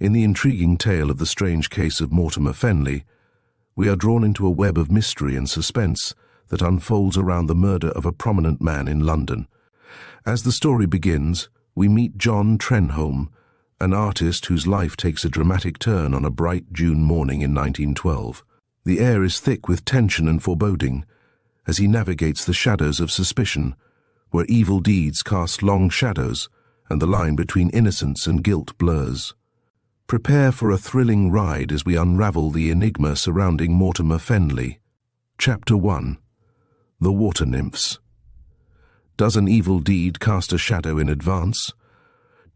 In the intriguing tale of the strange case of Mortimer Fenley, we are drawn into a web of mystery and suspense that unfolds around the murder of a prominent man in London. As the story begins, we meet John Trenholme, an artist whose life takes a dramatic turn on a bright June morning in 1912. The air is thick with tension and foreboding as he navigates the shadows of suspicion, where evil deeds cast long shadows and the line between innocence and guilt blurs. Prepare for a thrilling ride as we unravel the enigma surrounding Mortimer Fenley. Chapter 1. The Water Nymphs. Does an evil deed cast a shadow in advance?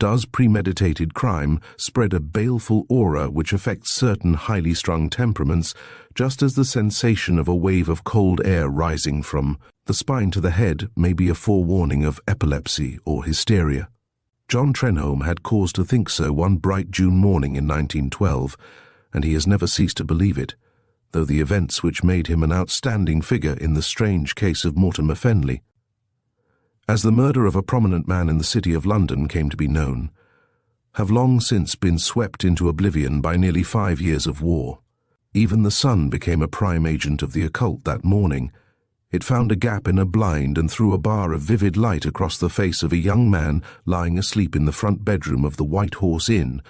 Does premeditated crime spread a baleful aura which affects certain highly strung temperaments, just as the sensation of a wave of cold air rising from the spine to the head may be a forewarning of epilepsy or hysteria? John Trenholme had cause to think so one bright June morning in 1912, and he has never ceased to believe it, though the events which made him an outstanding figure in the strange case of Mortimer Fenley. As the murder of a prominent man in the city of London came to be known, have long since been swept into oblivion by nearly 5 years of war. Even the sun became a prime agent of the occult that morning. It found a gap in a blind and threw a bar of vivid light across the face of a young man lying asleep in the front bedroom of the White Horse Inn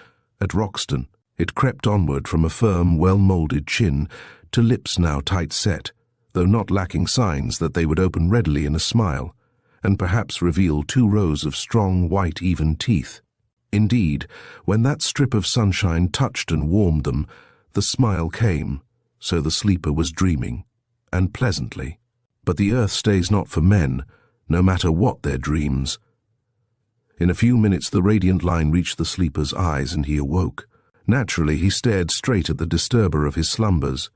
at Roxton. It crept onward from a firm, well-moulded chin to lips now tight-set, though not lacking signs that they would open readily in a smile, and perhaps reveal 2 rows of strong, white, even teeth. Indeed, when that strip of sunshine touched and warmed them, the smile came, so the sleeper was dreaming, and pleasantly. But the earth stays not for men, no matter what their dreams. In a few minutes the radiant line reached the sleeper's eyes, and he awoke. Naturally he stared straight at the disturber of his slumbers,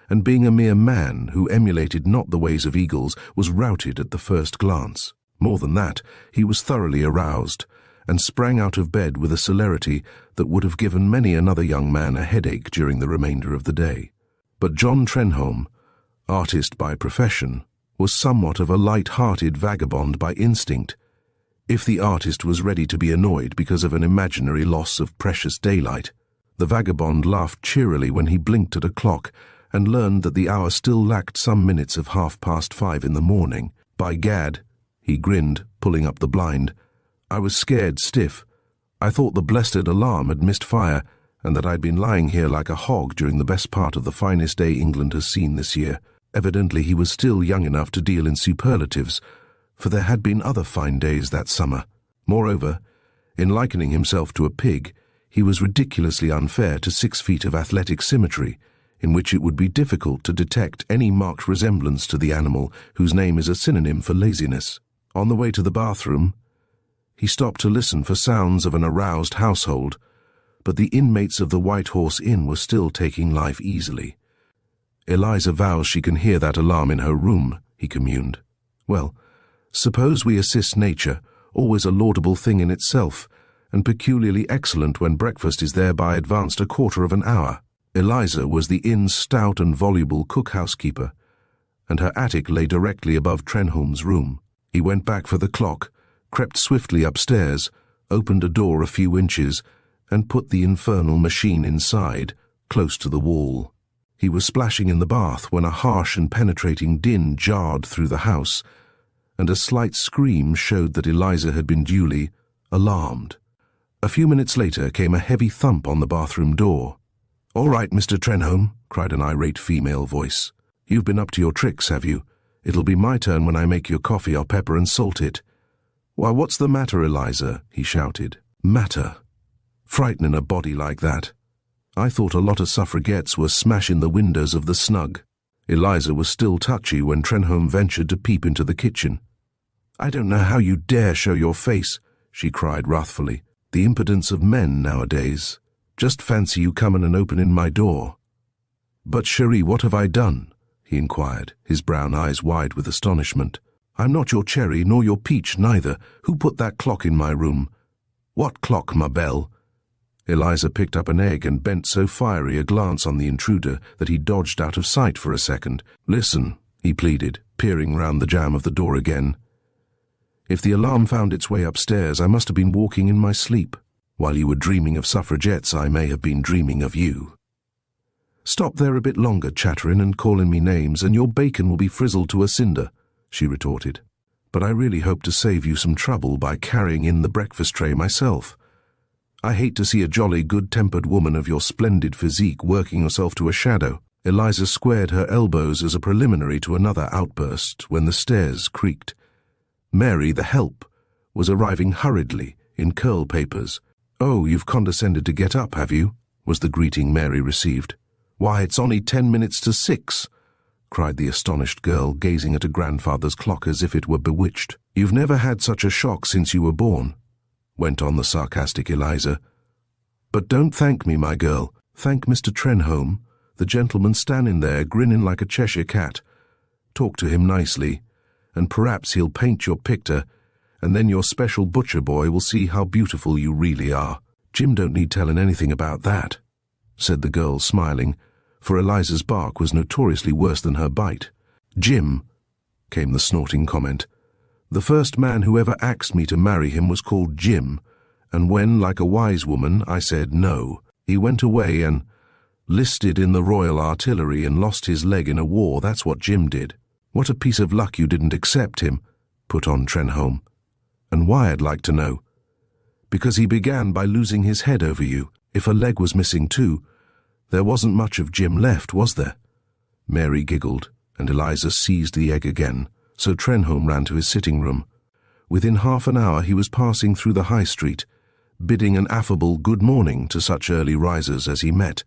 and being a mere man who emulated not the ways of eagles, was routed at the first glance. More than that, he was thoroughly aroused, and sprang out of bed with a celerity that would have given many another young man a headache during the remainder of the day. But John Trenholme, artist by profession, was somewhat of a light-hearted vagabond by instinct, if the artist was ready to be annoyed because of an imaginary loss of precious daylight. The vagabond laughed cheerily when he blinked at a clock and learned that the hour still lacked some minutes of 5:30 in the morning. By gad, he grinned, pulling up the blind. I was scared stiff. I thought the blessed alarm had missed fire, and that I'd been lying here like a hog during the best part of the finest day England has seen this year. Evidently he was still young enough to deal in superlatives, for there had been other fine days that summer. Moreover, in likening himself to a pig, he was ridiculously unfair to 6 feet of athletic symmetry, in which it would be difficult to detect any marked resemblance to the animal whose name is a synonym for laziness. On the way to the bathroom, he stopped to listen for sounds of an aroused household, but the inmates of the White Horse Inn were still taking life easily. Eliza vows she can hear that alarm in her room, he communed. Well, suppose we assist nature, always a laudable thing in itself, and peculiarly excellent when breakfast is thereby advanced a quarter of an hour. Eliza was the inn's stout and voluble cook-housekeeper, and her attic lay directly above Trenholme's room. He went back for the clock, crept swiftly upstairs, opened a door a few inches, and put the infernal machine inside, close to the wall. He was splashing in the bath when a harsh and penetrating din jarred through the house, and a slight scream showed that Eliza had been duly alarmed. A few minutes later came a heavy thump on the bathroom door. "All right, Mr. Trenholme," cried an irate female voice. "You've been up to your tricks, have you? It'll be my turn when I make your coffee. I'll pepper and salt it." "Why, what's the matter, Eliza?" he shouted. "Matter? Frightening a body like that. I thought a lot of suffragettes were smashing the windows of the snug." Eliza was still touchy when Trenholme ventured to peep into the kitchen. "I don't know how you dare show your face," she cried wrathfully. "The impudence of men nowadays. Just fancy you coming and opening my door." "But, Cherie, what have I done?" he inquired, his brown eyes wide with astonishment. "I'm not your cherry, nor your peach neither. Who put that clock in my room?" "What clock, ma belle?" Eliza picked up an egg and bent so fiery a glance on the intruder that he dodged out of sight for a second. "Listen," he pleaded, peering round the jamb of the door again. "If the alarm found its way upstairs, I must have been walking in my sleep. While you were dreaming of suffragettes, I may have been dreaming of you. Stop there a bit longer, chattering and calling me names, and your bacon will be frizzled to a cinder, she retorted. But I really hope to save you some trouble by carrying in the breakfast tray myself. I hate to see a jolly good-tempered woman of your splendid physique working herself to a shadow. Eliza squared her elbows as a preliminary to another outburst when the stairs creaked. Mary, the help, was arriving hurriedly in curl papers. "Oh, you've condescended to get up, have you?" was the greeting Mary received. "Why, it's only 10 minutes to 6, cried the astonished girl, gazing at her grandfather's clock as if it were bewitched. "You've never had such a shock since you were born," went on the sarcastic Eliza. "But don't thank me, my girl. Thank Mr. Trenholme, the gentleman standing there grinning like a Cheshire cat. Talk to him nicely, and perhaps he'll paint your picture, and then your special butcher boy will see how beautiful you really are." "Jim don't need telling anything about that," said the girl, smiling, for Eliza's bark was notoriously worse than her bite. "Jim," came the snorting comment. "The first man who ever asked me to marry him was called Jim, and when, like a wise woman, I said no, he went away and listed in the Royal Artillery and lost his leg in a war. That's what Jim did." "What a piece of luck you didn't accept him," put on Trenholme. "And why, I'd like to know." "Because he began by losing his head over you. If a leg was missing too, there wasn't much of Jim left, was there?" Mary giggled, and Eliza seized the egg again, so Trenholme ran to his sitting room. Within half an hour he was passing through the high street, bidding an affable good morning to such early risers as he met,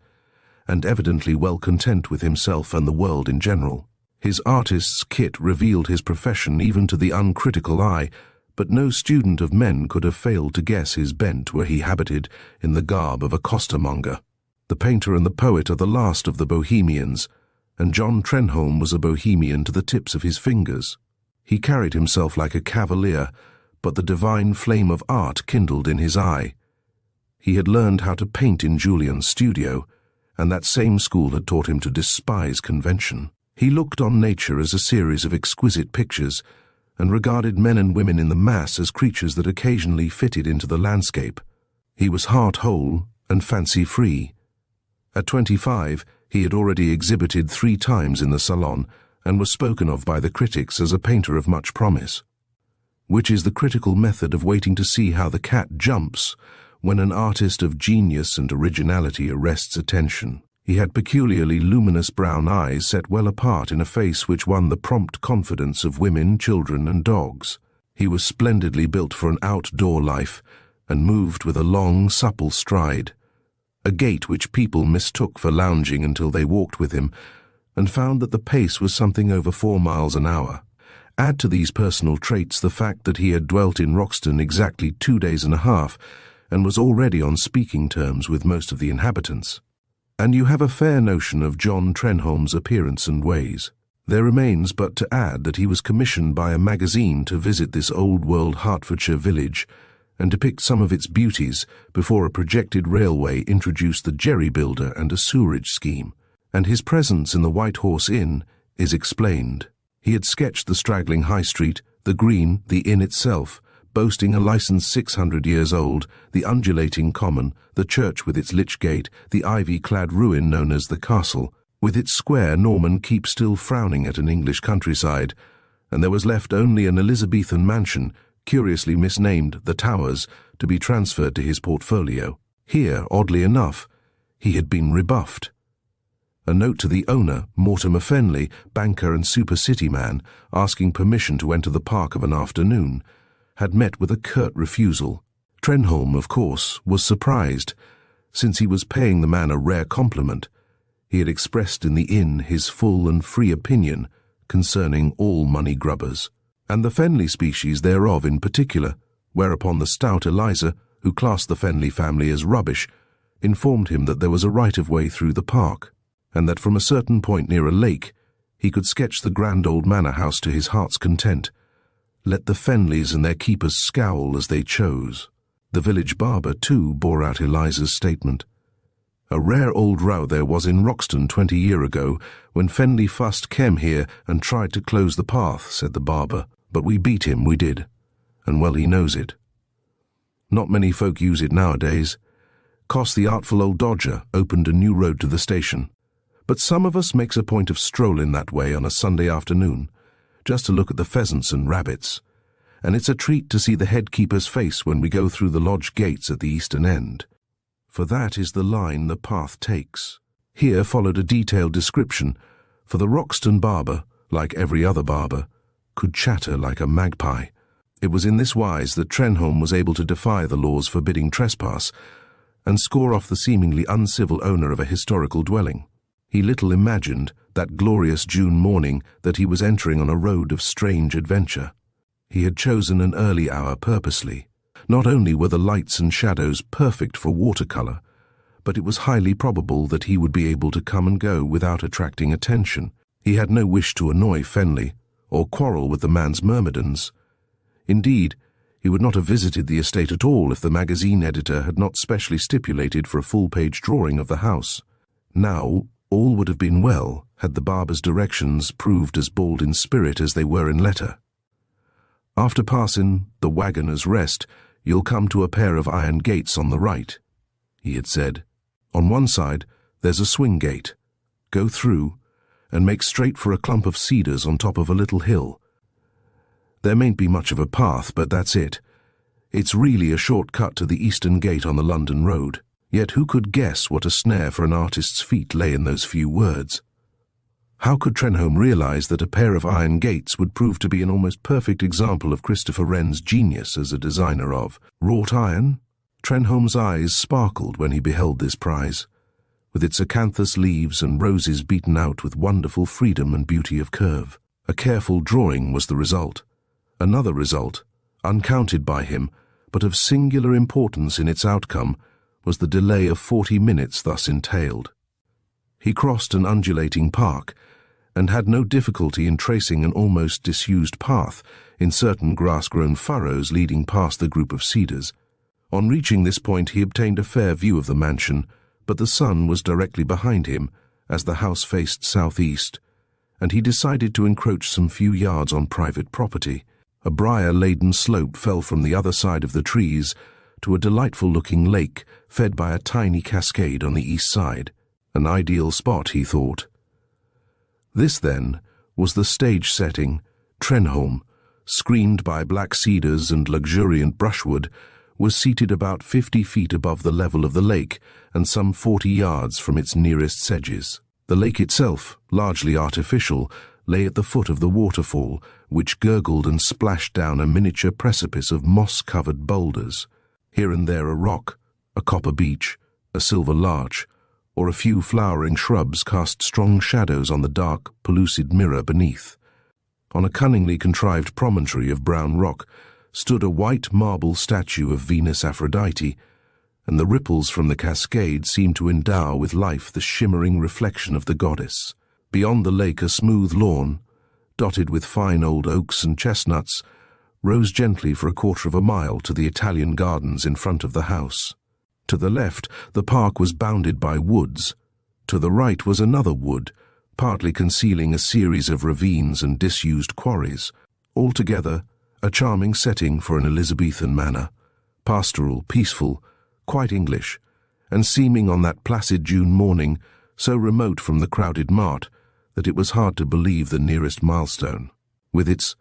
and evidently well content with himself and the world in general. His artist's kit revealed his profession even to the uncritical eye, but no student of men could have failed to guess his bent where he habited in the garb of a costermonger. The painter and the poet are the last of the bohemians, and John Trenholme was a bohemian to the tips of his fingers. He carried himself like a cavalier, but the divine flame of art kindled in his eye. He had learned how to paint in Julian's studio, and that same school had taught him to despise convention. He looked on nature as a series of exquisite pictures, and regarded men and women in the mass as creatures that occasionally fitted into the landscape. He was heart-whole and fancy-free. At 25, he had already exhibited 3 times in the Salon, and was spoken of by the critics as a painter of much promise. Which is the critical method of waiting to see how the cat jumps when an artist of genius and originality arrests attention. He had peculiarly luminous brown eyes set well apart in a face which won the prompt confidence of women, children, and dogs. He was splendidly built for an outdoor life, and moved with a long, supple stride, a gait which people mistook for lounging until they walked with him, and found that the pace was something over 4 miles an hour. Add to these personal traits the fact that he had dwelt in Roxton exactly 2 days and a half, and was already on speaking terms with most of the inhabitants, and you have a fair notion of John Trenholme's appearance and ways. There remains but to add that he was commissioned by a magazine to visit this old-world Hertfordshire village and depict some of its beauties before a projected railway introduced the jerry builder and a sewerage scheme, and his presence in the White Horse Inn is explained. He had sketched the straggling high street, the green, the inn itself, boasting a license 600 years old, the undulating common, the church with its lich gate, the ivy-clad ruin known as the castle, with its square Norman keep still frowning at an English countryside, and there was left only an Elizabethan mansion, curiously misnamed the Towers, to be transferred to his portfolio. Here, oddly enough, he had been rebuffed. A note to the owner, Mortimer Fenley, banker and super-city man, asking permission to enter the park of an afternoon, had met with a curt refusal. Trenholme, of course, was surprised, since he was paying the man a rare compliment. He had expressed in the inn his full and free opinion concerning all money-grubbers, and the Fenley species thereof in particular, whereupon the stout Eliza, who classed the Fenley family as rubbish, informed him that there was a right-of-way through the park, and that from a certain point near a lake he could sketch the grand old manor house to his heart's content. Let the Fenleys and their keepers scowl as they chose. The village barber, too, bore out Eliza's statement. A rare old row there was in Roxton 20 years ago, when Fenley fussed came here and tried to close the path, said the barber. But we beat him, we did, and well he knows it. Not many folk use it nowadays. Cos, the artful old dodger, opened a new road to the station. But some of us makes a point of strolling that way on a Sunday afternoon, just to look at the pheasants and rabbits. And it's a treat to see the head-keeper's face when we go through the lodge gates at the eastern end. For that is the line the path takes. Here followed a detailed description, for the Roxton barber, like every other barber, could chatter like a magpie. It was in this wise that Trenholme was able to defy the laws forbidding trespass and score off the seemingly uncivil owner of a historical dwelling. He little imagined, that glorious June morning, that he was entering on a road of strange adventure. He had chosen an early hour purposely. Not only were the lights and shadows perfect for watercolor, but it was highly probable that he would be able to come and go without attracting attention. He had no wish to annoy Fenley, or quarrel with the man's myrmidons. Indeed, he would not have visited the estate at all if the magazine editor had not specially stipulated for a full-page drawing of the house. Now, all would have been well had the barber's directions proved as bald in spirit as they were in letter. After passing the Waggoner's Rest, you'll come to a pair of iron gates on the right, he had said. On one side, there's a swing gate. Go through, and make straight for a clump of cedars on top of a little hill. There mayn't be much of a path, but that's it. It's really a short cut to the eastern gate on the London road. Yet who could guess what a snare for an artist's feet lay in those few words? How could Trenholme realize that a pair of iron gates would prove to be an almost perfect example of Christopher Wren's genius as a designer of wrought iron? Trenholme's eyes sparkled when he beheld this prize, with its acanthus leaves and roses beaten out with wonderful freedom and beauty of curve. A careful drawing was the result. Another result, uncounted by him, but of singular importance in its outcome, was the delay of 40 minutes thus entailed. He crossed an undulating park, and had no difficulty in tracing an almost disused path in certain grass-grown furrows leading past the group of cedars. On reaching this point he obtained a fair view of the mansion, but the sun was directly behind him, as the house faced southeast, and he decided to encroach some few yards on private property. A briar-laden slope fell from the other side of the trees to a delightful-looking lake fed by a tiny cascade on the east side. An ideal spot, he thought. This, then, was the stage setting. Trenholme, screened by black cedars and luxuriant brushwood, was seated about 50 feet above the level of the lake and some 40 yards from its nearest sedges. The lake itself, largely artificial, lay at the foot of the waterfall, which gurgled and splashed down a miniature precipice of moss-covered boulders. Here and there a rock, a copper beech, a silver larch, or a few flowering shrubs cast strong shadows on the dark, pellucid mirror beneath. On a cunningly contrived promontory of brown rock stood a white marble statue of Venus Aphrodite, and the ripples from the cascade seemed to endow with life the shimmering reflection of the goddess. Beyond the lake a smooth lawn, dotted with fine old oaks and chestnuts, rose gently for a quarter of a mile to the Italian gardens in front of the house. To the left, the park was bounded by woods. To the right was another wood, partly concealing a series of ravines and disused quarries. Altogether, a charming setting for an Elizabethan manor, pastoral, peaceful, quite English, and seeming on that placid June morning so remote from the crowded mart that it was hard to believe the nearest milestone. With its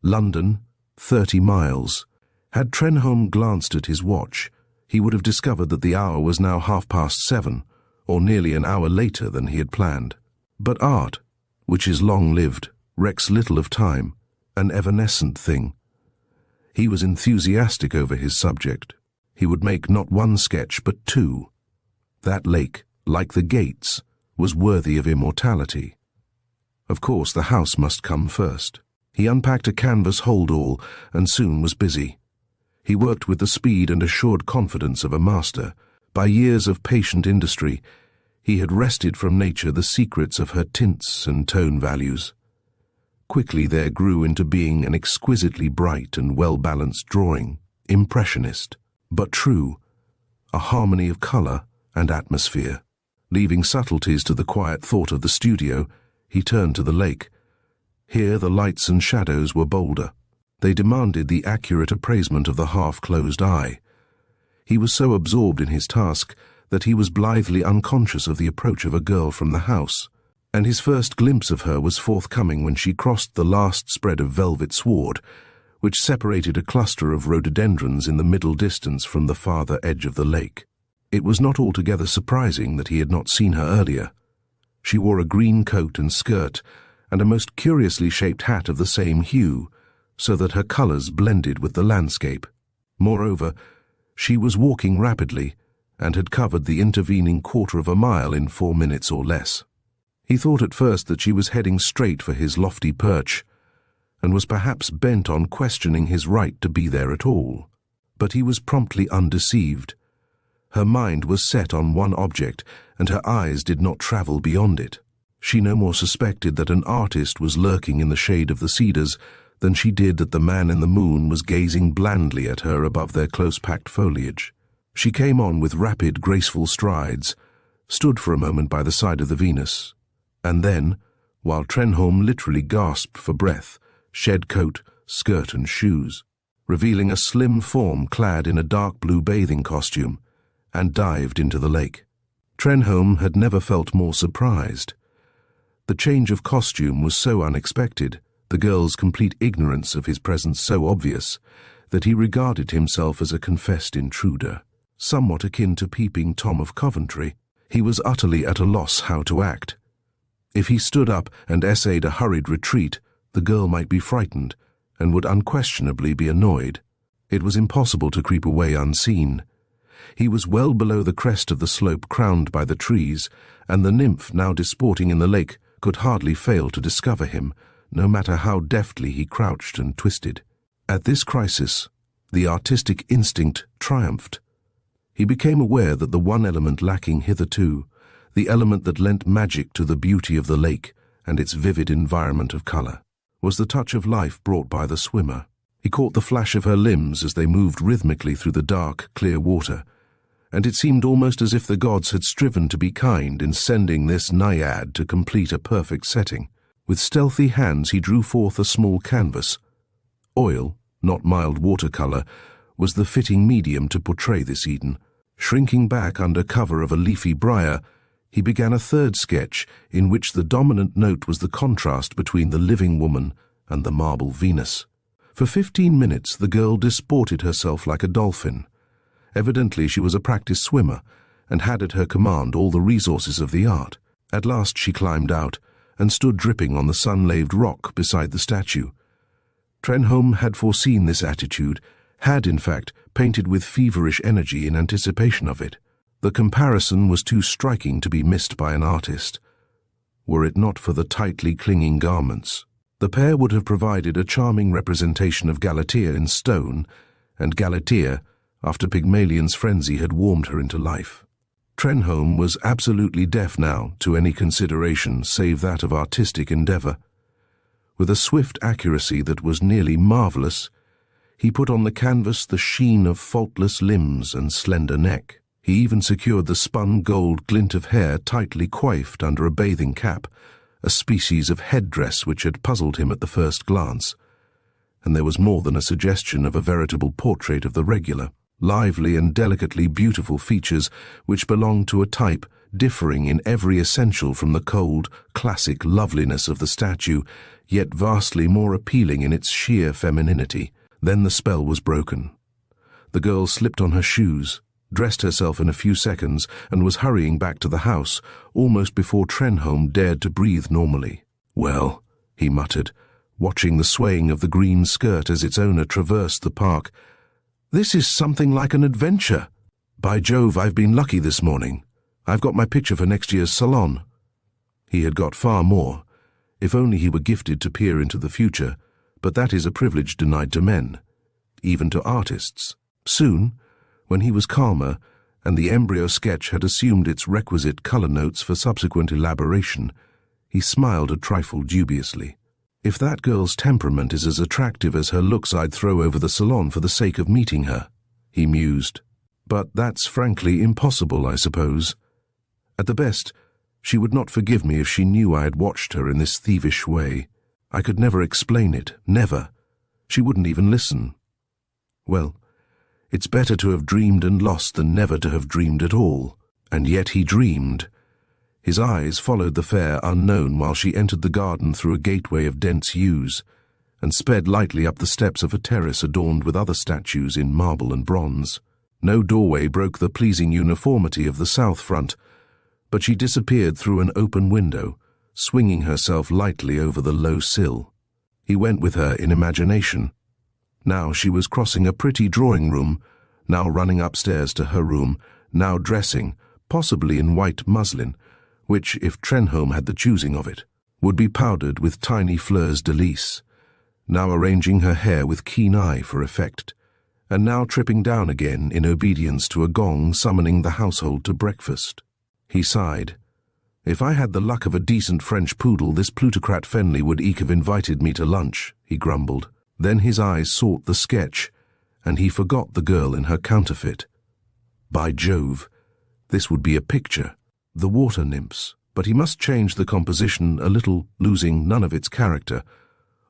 London, 30 miles. Had Trenholme glanced at his watch, he would have discovered that the hour was now 7:30, or nearly an hour later than he had planned. But art, which is long-lived, recks little of time, an evanescent thing. He was enthusiastic over his subject. He would make not one sketch, but two. That lake, like the gates, was worthy of immortality. Of course, the house must come first. He unpacked a canvas hold-all and soon was busy. He worked with the speed and assured confidence of a master. By years of patient industry, he had wrested from nature the secrets of her tints and tone values. Quickly there grew into being an exquisitely bright and well-balanced drawing, impressionist, but true, a harmony of color and atmosphere. Leaving subtleties to the quiet thought of the studio, he turned to the lake. Here the lights and shadows were bolder. They demanded the accurate appraisement of the half-closed eye, He was so absorbed in his task that he was blithely unconscious of the approach of a girl from the house, and his first glimpse of her was forthcoming when she crossed the last spread of velvet sward, which separated a cluster of rhododendrons in the middle distance from the farther edge of the lake. It was not altogether surprising that he had not seen her earlier. She wore a green coat and skirt, and a most curiously shaped hat of the same hue, so that her colours blended with the landscape. Moreover, she was walking rapidly, and had covered the intervening quarter of a mile in 4 minutes or less. He thought at first that she was heading straight for his lofty perch, and was perhaps bent on questioning his right to be there at all. But he was promptly undeceived. Her mind was set on one object, and her eyes did not travel beyond it. She no more suspected that an artist was lurking in the shade of the cedars than she did that the man in the moon was gazing blandly at her above their close-packed foliage. She came on with rapid, graceful strides, stood for a moment by the side of the Venus, and then, while Trenholme literally gasped for breath, shed coat, skirt and shoes, revealing a slim form clad in a dark blue bathing costume, and dived into the lake. Trenholme had never felt more surprised. The change of costume was so unexpected, the girl's complete ignorance of his presence so obvious, that he regarded himself as a confessed intruder. Somewhat akin to Peeping Tom of Coventry, he was utterly at a loss how to act. If he stood up and essayed a hurried retreat, the girl might be frightened, and would unquestionably be annoyed. It was impossible to creep away unseen. He was well below the crest of the slope crowned by the trees, and the nymph now disporting in the lake could hardly fail to discover him, no matter how deftly he crouched and twisted. At this crisis, the artistic instinct triumphed. He became aware that the one element lacking hitherto, the element that lent magic to the beauty of the lake and its vivid environment of colour, was the touch of life brought by the swimmer. He caught the flash of her limbs as they moved rhythmically through the dark, clear water, and it seemed almost as if the gods had striven to be kind in sending this naiad to complete a perfect setting. With stealthy hands he drew forth a small canvas. Oil, not mild watercolour, was the fitting medium to portray this Eden. Shrinking back under cover of a leafy briar, he began a third sketch in which the dominant note was the contrast between the living woman and the marble Venus. For 15 minutes the girl disported herself like a dolphin. Evidently she was a practiced swimmer, and had at her command all the resources of the art. At last she climbed out, and stood dripping on the sun-laved rock beside the statue. Trenholme had foreseen this attitude, had in fact painted with feverish energy in anticipation of it. The comparison was too striking to be missed by an artist. Were it not for the tightly clinging garments, the pair would have provided a charming representation of Galatea in stone, and Galatea, after Pygmalion's frenzy had warmed her into life. Trenholme was absolutely deaf now to any consideration save that of artistic endeavour. With a swift accuracy that was nearly marvellous, he put on the canvas the sheen of faultless limbs and slender neck. He even secured the spun gold glint of hair tightly coiffed under a bathing cap, a species of headdress which had puzzled him at the first glance. And there was more than a suggestion of a veritable portrait of the regular. Lively and delicately beautiful features which belonged to a type differing in every essential from the cold, classic loveliness of the statue, yet vastly more appealing in its sheer femininity. Then the spell was broken. The girl slipped on her shoes, dressed herself in a few seconds, and was hurrying back to the house, almost before Trenholme dared to breathe normally. "Well," he muttered, watching the swaying of the green skirt as its owner traversed the park, "this is something like an adventure. By Jove, I've been lucky this morning. I've got my picture for next year's salon." He had got far more, if only he were gifted to peer into the future, but that is a privilege denied to men, even to artists. Soon, when he was calmer, and the embryo sketch had assumed its requisite colour notes for subsequent elaboration, he smiled a trifle dubiously. "If that girl's temperament is as attractive as her looks, I'd throw over the salon for the sake of meeting her," he mused. "But that's frankly impossible, I suppose. At the best, she would not forgive me if she knew I had watched her in this thievish way. I could never explain it, never. She wouldn't even listen. Well, It's better to have dreamed and lost than never to have dreamed at all. And yet he dreamed. His eyes followed the fair unknown while she entered the garden through a gateway of dense yews, and sped lightly up the steps of a terrace adorned with other statues in marble and bronze. No doorway broke the pleasing uniformity of the south front, but she disappeared through an open window, swinging herself lightly over the low sill. He went with her in imagination. Now she was crossing a pretty drawing room, now running upstairs to her room, now dressing, possibly in white muslin, which, if Trenholme had the choosing of it, would be powdered with tiny fleurs de lis, now arranging her hair with keen eye for effect, and now tripping down again in obedience to a gong summoning the household to breakfast. He sighed. If I had the luck of a decent French poodle, this plutocrat Fenley would eke have invited me to lunch, he grumbled. Then his eyes sought the sketch, and he forgot the girl in her counterfeit. By Jove, this would be a picture, the water nymphs, but he must change the composition a little, losing none of its character,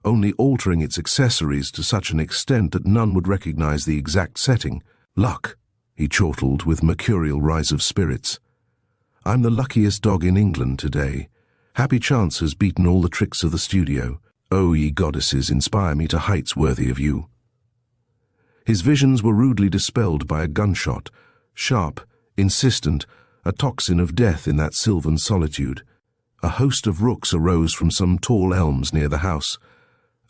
only altering its accessories to such an extent that none would recognize the exact setting. Luck, he chortled with mercurial rise of spirits. I'm the luckiest dog in England today. Happy chance has beaten all the tricks of the studio. Oh, ye goddesses, inspire me to heights worthy of you. His visions were rudely dispelled by a gunshot, sharp, insistent, a tocsin of death in that sylvan solitude. A host of rooks arose from some tall elms near the house.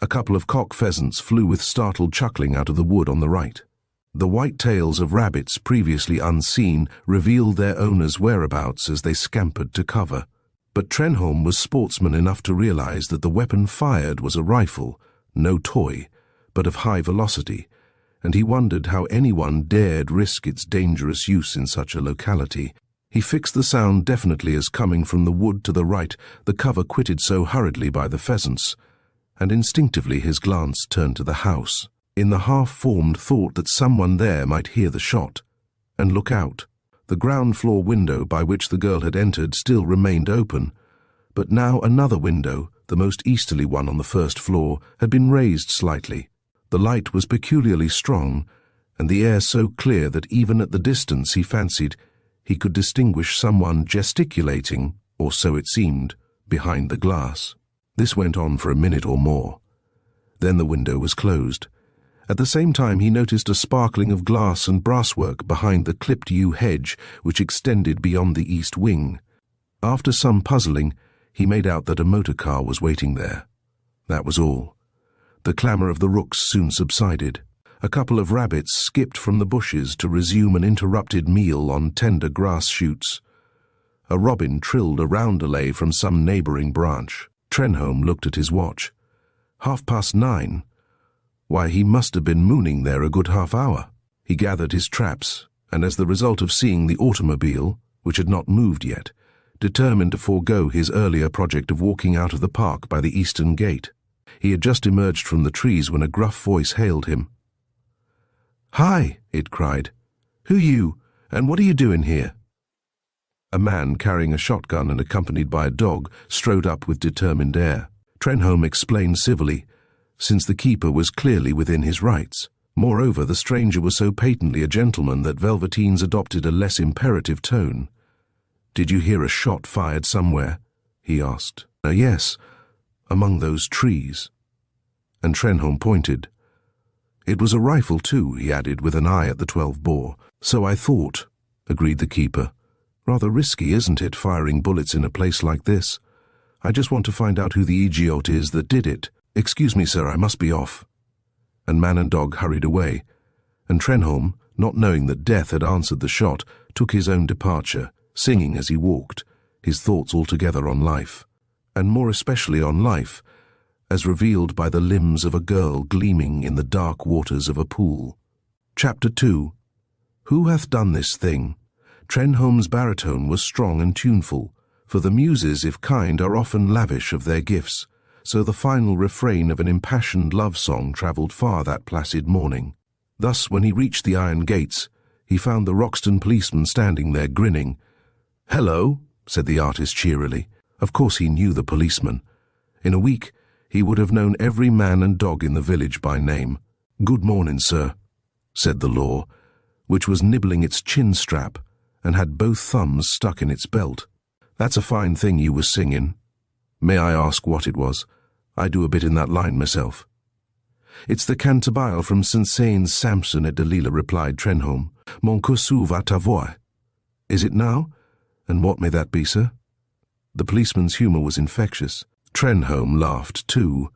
A couple of cock pheasants flew with startled chuckling out of the wood on the right. The white tails of rabbits, previously unseen, revealed their owners' whereabouts as they scampered to cover. But Trenholme was sportsman enough to realize that the weapon fired was a rifle, no toy, but of high velocity, and he wondered how anyone dared risk its dangerous use in such a locality. He fixed the sound definitely as coming from the wood to the right, the cover quitted so hurriedly by the pheasants, and instinctively his glance turned to the house, in the half-formed thought that someone there might hear the shot, and look out. The ground-floor window by which the girl had entered still remained open, but now another window, the most easterly one on the first floor, had been raised slightly. The light was peculiarly strong, and the air so clear that even at the distance he fancied he could distinguish someone gesticulating, or so it seemed, behind the glass. This went on for a minute or more. Then the window was closed. At the same time he noticed a sparkling of glass and brasswork behind the clipped yew hedge which extended beyond the east wing. After some puzzling, he made out that a motor car was waiting there. That was all. The clamour of the rooks soon subsided. A couple of rabbits skipped from the bushes to resume an interrupted meal on tender grass shoots. A robin trilled a roundelay from some neighbouring branch. Trenholme looked at his watch. 9:30. Why, he must have been mooning there a good half hour. He gathered his traps, and as the result of seeing the automobile, which had not moved yet, determined to forego his earlier project of walking out of the park by the eastern gate. He had just emerged from the trees when a gruff voice hailed him. "Hi," it cried. "Who you, and what are you doing here?" A man carrying a shotgun and accompanied by a dog strode up with determined air. Trenholme explained civilly, since the keeper was clearly within his rights. Moreover, the stranger was so patently a gentleman that Velveteens adopted a less imperative tone. "Did you hear a shot fired somewhere?" he asked. "Yes, among those trees." And Trenholme pointed. "It was a rifle too," he added, with an eye at the 12-bore. "So I thought," agreed the keeper. "Rather risky, isn't it, firing bullets in a place like this? I just want to find out who the idiot is that did it. Excuse me, sir, I must be off." And man and dog hurried away, and Trenholme, not knowing that death had answered the shot, took his own departure, singing as he walked, his thoughts altogether on life, and more especially on life, as revealed by the limbs of a girl gleaming in the dark waters of a pool. Chapter 2. Who hath done this thing? Trenholme's baritone was strong and tuneful, for the muses, if kind, are often lavish of their gifts, so the final refrain of an impassioned love song travelled far that placid morning. Thus, when he reached the iron gates, he found the Roxton policeman standing there grinning. "Hello," said the artist cheerily. Of course he knew the policeman. In a week, he would have known every man and dog in the village by name. "Good morning, sir." said the law, which was nibbling its chin strap and had both thumbs stuck in its belt. "That's a fine thing you was singing. May I ask what it was? I do a bit in that line myself." "It's the cantabile from Saint-Saëns' Samson et Delilah," replied Trenholme. "Mon cœur s'ouvre à ta voix." "Is it now? And what may that be, sir?" The policeman's humour was infectious. Trenholme laughed too,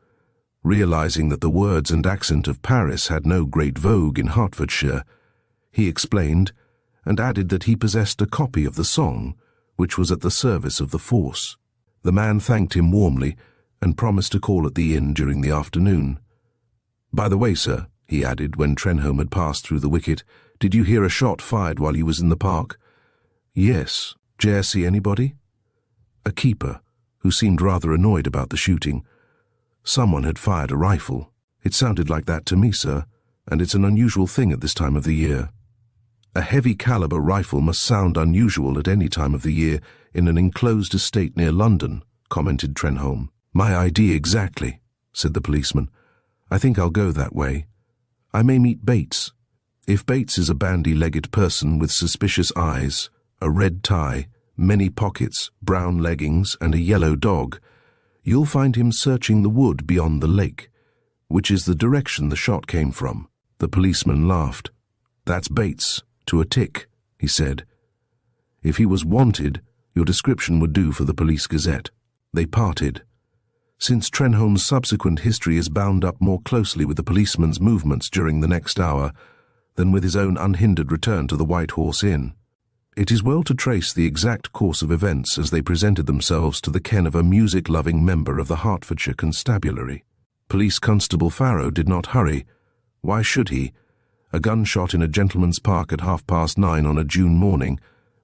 realizing that the words and accent of Paris had no great vogue in Hertfordshire. He explained, and added that he possessed a copy of the song, which was at the service of the force. The man thanked him warmly, and promised to call at the inn during the afternoon. "By the way, sir," he added when Trenholme had passed through the wicket, "did you hear a shot fired while you was in the park?" "Yes. Did you see anybody?" "A keeper, who seemed rather annoyed about the shooting. Someone had fired a rifle. It sounded like that to me, sir, and it's an unusual thing at this time of the year." "A heavy-caliber rifle must sound unusual at any time of the year in an enclosed estate near London," commented Trenholme. "My idea exactly," said the policeman. "I think I'll go that way. I may meet Bates. If Bates is a bandy-legged person with suspicious eyes, a red tie, many pockets, brown leggings, and a yellow dog, you'll find him searching the wood beyond the lake, which is the direction the shot came from." The policeman laughed. "That's Bates, to a tick," he said. "If he was wanted, your description would do for the Police Gazette." They parted. Since Trenholme's subsequent history is bound up more closely with the policeman's movements during the next hour than with his own unhindered return to the White Horse Inn, it is well to trace the exact course of events as they presented themselves to the ken of a music-loving member of the Hertfordshire Constabulary. Police Constable Farrow did not hurry. Why should he? A gunshot in a gentleman's park at 9:30 on a June morning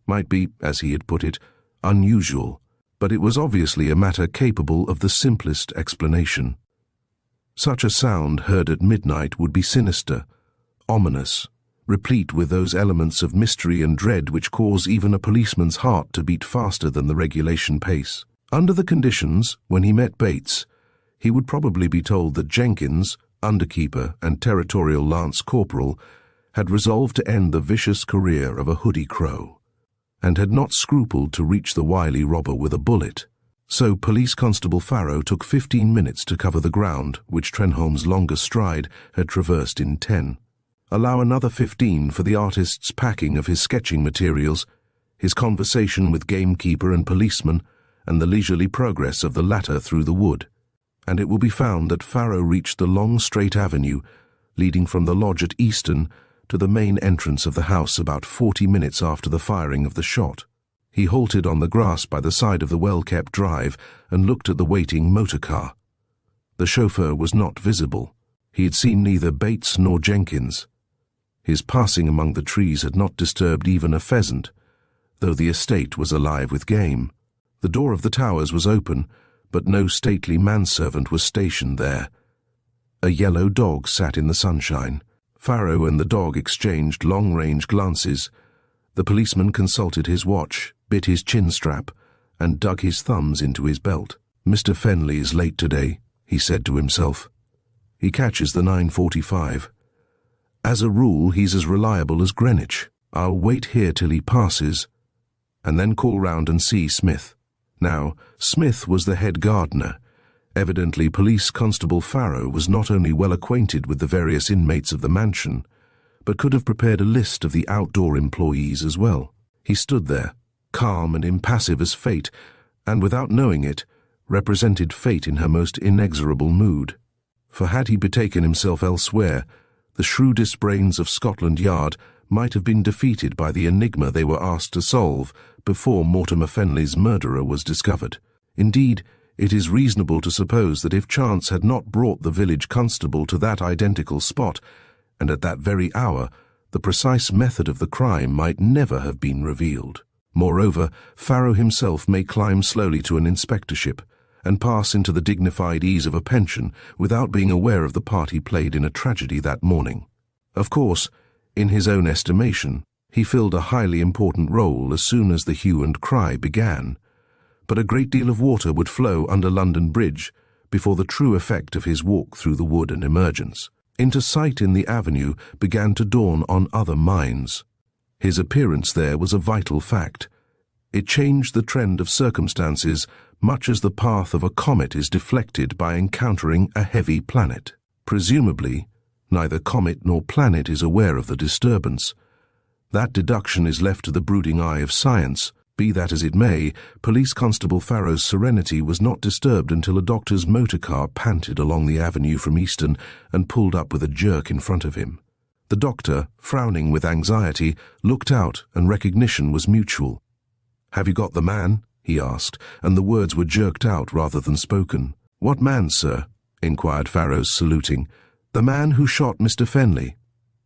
might be, as he had put it, unusual, but it was obviously a matter capable of the simplest explanation. Such a sound heard at midnight would be sinister, ominous, replete with those elements of mystery and dread which cause even a policeman's heart to beat faster than the regulation pace. Under the conditions, when he met Bates, he would probably be told that Jenkins, underkeeper and territorial lance corporal, had resolved to end the vicious career of a hoodie crow, and had not scrupled to reach the wily robber with a bullet. So Police Constable Farrow took 15 minutes to cover the ground which Trenholme's longest stride had traversed in 10. Allow another 15 for the artist's packing of his sketching materials, his conversation with gamekeeper and policeman, and the leisurely progress of the latter through the wood, and it will be found that Farrow reached the long straight avenue leading from the lodge at Easton to the main entrance of the house about 40 minutes after the firing of the shot. He halted on the grass by the side of the well-kept drive and looked at the waiting motor car. The chauffeur was not visible. He had seen neither Bates nor Jenkins. His passing among the trees had not disturbed even a pheasant, though the estate was alive with game. The door of the towers was open, but no stately manservant was stationed there. A yellow dog sat in the sunshine. Farrow and the dog exchanged long-range glances. The policeman consulted his watch, bit his chin strap, and dug his thumbs into his belt. "Mr. Fenley is late today," he said to himself. "He catches the 9:45. As a rule, he's as reliable as Greenwich. I'll wait here till he passes, and then call round and see Smith." Now, Smith was the head gardener. Evidently, Police Constable Farrow was not only well acquainted with the various inmates of the mansion, but could have prepared a list of the outdoor employees as well. He stood there, calm and impassive as fate, and without knowing it, represented fate in her most inexorable mood. For had he betaken himself elsewhere, the shrewdest brains of Scotland Yard might have been defeated by the enigma they were asked to solve before Mortimer Fenley's murderer was discovered. Indeed, it is reasonable to suppose that if chance had not brought the village constable to that identical spot, and at that very hour, the precise method of the crime might never have been revealed. Moreover, Farrow himself may climb slowly to an inspectorship, and pass into the dignified ease of a pension without being aware of the part he played in a tragedy that morning. Of course, in his own estimation, he filled a highly important role as soon as the hue and cry began, but a great deal of water would flow under London Bridge before the true effect of his walk through the wood and emergence. into sight in the avenue began to dawn on other minds. His appearance there was a vital fact. It changed the trend of circumstances, much as the path of a comet is deflected by encountering a heavy planet. Presumably, neither comet nor planet is aware of the disturbance. That deduction is left to the brooding eye of science. Be that as it may, Police Constable Farrow's serenity was not disturbed until a doctor's motor car panted along the avenue from Easton and pulled up with a jerk in front of him. The doctor, frowning with anxiety, looked out, and recognition was mutual. "Have you got the man?" he asked, and the words were jerked out rather than spoken. "What man, sir?" inquired Farrows, saluting. "The man who shot Mr. Fenley."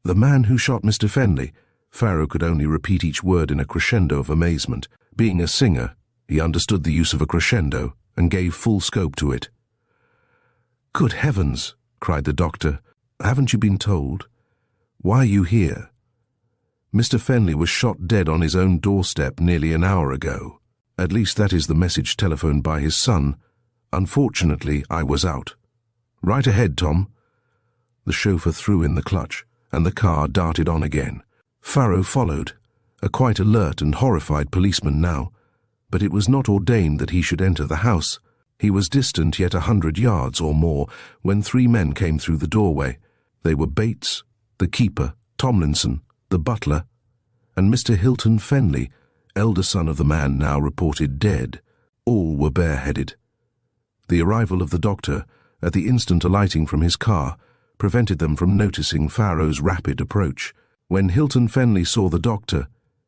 "The man who shot Mr. Fenley." Farrow could only repeat each word in a crescendo of amazement. Being a singer, he understood the use of a crescendo and gave full scope to it. "Good heavens!" cried the doctor. "Haven't you been told? Why are you here?" "Mr. Fenley was shot dead on his own doorstep nearly an hour ago. At least that is the message telephoned by his son. Unfortunately, I was out." "Right ahead, Tom." The chauffeur threw in the clutch, and the car darted on again. Farrow followed, a quite alert and horrified policeman now, but it was not ordained that he should enter the house. He was distant yet 100 yards or more when 3 men came through the doorway. They were Bates, the keeper, Tomlinson, the butler, and Mr. Hilton Fenley, elder son of the man now reported dead. All were bareheaded. The arrival of the doctor, at the instant alighting from his car, prevented them from noticing Farrow's rapid approach. When Hilton Fenley saw the doctor,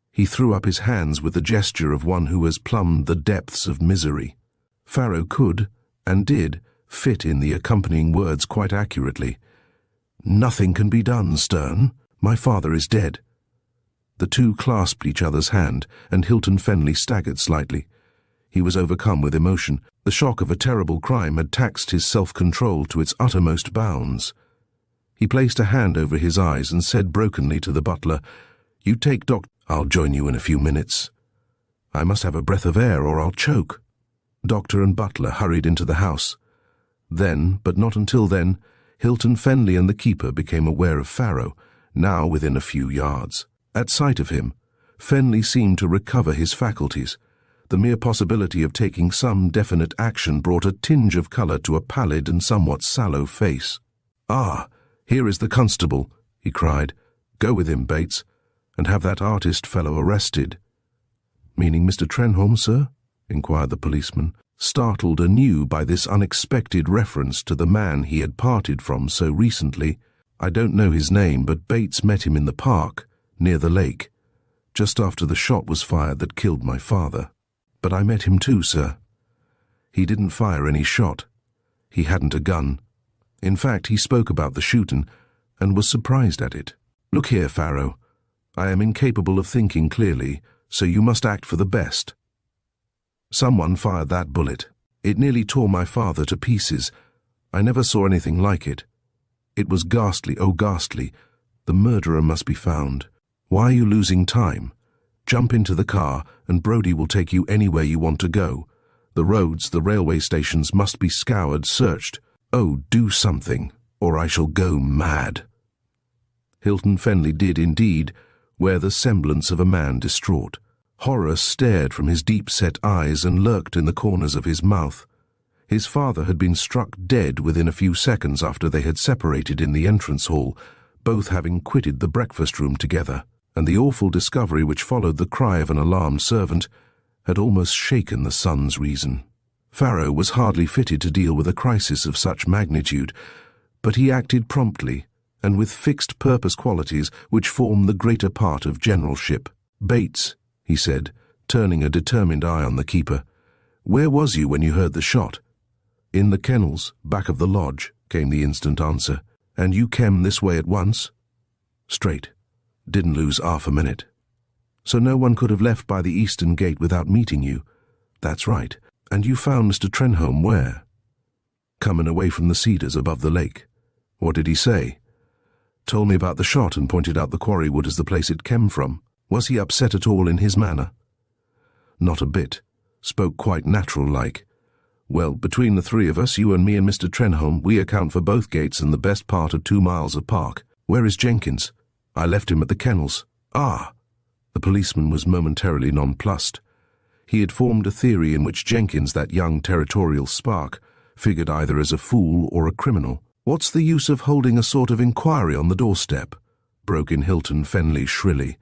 he threw up his hands with the gesture of one who has plumbed the depths of misery. Farrow could, and did, fit in the accompanying words quite accurately. "Nothing can be done, Stern. My father is dead." The two clasped each other's hand, and Hilton Fenley staggered slightly. He was overcome with emotion. The shock of a terrible crime had taxed his self-control to its uttermost bounds. He placed a hand over his eyes and said brokenly to the butler, "You take I'll join you in a few minutes. I must have a breath of air or I'll choke." Doctor and butler hurried into the house. Then, but not until then, Hilton Fenley and the keeper became aware of Farrow, now within a few yards. At sight of him, Fenley seemed to recover his faculties. The mere possibility of taking some definite action brought a tinge of colour to a pallid and somewhat sallow face. "Ah, here is the constable," he cried. "Go with him, Bates, and have that artist fellow arrested." "Meaning Mr. Trenholme, sir?" inquired the policeman, startled anew by this unexpected reference to the man he had parted from so recently. "I don't know his name, but Bates met him in the park, near the lake, just after the shot was fired that killed my father. But I met him too, sir. He didn't fire any shot. He hadn't a gun. In fact, he spoke about the shooting and was surprised at it. Look here, Farrow. I am incapable of thinking clearly, so you must act for the best. Someone fired that bullet. It nearly tore my father to pieces. I never saw anything like it. It was ghastly, oh ghastly. The murderer must be found. Why are you losing time? Jump into the car, and Brodie will take you anywhere you want to go. The roads, the railway stations must be scoured, searched. Oh, do something, or I shall go mad." Hilton Fenley did indeed wear the semblance of a man distraught. Horror stared from his deep-set eyes and lurked in the corners of his mouth. His father had been struck dead within a few seconds after they had separated in the entrance hall, both having quitted the breakfast room together, and the awful discovery which followed the cry of an alarmed servant had almost shaken the son's reason. Farrow was hardly fitted to deal with a crisis of such magnitude, but he acted promptly and with fixed purpose qualities which form the greater part of generalship. "Bates," he said, turning a determined eye on the keeper, "where was you when you heard the shot?" "In the kennels, back of the lodge," came the instant answer. "And you came this way at once?" "Straight. Didn't lose half a minute." "So no one could have left by the eastern gate without meeting you?" "That's right. And you found Mr. Trenholme where?" "Coming away from the cedars above the lake." "What did he say?" "Told me about the shot and pointed out the quarry wood as the place it came from." "Was he upset at all in his manner?" "Not a bit. Spoke quite natural-like. Well, between the three of us, you and me and Mr. Trenholme, we account for both gates and the best part of 2 miles of park. Where is Jenkins? I left him at the kennels. Ah! The policeman was momentarily nonplussed. He had formed a theory in which Jenkins, that young territorial spark, figured either as a fool or a criminal. What's the use of holding a sort of inquiry on the doorstep? Broke in Hilton Fenley shrilly.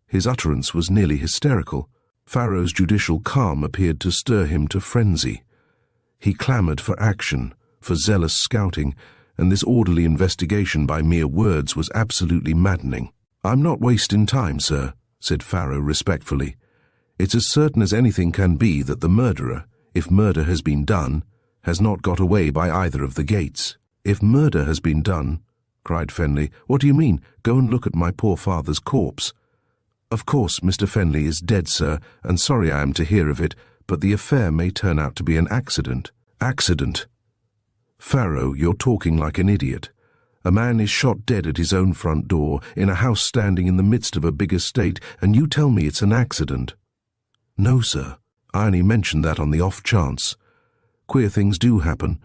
His utterance was nearly hysterical. Farrow's judicial calm appeared to stir him to frenzy. He clamoured for action, for zealous scouting, and this orderly investigation by mere words was absolutely maddening. "I'm not wasting time, sir," said Farrow respectfully. "It's as certain as anything can be that the murderer, if murder has been done, has not got away by either of the gates." "If murder has been done," cried Fenley, "what do you mean? Go and look at my poor father's corpse." "Of course, Mr. Fenley is dead, sir, and sorry I am to hear of it, but the affair may turn out to be an accident." "Accident? Farrow, you're talking like an idiot. A man is shot dead at his own front door, in a house standing in the midst of a big estate, and you tell me it's an accident." "No, sir. I only mentioned that on the off chance. Queer things do happen,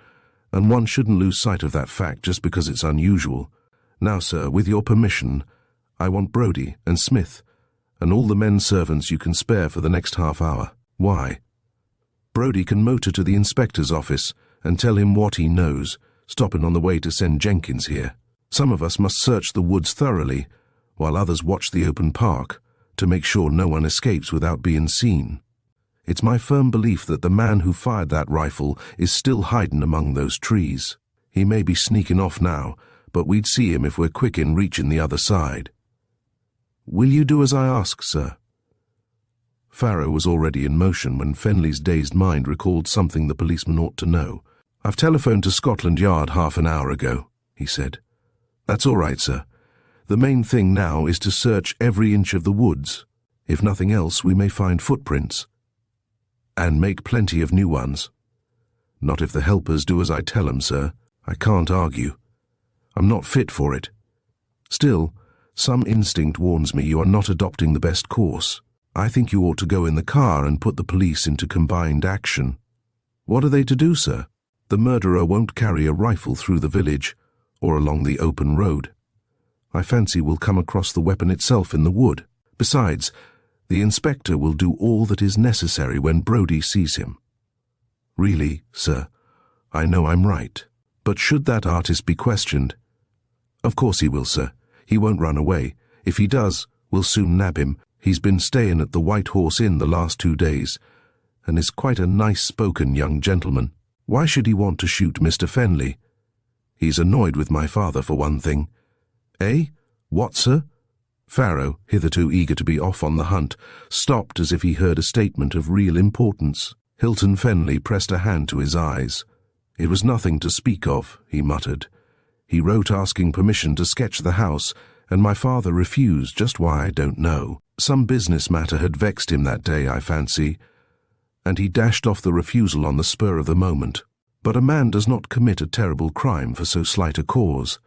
and one shouldn't lose sight of that fact just because it's unusual. Now, sir, with your permission, I want Brodie and Smith, and all the men servants you can spare for the next half hour." "Why?" "Brodie can motor to the inspector's office and tell him what he knows, stopping on the way to send Jenkins here. Some of us must search the woods thoroughly, while others watch the open park, to make sure no one escapes without being seen. It's my firm belief that the man who fired that rifle is still hiding among those trees. He may be sneaking off now, but we'd see him if we're quick in reaching the other side." "Will you do as I ask, sir?" Farrow was already in motion when Fenley's dazed mind recalled something the policeman ought to know. "I've telephoned to Scotland Yard half an hour ago," he said. "That's all right, sir. The main thing now is to search every inch of the woods. If nothing else, we may find footprints. And make plenty of new ones." "Not if the helpers do as I tell them, sir. I can't argue. I'm not fit for it. Still, some instinct warns me you are not adopting the best course. I think you ought to go in the car and put the police into combined action." "What are they to do, sir?" "The murderer won't carry a rifle through the village or along the open road. I fancy we'll come across the weapon itself in the wood. Besides, the inspector will do all that is necessary when Brodie sees him. Really, sir, I know I'm right. But should that artist be questioned—" "Of course he will, sir. He won't run away. If he does, we'll soon nab him. He's been staying at the White Horse Inn the last 2 days, and is quite a nice-spoken young gentleman. Why should he want to shoot Mr. Fenley? He's annoyed with my father, for one thing." "Eh? What, sir?" Farrow, hitherto eager to be off on the hunt, stopped as if he heard a statement of real importance. Hilton Fenley pressed a hand to his eyes. "It was nothing to speak of," he muttered. "He wrote asking permission to sketch the house, and my father refused, just why I don't know. Some business matter had vexed him that day, I fancy, and he dashed off the refusal on the spur of the moment. But a man does not commit a terrible crime for so slight a cause.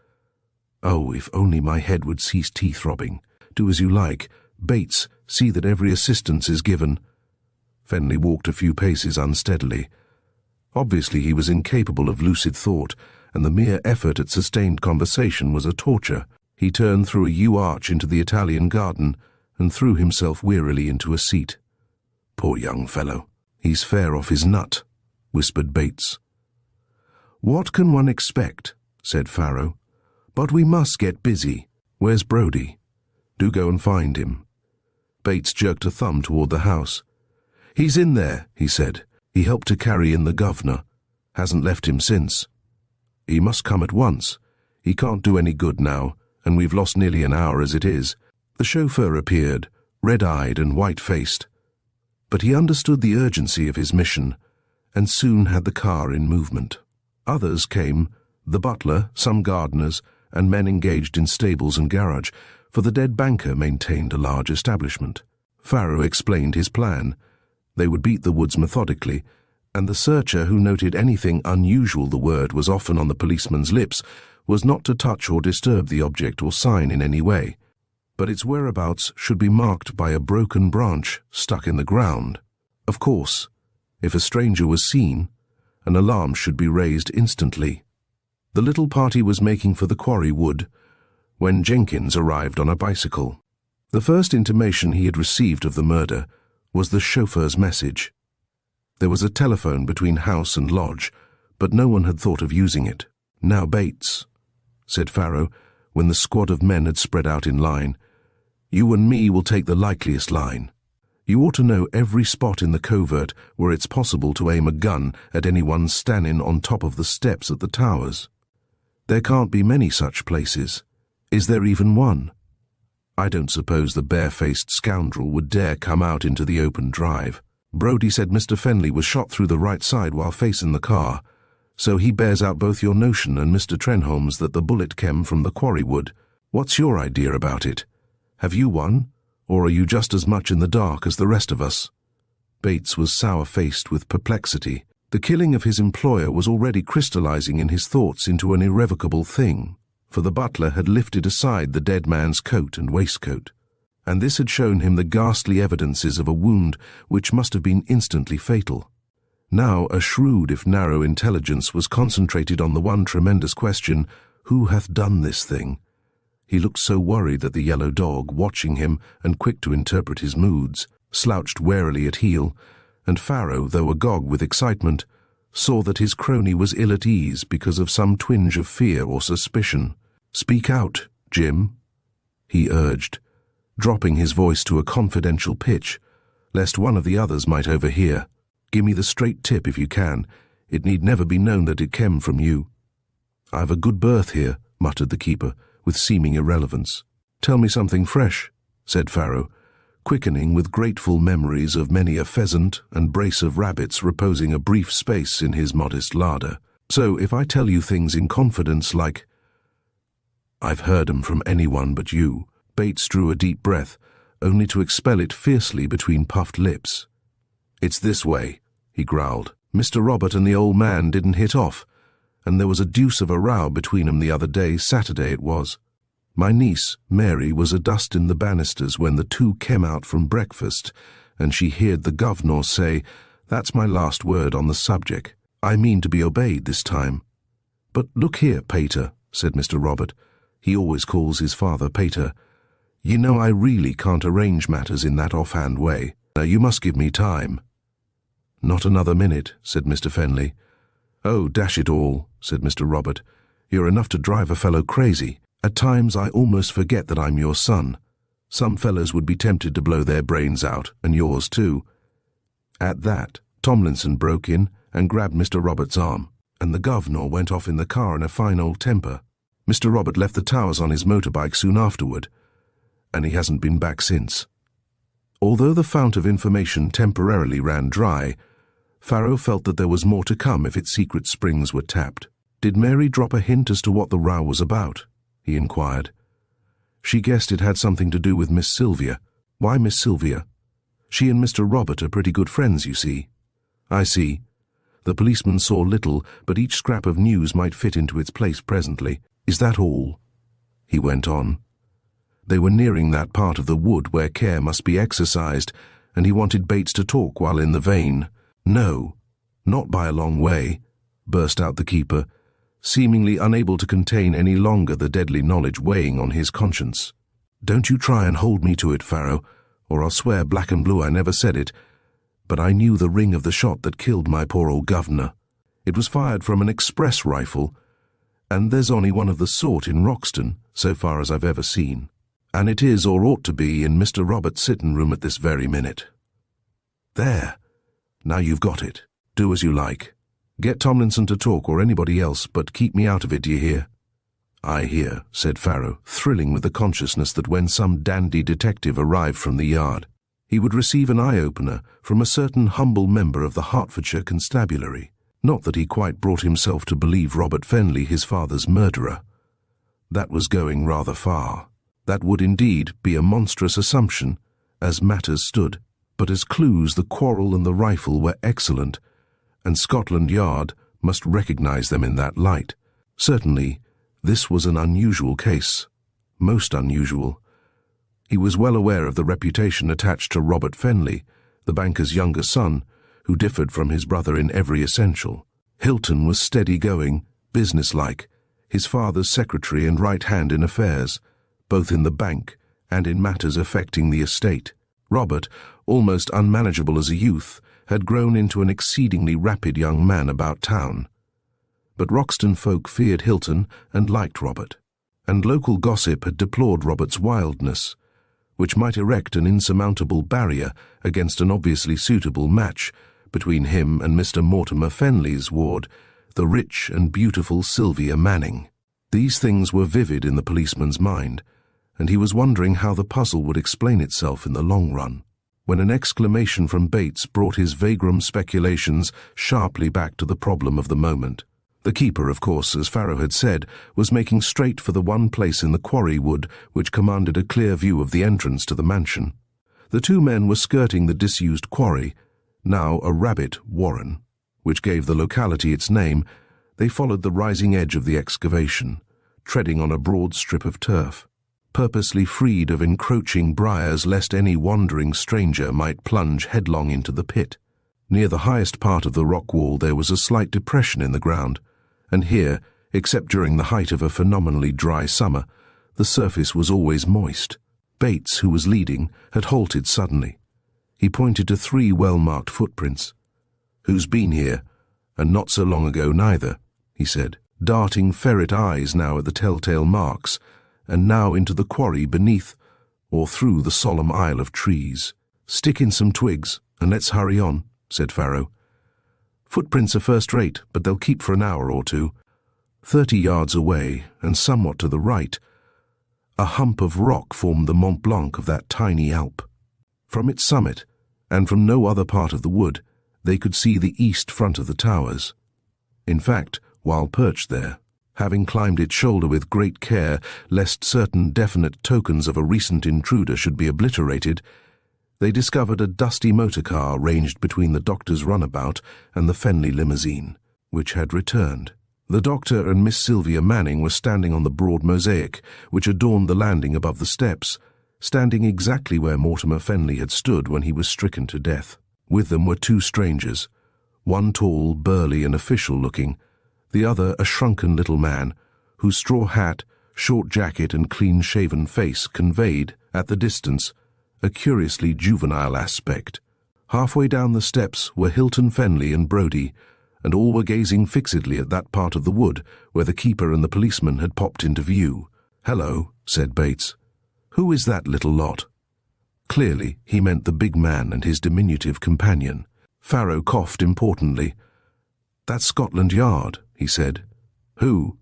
Oh, if only my head would cease teeth-throbbing. Do as you like. Bates, see that every assistance is given." Fenley walked a few paces unsteadily. Obviously he was incapable of lucid thought, and the mere effort at sustained conversation was a torture. He turned through a yew arch into the Italian garden and threw himself wearily into a seat. "Poor young fellow. He's fair off his nut," whispered Bates. "What can one expect?" said Farrow. "But we must get busy. Where's Brodie? Do go and find him." Bates jerked a thumb toward the house. "He's in there," he said. "He helped to carry in the governor. Hasn't left him since. He must come at once. He can't do any good now, and we've lost nearly an hour as it is." The chauffeur appeared, red-eyed and white-faced. But he understood the urgency of his mission, and soon had the car in movement. Others came, the butler, some gardeners, and men engaged in stables and garage, for the dead banker maintained a large establishment. Farrow explained his plan. They would beat the woods methodically, and the searcher who noted anything unusual, the word was often on the policeman's lips, was not to touch or disturb the object or sign in any way. But its whereabouts should be marked by a broken branch stuck in the ground. Of course, if a stranger was seen, An alarm should be raised instantly. The little party was making for the quarry wood when Jenkins arrived on a bicycle. The first intimation he had received of the murder was the chauffeur's message. There was a telephone between house and lodge, but no one had thought of using it. "Now, Bates," said Farrow, when the squad of men had spread out in line, "you and me will take the likeliest line. You ought to know every spot in the covert where it's possible to aim a gun at anyone standing on top of the steps at the towers. There can't be many such places. Is there even one? I don't suppose the bare-faced scoundrel would dare come out into the open drive. Brodie said Mr. Fenley was shot through the right side while facing the car, so he bears out both your notion and Mr. Trenholme's that the bullet came from the quarry wood. What's your idea about it? Have you one, or are you just as much in the dark as the rest of us?" Bates was sour-faced with perplexity. The killing of his employer was already crystallizing in his thoughts into an irrevocable thing, for the butler had lifted aside the dead man's coat and waistcoat, and this had shown him the ghastly evidences of a wound which must have been instantly fatal. Now a shrewd if narrow intelligence was concentrated on the one tremendous question, who hath done this thing? He looked so worried that the yellow dog, watching him and quick to interpret his moods, slouched warily at heel, and Farrow, though agog with excitement, saw that his crony was ill at ease because of some twinge of fear or suspicion. "Speak out, Jim," he urged, dropping his voice to a confidential pitch, lest one of the others might overhear. "Give me the straight tip if you can. It need never be known that it came from you." "I've a good berth here," muttered the keeper, with seeming irrelevance. "Tell me something fresh," said Farrow, quickening with grateful memories of many a pheasant and brace of rabbits reposing a brief space in his modest larder. "So if I tell you things in confidence like—" "I've heard 'em from anyone but you." Bates drew a deep breath, only to expel it fiercely between puffed lips. "It's this way," he growled. "Mr. Robert and the old man didn't hit off, and there was a deuce of a row between 'em the other day, Saturday it was. My niece, Mary, was a-dust in the banisters when the two came out from breakfast, and she heard the governor say, 'That's my last word on the subject. I mean to be obeyed this time.' 'But look here, Pater,' said Mr. Robert. He always calls his father Pater. 'You know I really can't arrange matters in that offhand way. Now you must give me time.' 'Not another minute,' said Mr. Fenley. 'Oh, dash it all,' said Mr. Robert. 'You're enough to drive a fellow crazy. At times I almost forget that I'm your son. Some fellows would be tempted to blow their brains out, and yours too.' At that, Tomlinson broke in and grabbed Mr. Robert's arm, and the governor went off in the car in a fine old temper. Mr. Robert left the Towers on his motorbike soon afterward, and he hasn't been back since." Although the fount of information temporarily ran dry, Farrow felt that there was more to come if its secret springs were tapped. "Did Mary drop a hint as to what the row was about?" he inquired. "She guessed it had something to do with Miss Sylvia." "Why Miss Sylvia?" "She and Mr. Robert are pretty good friends, you see." "I see." The policeman saw little, but each scrap of news might fit into its place presently. "Is that all?" he went on. They were nearing that part of the wood where care must be exercised, and he wanted Bates to talk while in the vein. "No, not by a long way," burst out the keeper, seemingly unable to contain any longer the deadly knowledge weighing on his conscience. "Don't you try and hold me to it, Farrow, or I'll swear black and blue I never said it, but I knew the ring of the shot that killed my poor old governor. It was fired from an express rifle, and there's only one of the sort in Roxton, so far as I've ever seen. And it is, or ought to be, in Mr. Robert's sitting room at this very minute. There. Now you've got it. Do as you like. Get Tomlinson to talk or anybody else, but keep me out of it, do you hear?" "I hear," said Farrow, thrilling with the consciousness that when some dandy detective arrived from the yard, he would receive an eye-opener from a certain humble member of the Hertfordshire Constabulary. Not that he quite brought himself to believe Robert Fenley his father's murderer. That was going rather far. That would indeed be a monstrous assumption, as matters stood. But as clues, the quarrel and the rifle were excellent, and Scotland Yard must recognize them in that light. Certainly, this was an unusual case. Most unusual. He was well aware of the reputation attached to Robert Fenley, the banker's younger son, who differed from his brother in every essential. Hilton was steady-going, businesslike, his father's secretary and right hand in affairs, both in the bank and in matters affecting the estate. Robert, almost unmanageable as a youth, had grown into an exceedingly rapid young man about town. But Roxton folk feared Hilton and liked Robert, and local gossip had deplored Robert's wildness, which might erect an insurmountable barrier against an obviously suitable match between him and Mr. Mortimer Fenley's ward, the rich and beautiful Sylvia Manning. These things were vivid in the policeman's mind, and he was wondering how the puzzle would explain itself in the long run, when an exclamation from Bates brought his vagrom speculations sharply back to the problem of the moment. The keeper, of course, as Farrow had said, was making straight for the one place in the quarry wood which commanded a clear view of the entrance to the mansion. The two men were skirting the disused quarry, now a rabbit warren, which gave the locality its name. They followed the rising edge of the excavation, treading on a broad strip of turf, purposely freed of encroaching briars lest any wandering stranger might plunge headlong into the pit. Near the highest part of the rock wall there was a slight depression in the ground, and here, except during the height of a phenomenally dry summer, the surface was always moist. Bates, who was leading, had halted suddenly. He pointed to 3 well-marked footprints. "Who's been here? And not so long ago neither," he said, darting ferret eyes now at the telltale marks, and now into the quarry beneath, or through the solemn aisle of trees. "Stick in some twigs, and let's hurry on," said Farrow. "Footprints are first-rate, but they'll keep for an hour or two." 30 yards away, and somewhat to the right, a hump of rock formed the Mont Blanc of that tiny Alp. From its summit, and from no other part of the wood, they could see the east front of the towers. In fact, while perched there, having climbed its shoulder with great care lest certain definite tokens of a recent intruder should be obliterated, they discovered a dusty motor car ranged between the doctor's runabout and the Fenley limousine, which had returned. The doctor and Miss Sylvia Manning were standing on the broad mosaic which adorned the landing above the steps, standing exactly where Mortimer Fenley had stood when he was stricken to death. With them were 2 strangers, one tall, burly and official-looking, the other a shrunken little man, whose straw hat, short jacket and clean-shaven face conveyed, at the distance, a curiously juvenile aspect. Halfway down the steps were Hilton Fenley and Brodie, and all were gazing fixedly at that part of the wood where the keeper and the policeman had popped into view. "Hello," said Bates. "Who is that little lot?" Clearly, he meant the big man and his diminutive companion. Farrow coughed importantly. "That's Scotland Yard," he said. "Who?"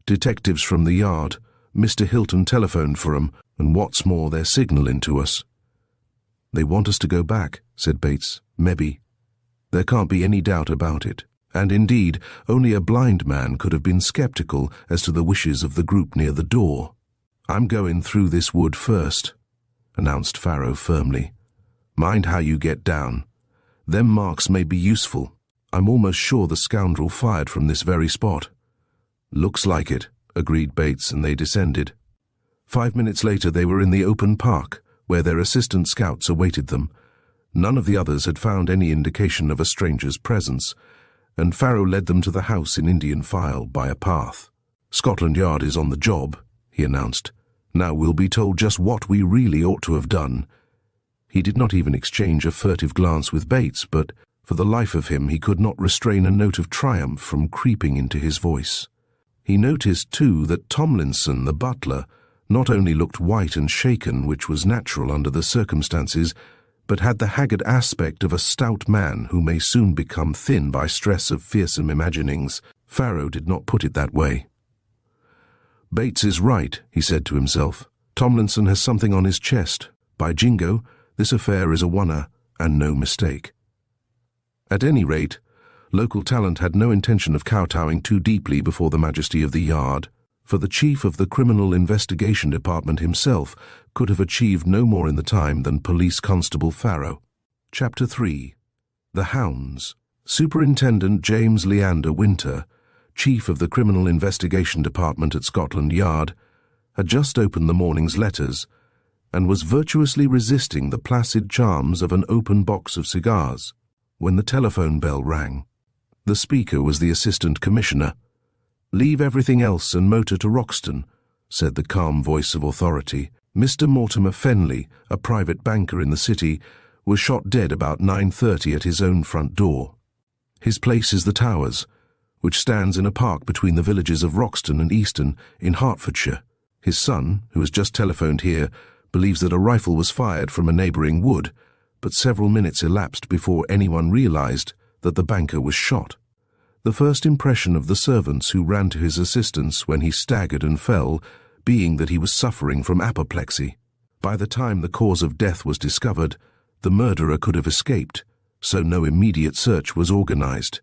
"Detectives from the Yard. Mr. Hilton telephoned for 'em, and what's more, they're signalling to us." "They want us to go back," said Bates. "Maybe. There can't be any doubt about it." And indeed, only a blind man could have been sceptical as to the wishes of the group near the door. "I'm going through this wood first," announced Farrow firmly. "Mind how you get down. Them marks may be useful. I'm almost sure the scoundrel fired from this very spot." "Looks like it," agreed Bates, and they descended. 5 minutes later they were in the open park, where their assistant scouts awaited them. None of the others had found any indication of a stranger's presence, and Farrow led them to the house in Indian file by a path. "Scotland Yard is on the job," he announced. "Now we'll be told just what we really ought to have done." He did not even exchange a furtive glance with Bates, but for the life of him he could not restrain a note of triumph from creeping into his voice. He noticed, too, that Tomlinson, the butler, not only looked white and shaken, which was natural under the circumstances, but had the haggard aspect of a stout man who may soon become thin by stress of fearsome imaginings. Farrow did not put it that way. "Bates is right," he said to himself. "Tomlinson has something on his chest. By jingo, this affair is a oneer, and no mistake." At any rate, local talent had no intention of kowtowing too deeply before the majesty of the Yard, for the chief of the Criminal Investigation Department himself could have achieved no more in the time than Police Constable Farrow. Chapter 3. The Hounds. Superintendent James Leander Winter, chief of the Criminal Investigation Department at Scotland Yard, had just opened the morning's letters, and was virtuously resisting the placid charms of an open box of cigars, when the telephone bell rang. The speaker was the Assistant Commissioner. "Leave everything else and motor to Roxton," said the calm voice of authority. "Mr. Mortimer Fenley, a private banker in the city, was shot dead about 9:30 at his own front door. His place is the Towers, which stands in a park between the villages of Roxton and Easton in Hertfordshire. His son, who has just telephoned here, believes that a rifle was fired from a neighbouring wood, but several minutes elapsed before anyone realised that the banker was shot. The first impression of the servants who ran to his assistance when he staggered and fell being that he was suffering from apoplexy. By the time the cause of death was discovered, the murderer could have escaped, so no immediate search was organised.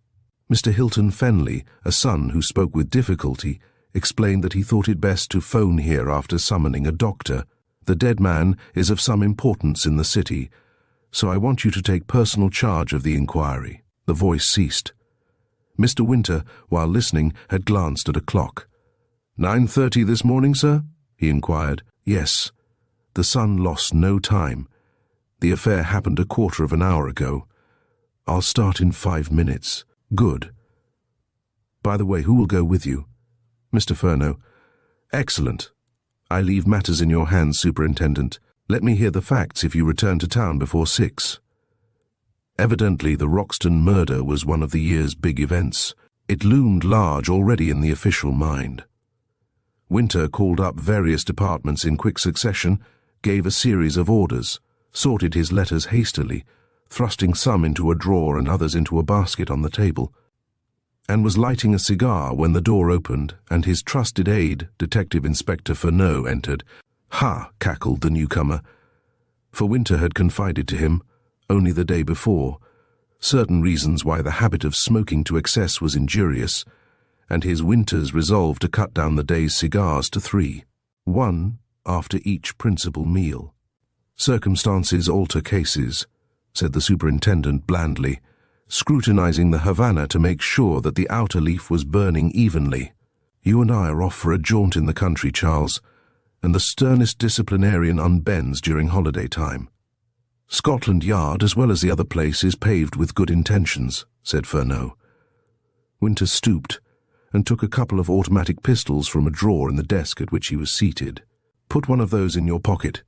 Mr. Hilton Fenley, a son who spoke with difficulty, explained that he thought it best to phone here after summoning a doctor. The dead man is of some importance in the city, so I want you to take personal charge of the inquiry." The voice ceased. Mr. Winter, while listening, had glanced at a clock. 9:30 this morning, sir?" he inquired. "Yes. The son lost no time. The affair happened a quarter of an hour ago. I'll start in 5 minutes. Good. By the way, who will go with you?" "Mr. Furneaux." "Excellent. I leave matters in your hands, Superintendent. Let me hear the facts if you return to town before 6. Evidently, the Roxton murder was one of the year's big events. It loomed large already in the official mind. Winter called up various departments in quick succession, gave a series of orders, sorted his letters hastily, thrusting some into a drawer and others into a basket on the table, and was lighting a cigar when the door opened and his trusted aide, Detective Inspector Furneaux, entered. "Ha!" cackled the newcomer. For Winter had confided to him, only the day before, certain reasons why the habit of smoking to excess was injurious, and his Winter's resolve to cut down the day's cigars to 3, one after each principal meal. "Circumstances alter cases," said the superintendent blandly, scrutinizing the Havana to make sure that the outer leaf was burning evenly. "You and I are off for a jaunt in the country, Charles, and the sternest disciplinarian unbends during holiday time. Scotland Yard, as well as the other place, is paved with good intentions," said Furneaux. Winter stooped and took a couple of automatic pistols from a drawer in the desk at which he was seated. "Put one of those in your pocket,"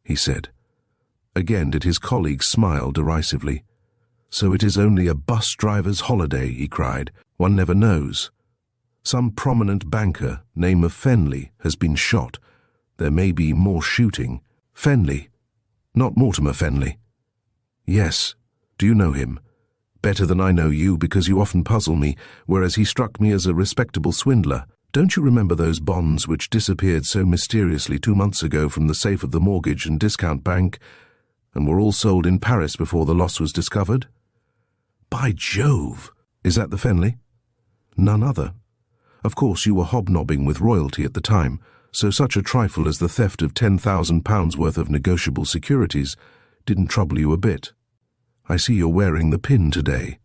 he said. Again did his colleague smile derisively. "So it is only a bus driver's holiday," he cried. "One never knows. Some prominent banker, name of Fenley, has been shot. There may be more shooting." "Fenley? Not Mortimer Fenley?" "Yes. Do you know him?" "Better than I know you, because you often puzzle me, whereas he struck me as a respectable swindler. Don't you remember those bonds which disappeared so mysteriously 2 months ago from the safe of the mortgage and discount bank, and were all sold in Paris before the loss was discovered?" "By Jove! Is that the Fenley?" "None other. Of course you were hobnobbing with royalty at the time, so such a trifle as the theft of £10,000 worth of negotiable securities didn't trouble you a bit. I see you're wearing the pin today.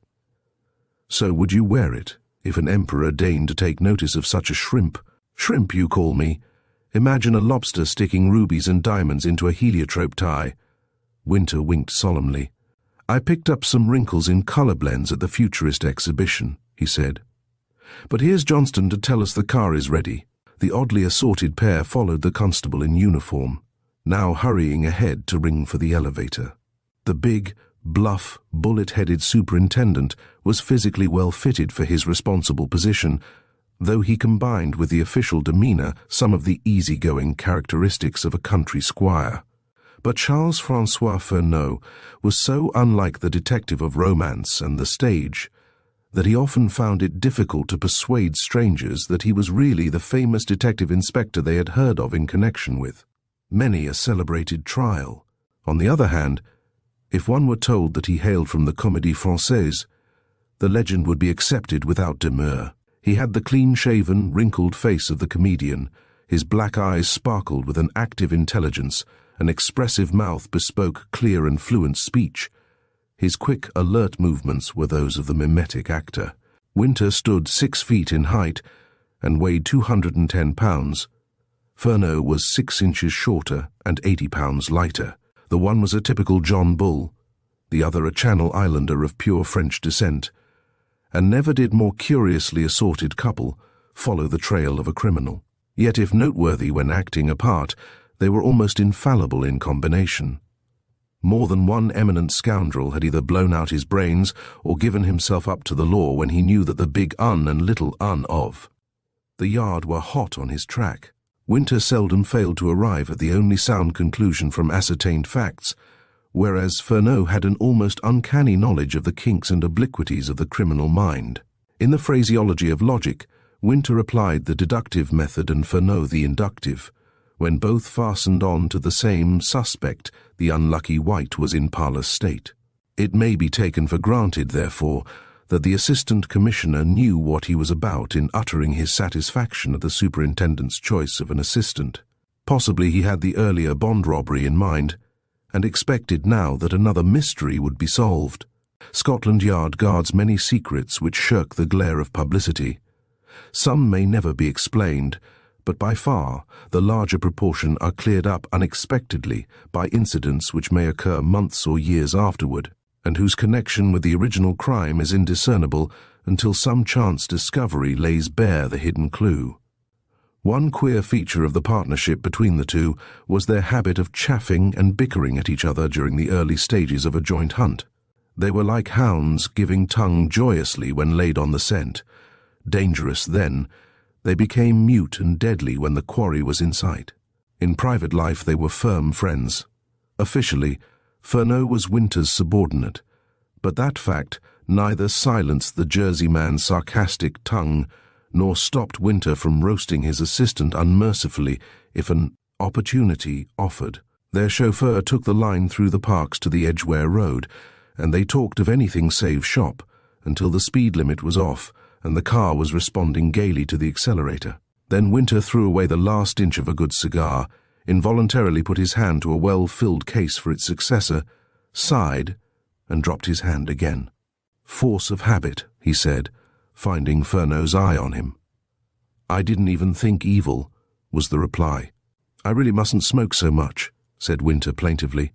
So would you wear it if an emperor deigned to take notice of such a shrimp? Shrimp, you call me? Imagine a lobster sticking rubies and diamonds into a heliotrope tie." Winter winked solemnly. "I picked up some wrinkles in colour blends at the Futurist exhibition," he said. "But here's Johnston to tell us the car is ready." The oddly assorted pair followed the constable in uniform, now hurrying ahead to ring for the elevator. The big, bluff, bullet-headed superintendent was physically well fitted for his responsible position, though he combined with the official demeanour some of the easygoing characteristics of a country squire. But Charles-François Furneaux was so unlike the detective of romance and the stage that he often found it difficult to persuade strangers that he was really the famous detective inspector they had heard of in connection with many a celebrated trial. On the other hand, if one were told that he hailed from the Comédie Française, the legend would be accepted without demur. He had the clean-shaven, wrinkled face of the comedian. His black eyes sparkled with an active intelligence, an expressive mouth bespoke clear and fluent speech. His quick, alert movements were those of the mimetic actor. Winter stood 6 feet in height and weighed 210 pounds. Furneaux was 6 inches shorter and 80 pounds lighter. The one was a typical John Bull, the other a Channel Islander of pure French descent, and never did more curiously assorted couple follow the trail of a criminal. Yet if noteworthy when acting a part, they were almost infallible in combination. More than one eminent scoundrel had either blown out his brains or given himself up to the law when he knew that the big un and little un of the yard were hot on his track. Winter seldom failed to arrive at the only sound conclusion from ascertained facts, whereas Fenley had an almost uncanny knowledge of the kinks and obliquities of the criminal mind. In the phraseology of logic, Winter applied the deductive method and Fenley the inductive. When both fastened on to the same suspect, the unlucky wight was in parlous state. It may be taken for granted, therefore, that the Assistant Commissioner knew what he was about in uttering his satisfaction at the superintendent's choice of an assistant. Possibly he had the earlier bond robbery in mind, and expected now that another mystery would be solved. Scotland Yard guards many secrets which shirk the glare of publicity. Some may never be explained, but by far the larger proportion are cleared up unexpectedly by incidents which may occur months or years afterward, and whose connection with the original crime is indiscernible until some chance discovery lays bare the hidden clue. One queer feature of the partnership between the two was their habit of chaffing and bickering at each other during the early stages of a joint hunt. They were like hounds giving tongue joyously when laid on the scent. Dangerous then, they became mute and deadly when the quarry was in sight. In private life they were firm friends. Officially, Fenley was Winter's subordinate, but that fact neither silenced the Jersey man's sarcastic tongue nor stopped Winter from roasting his assistant unmercifully if an opportunity offered. Their chauffeur took the line through the parks to the Edgware Road, and they talked of anything save shop until the speed limit was off and the car was responding gaily to the accelerator. Then Winter threw away the last inch of a good cigar, involuntarily put his hand to a well-filled case for its successor, sighed, and dropped his hand again. "Force of habit," he said, finding Fenley's eye on him. "I didn't even think evil," was the reply. "I really mustn't smoke so much," said Winter plaintively.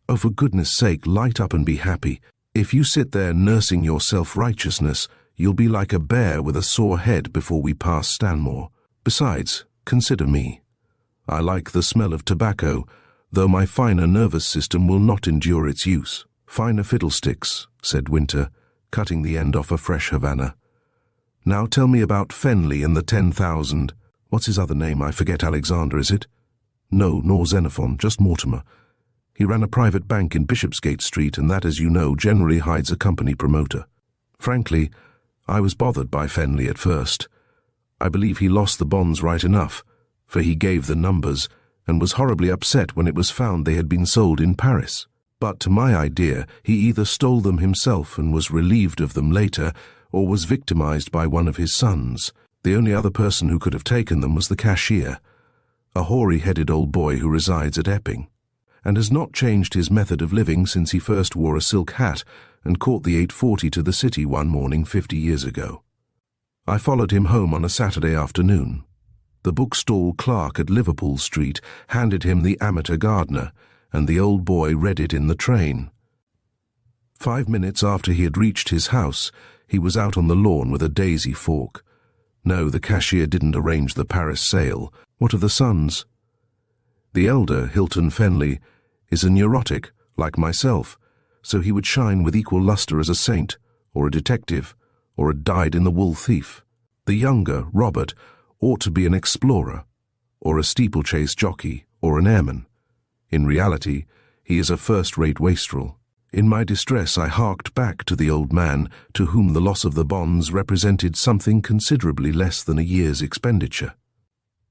"Oh, for goodness sake, light up and be happy. If you sit there nursing your self-righteousness, you'll be like a bear with a sore head before we pass Stanmore. Besides, consider me. I like the smell of tobacco, though my finer nervous system will not endure its use." "Finer fiddlesticks," said Winter, cutting the end off a fresh Havana. "Now tell me about Fenley and the 10,000. What's his other name? I forget. Alexander, is it?" "No, nor Xenophon, just Mortimer. He ran a private bank in Bishopsgate Street, and that, as you know, generally hides a company promoter. Frankly, I was bothered by Fenley at first. I believe he lost the bonds right enough, for he gave the numbers, and was horribly upset when it was found they had been sold in Paris. But to my idea, he either stole them himself and was relieved of them later, or was victimized by one of his sons. The only other person who could have taken them was the cashier, a hoary-headed old boy who resides at Epping, and has not changed his method of living since he first wore a silk hat and caught the 8:40 to the city one morning 50 years ago. I followed him home on a Saturday afternoon. The bookstall clerk at Liverpool Street handed him the Amateur Gardener, and the old boy read it in the train. 5 minutes after he had reached his house, he was out on the lawn with a daisy fork. No, the cashier didn't arrange the Paris sale. What of the sons? The elder, Hilton Fenley, is a neurotic, like myself, so he would shine with equal lustre as a saint, or a detective, or a dyed-in-the-wool thief. The younger, Robert, ought to be an explorer, or a steeplechase jockey, or an airman. In reality, he is a first-rate wastrel. In my distress I harked back to the old man, to whom the loss of the bonds represented something considerably less than a year's expenditure.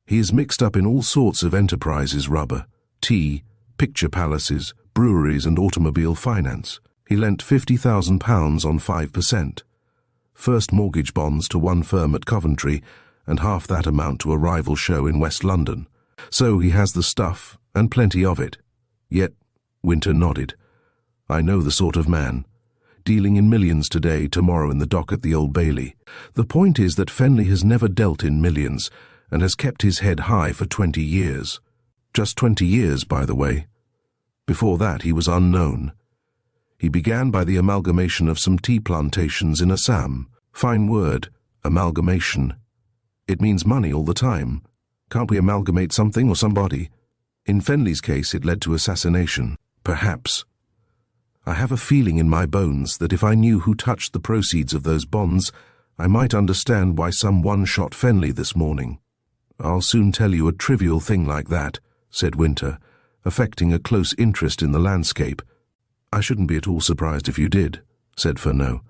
He is mixed up in all sorts of enterprises, rubber, tea, picture palaces, breweries and automobile finance. He lent £50,000 on 5%. First mortgage bonds to one firm at Coventry, and half that amount to a rival show in West London. So he has the stuff, and plenty of it. Yet, Winter nodded. I know the sort of man. Dealing in millions today, tomorrow in the dock at the Old Bailey. The point is that Fenley has never dealt in millions, and has kept his head high for 20 years. Just 20 years, by the way. Before that he was unknown. He began by the amalgamation of some tea plantations in Assam. Fine word, amalgamation. It means money all the time. Can't we amalgamate something or somebody? In Fenley's case, it led to assassination. Perhaps. I have a feeling in my bones that if I knew who touched the proceeds of those bonds, I might understand why someone shot Fenley this morning. I'll soon tell you a trivial thing like that, said Winter, affecting a close interest in the landscape. I shouldn't be at all surprised if you did, said Furneaux.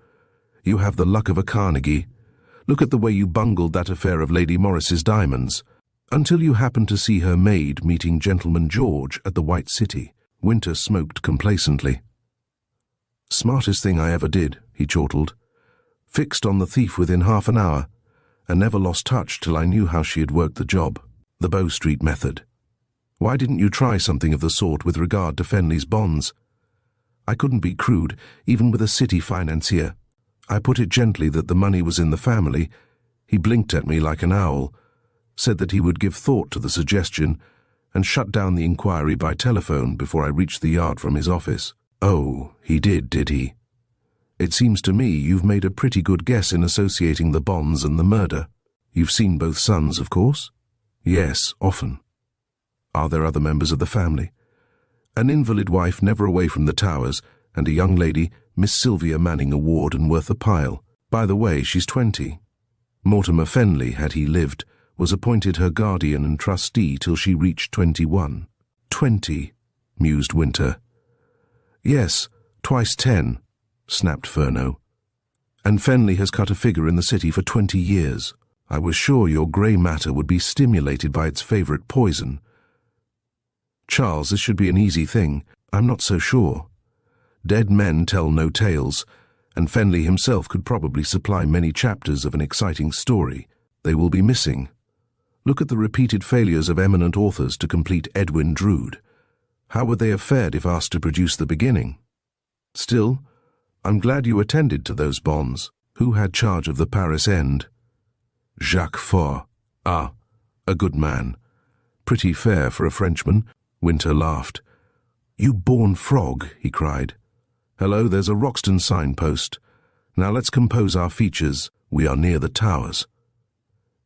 You have the luck of a Carnegie. Look at the way you bungled that affair of Lady Morris's diamonds, until you happened to see her maid meeting Gentleman George at the White City. Winter smoked complacently. Smartest thing I ever did, he chortled. Fixed on the thief within half an hour, and never lost touch till I knew how she had worked the job. The Bow Street method. Why didn't you try something of the sort with regard to Fenley's bonds? I couldn't be crude, even with a city financier. I put it gently that the money was in the family. He blinked at me like an owl, said that he would give thought to the suggestion, and shut down the inquiry by telephone before I reached the yard from his office. Oh, he did he? It seems to me you've made a pretty good guess in associating the bonds and the murder. You've seen both sons, of course? Yes, often. Are there other members of the family? An invalid wife never away from the Towers, and a young lady, Miss Sylvia Manning, a ward and worth a pile. By the way, she's 20. Mortimer Fenley, had he lived, was appointed her guardian and trustee till she reached 21. 20, mused Winter. Yes, twice 10, snapped Furneaux. And Fenley has cut a figure in the city for 20 years. I was sure your grey matter would be stimulated by its favourite poison. Charles, this should be an easy thing. I'm not so sure. Dead men tell no tales, and Fenley himself could probably supply many chapters of an exciting story. They will be missing. Look at the repeated failures of eminent authors to complete Edwin Drood. How would they have fared if asked to produce the beginning? Still, I'm glad you attended to those bonds. Who had charge of the Paris end? Jacques Faure. Ah, a good man. Pretty fair for a Frenchman. Winter laughed. You born frog, he cried. Hello, there's a Roxton signpost. Now let's compose our features. We are near the Towers.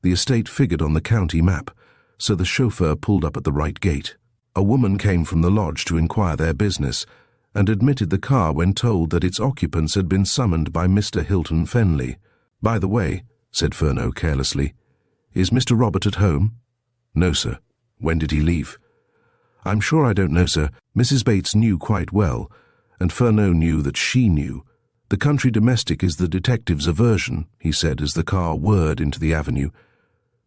The estate figured on the county map, so the chauffeur pulled up at the right gate. A woman came from the lodge to inquire their business, and admitted the car when told that its occupants had been summoned by Mr. Hilton Fenley. By the way, said Furneaux carelessly, is Mr. Robert at home? No, sir. When did he leave? I'm sure I don't know, sir. Mrs. Bates knew quite well, and Furneaux knew that she knew. The country domestic is the detective's aversion, he said as the car whirred into the avenue.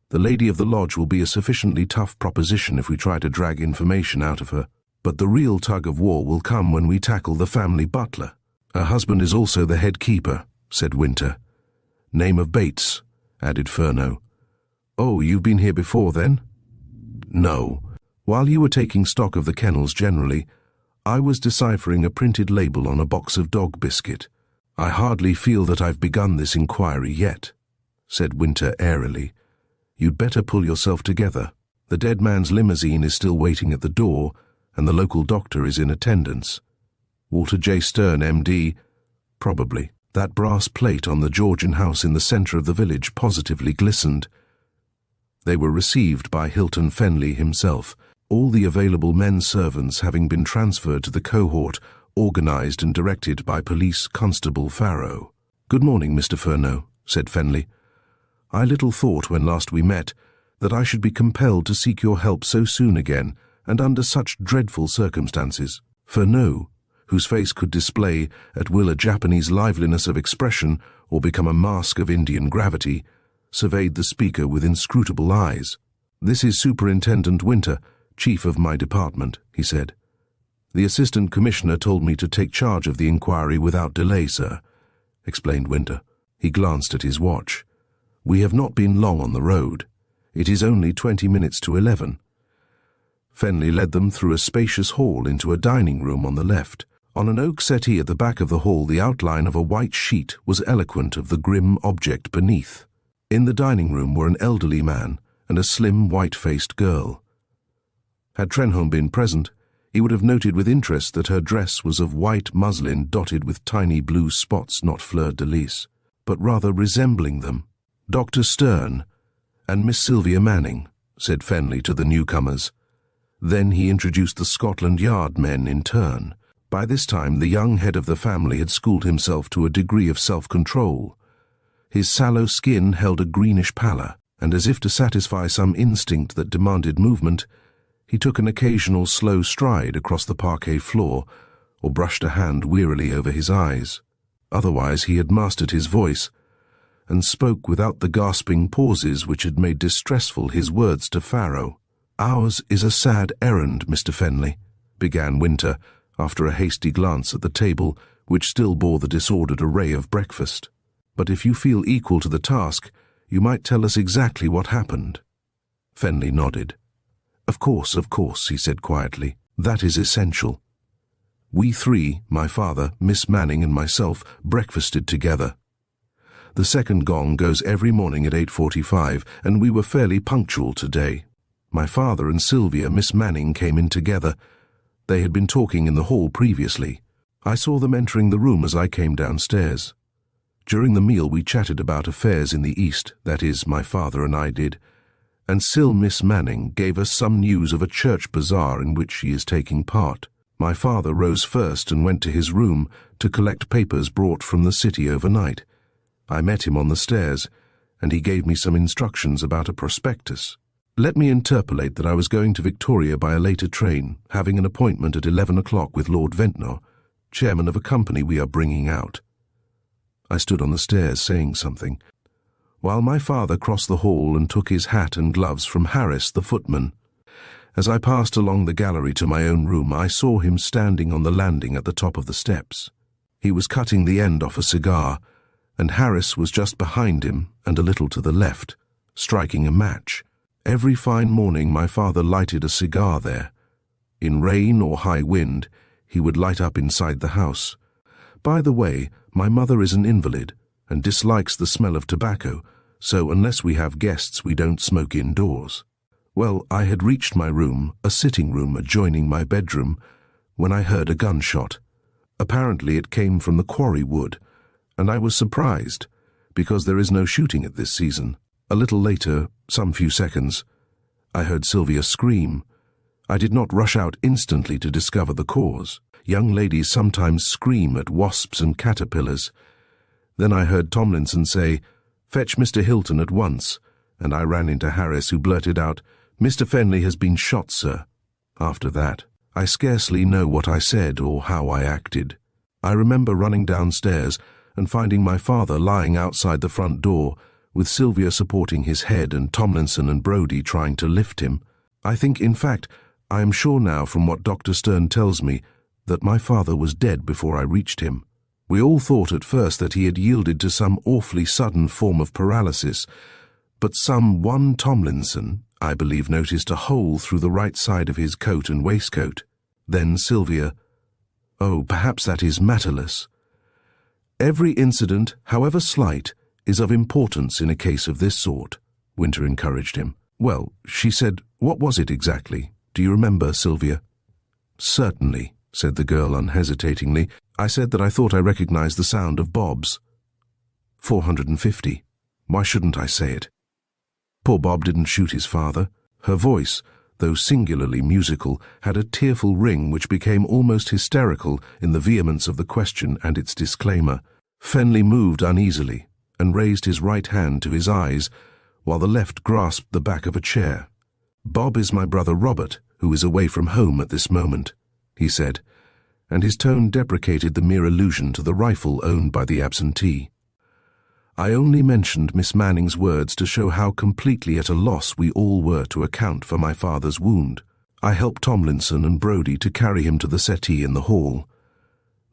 The lady of the lodge will be a sufficiently tough proposition if we try to drag information out of her. But the real tug of war will come when we tackle the family butler. Her husband is also the head keeper, said Winter. Name of Bates, added Furneaux. Oh, you've been here before, then? No. While you were taking stock of the kennels generally, I was deciphering a printed label on a box of dog biscuit. I hardly feel that I've begun this inquiry yet, said Winter airily. You'd better pull yourself together. The dead man's limousine is still waiting at the door, and the local doctor is in attendance. Walter J. Stern, M.D., probably. That brass plate on the Georgian house in the centre of the village positively glistened. They were received by Hilton Fenley himself, all the available men servants having been transferred to the cohort organised and directed by Police Constable Farrow. Good morning, Mr. Furneaux, said Fenley. I little thought when last we met that I should be compelled to seek your help so soon again and under such dreadful circumstances. Furneaux, whose face could display at will a Japanese liveliness of expression or become a mask of Indian gravity, surveyed the speaker with inscrutable eyes. This is Superintendent Winter, chief of my department, he said. The Assistant Commissioner told me to take charge of the inquiry without delay, sir, explained Winter. He glanced at his watch. We have not been long on the road. It is only 20 minutes to 11. Fenley led them through a spacious hall into a dining room on the left. On an oak settee at the back of the hall, the outline of a white sheet was eloquent of the grim object beneath. In the dining room were an elderly man and a slim, white-faced girl. Had Trenholme been present, He would have noted with interest that her dress was of white muslin dotted with tiny blue spots, not fleur-de-lis, but rather resembling them. "Dr. Stern and Miss Sylvia Manning," said Fenley to the newcomers. Then he introduced the Scotland Yard men in turn. By this time the young head of the family had schooled himself to a degree of self-control. His sallow skin held a greenish pallor, and as if to satisfy some instinct that demanded movement, he took an occasional slow stride across the parquet floor, or brushed a hand wearily over his eyes. Otherwise he had mastered his voice, and spoke without the gasping pauses which had made distressful his words to Farrow. "Ours is a sad errand, Mr. Fenley," began Winter, after a hasty glance at the table, which still bore the disordered array of breakfast. "But if you feel equal to the task, you might tell us exactly what happened." Fenley nodded. Of course," he said quietly. "That is essential. We three, my father, Miss Manning and myself, breakfasted together. The second gong goes every morning at 8:45, and we were fairly punctual today. My father and Sylvia, Miss Manning, came in together. They had been talking in the hall previously. I saw them entering the room as I came downstairs. During the meal we chatted about affairs in the East, that is, my father and I did, and Miss Manning gave us some news of a church bazaar in which she is taking part. My father rose first and went to his room to collect papers brought from the city overnight. I met him on the stairs, and he gave me some instructions about a prospectus. Let me interpolate that I was going to Victoria by a later train, having an appointment at 11 o'clock with Lord Ventnor, chairman of a company we are bringing out. I stood on the stairs saying something, while my father crossed the hall and took his hat and gloves from Harris, the footman. As I passed along the gallery to my own room, I saw him standing on the landing at the top of the steps. He was cutting the end off a cigar, and Harris was just behind him and a little to the left, striking a match. Every fine morning my father lighted a cigar there. In rain or high wind, he would light up inside the house. By the way, my mother is an invalid and dislikes the smell of tobacco, so unless we have guests we don't smoke indoors. Well, I had reached my room, a sitting room adjoining my bedroom, when I heard a gunshot. Apparently it came from the quarry wood, and I was surprised, because there is no shooting at this season. A little later, some few seconds, I heard Sylvia scream. I did not rush out instantly to discover the cause. Young ladies sometimes scream at wasps and caterpillars. Then I heard Tomlinson say, "Fetch Mr. Hilton at once," and I ran into Harris, who blurted out, "Mr. Fenley has been shot, sir." After that, I scarcely know what I said or how I acted. I remember running downstairs and finding my father lying outside the front door, with Sylvia supporting his head and Tomlinson and Brodie trying to lift him. I think, in fact, I am sure now from what Dr. Stern tells me, that my father was dead before I reached him. We all thought at first that he had yielded to some awfully sudden form of paralysis, but some one Tomlinson, I believe, noticed a hole through the right side of his coat and waistcoat. Then Sylvia, "Oh, perhaps that is matterless." "Every incident, however slight, is of importance in a case of this sort," Winter encouraged him. "Well," she said, "what was it exactly? Do you remember, Sylvia?" "Certainly," said the girl unhesitatingly. "I said that I thought I recognized the sound of Bob's. 450. Why shouldn't I say it? Poor Bob didn't shoot his father." Her voice, though singularly musical, had a tearful ring which became almost hysterical in the vehemence of the question and its disclaimer. Fenley moved uneasily and raised his right hand to his eyes, while the left grasped the back of a chair. "Bob is my brother Robert, who is away from home at this moment," he said, and his tone deprecated the mere allusion to the rifle owned by the absentee. I only mentioned Miss Manning's words to show how completely at a loss we all were to account for my father's wound. I helped Tomlinson and Brodie to carry him to the settee in the hall.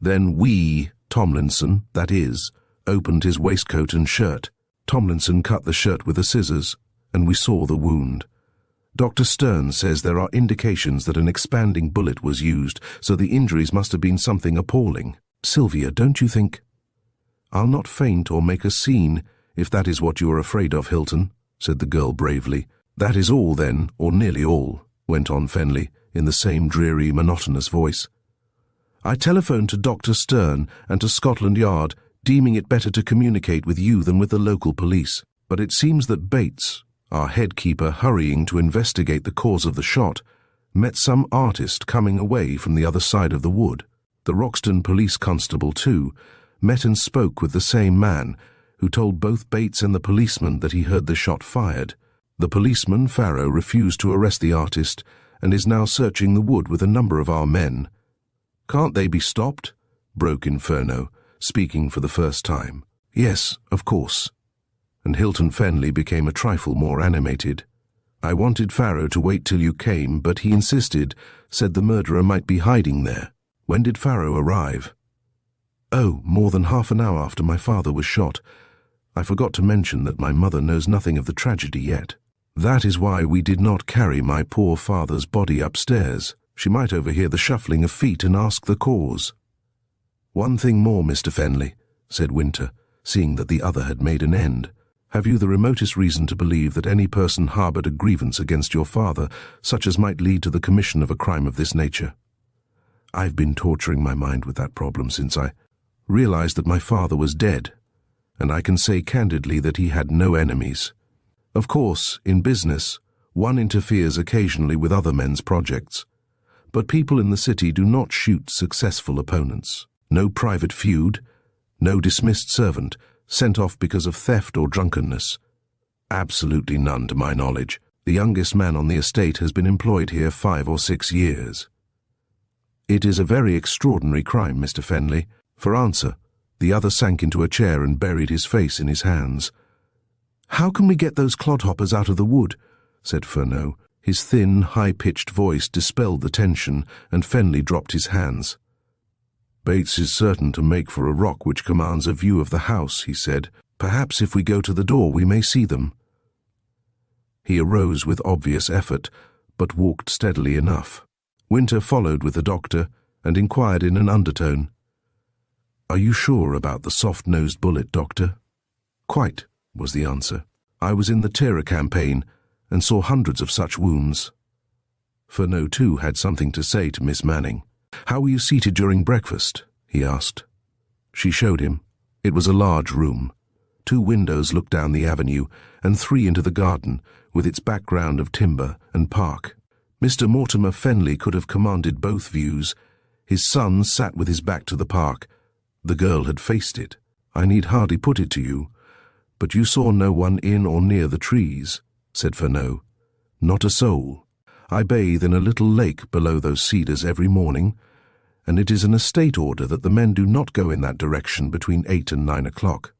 Then Tomlinson, that is, opened his waistcoat and shirt. Tomlinson cut the shirt with the scissors, and we saw the wound. Dr. Stern says there are indications that an expanding bullet was used, so the injuries must have been something appalling. Sylvia, don't you think—" "I'll not faint or make a scene, if that is what you are afraid of, Hilton," said the girl bravely. "That is all, then, or nearly all," went on Fenley, in the same dreary, monotonous voice. "I telephoned to Dr. Stern and to Scotland Yard, deeming it better to communicate with you than with the local police. But it seems that Bates, our head keeper hurrying to investigate the cause of the shot, met some artist coming away from the other side of the wood. The Roxton police constable, too, met and spoke with the same man, who told both Bates and the policeman that he heard the shot fired. The policeman, Farrow, refused to arrest the artist and is now searching the wood with a number of our men." "Can't they be stopped?" broke in Furneaux, speaking for the first time. "Yes, of course." And Hilton Fenley became a trifle more animated. "I wanted Farrow to wait till you came, but he insisted, said the murderer might be hiding there. When did Farrow arrive?" "Oh, more than half an hour after my father was shot. I forgot to mention that my mother knows nothing of the tragedy yet. That is why we did not carry my poor father's body upstairs. She might overhear the shuffling of feet and ask the cause." "One thing more, Mr. Fenley," said Winter, seeing that the other had made an end. "Have you the remotest reason to believe that any person harboured a grievance against your father, such as might lead to the commission of a crime of this nature?" "I've been torturing my mind with that problem since I realized that my father was dead, and I can say candidly that he had no enemies. Of course, in business, one interferes occasionally with other men's projects, but people in the city do not shoot successful opponents. No private feud, no dismissed servant, sent off because of theft or drunkenness. Absolutely none to my knowledge. The youngest man on the estate has been employed here 5 or 6 years. It is a very extraordinary crime, Mr. Fenley." For answer, the other sank into a chair and buried his face in his hands. "How can we get those clodhoppers out of the wood?" said Furneaux. His thin, high-pitched voice dispelled the tension, and Fenley dropped his hands. "Bates is certain to make for a rock which commands a view of the house," he said. "Perhaps if we go to the door we may see them." He arose with obvious effort, but walked steadily enough. Winter followed with the doctor and inquired in an undertone, "Are you sure about the soft-nosed bullet, Doctor?" "Quite," was the answer. "I was in the terror campaign and saw hundreds of such wounds." Furneaux, too, had something to say to Miss Manning. "How were you seated during breakfast?" he asked. She showed him. It was a large room. 2 windows looked down the avenue, and 3 into the garden, with its background of timber and park. Mr. Mortimer Fenley could have commanded both views. His son sat with his back to the park. The girl had faced it. "I need hardly put it to you, but you saw no one in or near the trees," said Furneaux. "Not a soul. I bathe in a little lake below those cedars every morning, and it is an estate order that the men do not go in that direction between 8 and 9 o'clock.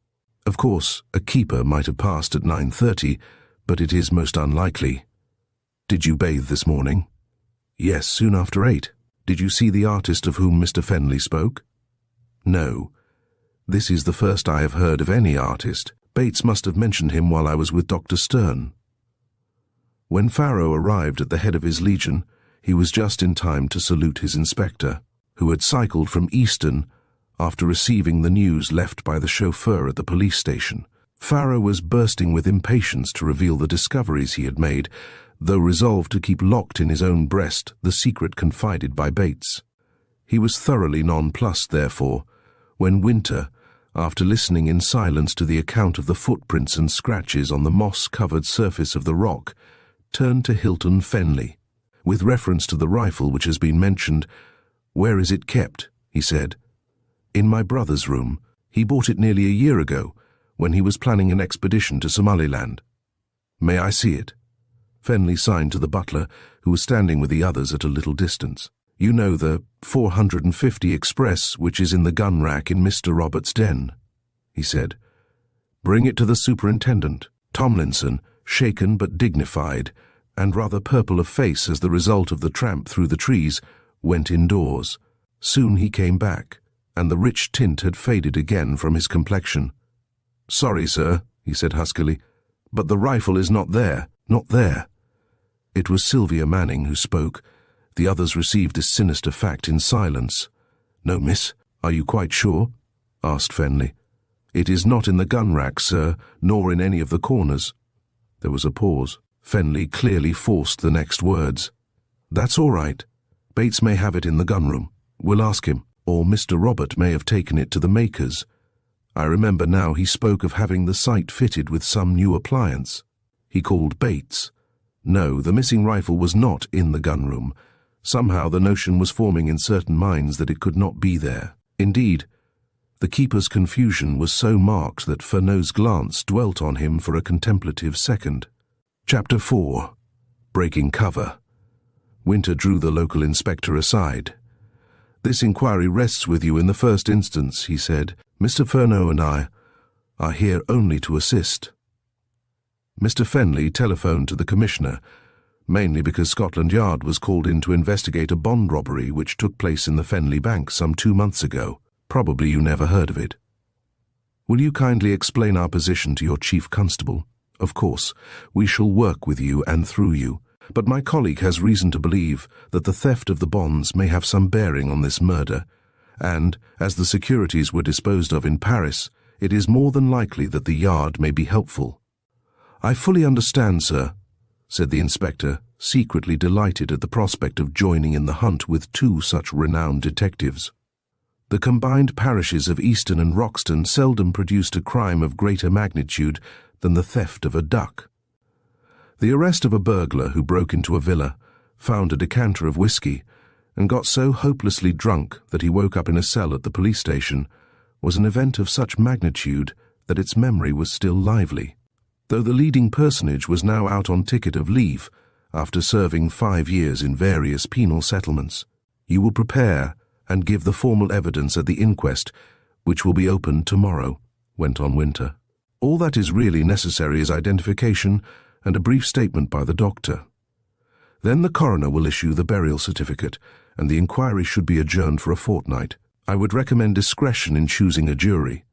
Of course, a keeper might have passed at 9:30, but it is most unlikely." "Did you bathe this morning?" "Yes, soon after 8. Did you see the artist of whom Mr. Fenley spoke?" "No. This is the first I have heard of any artist. Bates must have mentioned him while I was with Dr. Stern." When Farrow arrived at the head of his legion, he was just in time to salute his inspector, who had cycled from Easton after receiving the news left by the chauffeur at the police station. Farrow was bursting with impatience to reveal the discoveries he had made, though resolved to keep locked in his own breast the secret confided by Bates. He was thoroughly nonplussed, therefore, when Winter, after listening in silence to the account of the footprints and scratches on the moss-covered surface of the rock, turned to Hilton Fenley. "With reference to the rifle which has been mentioned, where is it kept?" he said. "In my brother's room. He bought it nearly a year ago, when he was planning an expedition to Somaliland." "May I see it?" Fenley signed to the butler, who was standing with the others at a little distance. "You know the 450 Express which is in the gun rack in Mr. Roberts' den," he said. "Bring it to the superintendent." Tomlinson, shaken but dignified, and rather purple of face as the result of the tramp through the trees, went indoors. Soon he came back, and the rich tint had faded again from his complexion. "Sorry, sir," he said huskily, "but the rifle is not there, not there." It was Sylvia Manning who spoke. The others received this sinister fact in silence. "No, miss, are you quite sure?" asked Fenley. "It is not in the gun rack, sir, nor in any of the corners." There was a pause. Fenley clearly forced the next words. That's all right. Bates may have it in the gunroom. We'll ask him. Or Mr. Robert may have taken it to the makers. I remember now he spoke of having the sight fitted with some new appliance. He called Bates. No, the missing rifle was not in the gunroom. Somehow the notion was forming in certain minds that it could not be there. Indeed, the keeper's confusion was so marked that Fenley's glance dwelt on him for a contemplative second. Chapter 4. Breaking Cover. Winter drew the local inspector aside. "This inquiry rests with you in the first instance," he said. "Mr. Fenley and I are here only to assist." Mr. Fenley telephoned to the Commissioner, mainly because Scotland Yard was called in to investigate a bond robbery which took place in the Fenley Bank some 2 months ago. Probably you never heard of it. "Will you kindly explain our position to your Chief Constable? Of course, we shall work with you and through you, but my colleague has reason to believe that the theft of the bonds may have some bearing on this murder, and, as the securities were disposed of in Paris, it is more than likely that the Yard may be helpful." "I fully understand, sir," said the inspector, secretly delighted at the prospect of joining in the hunt with 2 such renowned detectives. The combined parishes of Easton and Roxton seldom produced a crime of greater magnitude than the theft of a duck. The arrest of a burglar who broke into a villa, found a decanter of whiskey, and got so hopelessly drunk that he woke up in a cell at the police station was an event of such magnitude that its memory was still lively. Though the leading personage was now out on ticket of leave after serving 5 years in various penal settlements, "You will prepare and give the formal evidence at the inquest, which will be opened tomorrow," went on Winter. "All that is really necessary is identification and a brief statement by the doctor. Then the coroner will issue the burial certificate, and the inquiry should be adjourned for a fortnight. I would recommend discretion in choosing a jury.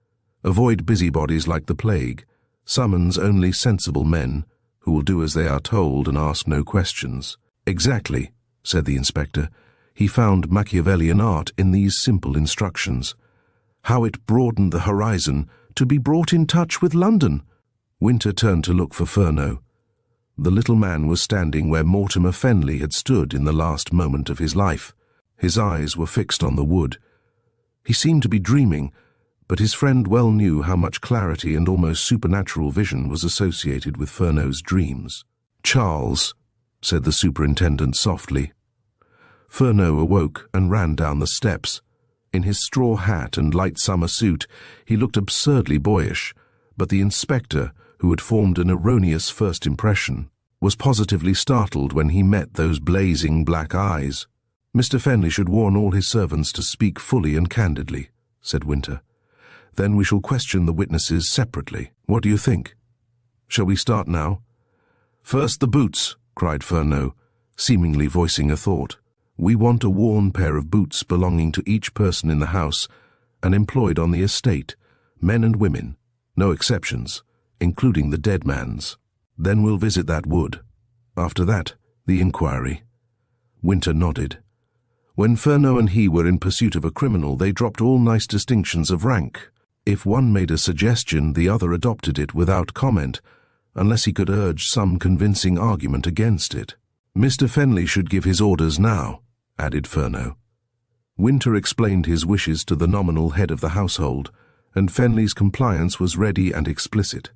Avoid busybodies like the plague. Summons only sensible men, who will do as they are told and ask no questions." "Exactly," said the inspector. He found Machiavellian art in these simple instructions. How it broadened the horizon to be brought in touch with London! Winter turned to look for Fenley. The little man was standing where Mortimer Fenley had stood in the last moment of his life. His eyes were fixed on the wood. He seemed to be dreaming, but his friend well knew how much clarity and almost supernatural vision was associated with Fenley's dreams. "Charles," said the superintendent softly. Fenley awoke and ran down the steps. In his straw hat and light summer suit, he looked absurdly boyish, but the inspector, who had formed an erroneous first impression, was positively startled when he met those blazing black eyes. "Mr. Fenley should warn all his servants to speak fully and candidly," said Winter. "Then we shall question the witnesses separately. What do you think? Shall we start now?" "First the boots," cried Fenley, seemingly voicing a thought. "We want a worn pair of boots belonging to each person in the house and employed on the estate, men and women, no exceptions, including the dead man's. Then we'll visit that wood. After that, the inquiry." Winter nodded. When Fenley and he were in pursuit of a criminal, they dropped all nice distinctions of rank. If one made a suggestion, the other adopted it without comment, unless he could urge some convincing argument against it. "Mr. Fenley should give his orders now," added Fenley. Winter explained his wishes to the nominal head of the household, and Fenley's compliance was ready and explicit.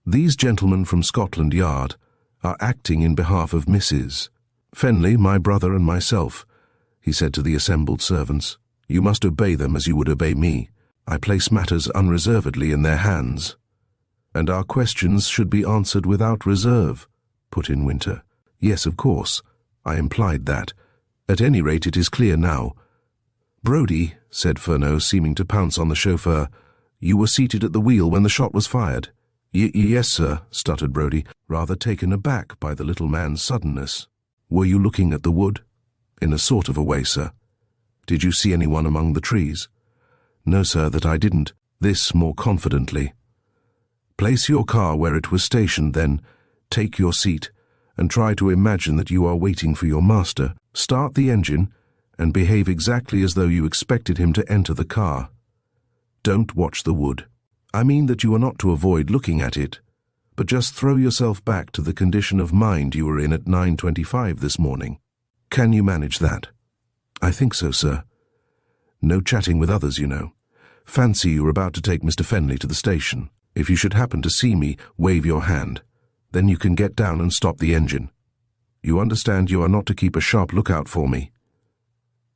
"These gentlemen from Scotland Yard are acting in behalf of Mrs. Fenley, my brother and myself," he said to the assembled servants. "You must obey them as you would obey me. I place matters unreservedly in their hands." "And our questions should be answered without reserve," put in Winter. "Yes, of course. I implied that. At any rate, it is clear now." "Brodie," said Fenley, seeming to pounce on the chauffeur, "you were seated at the wheel when the shot was fired." Yes, sir," stuttered Brodie, rather taken aback by the little man's suddenness. "Were you looking at the wood?" "In a sort of a way, sir." "Did you see anyone among the trees?" "No, sir, that I didn't." This more confidently. "Place your car where it was stationed, then take your seat, and try to imagine that you are waiting for your master. Start the engine, and behave exactly as though you expected him to enter the car. Don't watch the wood. I mean that you are not to avoid looking at it, but just throw yourself back to the condition of mind you were in at 9:25 this morning. Can you manage that? I think so, sir. No chatting with others, you know. Fancy you're about to take Mr. Fenley to the station. If you should happen to see me, wave your hand. Then you can get down and stop the engine. You understand you are not to keep a sharp lookout for me?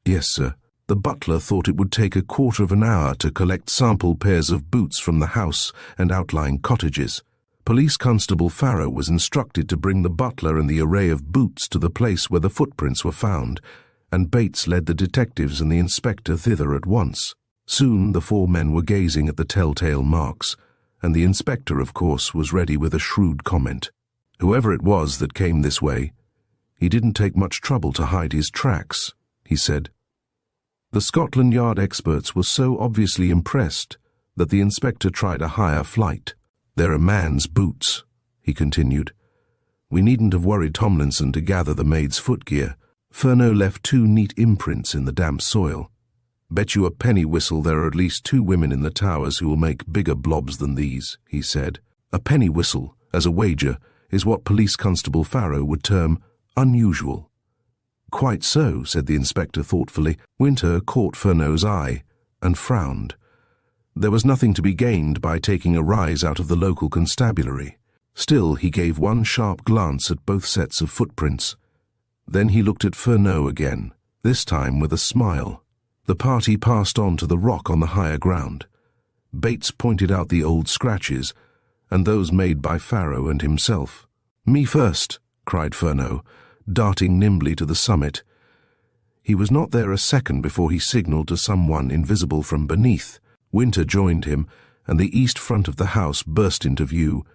Yes, sir. The butler thought it would take a quarter of an hour to collect sample pairs of boots from the house and outlying cottages. Police Constable Farrow was instructed to bring the butler and the array of boots to the place where the footprints were found, and Bates led the detectives and the inspector thither at once. Soon the four men were gazing at the telltale marks, and the inspector, of course, was ready with a shrewd comment. Whoever it was that came this way, he didn't take much trouble to hide his tracks, he said. The Scotland Yard experts were so obviously impressed that the inspector tried a higher flight. They're a man's boots, he continued. We needn't have worried Tomlinson to gather the maid's footgear. Furneaux left 2 neat imprints in the damp soil. Bet you a penny whistle there are at least 2 women in the towers who will make bigger blobs than these, he said. A penny whistle, as a wager, is what Police Constable Farrow would term unusual. Quite so, said the inspector thoughtfully. Winter caught Furneaux's eye and frowned. There was nothing to be gained by taking a rise out of the local constabulary. Still, he gave one sharp glance at both sets of footprints. Then he looked at Furneaux again, this time with a smile. The party passed on to the rock on the higher ground. Bates pointed out the old scratches, and those made by Farrow and himself. Me first, cried Furneaux, darting nimbly to the summit. He was not there a second before he signalled to someone invisible from beneath. Winter joined him, and the east front of the house burst into view.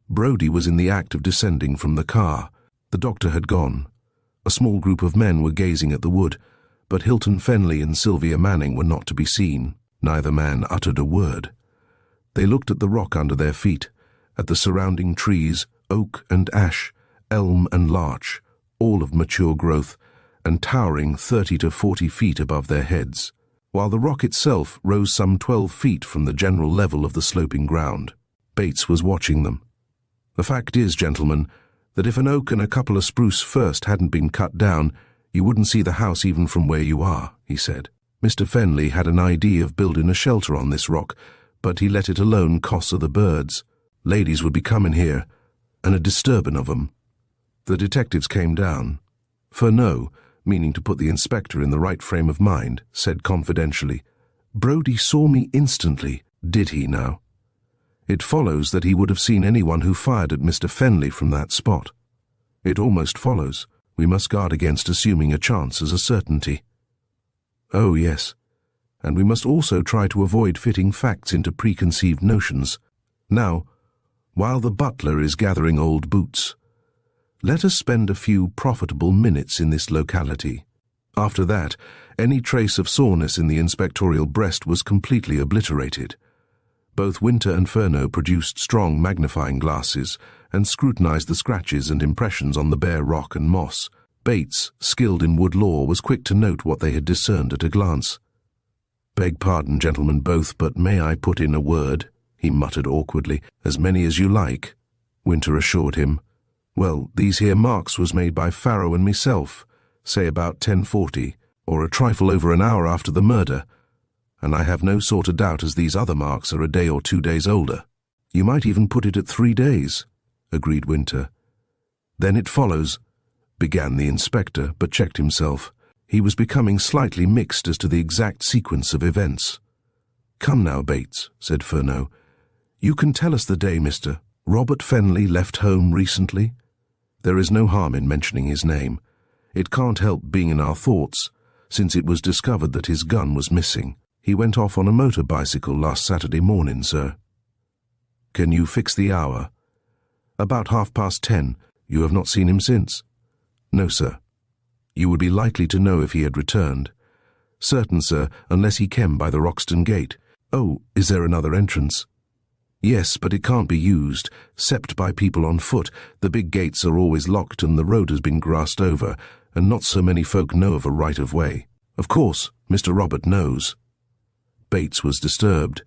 Brodie was in the act of descending from the car. The doctor had gone. A small group of men were gazing at the wood, but Hilton Fenley and Sylvia Manning were not to be seen. Neither man uttered a word. They looked at the rock under their feet, at the surrounding trees, oak and ash, elm and larch, all of mature growth, and towering 30 to 40 feet above their heads, while the rock itself rose some 12 feet from the general level of the sloping ground. Bates was watching them. The fact is, gentlemen, that if an oak and a couple of spruce first hadn't been cut down, you wouldn't see the house even from where you are, he said. Mr. Fenley had an idea of building a shelter on this rock, but he let it alone 'cause of the birds. Ladies would be coming here, and a disturbing of 'em. The detectives came down. Furneaux, meaning to put the inspector in the right frame of mind, said confidentially, Brodie saw me instantly. Did he now? It follows that he would have seen anyone who fired at Mr. Fenley from that spot. It almost follows. We must guard against assuming a chance as a certainty. Oh, yes. And we must also try to avoid fitting facts into preconceived notions. Now, while the butler is gathering old boots, let us spend a few profitable minutes in this locality. After that, any trace of soreness in the inspectorial breast was completely obliterated. Both Winter and Furneaux produced strong magnifying glasses and scrutinized the scratches and impressions on the bare rock and moss. Bates, skilled in wood lore, was quick to note what they had discerned at a glance. Beg pardon, gentlemen both, but may I put in a word? He muttered awkwardly. As many as you like, Winter assured him. Well, these here marks was made by Farrow and myself, say about 10:40, or a trifle over an hour after the murder, and I have no sort of doubt as these other marks are a day or 2 days older. You might even put it at 3 days, agreed Winter. Then it follows, began the inspector, but checked himself. He was becoming slightly mixed as to the exact sequence of events. Come now, Bates, said Furneaux. You can tell us the day, Mr. Robert Fenley left home recently? There is no harm in mentioning his name. It can't help being in our thoughts, since it was discovered that his gun was missing. He went off on a motor bicycle last Saturday morning, sir. Can you fix the hour? About 10:30. You have not seen him since? No, sir. You would be likely to know if he had returned. Certain, sir, unless he came by the Roxton gate. Oh, is there another entrance? Yes, but it can't be used, except by people on foot. The big gates are always locked and the road has been grassed over, and not so many folk know of a right-of-way. Of course, Mr. Robert knows. Bates was disturbed.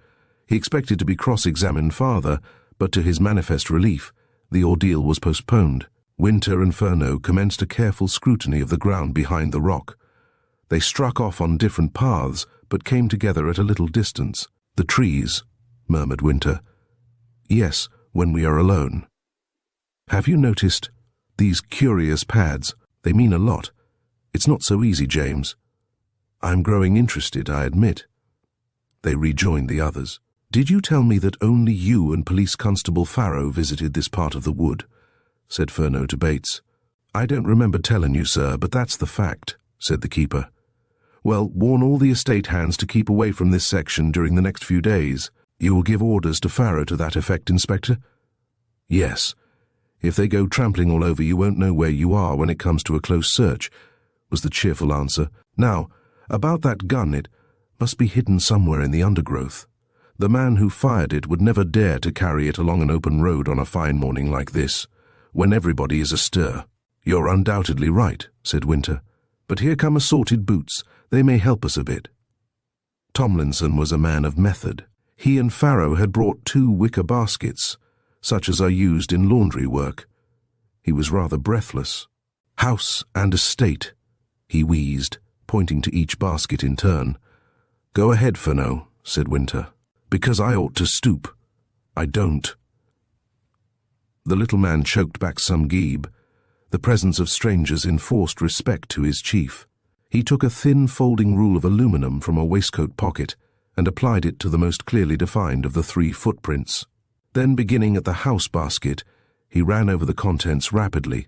He expected to be cross-examined farther, but to his manifest relief, the ordeal was postponed. Winter and Furneaux commenced a careful scrutiny of the ground behind the rock. They struck off on different paths, but came together at a little distance. "The trees," murmured Winter. "Yes, when we are alone." "Have you noticed these curious pads? They mean a lot. It's not so easy, James." "I'm growing interested, I admit." They rejoined the others. "Did you tell me that only you and Police Constable Farrow visited this part of the wood?" said Furneaux to Bates. "I don't remember telling you, sir, but that's the fact," said the keeper. "Well, warn all the estate hands to keep away from this section during the next few days. You will give orders to Farrow to that effect, Inspector?" "Yes. If they go trampling all over, you won't know where you are when it comes to a close search," was the cheerful answer. "Now, about that gun, it must be hidden somewhere in the undergrowth. The man who fired it would never dare to carry it along an open road on a fine morning like this, when everybody is astir." "You're undoubtedly right," said Winter. "But here come assorted boots. They may help us a bit." Tomlinson was a man of method. He and Farrow had brought 2 wicker baskets, such as are used in laundry work. He was rather breathless. "House and estate," he wheezed, pointing to each basket in turn. "Go ahead, Furneaux," said Winter. "Because I ought to stoop. I don't." The little man choked back some gibe. The presence of strangers enforced respect to his chief. He took a thin folding rule of aluminum from a waistcoat pocket and applied it to the most clearly defined of the 3 footprints. Then, beginning at the house basket, he ran over the contents rapidly.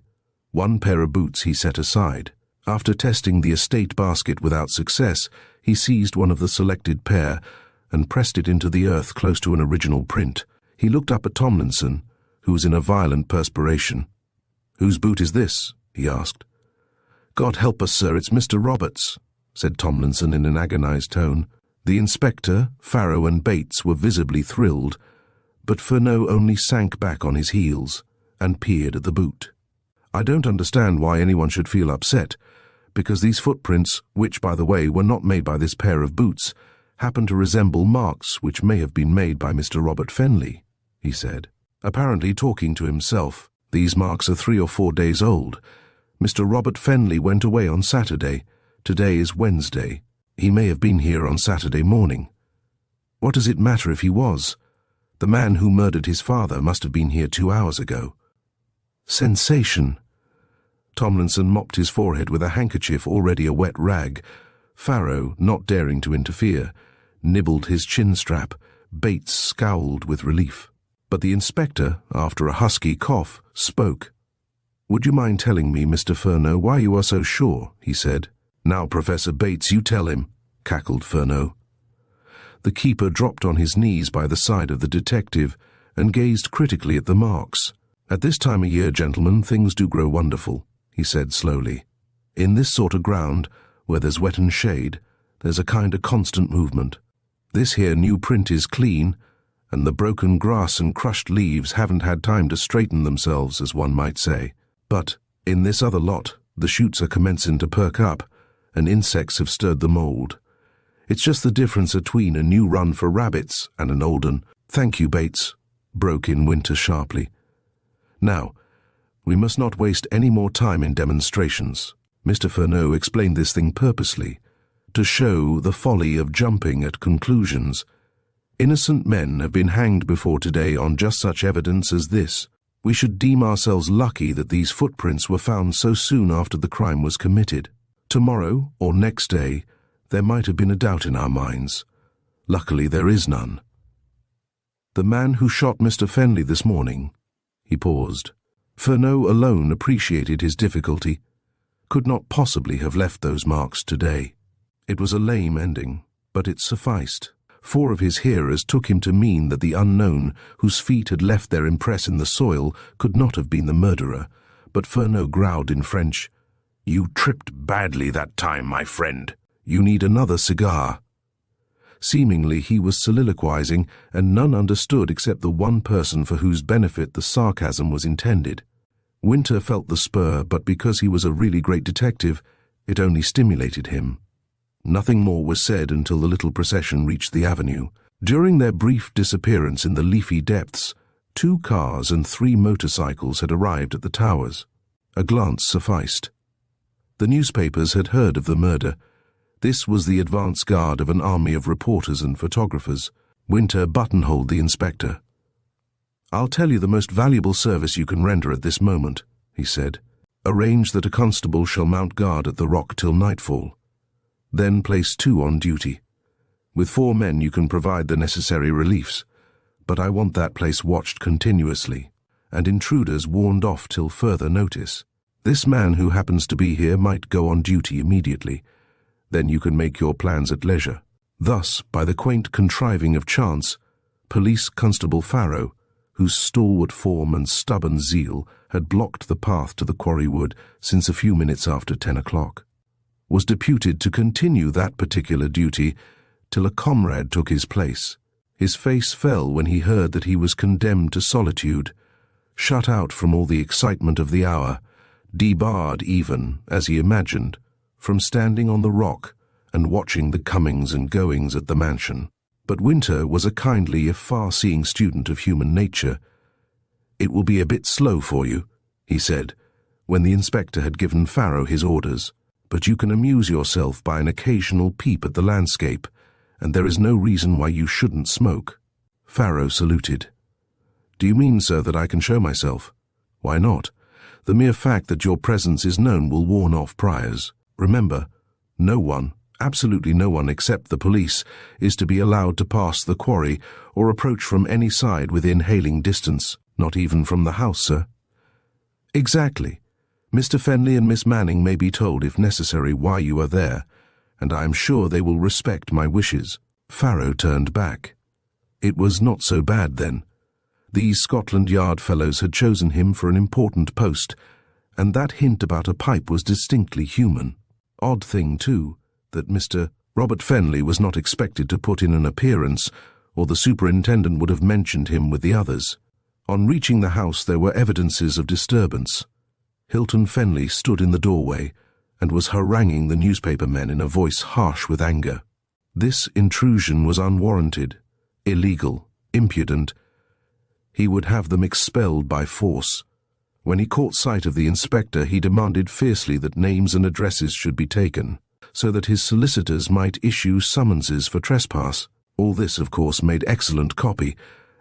1 pair of boots he set aside. After testing the estate basket without success, he seized one of the selected pair and pressed it into the earth close to an original print. He looked up at Tomlinson, who was in a violent perspiration. "Whose boot is this?" he asked. "God help us, sir, it's Mr. Roberts," said Tomlinson in an agonized tone. The inspector, Farrow and Bates were visibly thrilled, but Furneaux only sank back on his heels and peered at the boot. "I don't understand why anyone should feel upset, because these footprints, which, by the way, were not made by this pair of boots, happen to resemble marks which may have been made by Mr. Robert Fenley," he said, apparently talking to himself. "These marks are 3 or 4 days old. Mr. Robert Fenley went away on Saturday. Today is Wednesday. He may have been here on Saturday morning. What does it matter if he was? The man who murdered his father must have been here 2 hours ago." "Sensation!" Tomlinson mopped his forehead with a handkerchief already a wet rag. Farrow, not daring to interfere, nibbled his chin strap. Bates scowled with relief. But the inspector, after a husky cough, spoke. "Would you mind telling me, Mr. Furneaux, why you are so sure?" he said. "Now, Professor Bates, you tell him," cackled Furneaux. The keeper dropped on his knees by the side of the detective and gazed critically at the marks. "At this time of year, gentlemen, things do grow wonderful," he said slowly. "In this sort of ground, where there's wet and shade, there's a kind of constant movement. This here new print is clean, and the broken grass and crushed leaves haven't had time to straighten themselves, as one might say. But in this other lot, the shoots are commencing to perk up, and insects have stirred the mould. It's just the difference between a new run for rabbits and an old un." "Thank you, Bates," broke in Winter sharply. "Now, we must not waste any more time in demonstrations." Mr. Furneaux explained this thing purposely, to show the folly of jumping at conclusions. "Innocent men have been hanged before today on just such evidence as this. We should deem ourselves lucky that these footprints were found so soon after the crime was committed. Tomorrow, or next day, there might have been a doubt in our minds. Luckily, there is none. The man who shot Mr. Fenley this morning—" He paused. Furneaux alone appreciated his difficulty. Could not possibly have left those marks today. It was a lame ending, but it sufficed. 4 of his hearers took him to mean that the unknown, whose feet had left their impress in the soil, could not have been the murderer, but Furneaux growled in French, "You tripped badly that time, my friend. You need another cigar." Seemingly he was soliloquizing, and none understood except the one person for whose benefit the sarcasm was intended. Winter felt the spur, but because he was a really great detective, it only stimulated him. Nothing more was said until the little procession reached the avenue. During their brief disappearance in the leafy depths, 2 cars and 3 motorcycles had arrived at the towers. A glance sufficed. The newspapers had heard of the murder. This was the advance guard of an army of reporters and photographers. Winter buttonholed the inspector. "I'll tell you the most valuable service you can render at this moment," he said. "Arrange that a constable shall mount guard at the rock till nightfall. Then place 2 on duty. With 4 men you can provide the necessary reliefs, but I want that place watched continuously, and intruders warned off till further notice. This man who happens to be here might go on duty immediately. Then you can make your plans at leisure." Thus, by the quaint contriving of chance, Police Constable Farrow, whose stalwart form and stubborn zeal had blocked the path to the quarry wood since a few minutes after 10 o'clock, was deputed to continue that particular duty till a comrade took his place. His face fell when he heard that he was condemned to solitude, shut out from all the excitement of the hour, debarred even, as he imagined, from standing on the rock and watching the comings and goings at the mansion. But Winter was a kindly if far-seeing student of human nature. "It will be a bit slow for you," he said, when the inspector had given Farrow his orders, "but you can amuse yourself by an occasional peep at the landscape, and there is no reason why you shouldn't smoke." Farrow saluted. "Do you mean, sir, that I can show myself?" "Why not? The mere fact that your presence is known will warn off priors. Remember, no one, absolutely no one except the police, is to be allowed to pass the quarry or approach from any side within hailing distance, not even from the house, sir." "Exactly. Mr. Fenley and Miss Manning may be told, if necessary, why you are there, and I am sure they will respect my wishes." Farrow turned back. It was not so bad, then. These Scotland Yard fellows had chosen him for an important post, and that hint about a pipe was distinctly human. Odd thing, too, that Mr. Robert Fenley was not expected to put in an appearance, or the superintendent would have mentioned him with the others. On reaching the house there were evidences of disturbance. Hilton Fenley stood in the doorway and was haranguing the newspaper men in a voice harsh with anger. This intrusion was unwarranted, illegal, impudent. He would have them expelled by force. When he caught sight of the inspector, he demanded fiercely that names and addresses should be taken, so that his solicitors might issue summonses for trespass. All this, of course, made excellent copy,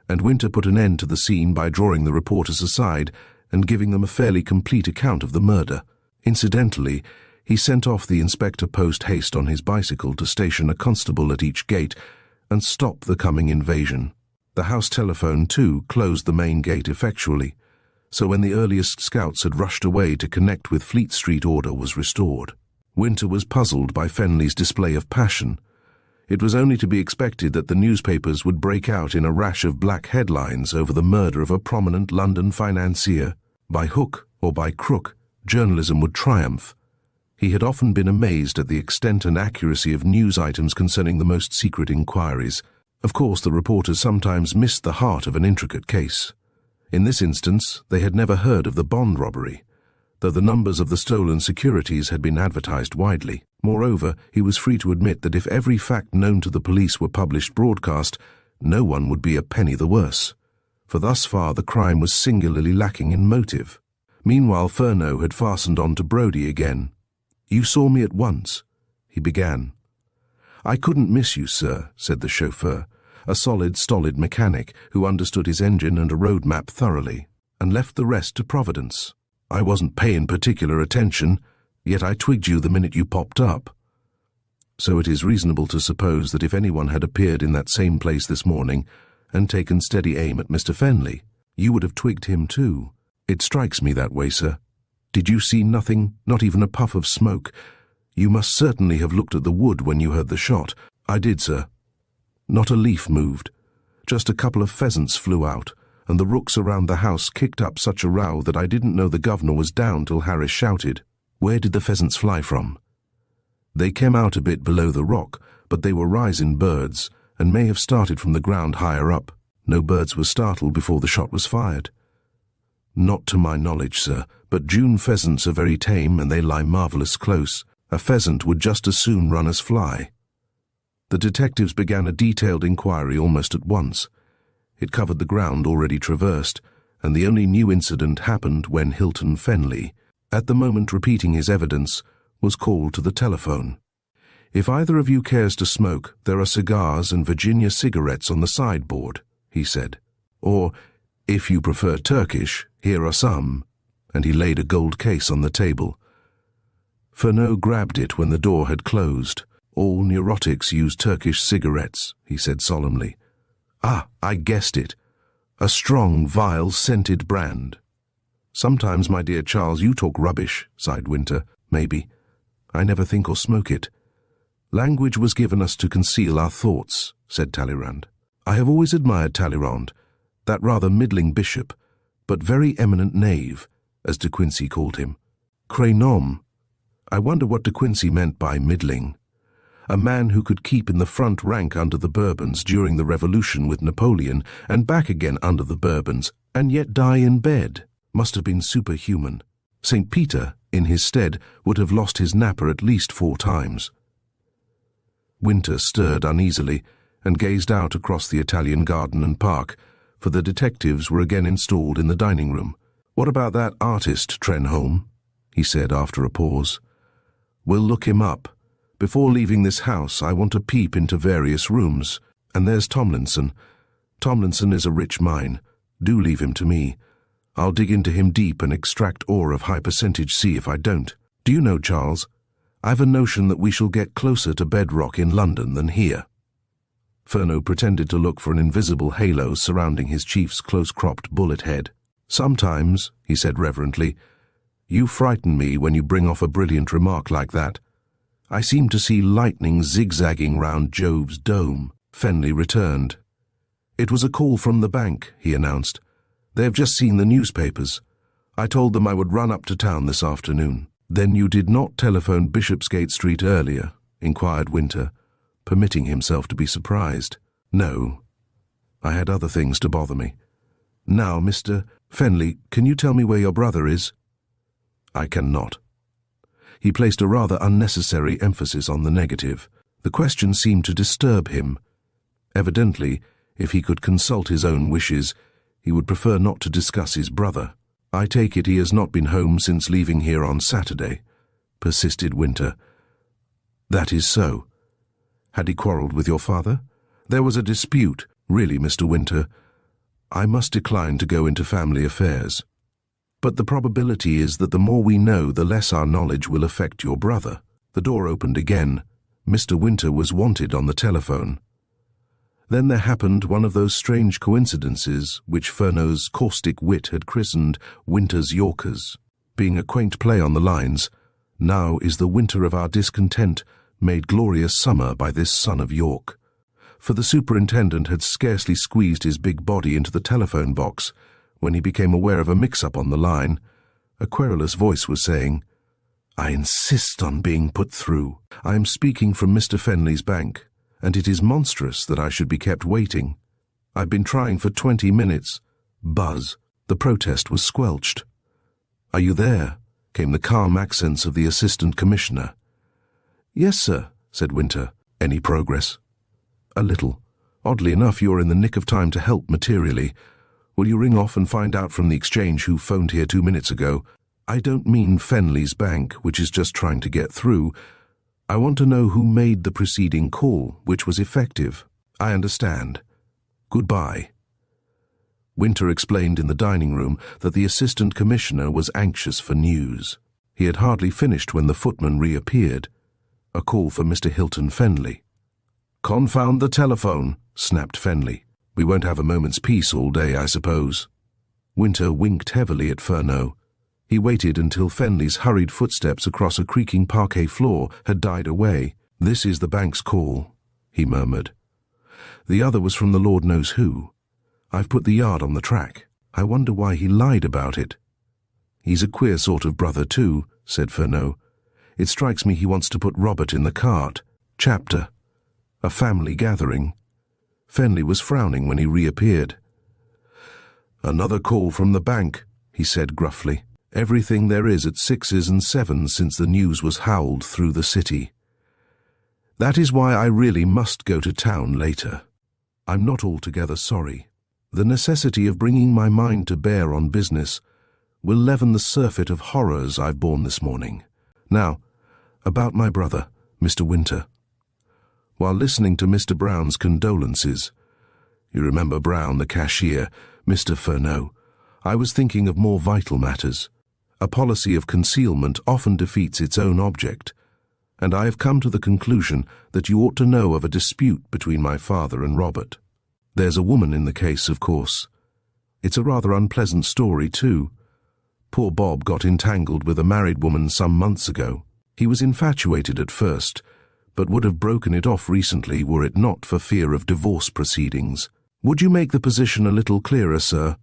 and Winter put an end to the scene by drawing the reporters aside and giving them a fairly complete account of the murder. Incidentally, he sent off the inspector post-haste on his bicycle to station a constable at each gate and stop the coming invasion. The house telephone, too, closed the main gate effectually, so when the earliest scouts had rushed away to connect with Fleet Street, order was restored. Winter was puzzled by Fenley's display of passion. It was only to be expected that the newspapers would break out in a rash of black headlines over the murder of a prominent London financier. By hook or by crook, journalism would triumph. He had often been amazed at the extent and accuracy of news items concerning the most secret inquiries. Of course, the reporters sometimes missed the heart of an intricate case. In this instance, they had never heard of the bond robbery, though the numbers of the stolen securities had been advertised widely. Moreover, he was free to admit that if every fact known to the police were published broadcast, no one would be a penny the worse, for thus far the crime was singularly lacking in motive. Meanwhile, Furneaux had fastened on to Brodie again. "You saw me at once," he began. "I couldn't miss you, sir," said the chauffeur, a solid, stolid mechanic who understood his engine and a road map thoroughly, and left the rest to Providence. "I wasn't paying particular attention, yet I twigged you the minute you popped up. So it is reasonable to suppose that if anyone had appeared in that same place this morning and taken steady aim at Mr. Fenley, you would have twigged him too. It strikes me that way, sir. Did you see nothing, not even a puff of smoke? You must certainly have looked at the wood when you heard the shot." "I did, sir. Not a leaf moved. Just a couple of pheasants flew out, and the rooks around the house kicked up such a row that I didn't know the governor was down till Harris shouted." "Where did the pheasants fly from?" "They came out a bit below the rock, but they were rising birds, and may have started from the ground higher up. No birds were startled before the shot was fired." "Not to my knowledge, sir, but June pheasants are very tame and they lie marvellous close. A pheasant would just as soon run as fly." The detectives began a detailed inquiry almost at once. It covered the ground already traversed, and the only new incident happened when Hilton Fenley, at the moment repeating his evidence, was called to the telephone. "If either of you cares to smoke, there are cigars and Virginia cigarettes on the sideboard," he said. "Or, if you prefer Turkish, here are some," and he laid a gold case on the table. Fenley grabbed it when the door had closed. "All neurotics use Turkish cigarettes," he said solemnly. "Ah, I guessed it. A strong, vile, scented brand." "Sometimes, my dear Charles, you talk rubbish," sighed Winter. "Maybe. I never think or smoke it." "Language was given us to conceal our thoughts," said Talleyrand. "I have always admired Talleyrand, that rather middling bishop, but very eminent knave, as De Quincey called him. Trenholme. I wonder what De Quincey meant by middling. A man who could keep in the front rank under the Bourbons during the Revolution with Napoleon and back again under the Bourbons, and yet die in bed, must have been superhuman. St. Peter, in his stead, would have lost his napper at least 4 times. Winter stirred uneasily and gazed out across the Italian garden and park, for the detectives were again installed in the dining room. "What about that artist, Trenholme?" he said after a pause. "We'll look him up. Before leaving this house, I want to peep into various rooms. And there's Tomlinson. Tomlinson is a rich mine. Do leave him to me. I'll dig into him deep and extract ore of high percentage C if I don't. Do you know, Charles, I've a notion that we shall get closer to bedrock in London than here." Fenley pretended to look for an invisible halo surrounding his chief's close-cropped bullet head. "Sometimes," he said reverently, "you frighten me when you bring off a brilliant remark like that. I seem to see lightning zigzagging round Jove's dome." Fenley returned. "It was a call from the bank," he announced. "They have just seen the newspapers. I told them I would run up to town this afternoon." "Then you did not telephone Bishopsgate Street earlier?" inquired Winter, permitting himself to be surprised. "No. I had other things to bother me. Now, Mr. Fenley, can you tell me where your brother is?" "I cannot." He placed a rather unnecessary emphasis on the negative. The question seemed to disturb him. Evidently, if he could consult his own wishes, he would prefer not to discuss his brother. "I take it he has not been home since leaving here on Saturday," persisted Winter. "That is so." "Had he quarrelled with your father?" "There was a dispute. Really, Mr. Winter, I must decline to go into family affairs. But the probability is that the more we know, the less our knowledge will affect your brother." The door opened again. Mr. Winter was wanted on the telephone. Then there happened one of those strange coincidences which Fenley's caustic wit had christened Winter's Yorkers. Being a quaint play on the lines, now is the winter of our discontent made glorious summer by this son of York. For the superintendent had scarcely squeezed his big body into the telephone box when he became aware of a mix-up on the line. A querulous voice was saying, "I insist on being put through. I am speaking from Mr. Fenley's bank, and it is monstrous that I should be kept waiting. I've been trying for 20 minutes. Buzz." The protest was squelched. "Are you there?" came the calm accents of the assistant commissioner. "Yes, sir," said Winter. "Any progress?" "A little. Oddly enough, you're in the nick of time to help materially. Will you ring off and find out from the exchange who phoned here 2 minutes ago? I don't mean Fenley's bank, which is just trying to get through. I want to know who made the preceding call, which was effective." "I understand. Goodbye." Winter explained in the dining room that the assistant commissioner was anxious for news. He had hardly finished when the footman reappeared. A call for Mr. Hilton Fenley. "Confound the telephone," snapped Fenley. "We won't have a moment's peace all day, I suppose." Winter winked heavily at Fenley. He waited until Fenley's hurried footsteps across a creaking parquet floor had died away. "This is the bank's call," he murmured. "The other was from the Lord knows who. I've put the yard on the track. I wonder why he lied about it." "He's a queer sort of brother, too," said Fenley. "It strikes me he wants to put Robert in the cart. Chapter. A family gathering." Fenley was frowning when he reappeared. "Another call from the bank," he said gruffly. "Everything there is at 6s and 7s since the news was howled through the city. That is why I really must go to town later. I'm not altogether sorry. The necessity of bringing my mind to bear on business will leaven the surfeit of horrors I've borne this morning. Now, about my brother, Mr. Winter. While listening to Mr. Brown's condolences, you remember Brown, the cashier, Mr. Fenley, I was thinking of more vital matters. A policy of concealment often defeats its own object, and I have come to the conclusion that you ought to know of a dispute between my father and Robert. There's a woman in the case, of course. It's a rather unpleasant story, too. Poor Bob got entangled with a married woman some months ago. He was infatuated at first, but would have broken it off recently were it not for fear of divorce proceedings. Would you make the position a little clearer, sir?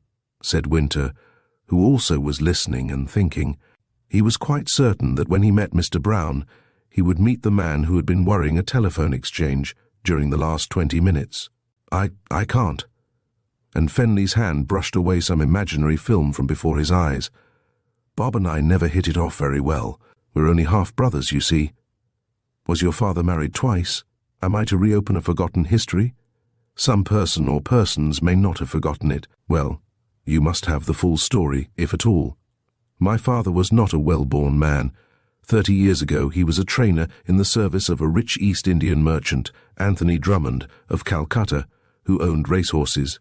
Said Winter, who also was listening and thinking. He was quite certain that when he met Mr. Brown, he would meet the man who had been worrying a telephone exchange during the last 20 minutes. I can't. And Fenley's hand brushed away some imaginary film from before his eyes. Bob and I never hit it off very well. We're only half-brothers, you see. Was your father married twice? Am I to reopen a forgotten history? Some person or persons may not have forgotten it. Well, you must have the full story, if at all. My father was not a well-born man. 30 years ago he was a trainer in the service of a rich East Indian merchant, Anthony Drummond, of Calcutta, who owned racehorses,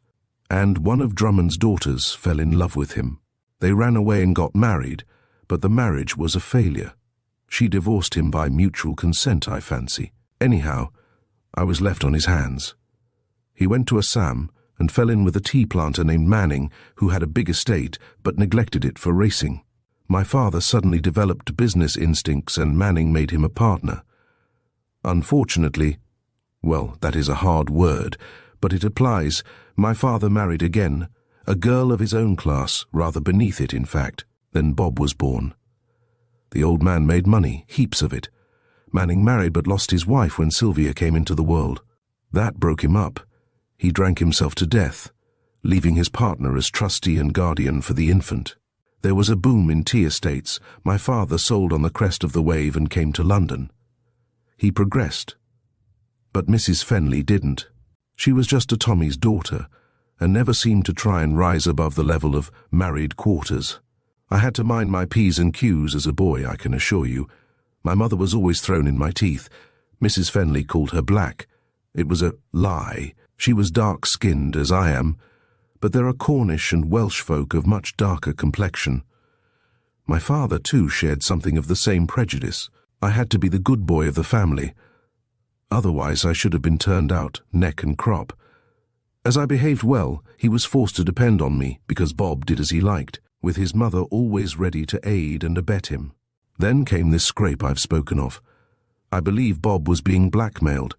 and one of Drummond's daughters fell in love with him. They ran away and got married, but the marriage was a failure. She divorced him by mutual consent, I fancy. Anyhow, I was left on his hands. He went to Assam and fell in with a tea planter named Manning, who had a big estate but neglected it for racing. My father suddenly developed business instincts and Manning made him a partner. Unfortunately, well, that is a hard word, but it applies, my father married again, a girl of his own class, rather beneath it in fact. Then Bob was born. The old man made money, heaps of it. Manning married but lost his wife when Sylvia came into the world. That broke him up. He drank himself to death, leaving his partner as trustee and guardian for the infant. There was a boom in tea estates. My father sold on the crest of the wave and came to London. He progressed. But Mrs. Fenley didn't. She was just a Tommy's daughter, and never seemed to try and rise above the level of married quarters. I had to mind my P's and Q's as a boy, I can assure you. My mother was always thrown in my teeth. Mrs. Fenley called her black. It was a lie. She was dark-skinned, as I am, but there are Cornish and Welsh folk of much darker complexion. My father, too, shared something of the same prejudice. I had to be the good boy of the family. Otherwise I should have been turned out, neck and crop. As I behaved well, he was forced to depend on me, because Bob did as he liked, with his mother always ready to aid and abet him. Then came this scrape I've spoken of. I believe Bob was being blackmailed.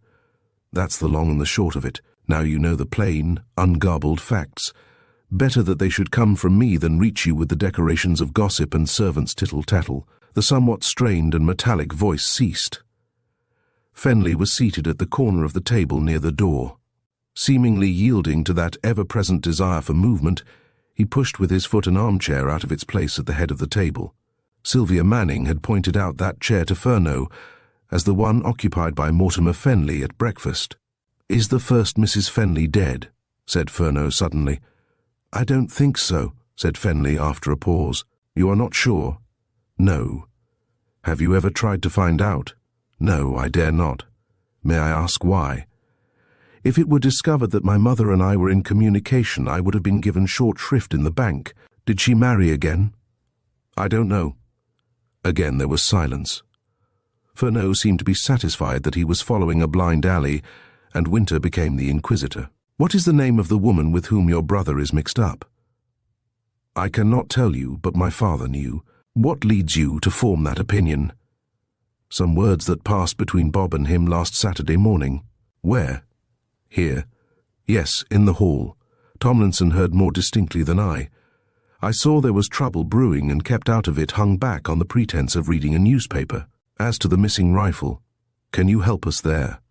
That's the long and the short of it. Now you know the plain, ungarbled facts. Better that they should come from me than reach you with the decorations of gossip and servants' tittle-tattle. The somewhat strained and metallic voice ceased. Fenley was seated at the corner of the table near the door. Seemingly yielding to that ever-present desire for movement, he pushed with his foot an armchair out of its place at the head of the table. Sylvia Manning had pointed out that chair to Fenley as the one occupied by Mortimer Fenley at breakfast. "Is the first Mrs. Fenley dead?" said Fenley suddenly. "I don't think so," said Fenley after a pause. "You are not sure?" "No." "Have you ever tried to find out?" "No, I dare not." "May I ask why?" "If it were discovered that my mother and I were in communication, I would have been given short shrift in the bank. Did she marry again?" "I don't know." Again there was silence. Fenley seemed to be satisfied that he was following a blind alley, and Winter became the inquisitor. "What is the name of the woman with whom your brother is mixed up?" "I cannot tell you, but my father knew." "What leads you to form that opinion?" "Some words that passed between Bob and him last Saturday morning." "Where?" "Here." "Yes, in the hall. Tomlinson heard more distinctly than I. I saw there was trouble brewing and kept out of it, hung back on the pretense of reading a newspaper. As to the missing rifle, can you help us there?"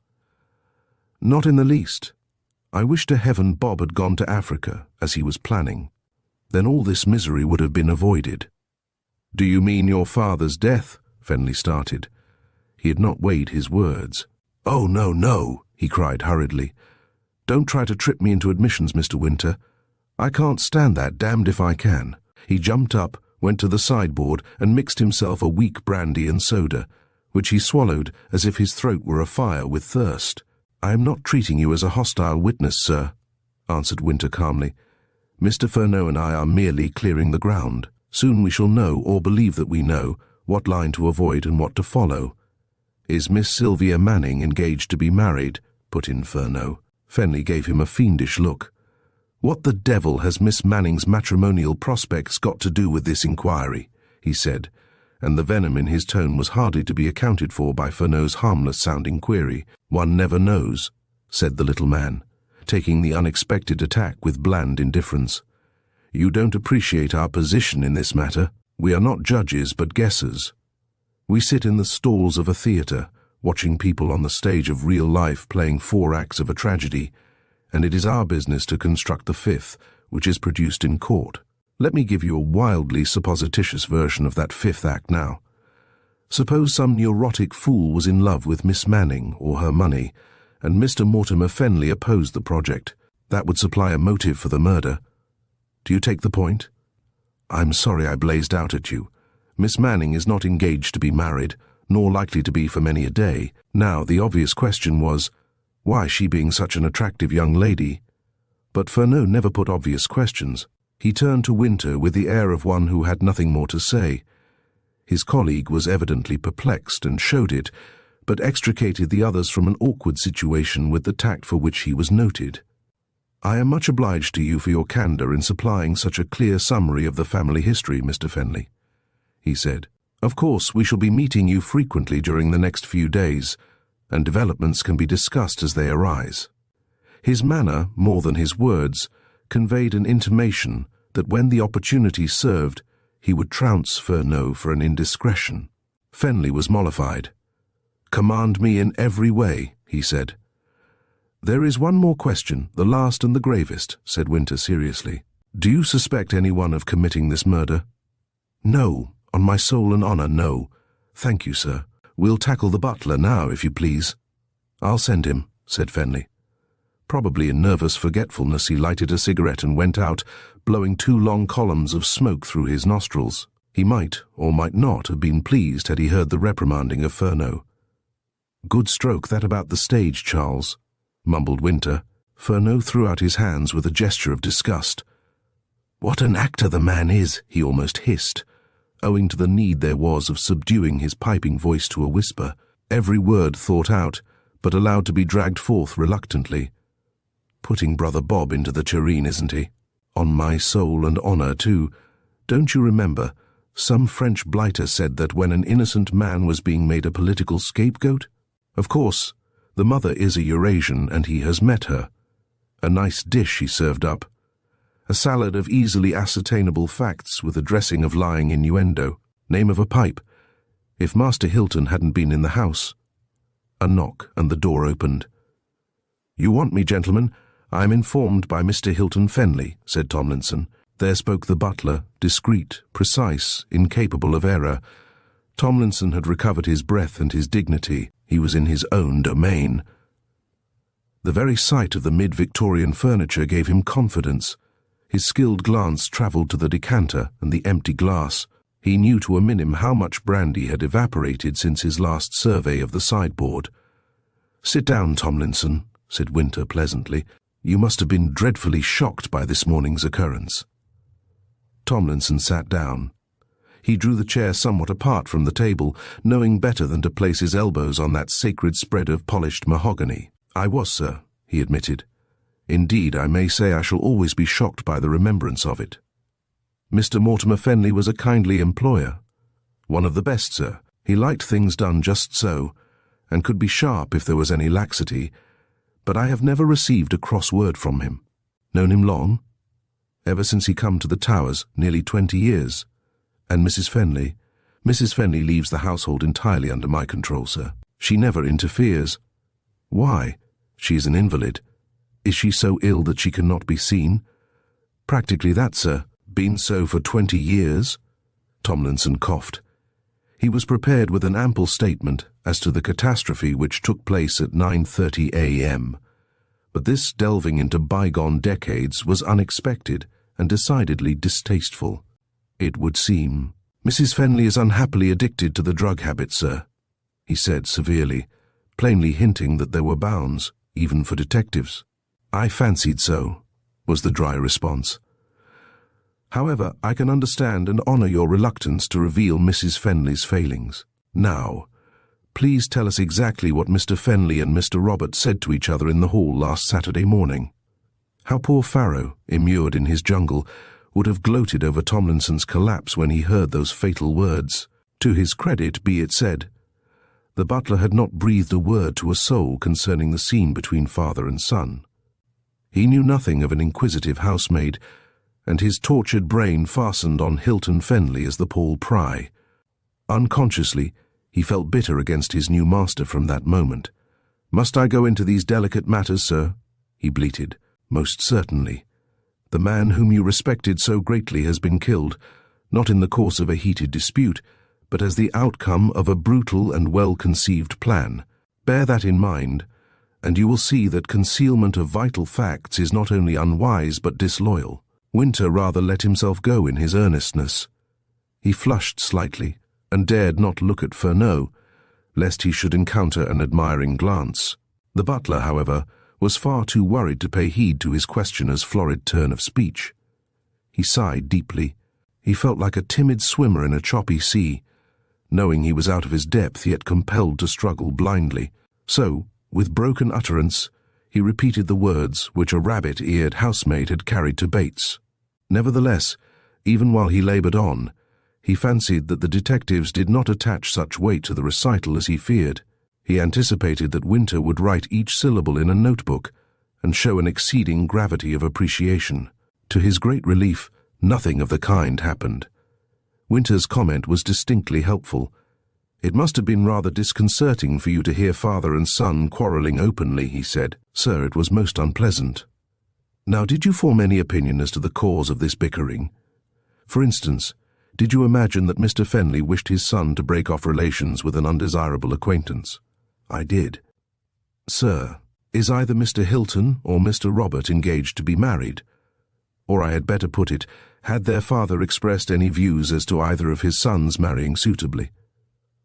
"Not in the least. I wish to heaven Bob had gone to Africa, as he was planning. Then all this misery would have been avoided." "Do you mean your father's death?" Fenley started. He had not weighed his words. "Oh, no, no," he cried hurriedly. "Don't try to trip me into admissions, Mr. Winter. I can't stand that, damned if I can." He jumped up, went to the sideboard and mixed himself a weak brandy and soda, which he swallowed as if his throat were afire with thirst. "I am not treating you as a hostile witness, sir," answered Winter calmly. "Mr. Furneaux and I are merely clearing the ground. Soon we shall know, or believe that we know, what line to avoid and what to follow." "Is Miss Sylvia Manning engaged to be married?" put in Furneaux. Fenley gave him a fiendish look. "What the devil has Miss Manning's matrimonial prospects got to do with this inquiry?" he said, and the venom in his tone was hardly to be accounted for by Furneaux's harmless-sounding query. "One never knows," said the little man, taking the unexpected attack with bland indifference. "You don't appreciate our position in this matter. We are not judges but guessers. We sit in the stalls of a theatre, watching people on the stage of real life playing 4 acts of a tragedy, and it is our business to construct the 5th, which is produced in court. Let me give you a wildly supposititious version of that 5th act now. Suppose some neurotic fool was in love with Miss Manning or her money, and Mr. Mortimer Fenley opposed the project. That would supply a motive for the murder. Do you take the point? I'm sorry I blazed out at you. Miss Manning is not engaged to be married, nor likely to be for many a day. Now, the obvious question was, why she being such an attractive young lady? But Furneaux never put obvious questions. He turned to Winter with the air of one who had nothing more to say. His colleague was evidently perplexed and showed it, but extricated the others from an awkward situation with the tact for which he was noted. "I am much obliged to you for your candour in supplying such a clear summary of the family history, Mr. Fenley," he said. "Of course, we shall be meeting you frequently during the next few days, and developments can be discussed as they arise." His manner, more than his words, conveyed an intimation that when the opportunity served, he would trounce Furneaux for an indiscretion. Fenley was mollified. "Command me in every way," he said. "There is one more question, the last and the gravest," said Winter seriously. "Do you suspect anyone of committing this murder?" "No. On my soul and honour, no. Thank you, sir. We'll tackle the butler now, if you please." "I'll send him," said Fenley. Probably in nervous forgetfulness he lighted a cigarette and went out, blowing 2 long columns of smoke through his nostrils. He might, or might not, have been pleased had he heard the reprimanding of Furneaux. "Good stroke, that about the stage, Charles," mumbled Winter. Furneaux threw out his hands with a gesture of disgust. "What an actor the man is," he almost hissed, owing to the need there was of subduing his piping voice to a whisper, every word thought out, but allowed to be dragged forth reluctantly. "Putting Brother Bob into the tureen, isn't he? On my soul and honour, too. Don't you remember, some French blighter said that when an innocent man was being made a political scapegoat? Of course, the mother is a Eurasian, and he has met her. A nice dish he served up. A salad of easily ascertainable facts with a dressing of lying innuendo. Name of a pipe. If Master Hilton hadn't been in the house." A knock, and the door opened. "You want me, gentlemen? I am informed by Mr. Hilton Fenley," said Tomlinson. There spoke the butler, discreet, precise, incapable of error. Tomlinson had recovered his breath and his dignity. He was in his own domain. The very sight of the mid-Victorian furniture gave him confidence. His skilled glance travelled to the decanter and the empty glass. He knew to a minim how much brandy had evaporated since his last survey of the sideboard. "Sit down, Tomlinson," said Winter pleasantly. "You must have been dreadfully shocked by this morning's occurrence." Tomlinson sat down. He drew the chair somewhat apart from the table, knowing better than to place his elbows on that sacred spread of polished mahogany. "I was, sir," he admitted. "Indeed, I may say I shall always be shocked by the remembrance of it. Mr. Mortimer Fenley was a kindly employer. One of the best, sir. He liked things done just so, and could be sharp if there was any laxity, but I have never received a cross word from him. Known him long? Ever since he come to the Towers, nearly 20 years. And Mrs. Fenley? Mrs. Fenley leaves the household entirely under my control, sir. She never interferes. Why? She is an invalid. Is she so ill that she cannot be seen? Practically that, sir. Been so for 20 years? Tomlinson coughed. He was prepared with an ample statement as to the catastrophe which took place at 9:30 a.m. But this delving into bygone decades was unexpected and decidedly distasteful. "It would seem. Mrs. Fenley is unhappily addicted to the drug habit, sir," he said severely, plainly hinting that there were bounds, even for detectives. "I fancied so," was the dry response. "However, I can understand and honor your reluctance to reveal Mrs. Fenley's failings. Now, please tell us exactly what Mr. Fenley and Mr. Robert said to each other in the hall last Saturday morning." How poor Pharaoh, immured in his jungle, would have gloated over Tomlinson's collapse when he heard those fatal words. To his credit be it said, the butler had not breathed a word to a soul concerning the scene between father and son. He knew nothing of an inquisitive housemaid, and his tortured brain fastened on Hilton Fenley as the Paul Pry. Unconsciously, he felt bitter against his new master from that moment. "Must I go into these delicate matters, sir?" he bleated. "Most certainly. The man whom you respected so greatly has been killed, not in the course of a heated dispute, but as the outcome of a brutal and well-conceived plan. Bear that in mind, and you will see that concealment of vital facts is not only unwise but disloyal." Winter rather let himself go in his earnestness. He flushed slightly, and dared not look at Fenley, lest he should encounter an admiring glance. The butler, however, was far too worried to pay heed to his questioner's florid turn of speech. He sighed deeply. He felt like a timid swimmer in a choppy sea, knowing he was out of his depth yet compelled to struggle blindly. So, with broken utterance, he repeated the words which a rabbit-eared housemaid had carried to Bates. Nevertheless, even while he labored on, he fancied that the detectives did not attach such weight to the recital as he feared. He anticipated that Winter would write each syllable in a notebook and show an exceeding gravity of appreciation. To his great relief, nothing of the kind happened. Winter's comment was distinctly helpful. "It must have been rather disconcerting for you to hear father and son quarrelling openly," he said. "Sir, it was most unpleasant. Now, did you form any opinion as to the cause of this bickering? For instance, did you imagine that Mr. Fenley wished his son to break off relations with an undesirable acquaintance?" "I did." "Sir, is either Mr. Hilton or Mr. Robert engaged to be married? Or I had better put it, had their father expressed any views as to either of his sons marrying suitably?"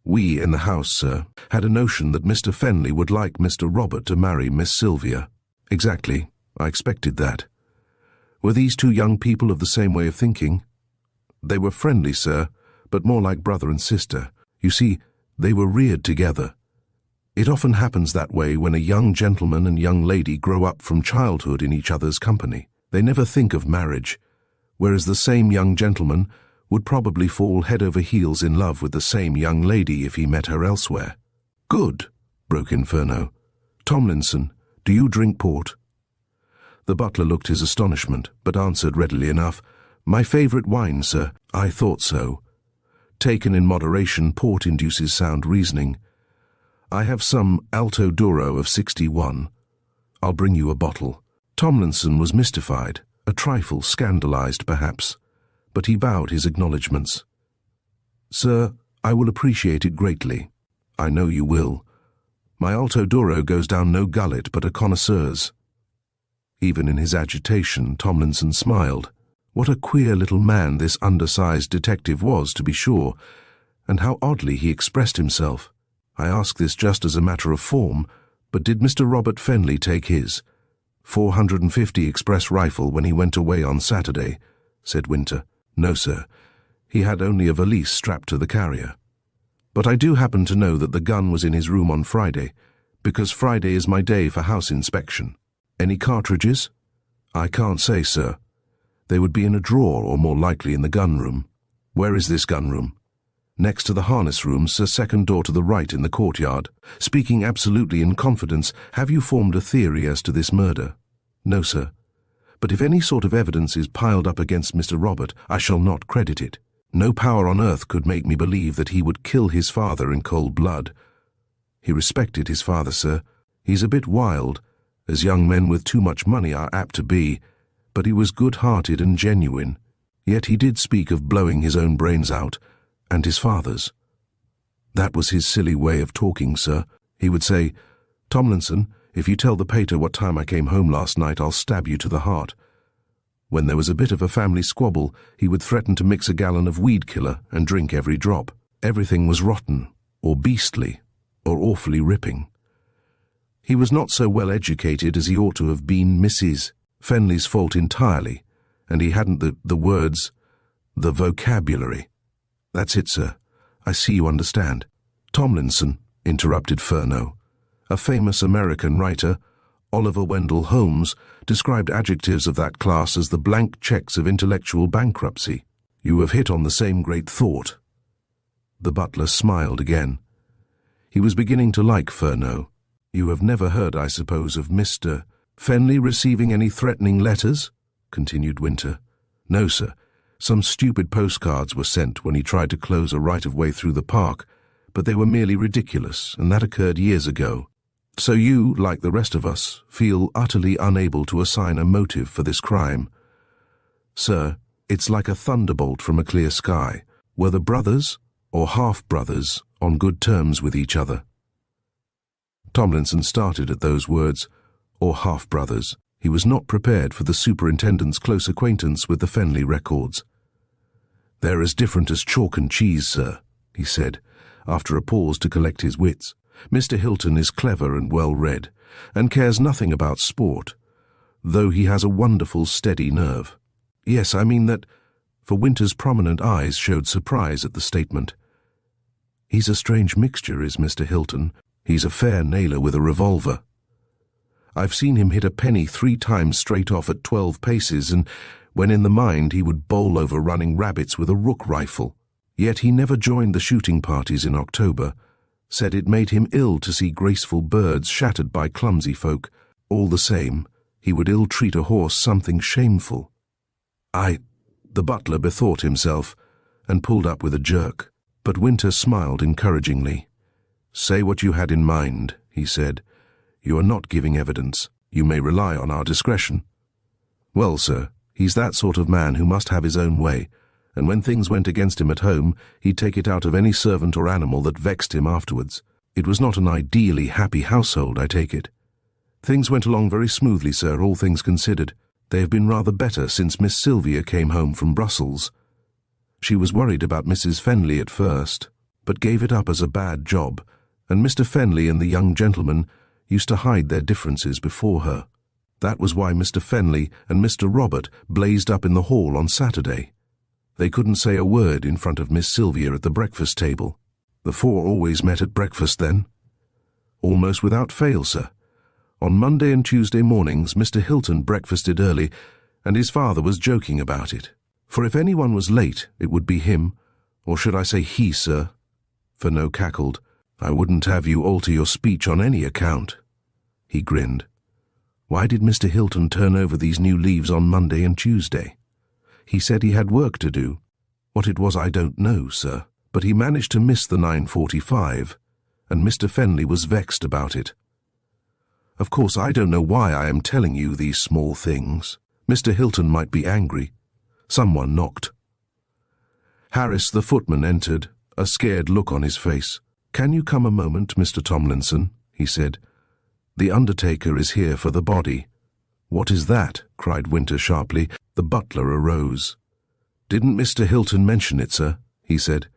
"We in the house, sir, had a notion that Mr. Fenley would like Mr. Robert to marry Miss Sylvia." "Exactly. I expected that." "Were these two young people of the same way of thinking?" "They were friendly, sir, but more like brother and sister. You see, they were reared together. It often happens that way when a young gentleman and young lady grow up from childhood in each other's company. They never think of marriage, whereas the same young gentleman would probably fall head over heels in love with the same young lady if he met her elsewhere." "Good," broke in Fenley. "Tomlinson, do you drink port?" The butler looked his astonishment, but answered readily enough, "My favourite wine, sir." "I thought so. Taken in moderation, port induces sound reasoning. I have some Alto Douro of 61. I'll bring you a bottle." Tomlinson was mystified, a trifle scandalized perhaps, but he bowed his acknowledgments. "Sir, I will appreciate it greatly. I know you will. My Alto Douro goes down no gullet but a connoisseur's." Even in his agitation, Tomlinson smiled. What a queer little man this undersized detective was, to be sure, and how oddly he expressed himself. "I ask this just as a matter of form, but did Mr. Robert Fenley take his 450 express rifle when he went away on Saturday?" said Winter. "No, sir. He had only a valise strapped to the carrier. But I do happen to know that the gun was in his room on Friday, because Friday is my day for house inspection." "Any cartridges?" "I can't say, sir. They would be in a drawer, or more likely in the gun room." "Where is this gun room?" "Next to the harness room, sir, second door to the right in the courtyard." "Speaking absolutely in confidence, have you formed a theory as to this murder?" "No, sir. But if any sort of evidence is piled up against Mr. Robert, I shall not credit it. No power on earth could make me believe that he would kill his father in cold blood. He respected his father, sir. He's a bit wild, as young men with too much money are apt to be, but he was good-hearted and genuine. Yet he did speak of blowing his own brains out, and his father's. That was his silly way of talking, sir. He would say, 'Tomlinson, if you tell the pater what time I came home last night, I'll stab you to the heart.' When there was a bit of a family squabble, he would threaten to mix a gallon of weed killer and drink every drop. Everything was rotten, or beastly, or awfully ripping. He was not so well educated as he ought to have been. Mrs. Fenley's fault entirely, and he hadn't the words, the vocabulary. That's it, sir. I see you understand. Tomlinson, interrupted Furneaux. A famous American writer, Oliver Wendell Holmes, described adjectives of that class as the blank checks of intellectual bankruptcy. You have hit on the same great thought. The butler smiled again. He was beginning to like Furneaux. You have never heard, I suppose, of Mr. Fenley receiving any threatening letters? Continued Winter. No, sir. Some stupid postcards were sent when he tried to close a right-of-way through the park, but they were merely ridiculous, and that occurred years ago. So you, like the rest of us, feel utterly unable to assign a motive for this crime. Sir, it's like a thunderbolt from a clear sky. Were the brothers, or half-brothers, on good terms with each other? Tomlinson started at those words, or half-brothers. He was not prepared for the superintendent's close acquaintance with the Fenley records. They're as different as chalk and cheese, sir, he said, after a pause to collect his wits. Mr. Hilton is clever and well-read, and cares nothing about sport, though he has a wonderful steady nerve. Yes, I mean that, for Winter's prominent eyes showed surprise at the statement. He's a strange mixture, is Mr. Hilton. He's a fair nailer with a revolver. I've seen him hit a penny 3 times straight off at 12 paces, and when in the mind he would bowl over running rabbits with a rook rifle. Yet he never joined the shooting parties in October, said it made him ill to see graceful birds shattered by clumsy folk. All the same, he would ill-treat a horse something shameful. The butler bethought himself, and pulled up with a jerk, but Winter smiled encouragingly. Say what you had in mind, he said. You are not giving evidence. You may rely on our discretion. Well, sir, he's that sort of man who must have his own way, and when things went against him at home, he'd take it out of any servant or animal that vexed him afterwards. It was not an ideally happy household, I take it. Things went along very smoothly, sir, all things considered. They have been rather better since Miss Sylvia came home from Brussels. She was worried about Mrs. Fenley at first, but gave it up as a bad job, and Mr. Fenley and the young gentleman used to hide their differences before her. That was why Mr. Fenley and Mr. Robert blazed up in the hall on Saturday. They couldn't say a word in front of Miss Sylvia at the breakfast table. The 4 always met at breakfast then. Almost without fail, sir. On Monday and Tuesday mornings Mr. Hilton breakfasted early, and his father was joking about it. For if anyone was late, it would be him, or should I say he, sir? Furneaux cackled. I wouldn't have you alter your speech on any account. He grinned. Why did Mr. Hilton turn over these new leaves on Monday and Tuesday? He said he had work to do. What it was I don't know, sir, but he managed to miss the 9:45, and Mr. Fenley was vexed about it. Of course, I don't know why I am telling you these small things. Mr. Hilton might be angry. Someone knocked. Harris, the footman, entered, a scared look on his face. Can you come a moment, Mr. Tomlinson? He said. The undertaker is here for the body. What is that? Cried Winter sharply. The butler arose. Didn't Mr. Hilton mention it, sir? He said.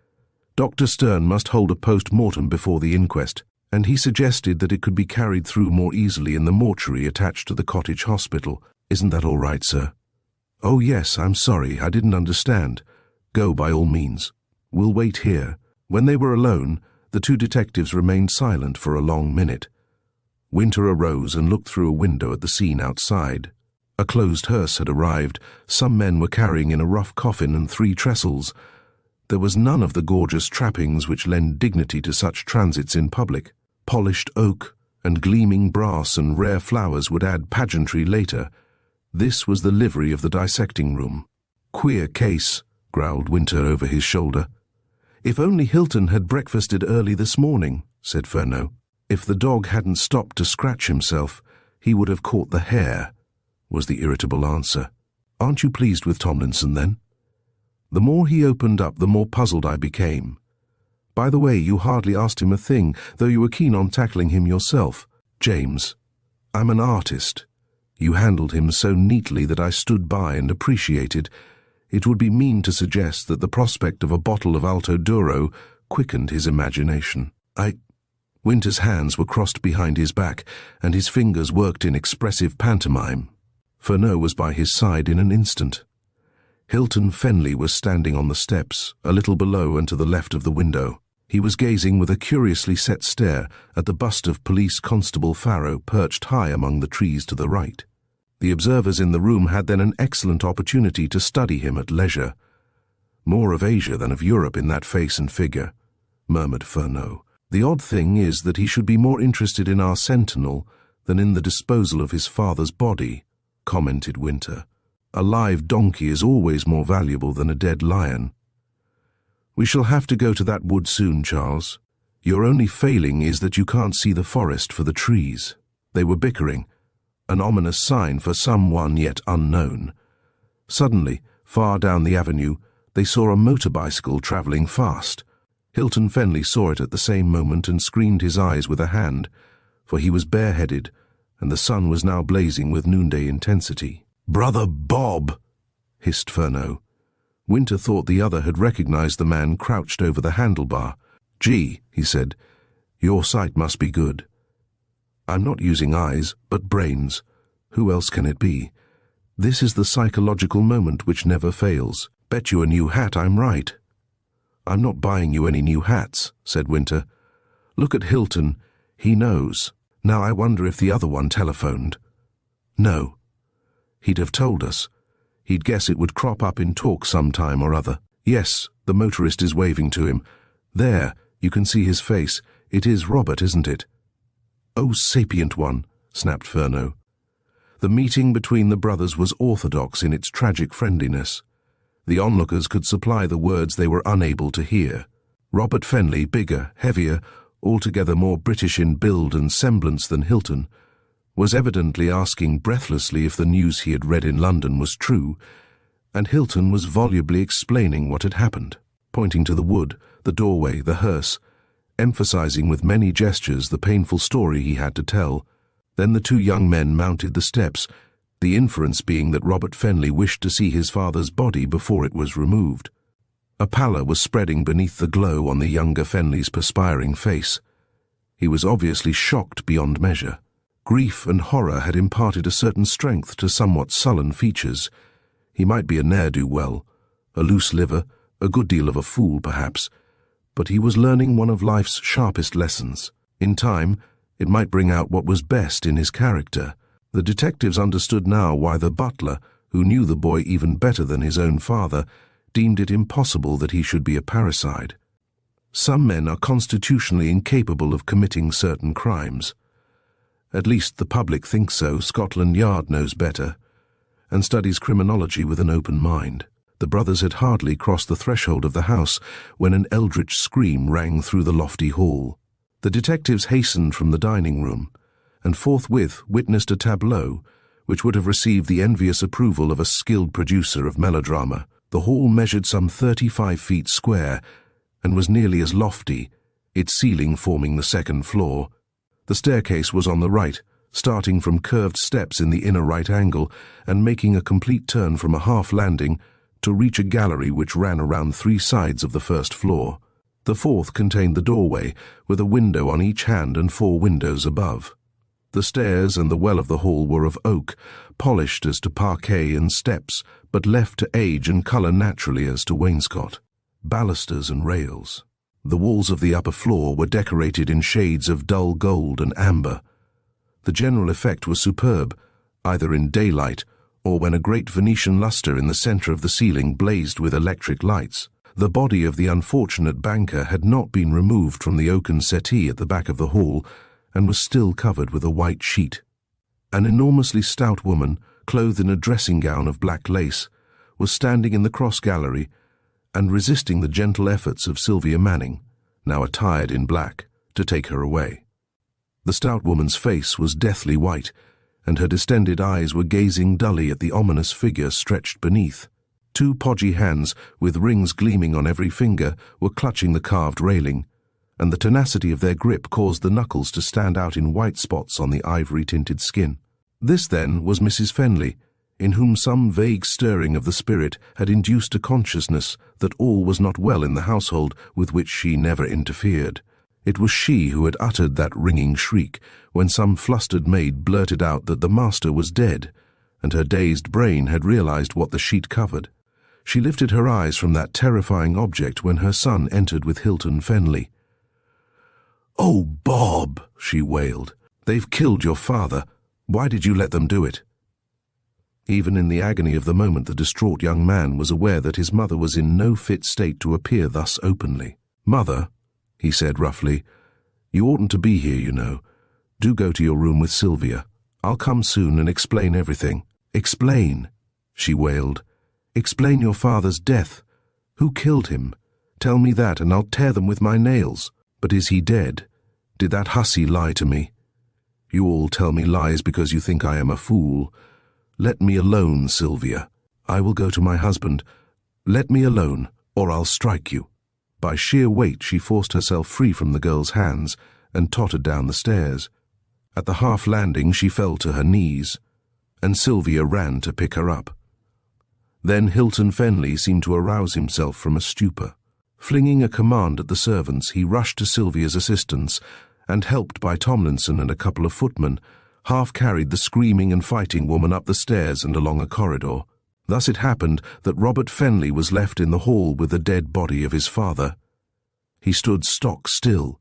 Dr. Stern must hold a post-mortem before the inquest, and he suggested that it could be carried through more easily in the mortuary attached to the cottage hospital. Isn't that all right, sir? Oh, yes, I'm sorry, I didn't understand. Go by all means. We'll wait here. When they were alone, the 2 detectives remained silent for a long minute. Winter arose and looked through a window at the scene outside. A closed hearse had arrived. Some men were carrying in a rough coffin and 3 trestles. There was none of the gorgeous trappings which lend dignity to such transits in public. Polished oak and gleaming brass and rare flowers would add pageantry later. This was the livery of the dissecting room. Queer case, growled Winter over his shoulder. If only Hilton had breakfasted early this morning, said Furneaux. If the dog hadn't stopped to scratch himself, he would have caught the hair, was the irritable answer. Aren't you pleased with Tomlinson, then? The more he opened up, the more puzzled I became. By the way, you hardly asked him a thing, though you were keen on tackling him yourself. James, I'm an artist. You handled him so neatly that I stood by and appreciated. It would be mean to suggest that the prospect of a bottle of Alto Douro quickened his imagination. Winter's hands were crossed behind his back, and his fingers worked in expressive pantomime. Fenley was by his side in an instant. Hilton Fenley was standing on the steps, a little below and to the left of the window. He was gazing with a curiously set stare at the bust of Police Constable Farrow perched high among the trees to the right. The observers in the room had then an excellent opportunity to study him at leisure. "More of Asia than of Europe in that face and figure," murmured Fenley. "The odd thing is that he should be more interested in our sentinel than in the disposal of his father's body," commented Winter. "A live donkey is always more valuable than a dead lion." "We shall have to go to that wood soon, Charles. Your only failing is that you can't see the forest for the trees." They were bickering, an ominous sign for someone yet unknown. Suddenly, far down the avenue, they saw a motor bicycle travelling fast. Hilton Fenley saw it at the same moment and screened his eyes with a hand, for he was bareheaded, and the sun was now blazing with noonday intensity. "Brother Bob!" hissed Fenley. Winter thought the other had recognized the man crouched over the handlebar. "Gee," he said, "your sight must be good." "I'm not using eyes, but brains. Who else can it be? This is the psychological moment which never fails. Bet you a new hat I'm right." "I'm not buying you any new hats," said Winter. "Look at Hilton. He knows. Now I wonder if the other one telephoned." "No. He'd have told us. He'd guess it would crop up in talk some time or other. Yes, the motorist is waving to him. There, you can see his face. It is Robert, isn't it?" "Oh, sapient one," snapped Fenley. The meeting between the brothers was orthodox in its tragic friendliness. The onlookers could supply the words they were unable to hear. Robert Fenley, bigger, heavier, altogether more British in build and semblance than Hilton, was evidently asking breathlessly if the news he had read in London was true, and Hilton was volubly explaining what had happened, pointing to the wood, the doorway, the hearse, emphasizing with many gestures the painful story he had to tell. Then the two young men mounted the steps, the inference being that Robert Fenley wished to see his father's body before it was removed. A pallor was spreading beneath the glow on the younger Fenley's perspiring face. He was obviously shocked beyond measure. Grief and horror had imparted a certain strength to somewhat sullen features. He might be a ne'er-do-well, a loose liver, a good deal of a fool perhaps, but he was learning one of life's sharpest lessons. In time, it might bring out what was best in his character. The detectives understood now why the butler, who knew the boy even better than his own father, deemed it impossible that he should be a parricide. Some men are constitutionally incapable of committing certain crimes. At least the public thinks so. Scotland Yard knows better, and studies criminology with an open mind. The brothers had hardly crossed the threshold of the house when an eldritch scream rang through the lofty hall. The detectives hastened from the dining room, and forthwith witnessed a tableau which would have received the envious approval of a skilled producer of melodrama. The hall measured some 35 feet square, and was nearly as lofty, its ceiling forming the second floor. The staircase was on the right, starting from curved steps in the inner right angle, and making a complete turn from a half landing to reach a gallery which ran around 3 sides of the first floor. The fourth contained the doorway, with a window on each hand and 4 windows above. The stairs and the well of the hall were of oak, polished as to parquet and steps, but left to age and colour naturally as to wainscot, balusters and rails. The walls of the upper floor were decorated in shades of dull gold and amber. The general effect was superb, either in daylight or when a great Venetian lustre in the centre of the ceiling blazed with electric lights. The body of the unfortunate banker had not been removed from the oaken settee at the back of the hall, and was still covered with a white sheet. An enormously stout woman, clothed in a dressing gown of black lace, was standing in the cross gallery and resisting the gentle efforts of Sylvia Manning, now attired in black, to take her away. The stout woman's face was deathly white, and her distended eyes were gazing dully at the ominous figure stretched beneath. 2 podgy hands, with rings gleaming on every finger, were clutching the carved railing, and the tenacity of their grip caused the knuckles to stand out in white spots on the ivory-tinted skin. This, then, was Mrs. Fenley, in whom some vague stirring of the spirit had induced a consciousness that all was not well in the household with which she never interfered. It was she who had uttered that ringing shriek when some flustered maid blurted out that the master was dead, and her dazed brain had realized what the sheet covered. She lifted her eyes from that terrifying object when her son entered with Hilton Fenley. "Oh, Bob," she wailed, "they've killed your father. Why did you let them do it?" Even in the agony of the moment, the distraught young man was aware that his mother was in no fit state to appear thus openly. "Mother," he said roughly, "you oughtn't to be here, you know. Do go to your room with Sylvia. I'll come soon and explain everything." "Explain," she wailed. "Explain your father's death. Who killed him? Tell me that, and I'll tear them with my nails. But is he dead? Did that hussy lie to me? You all tell me lies because you think I am a fool. Let me alone, Sylvia. I will go to my husband. Let me alone, or I'll strike you." By sheer weight she forced herself free from the girl's hands and tottered down the stairs. At the half landing she fell to her knees, and Sylvia ran to pick her up. Then Hilton Fenley seemed to arouse himself from a stupor. Flinging a command at the servants, he rushed to Sylvia's assistance, and, helped by Tomlinson and a couple of footmen, half-carried the screaming and fighting woman up the stairs and along a corridor. Thus it happened that Robert Fenley was left in the hall with the dead body of his father. He stood stock still,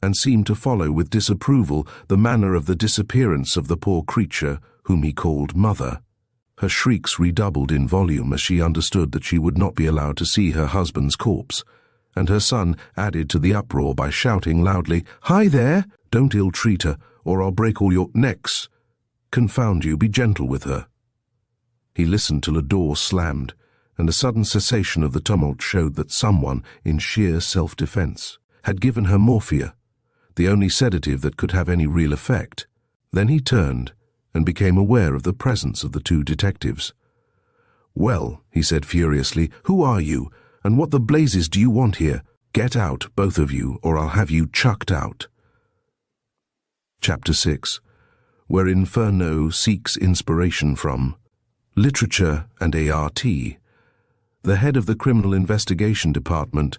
and seemed to follow with disapproval the manner of the disappearance of the poor creature whom he called mother. Her shrieks redoubled in volume as she understood that she would not be allowed to see her husband's corpse, and her son added to the uproar by shouting loudly, "Hi there! Don't ill-treat her, or I'll break all your necks. Confound you, be gentle with her." He listened till a door slammed, and a sudden cessation of the tumult showed that someone, in sheer self-defense, had given her morphia, the only sedative that could have any real effect. Then he turned and became aware of the presence of the two detectives. "Well," he said furiously, "who are you, and what the blazes do you want here? Get out, both of you, or I'll have you chucked out." Chapter 6, wherein Fernot seeks inspiration from literature and ART. The head of the Criminal Investigation Department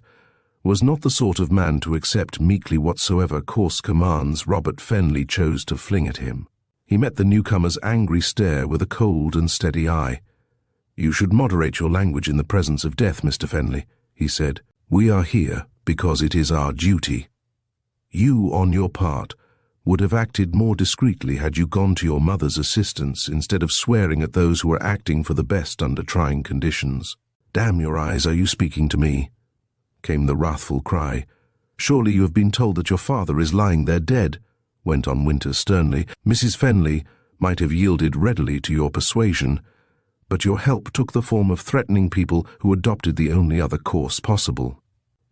was not the sort of man to accept meekly whatsoever coarse commands Robert Fenley chose to fling at him. He met the newcomer's angry stare with a cold and steady eye. "You should moderate your language in the presence of death, Mr. Fenley," he said. "We are here because it is our duty. You, on your part, would have acted more discreetly had you gone to your mother's assistance instead of swearing at those who are acting for the best under trying conditions." "Damn your eyes, are you speaking to me?" came the wrathful cry. "Surely you have been told that your father is lying there dead," went on Winter sternly. "Mrs. Fenley might have yielded readily to your persuasion, but your help took the form of threatening people who adopted the only other course possible.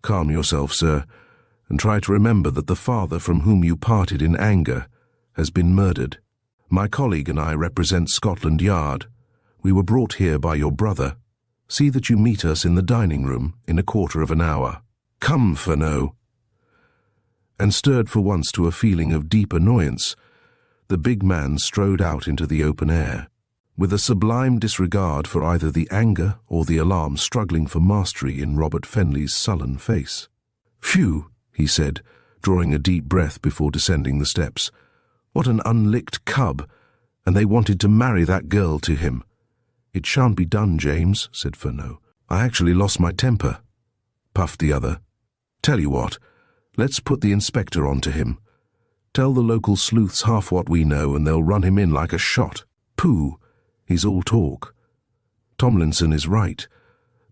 Calm yourself, sir, and try to remember that the father from whom you parted in anger has been murdered. My colleague and I represent Scotland Yard. We were brought here by your brother. See that you meet us in the dining room in a quarter of an hour. Come, Fernot." And stirred for once to a feeling of deep annoyance, the big man strode out into the open air, with a sublime disregard for either the anger or the alarm struggling for mastery in Robert Fenley's sullen face. "Phew," he said, drawing a deep breath before descending the steps. "What an unlicked cub! And they wanted to marry that girl to him." "It shan't be done, James," said Fernot. "I actually lost my temper," puffed the other. "Tell you what, let's put the inspector on to him. Tell the local sleuths half what we know and they'll run him in like a shot. Pooh, he's all talk. Tomlinson is right.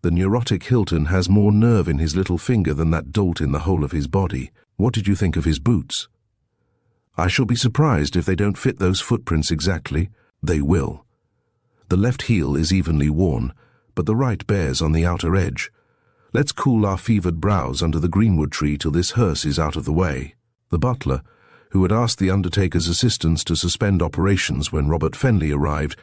The neurotic Hilton has more nerve in his little finger than that dolt in the whole of his body. What did you think of his boots?" "I shall be surprised if they don't fit those footprints exactly." "They will. The left heel is evenly worn, but the right bears on the outer edge. Let's cool our fevered brows under the greenwood tree till this hearse is out of the way." The butler, who had asked the undertaker's assistants to suspend operations when Robert Fenley arrived,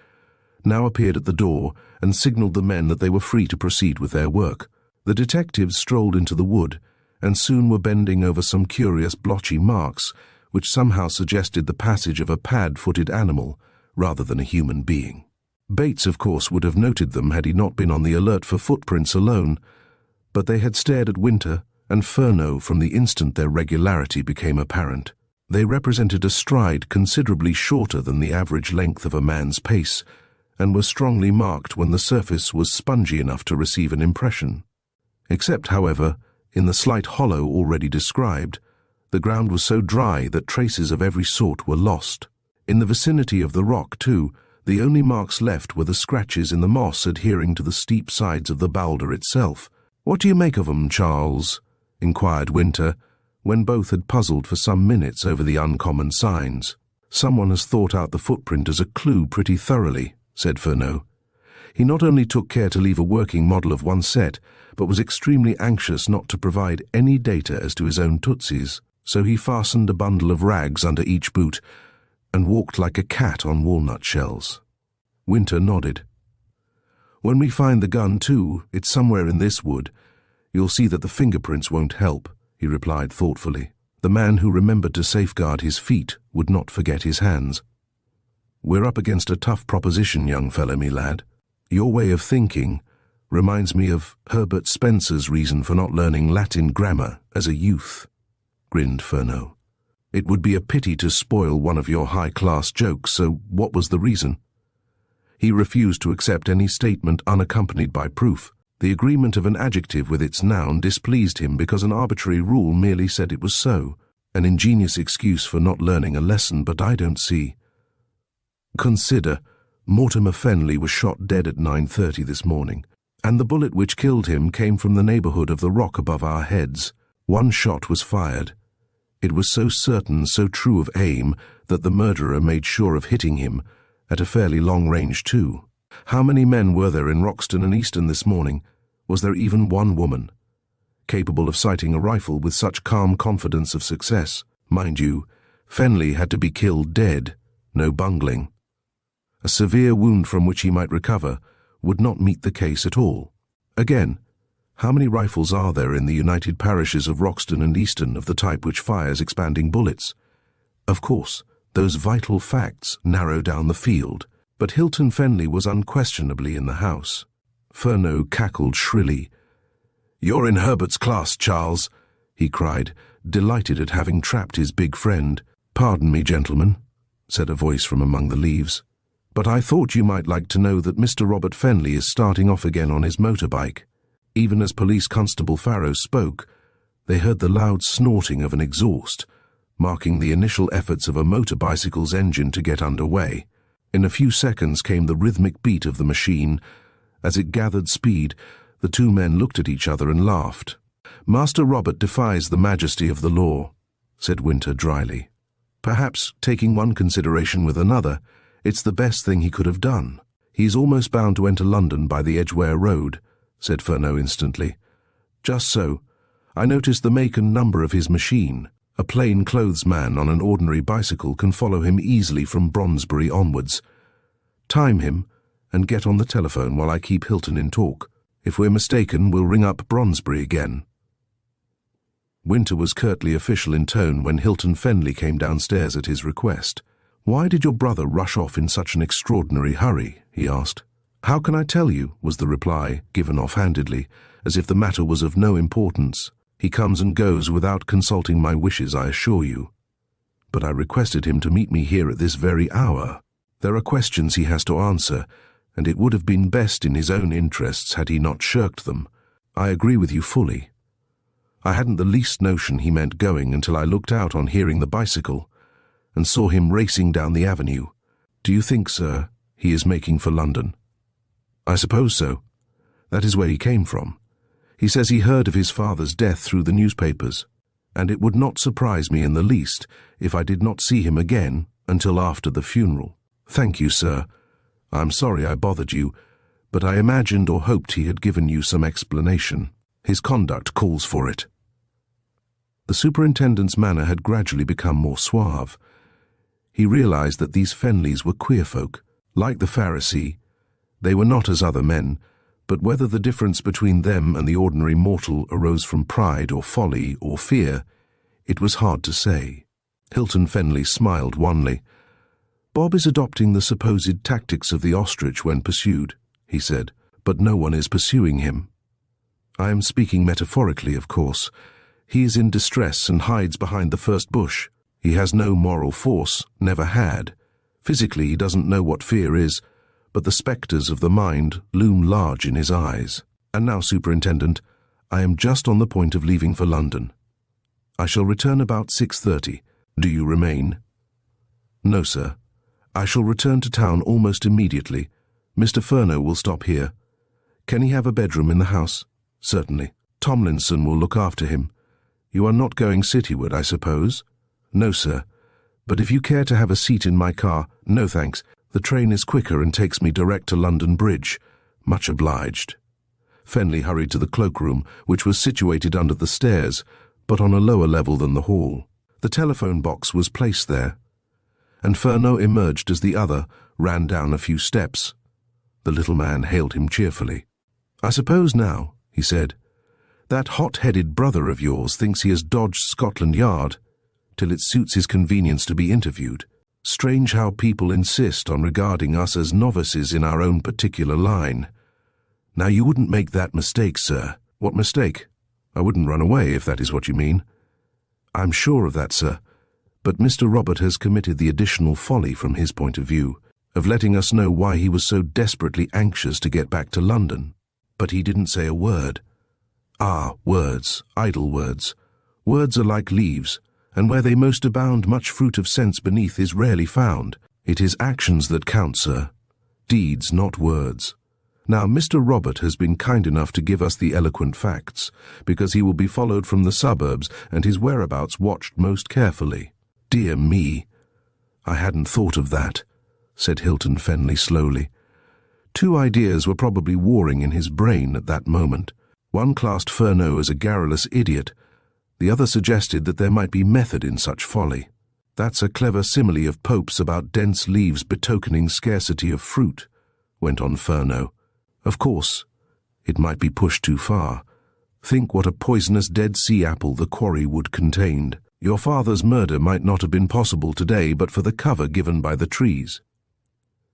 now appeared at the door and signalled the men that they were free to proceed with their work. The detectives strolled into the wood, and soon were bending over some curious blotchy marks, which somehow suggested the passage of a pad-footed animal, rather than a human being. Bates, of course, would have noted them had he not been on the alert for footprints alone, but they had stared at Winter and Furneaux from the instant their regularity became apparent. They represented a stride considerably shorter than the average length of a man's pace, and were strongly marked when the surface was spongy enough to receive an impression. Except, however, in the slight hollow already described, the ground was so dry that traces of every sort were lost. In the vicinity of the rock, too, the only marks left were the scratches in the moss adhering to the steep sides of the boulder itself. "What do you make of 'em, Charles?" inquired Winter, when both had puzzled for some minutes over the uncommon signs. "Someone has thought out the footprint as a clue pretty thoroughly," said Furneaux. He not only took care to leave a working model of one set, but was extremely anxious not to provide any data as to his own tootsies, so he fastened a bundle of rags under each boot and walked like a cat on walnut shells. Winter nodded. "When we find the gun, too, it's somewhere in this wood. You'll see that the fingerprints won't help," he replied thoughtfully. The man who remembered to safeguard his feet would not forget his hands. "We're up against a tough proposition, young fellow, me lad. Your way of thinking reminds me of Herbert Spencer's reason for not learning Latin grammar as a youth," grinned Furneaux. "It would be a pity to spoil one of your high-class jokes, so what was the reason?" He refused to accept any statement unaccompanied by proof. The agreement of an adjective with its noun displeased him because an arbitrary rule merely said it was so. An ingenious excuse for not learning a lesson, but I don't see. "Consider, Mortimer Fenley was shot dead at 9:30 this morning, and the bullet which killed him came from the neighborhood of the rock above our heads. One shot was fired. It was so certain, so true of aim, that the murderer made sure of hitting him, at a fairly long range too. How many men were there in Roxton and Easton this morning? Was there even one woman capable of sighting a rifle with such calm confidence of success? Mind you, Fenley had to be killed dead, no bungling. A severe wound from which he might recover would not meet the case at all. Again, how many rifles are there in the united parishes of Roxton and Easton of the type which fires expanding bullets? Of course, those vital facts narrow down the field, but Hilton Fenley was unquestionably in the house. Furneaux cackled shrilly. "You're in Herbert's class, Charles," he cried, delighted at having trapped his big friend. "Pardon me, gentlemen," said a voice from among the leaves, "but I thought you might like to know that Mr. Robert Fenley is starting off again on his motorbike." Even as Police Constable Farrow spoke, they heard the loud snorting of an exhaust, marking the initial efforts of a motor bicycle's engine to get under way. In a few seconds came the rhythmic beat of the machine. As it gathered speed, the two men looked at each other and laughed. "Master Robert defies the majesty of the law," said Winter dryly. "Perhaps, taking one consideration with another, it's the best thing he could have done. He's almost bound to enter London by the Edgware Road," said Furneaux instantly. "Just so. I noticed the make and number of his machine. A plain-clothes man on an ordinary bicycle can follow him easily from Brondesbury onwards. Time him, and get on the telephone while I keep Hilton in talk. If we're mistaken, we'll ring up Brondesbury again." Winter was curtly official in tone when Hilton Fenley came downstairs at his request. "Why did your brother rush off in such an extraordinary hurry?" he asked. "How can I tell you?" was the reply, given offhandedly, as if the matter was of no importance. "He comes and goes without consulting my wishes, I assure you. But I requested him to meet me here at this very hour. There are questions he has to answer, and it would have been best in his own interests had he not shirked them. I agree with you fully. I hadn't the least notion he meant going until I looked out on hearing the bicycle, and saw him racing down the avenue. Do you think, sir, he is making for London?" "I suppose so. That is where he came from. He says he heard of his father's death through the newspapers, and it would not surprise me in the least if I did not see him again until after the funeral." "Thank you, sir. I'm sorry I bothered you, but I imagined or hoped he had given you some explanation. His conduct calls for it." The superintendent's manner had gradually become more suave. He realized that these Fenleys were queer folk. Like the Pharisee, they were not as other men, but whether the difference between them and the ordinary mortal arose from pride or folly or fear, it was hard to say. Hilton Fenley smiled wanly. "Bob is adopting the supposed tactics of the ostrich when pursued," he said, "but no one is pursuing him. I am speaking metaphorically, of course. He is in distress and hides behind the first bush. He has no moral force, never had. Physically, he doesn't know what fear is, but the spectres of the mind loom large in his eyes. And now, Superintendent, I am just on the point of leaving for London. I shall return about 6:30. Do you remain?" "No, sir. I shall return to town almost immediately. Mr. Furneaux will stop here. Can he have a bedroom in the house?" "Certainly. Tomlinson will look after him. You are not going cityward, I suppose?" "No, sir. But if you care to have a seat in my car—" "No, thanks. The train is quicker and takes me direct to London Bridge. Much obliged." Fenley hurried to the cloakroom, which was situated under the stairs, but on a lower level than the hall. The telephone box was placed there, and Furneaux emerged as the other ran down a few steps. The little man hailed him cheerfully. "I suppose now," he said, "that hot-headed brother of yours thinks he has dodged Scotland Yard till it suits his convenience to be interviewed. Strange how people insist on regarding us as novices in our own particular line. Now, you wouldn't make that mistake, sir." "What mistake? I wouldn't run away, if that is what you mean." "I'm sure of that, sir. But Mr. Robert has committed the additional folly from his point of view of letting us know why he was so desperately anxious to get back to London. But he didn't say a word. Ah, words, idle words. Words are like leaves, and where they most abound much fruit of sense beneath is rarely found. It is actions that count, sir. Deeds, not words. Now, Mr. Robert has been kind enough to give us the eloquent facts, because he will be followed from the suburbs and his whereabouts watched most carefully." "Dear me, I hadn't thought of that," said Hilton Fenley slowly. Two ideas were probably warring in his brain at that moment. One classed Furneaux as a garrulous idiot. The other suggested that there might be method in such folly. "That's a clever simile of Pope's about dense leaves betokening scarcity of fruit," went on Furneaux. "Of course, it might be pushed too far. Think what a poisonous Dead Sea apple the quarry wood contained. Your father's murder might not have been possible today but for the cover given by the trees."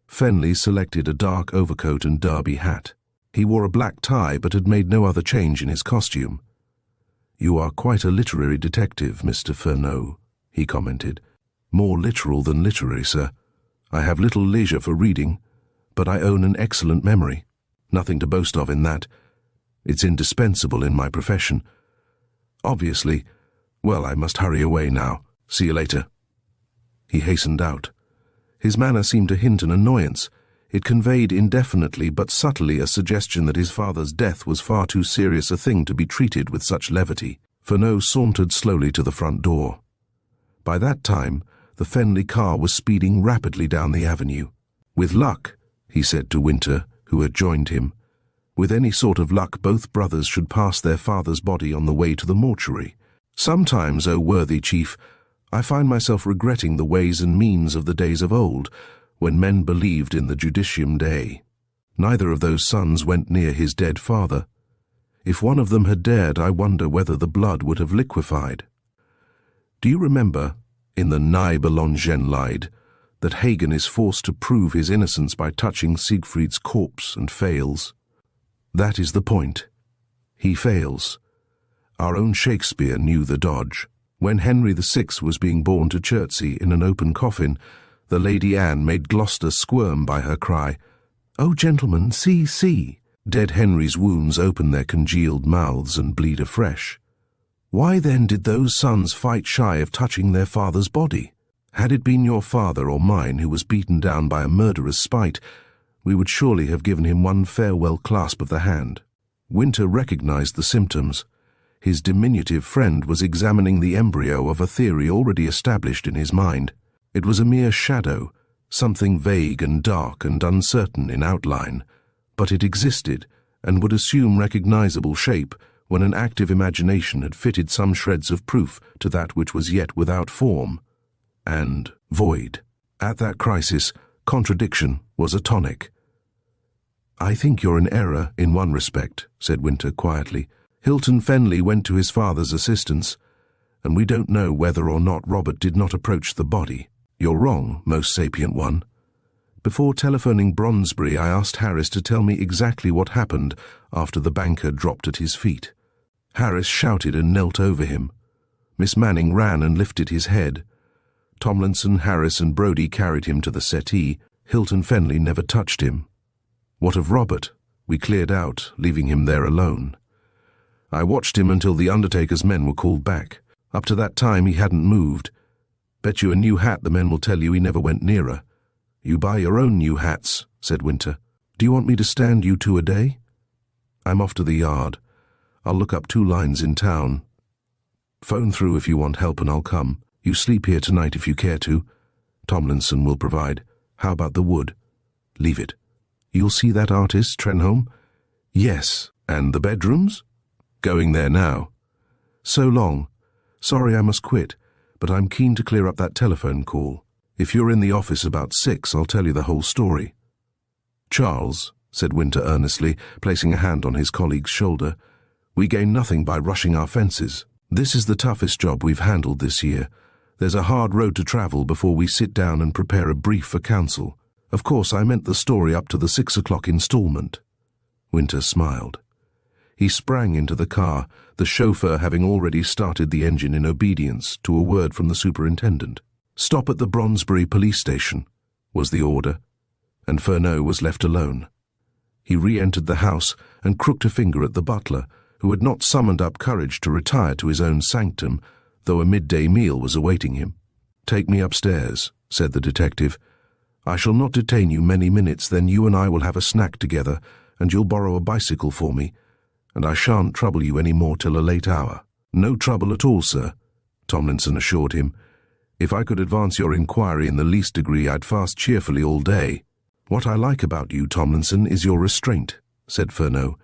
Fenley selected a dark overcoat and derby hat. He wore a black tie but had made no other change in his costume. "You are quite a literary detective, Mr. Furneaux," he commented. "More literal than literary, sir. I have little leisure for reading, but I own an excellent memory. Nothing to boast of in that. It's indispensable in my profession. Obviously, well, I must hurry away now. See you later." He hastened out. His manner seemed to hint an annoyance. It conveyed indefinitely but subtly a suggestion that his father's death was far too serious a thing to be treated with such levity. Furneaux sauntered slowly to the front door. By that time, the Fenley car was speeding rapidly down the avenue. "With luck," he said to Winter, who had joined him, "with any sort of luck, both brothers should pass their father's body on the way to the mortuary. Sometimes, O worthy chief, I find myself regretting the ways and means of the days of old, when men believed in the Judicium Dei. Neither of those sons went near his dead father. If one of them had dared, I wonder whether the blood would have liquefied. Do you remember, in the Nibelungenlied, that Hagen is forced to prove his innocence by touching Siegfried's corpse and fails? That is the point. He fails. Our own Shakespeare knew the dodge. When Henry VI was being borne to Chertsey in an open coffin, the Lady Anne made Gloucester squirm by her cry, "Oh, gentlemen, see, see!" Dead Henry's wounds open their congealed mouths and bleed afresh. Why then did those sons fight shy of touching their father's body? Had it been your father or mine who was beaten down by a murderer's spite, we would surely have given him one farewell clasp of the hand. Winter recognized the symptoms. His diminutive friend was examining the embryo of a theory already established in his mind. It was a mere shadow, something vague and dark and uncertain in outline, but it existed and would assume recognizable shape when an active imagination had fitted some shreds of proof to that which was yet without form and void. At that crisis, contradiction was a tonic. "I think you're in error in one respect," said Winter quietly. "Hilton Fenley went to his father's assistance, and we don't know whether or not Robert did not approach the body. You're wrong, most sapient one. Before telephoning Bronsbury, I asked Harris to tell me exactly what happened after the banker dropped at his feet. Harris shouted and knelt over him. Miss Manning ran and lifted his head. Tomlinson, Harris and Brodie carried him to the settee. Hilton Fenley never touched him. What of Robert? We cleared out, leaving him there alone. I watched him until the undertaker's men were called back. Up to that time he hadn't moved. Bet you a new hat the men will tell you he never went nearer. You buy your own new hats, said Winter. Do you want me to stand you 2 a day? I'm off to the yard. I'll look up 2 lines in town. Phone through if you want help and I'll come. You sleep here tonight if you care to. Tomlinson will provide. How about the wood? Leave it. You'll see that artist, Trenholme? Yes. And the bedrooms? Going there now. So long. Sorry I must quit, but I'm keen to clear up that telephone call. If you're in the office about 6, I'll tell you the whole story. Charles, said Winter earnestly, placing a hand on his colleague's shoulder, we gain nothing by rushing our fences. This is the toughest job we've handled this year. There's a hard road to travel before we sit down and prepare a brief for council. Of course, I meant the story up to the 6 o'clock installment. Winter smiled. He sprang into the car, the chauffeur having already started the engine in obedience to a word from the superintendent. Stop at the Bronsbury police station, was the order, and Furneaux was left alone. He re-entered the house and crooked a finger at the butler, who had not summoned up courage to retire to his own sanctum, though a midday meal was awaiting him. Take me upstairs, said the detective. I shall not detain you many minutes, then you and I will have a snack together, and you'll borrow a bicycle for me, and I shan't trouble you any more till a late hour. No trouble at all, sir, Tomlinson assured him. If I could advance your inquiry in the least degree, I'd fast cheerfully all day. What I like about you, Tomlinson, is your restraint, said Furneaux.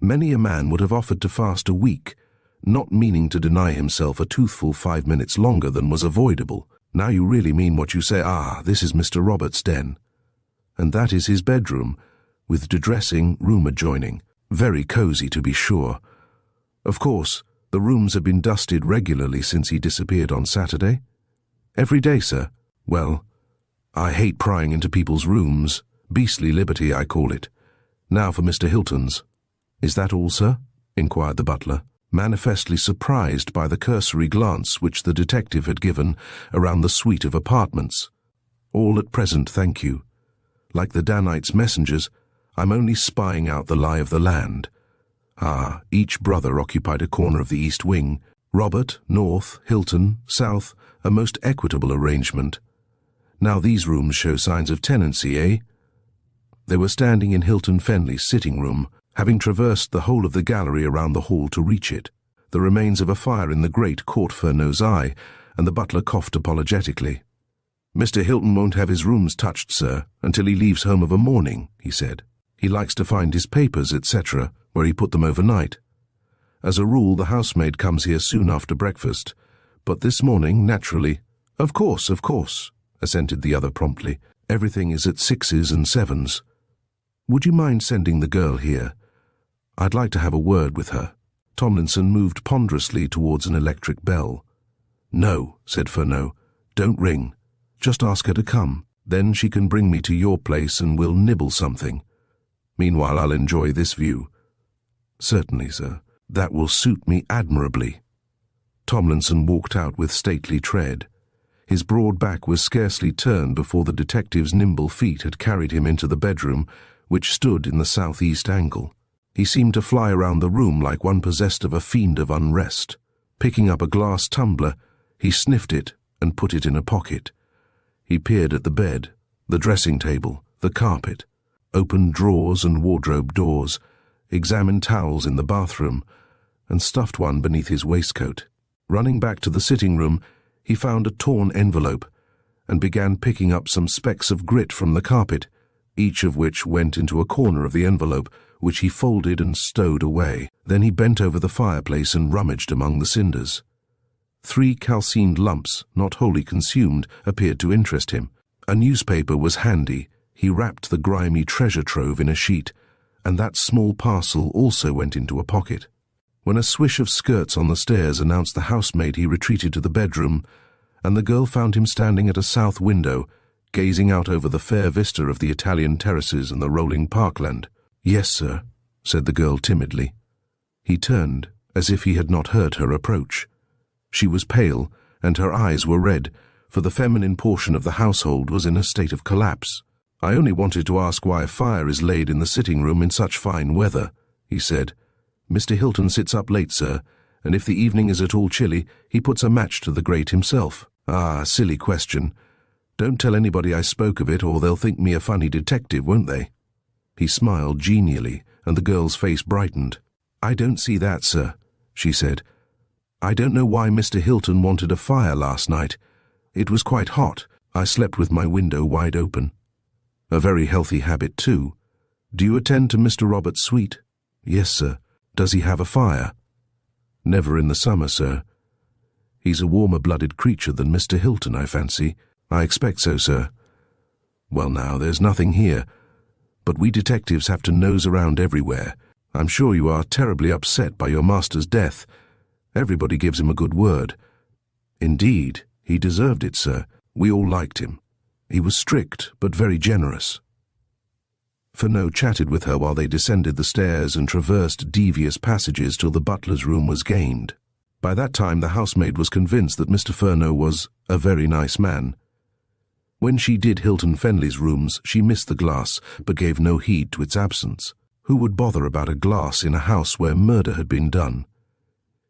Many a man would have offered to fast a week, not meaning to deny himself a toothful 5 minutes longer than was avoidable. Now you really mean what you say. Ah, this is Mr. Robert's den. And that is his bedroom, with the dressing room adjoining. Very cosy, to be sure. Of course, the rooms have been dusted regularly since he disappeared on Saturday. Every day, sir. Well, I hate prying into people's rooms. Beastly liberty, I call it. Now for Mr. Hilton's. Is that all, sir? Inquired the butler, manifestly surprised by the cursory glance which the detective had given around the suite of apartments. All at present, thank you. Like the Danites' messengers, I'm only spying out the lie of the land. Ah, each brother occupied a corner of the east wing. Robert, north, Hilton, south, a most equitable arrangement. Now these rooms show signs of tenancy, eh? They were standing in Hilton Fenley's sitting room, having traversed the whole of the gallery around the hall to reach it. The remains of a fire in the grate caught Furneaux's eye, and the butler coughed apologetically. Mr. Hilton won't have his rooms touched, sir, until he leaves home of a morning, he said. He likes to find his papers, etc., where he put them overnight. As a rule, the housemaid comes here soon after breakfast, but this morning, naturally— Of course, assented the other promptly. Everything is at 6s and 7s. Would you mind sending the girl here? I'd like to have a word with her. Tomlinson moved ponderously towards an electric bell. No, said Furneaux. Don't ring. Just ask her to come. Then she can bring me to your place and we'll nibble something. Meanwhile, I'll enjoy this view. Certainly, sir. That will suit me admirably. Tomlinson walked out with stately tread. His broad back was scarcely turned before the detective's nimble feet had carried him into the bedroom, which stood in the southeast angle. He seemed to fly around the room like one possessed of a fiend of unrest. Picking up a glass tumbler, he sniffed it and put it in a pocket. He peered at the bed, the dressing table, the carpet, opened drawers and wardrobe doors, examined towels in the bathroom, and stuffed one beneath his waistcoat. Running back to the sitting room, he found a torn envelope and began picking up some specks of grit from the carpet, each of which went into a corner of the envelope, which he folded and stowed away. Then he bent over the fireplace and rummaged among the cinders. 3 calcined lumps, not wholly consumed, appeared to interest him. A newspaper was handy. He wrapped the grimy treasure trove in a sheet, and that small parcel also went into a pocket. When a swish of skirts on the stairs announced the housemaid, he retreated to the bedroom and the girl found him standing at a south window, gazing out over the fair vista of the Italian terraces and the rolling parkland. "Yes, sir," said the girl timidly. He turned, as if he had not heard her approach. She was pale, and her eyes were red, for the feminine portion of the household was in a state of collapse. "I only wanted to ask why a fire is laid in the sitting room in such fine weather," he said. "Mr. Hilton sits up late, sir, and if the evening is at all chilly, he puts a match to the grate himself." "Ah, silly question. Don't tell anybody I spoke of it, or they'll think me a funny detective, won't they?" He smiled genially, and the girl's face brightened. "I don't see that, sir," she said. "I don't know why Mr. Hilton wanted a fire last night. It was quite hot. I slept with my window wide open. A very healthy habit, too. Do you attend to Mr. Robert's suite?" "Yes, sir." "Does he have a fire?" "Never in the summer, sir." "He's a warmer-blooded creature than Mr. Hilton, I fancy." "I expect so, sir." "Well now, there's nothing here. But we detectives have to nose around everywhere. I'm sure you are terribly upset by your master's death. Everybody gives him a good word." "Indeed, he deserved it, sir. We all liked him. He was strict, but very generous." Fenley chatted with her while they descended the stairs and traversed devious passages till the butler's room was gained. By that time the housemaid was convinced that Mr. Fenley was a very nice man. When she did Hilton Fenley's rooms, she missed the glass, but gave no heed to its absence. Who would bother about a glass in a house where murder had been done?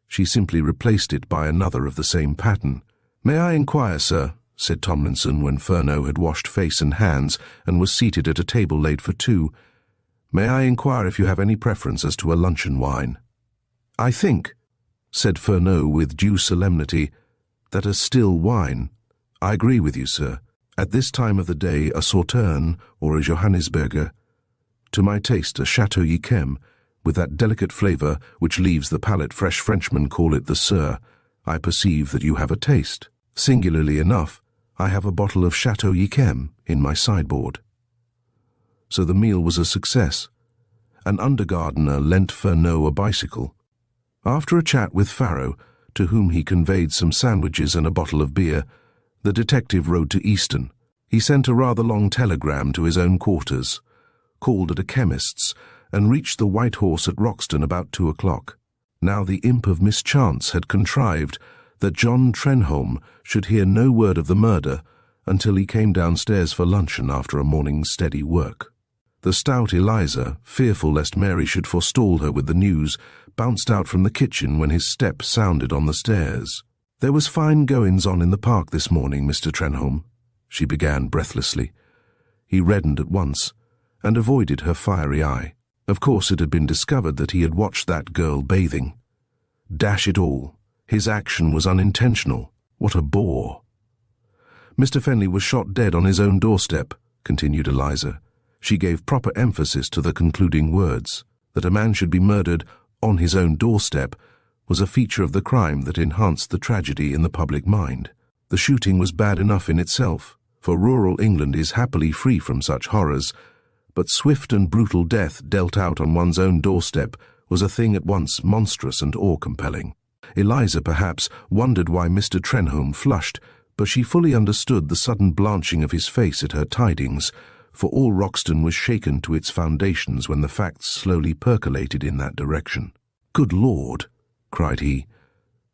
She simply replaced it by another of the same pattern. "May I inquire, sir," said Tomlinson when Fenley had washed face and hands and was seated at a table laid for two, "may I inquire if you have any preference as to a luncheon wine?" "I think," said Fenley with due solemnity, "that a still wine—" "I agree with you, sir. At this time of the day, a Sauterne or a Johannisberger. To my taste, a Chateau Yquem, with that delicate flavour which leaves the palate. Fresh Frenchmen call it the Sir. I perceive that you have a taste. Singularly enough, I have a bottle of Chateau Yquem in my sideboard." So the meal was a success. An undergardener lent Fenley a bicycle. After a chat with Farrow, to whom he conveyed some sandwiches and a bottle of beer, the detective rode to Easton. He sent a rather long telegram to his own quarters, called at a chemist's, and reached the White Horse at Roxton about 2 o'clock. Now the imp of mischance had contrived that John Trenholme should hear no word of the murder until he came downstairs for luncheon after a morning's steady work. The stout Eliza, fearful lest Mary should forestall her with the news, bounced out from the kitchen when his step sounded on the stairs. "There was fine goings-on in the park this morning, Mr. Trenholme," she began breathlessly. He reddened at once, and avoided her fiery eye. Of course it had been discovered that he had watched that girl bathing. Dash it all, his action was unintentional. What a bore! "Mr. Fenley was shot dead on his own doorstep," continued Eliza. She gave proper emphasis to the concluding words. That a man should be murdered on his own doorstep was a feature of the crime that enhanced the tragedy in the public mind. The shooting was bad enough in itself, for rural England is happily free from such horrors, but swift and brutal death dealt out on one's own doorstep was a thing at once monstrous and awe-compelling. Eliza, perhaps, wondered why Mr. Trenholme flushed, but she fully understood the sudden blanching of his face at her tidings, for all Roxton was shaken to its foundations when the facts slowly percolated in that direction. "Good Lord!" cried he.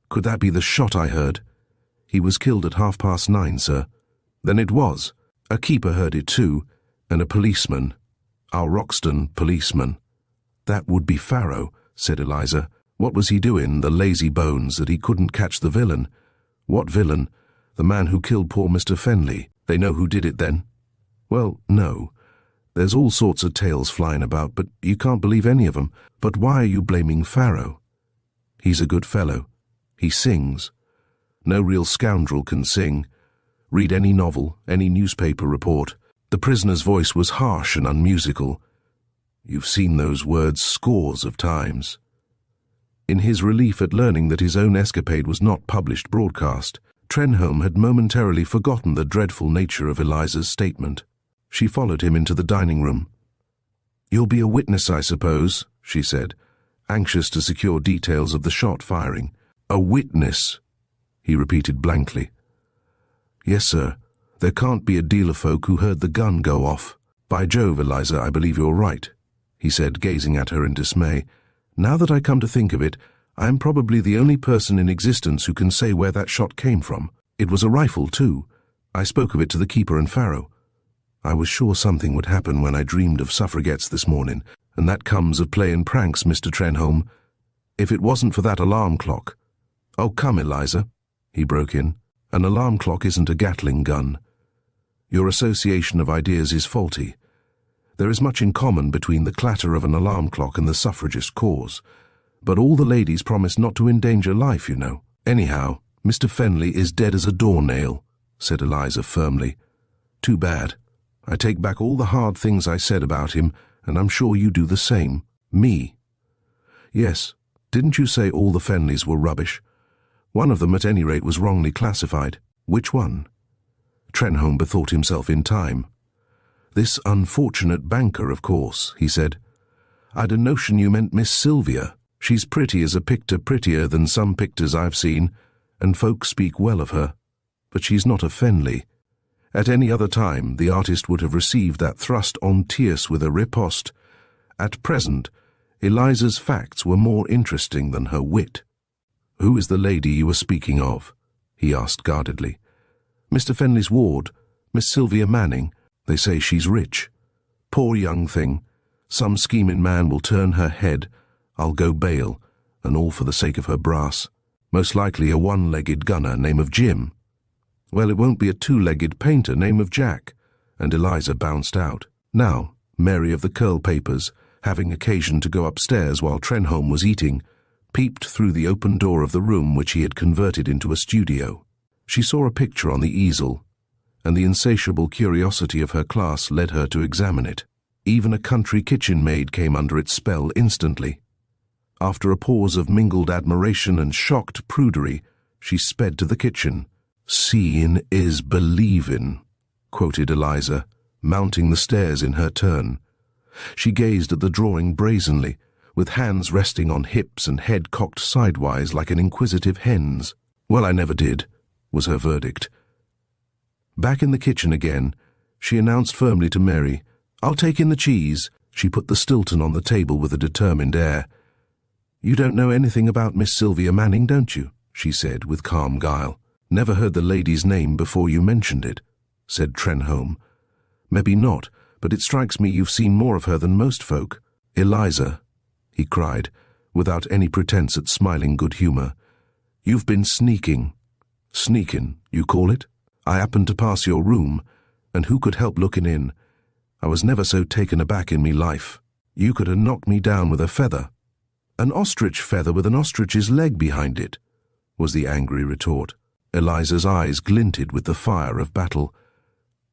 "Could that be the shot I heard?" "He was killed at 9:30, sir." "Then it was. A keeper heard it too, and a policeman. Our Roxton policeman." "That would be Farrow," said Eliza. "What was he doing, the lazy bones, that he couldn't catch the villain?" "What villain?" "The man who killed poor Mr. Fenley. They know who did it, then?" "Well, no. There's all sorts of tales flying about, but you can't believe any of them. But why are you blaming Farrow?" "He's a good fellow. He sings. No real scoundrel can sing. Read any novel, any newspaper report. The prisoner's voice was harsh and unmusical. You've seen those words scores of times." In his relief at learning that his own escapade was not published broadcast, Trenholme had momentarily forgotten the dreadful nature of Eliza's statement. She followed him into the dining room. "You'll be a witness, I suppose," she said, anxious to secure details of the shot firing. "A witness," he repeated blankly. Yes, sir. There can't be a deal of folk who heard the gun go off. By Jove, Eliza, I believe you're right, he said, gazing at her in dismay. Now that I come to think of it, I am probably the only person in existence who can say where that shot came from. It was a rifle, too. I spoke of it to the keeper and Farrow. I was sure something would happen when I dreamed of suffragettes this morning, and that comes of playing pranks, Mr. Trenholme. If it wasn't for that alarm clock— Oh, come, Eliza, he broke in. An alarm clock isn't a Gatling gun. Your association of ideas is faulty. There is much in common between the clatter of an alarm clock and the suffragist cause, but all the ladies promise not to endanger life, you know. Anyhow, Mr. Fenley is dead as a doornail, said Eliza firmly. Too bad. I take back all the hard things I said about him, and I'm sure you do the same. Me. Yes, didn't you say all the Fenleys were rubbish? One of them, at any rate, was wrongly classified. Which one? Trenholme bethought himself in time. This unfortunate banker, of course, he said. I'd a notion you meant Miss Sylvia. She's pretty as a picter, prettier than some picters I've seen, and folk speak well of her. But she's not a Fenley. At any other time, the artist would have received that thrust en tierce with a riposte. At present, Eliza's facts were more interesting than her wit. Who is the lady you were speaking of? He asked guardedly. Mr. Fenley's ward, Miss Sylvia Manning. They say she's rich. Poor young thing. Some scheming man will turn her head. I'll go bail, and all for the sake of her brass. Most likely a one-legged gunner, name of Jim. Well, it won't be a two-legged painter, name of Jack. And Eliza bounced out. Now, Mary of the curl papers, having occasion to go upstairs while Trenholme was eating, peeped through the open door of the room which he had converted into a studio. She saw a picture on the easel, and the insatiable curiosity of her class led her to examine it. Even a country kitchen maid came under its spell instantly. After a pause of mingled admiration and shocked prudery, she sped to the kitchen. "Seeing is believing," quoted Eliza, mounting the stairs in her turn. She gazed at the drawing brazenly, with hands resting on hips and head cocked sidewise like an inquisitive hen's. "Well, I never did," was her verdict. Back in the kitchen again, she announced firmly to Mary, "I'll take in the cheese." She put the Stilton on the table with a determined air. "You don't know anything about Miss Sylvia Manning, don't you?" she said with calm guile. "Never heard the lady's name before you mentioned it," said Trenholme. "Maybe not, but it strikes me you've seen more of her than most folk." "Eliza," he cried, without any pretense at smiling good humour, "you've been sneaking." "Sneaking, you call it? I happened to pass your room, and who could help looking in? I was never so taken aback in me life. You could have knocked me down with a feather." "An ostrich feather with an ostrich's leg behind it," was the angry retort. Eliza's eyes glinted with the fire of battle.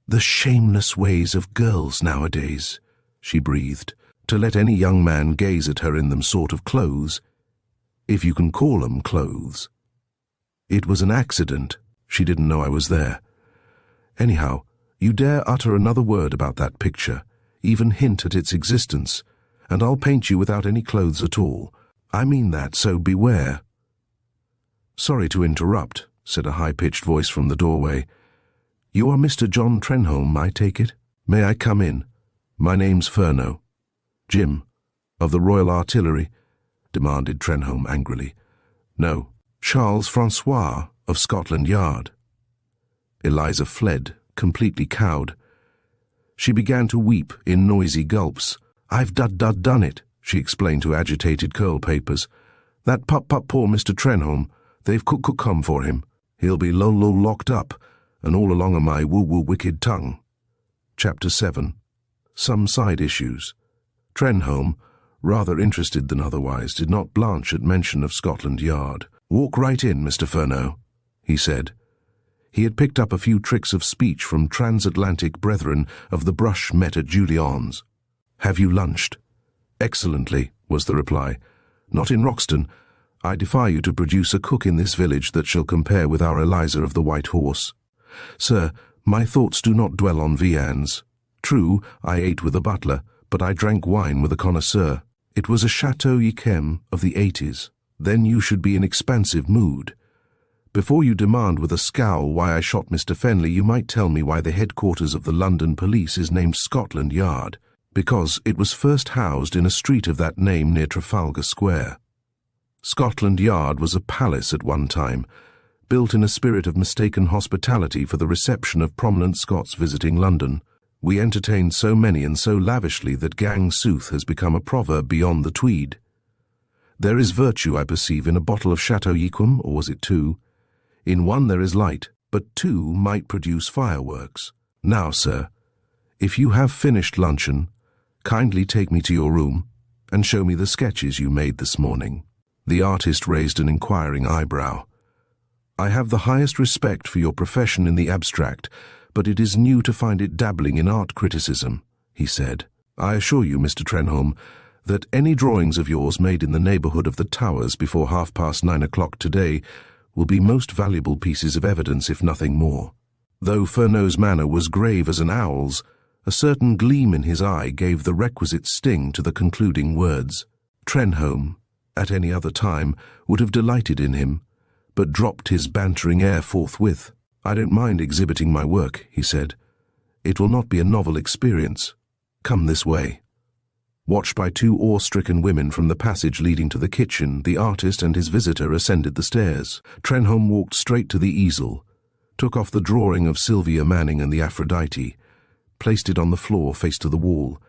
"The shameless ways of girls nowadays," she breathed, "to let any young man gaze at her in them sort of clothes, if you can call 'em clothes. It was an accident. She didn't know I was there. Anyhow, you dare utter another word about that picture, even hint at its existence, and I'll paint you without any clothes at all. I mean that, so beware." "Sorry to interrupt," said a high-pitched voice from the doorway. "You are Mr. John Trenholme, I take it? May I come in? My name's Furneaux." "Jim, of the Royal Artillery?" demanded Trenholme angrily. "No, Charles Francois of Scotland Yard." Eliza fled, completely cowed. She began to weep in noisy gulps. "I've done it," she explained to agitated curl papers. "That poor Mr. Trenholme, they've come for him. He'll be locked up, and all along of my woo-woo wicked tongue." Chapter 7. Some side issues. Trenholme, rather interested than otherwise, did not blanch at mention of Scotland Yard. "Walk right in, Mr. Furneaux," he said. He had picked up a few tricks of speech from transatlantic brethren of the brush met at Julien's. "Have you lunched?" "Excellently," was the reply. "Not in Roxton. I defy you to produce a cook in this village that shall compare with our Eliza of the White Horse. Sir, my thoughts do not dwell on viands. True, I ate with a butler, but I drank wine with a connoisseur. It was a Chateau Yquem of the 80s. Then you should be in expansive mood. Before you demand with a scowl why I shot Mr. Fenley, you might tell me why the headquarters of the London police is named Scotland Yard. Because it was first housed in a street of that name near Trafalgar Square. Scotland Yard was a palace at one time, built in a spirit of mistaken hospitality for the reception of prominent Scots visiting London. We entertained so many and so lavishly that gang sooth has become a proverb beyond the Tweed. There is virtue, I perceive, in a bottle of Chateau Yquem, or was it two? In one there is light, but two might produce fireworks. Now, sir, if you have finished luncheon, kindly take me to your room and show me the sketches you made this morning. The artist raised an inquiring eyebrow. I have the highest respect for your profession in the abstract, but it is new to find it dabbling in art criticism, he said. I assure you, Mr. Trenholme, that any drawings of yours made in the neighbourhood of the Towers before 9:30 o'clock today will be most valuable pieces of evidence, if nothing more. Though Fernow's manner was grave as an owl's, a certain gleam in his eye gave the requisite sting to the concluding words. Trenholme, at any other time, would have delighted in him, but dropped his bantering air forthwith. I don't mind exhibiting my work, he said. It will not be a novel experience. Come this way. Watched by two awe-stricken women from the passage leading to the kitchen, the artist and his visitor ascended the stairs. Trenholme walked straight to the easel, took off the drawing of Sylvia Manning and the Aphrodite, placed it on the floor face to the wall,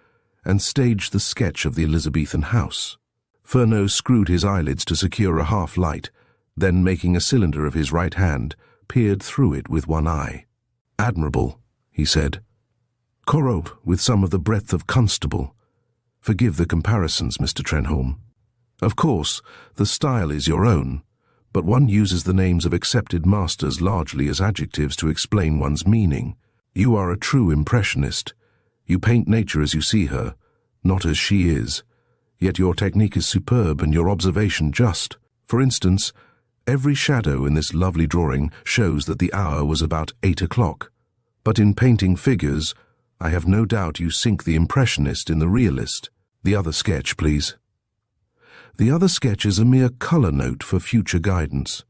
and staged the sketch of the Elizabethan house. Furneaux screwed his eyelids to secure a half-light, then, making a cylinder of his right hand, peered through it with one eye. Admirable, he said. Corot with some of the breadth of Constable. Forgive the comparisons, Mr. Trenholme. Of course, the style is your own, but one uses the names of accepted masters largely as adjectives to explain one's meaning. You are a true impressionist. You paint nature as you see her, not as she is. Yet your technique is superb and your observation just. For instance, every shadow in this lovely drawing shows that the hour was about 8 o'clock. But in painting figures, I have no doubt you sink the impressionist in the realist. The other sketch, please. The other sketch is a mere colour note for future guidance,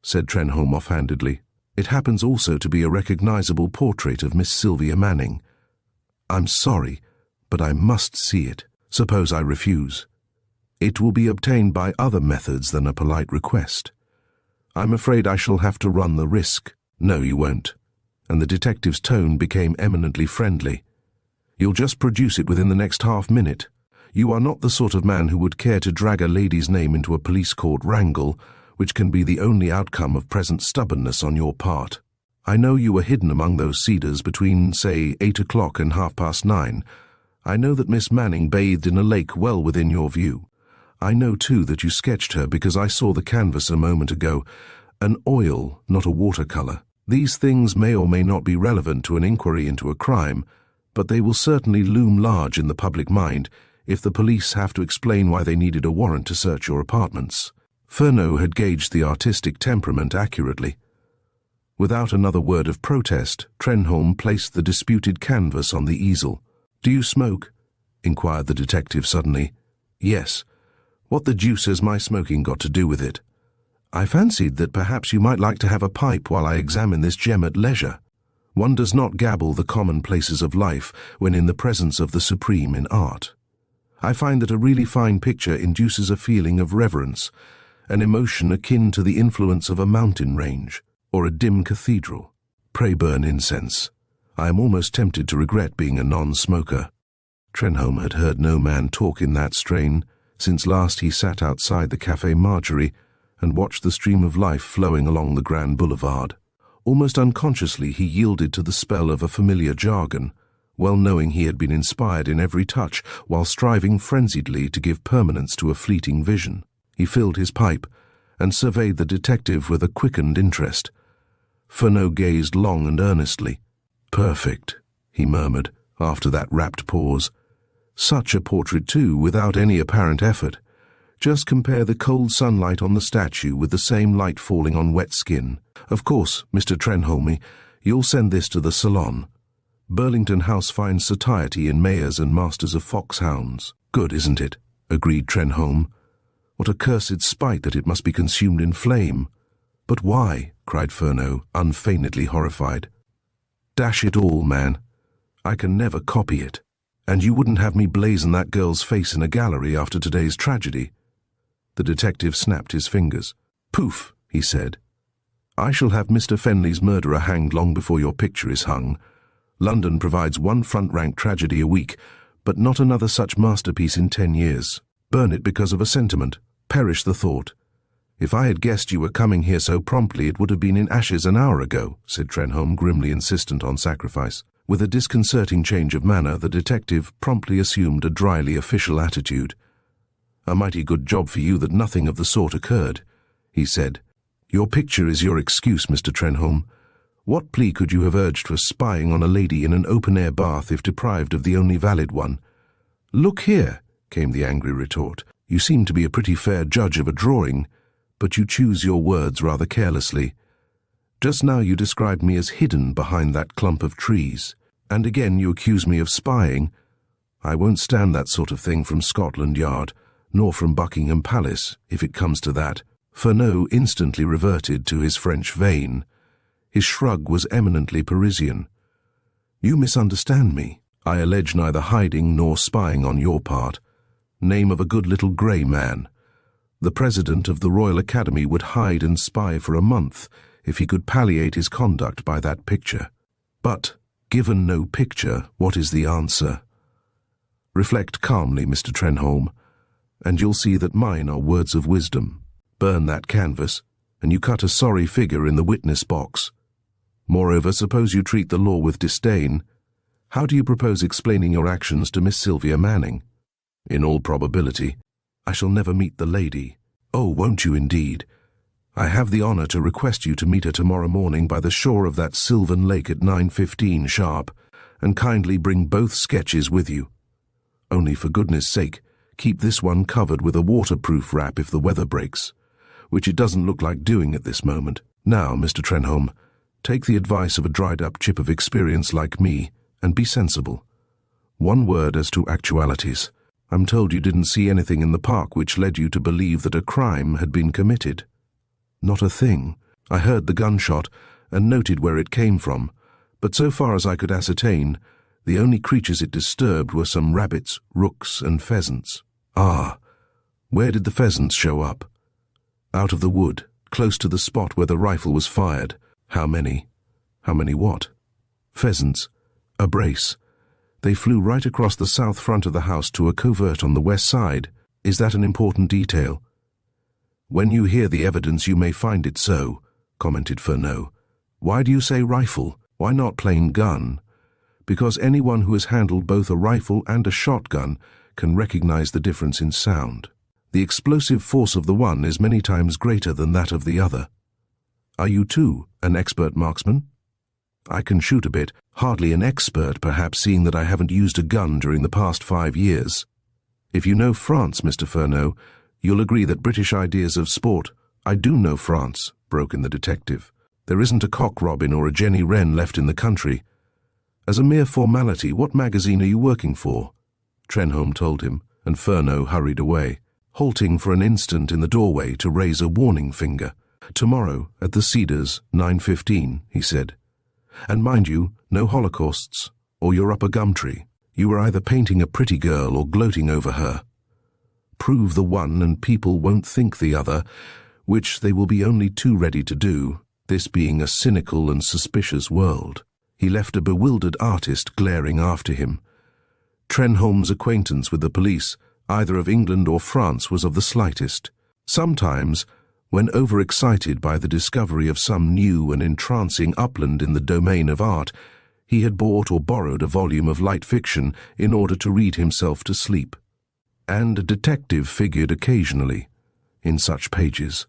said Trenholme offhandedly. It happens also to be a recognisable portrait of Miss Sylvia Manning. I'm sorry, but I must see it. Suppose I refuse. It will be obtained by other methods than a polite request. I'm afraid I shall have to run the risk. No, you won't. And the detective's tone became eminently friendly. You'll just produce it within the next half-minute. You are not the sort of man who would care to drag a lady's name into a police court wrangle, which can be the only outcome of present stubbornness on your part. I know you were hidden among those cedars between, say, 8 o'clock and 9:30. I know that Miss Manning bathed in a lake well within your view. I know, too, that you sketched her because I saw the canvas a moment ago. An oil, not a watercolour. These things may or may not be relevant to an inquiry into a crime, but they will certainly loom large in the public mind if the police have to explain why they needed a warrant to search your apartments. Furneaux had gauged the artistic temperament accurately. Without another word of protest, Trenholme placed the disputed canvas on the easel. Do you smoke? Inquired the detective suddenly. Yes. What the deuce has my smoking got to do with it? I fancied that perhaps you might like to have a pipe while I examine this gem at leisure. One does not gabble the commonplaces of life when in the presence of the supreme in art. I find that a really fine picture induces a feeling of reverence, an emotion akin to the influence of a mountain range or a dim cathedral. Pray burn incense. I am almost tempted to regret being a non-smoker. Trenholme had heard no man talk in that strain since last he sat outside the Café Marjorie and watched the stream of life flowing along the Grand Boulevard. Almost unconsciously he yielded to the spell of a familiar jargon, well knowing he had been inspired in every touch while striving frenziedly to give permanence to a fleeting vision. He filled his pipe and surveyed the detective with a quickened interest. Furneaux gazed long and earnestly. Perfect, he murmured, after that rapt pause. Such a portrait, too, without any apparent effort. Just compare the cold sunlight on the statue with the same light falling on wet skin. Of course, Mr. Trenholme, you'll send this to the Salon. Burlington House finds satiety in mayors and masters of foxhounds. Good, isn't it? Agreed Trenholme. What a cursed spite that it must be consumed in flame. But why? cried Furneaux, unfeignedly horrified. "Dash it all, man. I can never copy it. And you wouldn't have me blazon that girl's face in a gallery after today's tragedy." The detective snapped his fingers. "Poof," he said. "I shall have Mr. Fenley's murderer hanged long before your picture is hung. London provides one front-rank tragedy a week, but not another such masterpiece in 10 years. Burn it because of a sentiment. Perish the thought." "If I had guessed you were coming here so promptly, it would have been in ashes an hour ago," said Trenholme, grimly insistent on sacrifice. With a disconcerting change of manner, the detective promptly assumed a dryly official attitude. "A mighty good job for you that nothing of the sort occurred," he said. "Your picture is your excuse, Mr. Trenholme. What plea could you have urged for spying on a lady in an open-air bath if deprived of the only valid one?" "Look here," came the angry retort. "You seem to be a pretty fair judge of a drawing, but you choose your words rather carelessly. Just now you described me as hidden behind that clump of trees, and again you accuse me of spying. I won't stand that sort of thing from Scotland Yard, nor from Buckingham Palace, if it comes to that." Furneaux instantly reverted to his French vein. His shrug was eminently Parisian. "You misunderstand me. I allege neither hiding nor spying on your part. Name of a good little grey man. The President of the Royal Academy would hide and spy for a month if he could palliate his conduct by that picture. But, given no picture, what is the answer? Reflect calmly, Mr. Trenholme, and you'll see that mine are words of wisdom. Burn that canvas, and you cut a sorry figure in the witness box. Moreover, suppose you treat the law with disdain, how do you propose explaining your actions to Miss Sylvia Manning? In all probability, I shall never meet the lady. Oh, won't you indeed? I have the honour to request you to meet her tomorrow morning by the shore of that sylvan lake at 9:15 sharp, and kindly bring both sketches with you. Only for goodness sake, keep this one covered with a waterproof wrap if the weather breaks, which it doesn't look like doing at this moment. Now, Mr. Trenholme, take the advice of a dried-up chip of experience like me, and be sensible. One word as to actualities. I'm told you didn't see anything in the park which led you to believe that a crime had been committed. Not a thing. I heard the gunshot and noted where it came from, but so far as I could ascertain, the only creatures it disturbed were some rabbits, rooks, and pheasants. Ah, where did the pheasants show up? Out of the wood, close to the spot where the rifle was fired. How many? How many what? Pheasants. A brace. They flew right across the south front of the house to a covert on the west side. Is that an important detail? When you hear the evidence you may find it so, commented Furneaux. Why do you say rifle? Why not plain gun? Because anyone who has handled both a rifle and a shotgun can recognize the difference in sound. The explosive force of the one is many times greater than that of the other. Are you, too, an expert marksman? I can shoot a bit, hardly an expert, perhaps, seeing that I haven't used a gun during the past 5 years. If you know France, Mr. Furneaux, you'll agree that British ideas of sport— I do know France, broke in the detective. There isn't a Cock Robin or a Jenny Wren left in the country. As a mere formality, what magazine are you working for? Trenholme told him, and Furneaux hurried away, halting for an instant in the doorway to raise a warning finger. Tomorrow, at the Cedars, 9:15, he said. And mind you, no holocausts, or you're up a gum tree. You were either painting a pretty girl or gloating over her. Prove the one and people won't think the other, which they will be only too ready to do, this being a cynical and suspicious world. He left a bewildered artist glaring after him. Trenholme's acquaintance with the police, either of England or France, was of the slightest. Sometimes, when overexcited by the discovery of some new and entrancing upland in the domain of art, he had bought or borrowed a volume of light fiction in order to read himself to sleep. And a detective figured occasionally in such pages.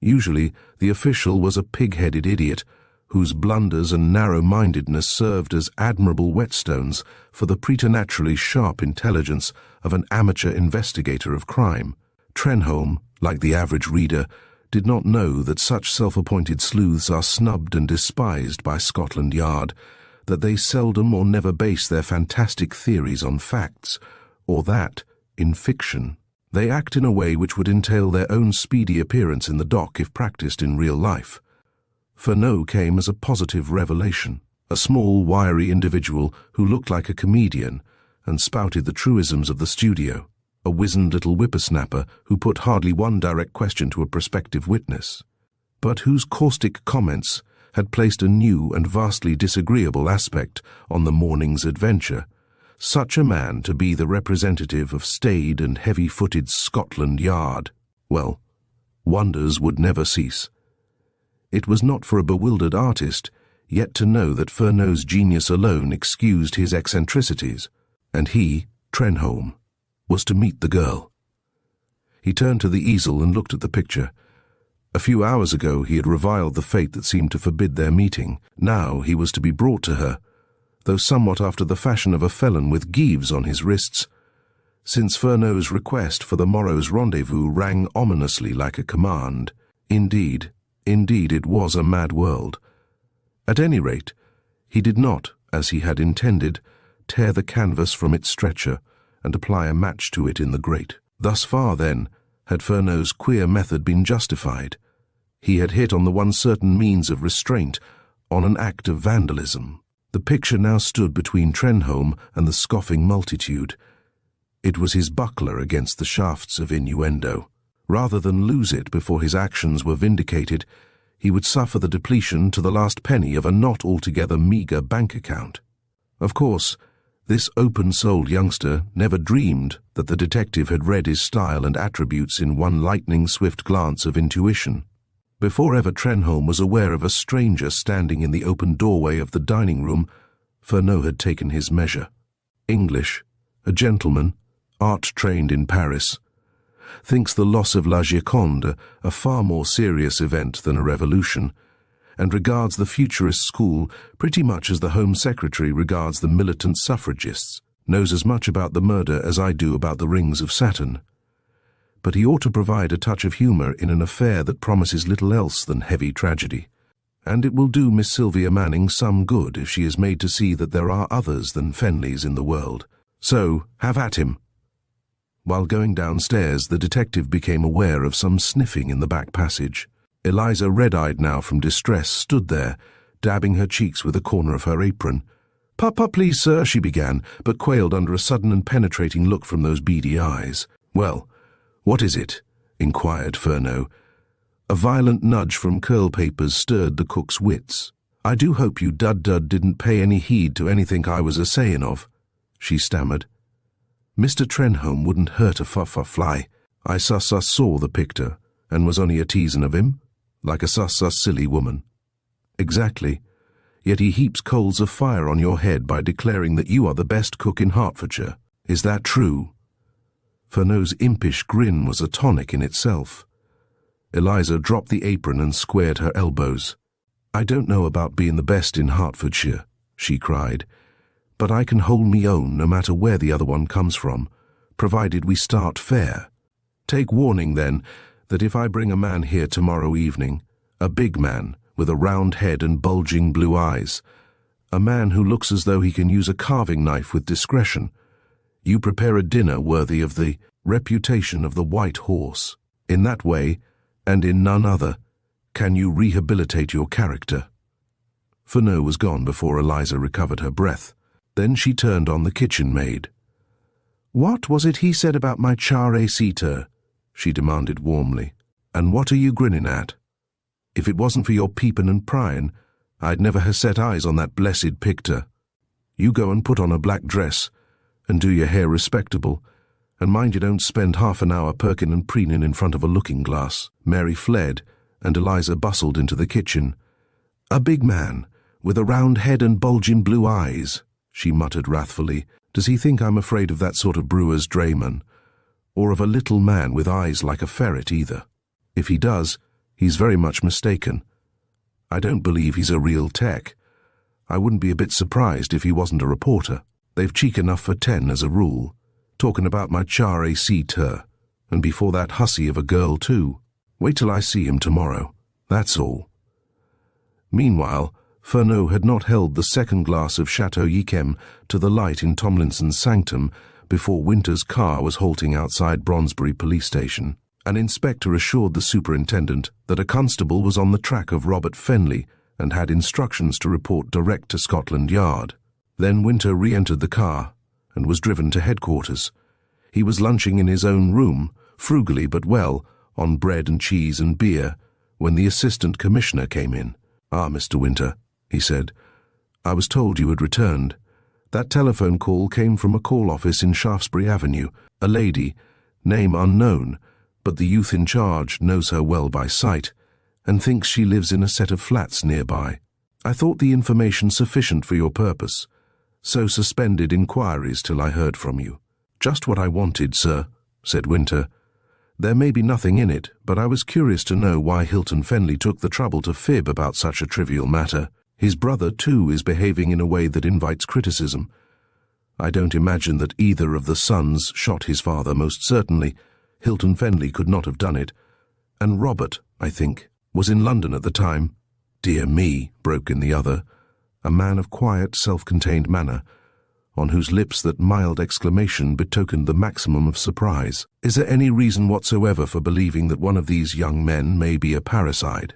Usually, the official was a pig-headed idiot, whose blunders and narrow-mindedness served as admirable whetstones for the preternaturally sharp intelligence of an amateur investigator of crime. Trenholme, like the average reader, did not know that such self-appointed sleuths are snubbed and despised by Scotland Yard, that they seldom or never base their fantastic theories on facts, or that, in fiction, they act in a way which would entail their own speedy appearance in the dock if practiced in real life. Fenley came as a positive revelation, a small, wiry individual who looked like a comedian and spouted the truisms of the studio, a wizened little whippersnapper who put hardly one direct question to a prospective witness, but whose caustic comments had placed a new and vastly disagreeable aspect on the morning's adventure. Such a man to be the representative of staid and heavy-footed Scotland Yard. Well, wonders would never cease. It was not for a bewildered artist yet to know that Fenley's genius alone excused his eccentricities, and he, Trenholme, was to meet the girl. He turned to the easel and looked at the picture. A few hours ago he had reviled the fate that seemed to forbid their meeting. Now he was to be brought to her, though somewhat after the fashion of a felon with gyves on his wrists, since Fenley's request for the morrow's rendezvous rang ominously like a command. Indeed, it was a mad world. At any rate, he did not, as he had intended, tear the canvas from its stretcher and apply a match to it in the grate. Thus far, then, had Fenley's queer method been justified. He had hit on the one certain means of restraint, on an act of vandalism. The picture now stood between Trenholme and the scoffing multitude. It was his buckler against the shafts of innuendo. Rather than lose it before his actions were vindicated, he would suffer the depletion to the last penny of a not altogether meagre bank account. Of course, this open-souled youngster never dreamed that the detective had read his style and attributes in one lightning-swift glance of intuition. Before ever Trenholme was aware of a stranger standing in the open doorway of the dining room, Fenley had taken his measure. English, a gentleman, art-trained in Paris, thinks the loss of La Gioconde a far more serious event than a revolution, and regards the futurist school pretty much as the Home Secretary regards the militant suffragists, knows as much about the murder as I do about the rings of Saturn. But he ought to provide a touch of humour in an affair that promises little else than heavy tragedy. And it will do Miss Sylvia Manning some good if she is made to see that there are others than Fenleys in the world. So, have at him. While going downstairs, the detective became aware of some sniffing in the back passage. Eliza, red-eyed now from distress, stood there, dabbing her cheeks with a corner of her apron. "Papa, please, sir," she began, but quailed under a sudden and penetrating look from those beady eyes. "Well, what is it?" inquired Fenley. A violent nudge from curl papers stirred the cook's wits. "I do hope you dud didn't pay any heed to anything I was a-sayin' of," she stammered. "Mr. Trenholme wouldn't hurt a fly. I saw the picture, and was only a-teasin' of him, like a silly woman." "Exactly. Yet he heaps coals of fire on your head by declaring that you are the best cook in Hertfordshire. Is that true?" Fenley's impish grin was a tonic in itself. Eliza dropped the apron and squared her elbows. "I don't know about being the best in Hertfordshire," she cried, "but I can hold me own no matter where the other one comes from, provided we start fair. Take warning, then, that if I bring a man here tomorrow evening, a big man with a round head and bulging blue eyes, a man who looks as though he can use a carving knife with discretion, you prepare a dinner worthy of the reputation of the White Horse. In that way, and in none other, can you rehabilitate your character." Fenley was gone before Eliza recovered her breath. Then she turned on the kitchen maid. "What was it he said about my char-a-seater?" she demanded warmly. "And what are you grinning at? If it wasn't for your peepin' and pryin', I'd never have set eyes on that blessed picter. You go and put on a black dress, and do your hair respectable, and mind you don't spend half an hour perkin' and preenin' in front of a looking-glass." Mary fled, and Eliza bustled into the kitchen. "A big man, with a round head and bulging blue eyes," she muttered wrathfully. "Does he think I'm afraid of that sort of brewer's drayman? Or of a little man with eyes like a ferret, either? If he does, he's very much mistaken. I don't believe he's a real tech. I wouldn't be a bit surprised if he wasn't a reporter. They've cheek enough for 10 as a rule, talking about my char-a-seater, and before that hussy of a girl too. Wait till I see him tomorrow, that's all." Meanwhile, Fenley had not held the second glass of Chateau Yquem to the light in Tomlinson's sanctum before Winter's car was halting outside Brondesbury police station. An inspector assured the superintendent that a constable was on the track of Robert Fenley and had instructions to report direct to Scotland Yard. Then Winter re-entered the car and was driven to headquarters. He was lunching in his own room, frugally but well, on bread and cheese and beer, when the assistant commissioner came in. "Ah, Mr. Winter," he said, "I was told you had returned. That telephone call came from a call office in Shaftesbury Avenue. A lady, name unknown, but the youth in charge knows her well by sight, and thinks she lives in a set of flats nearby. I thought the information sufficient for your purpose, so suspended inquiries till I heard from you." "Just what I wanted, sir," said Winter. "There may be nothing in it, but I was curious to know why Hilton Fenley took the trouble to fib about such a trivial matter. His brother, too, is behaving in a way that invites criticism. I don't imagine that either of the sons shot his father, most certainly. Hilton Fenley could not have done it. And Robert, I think, was in London at the time." "Dear me," broke in the other, a man of quiet, self-contained manner, on whose lips that mild exclamation betokened the maximum of surprise. "Is there any reason whatsoever for believing that one of these young men may be a parricide?"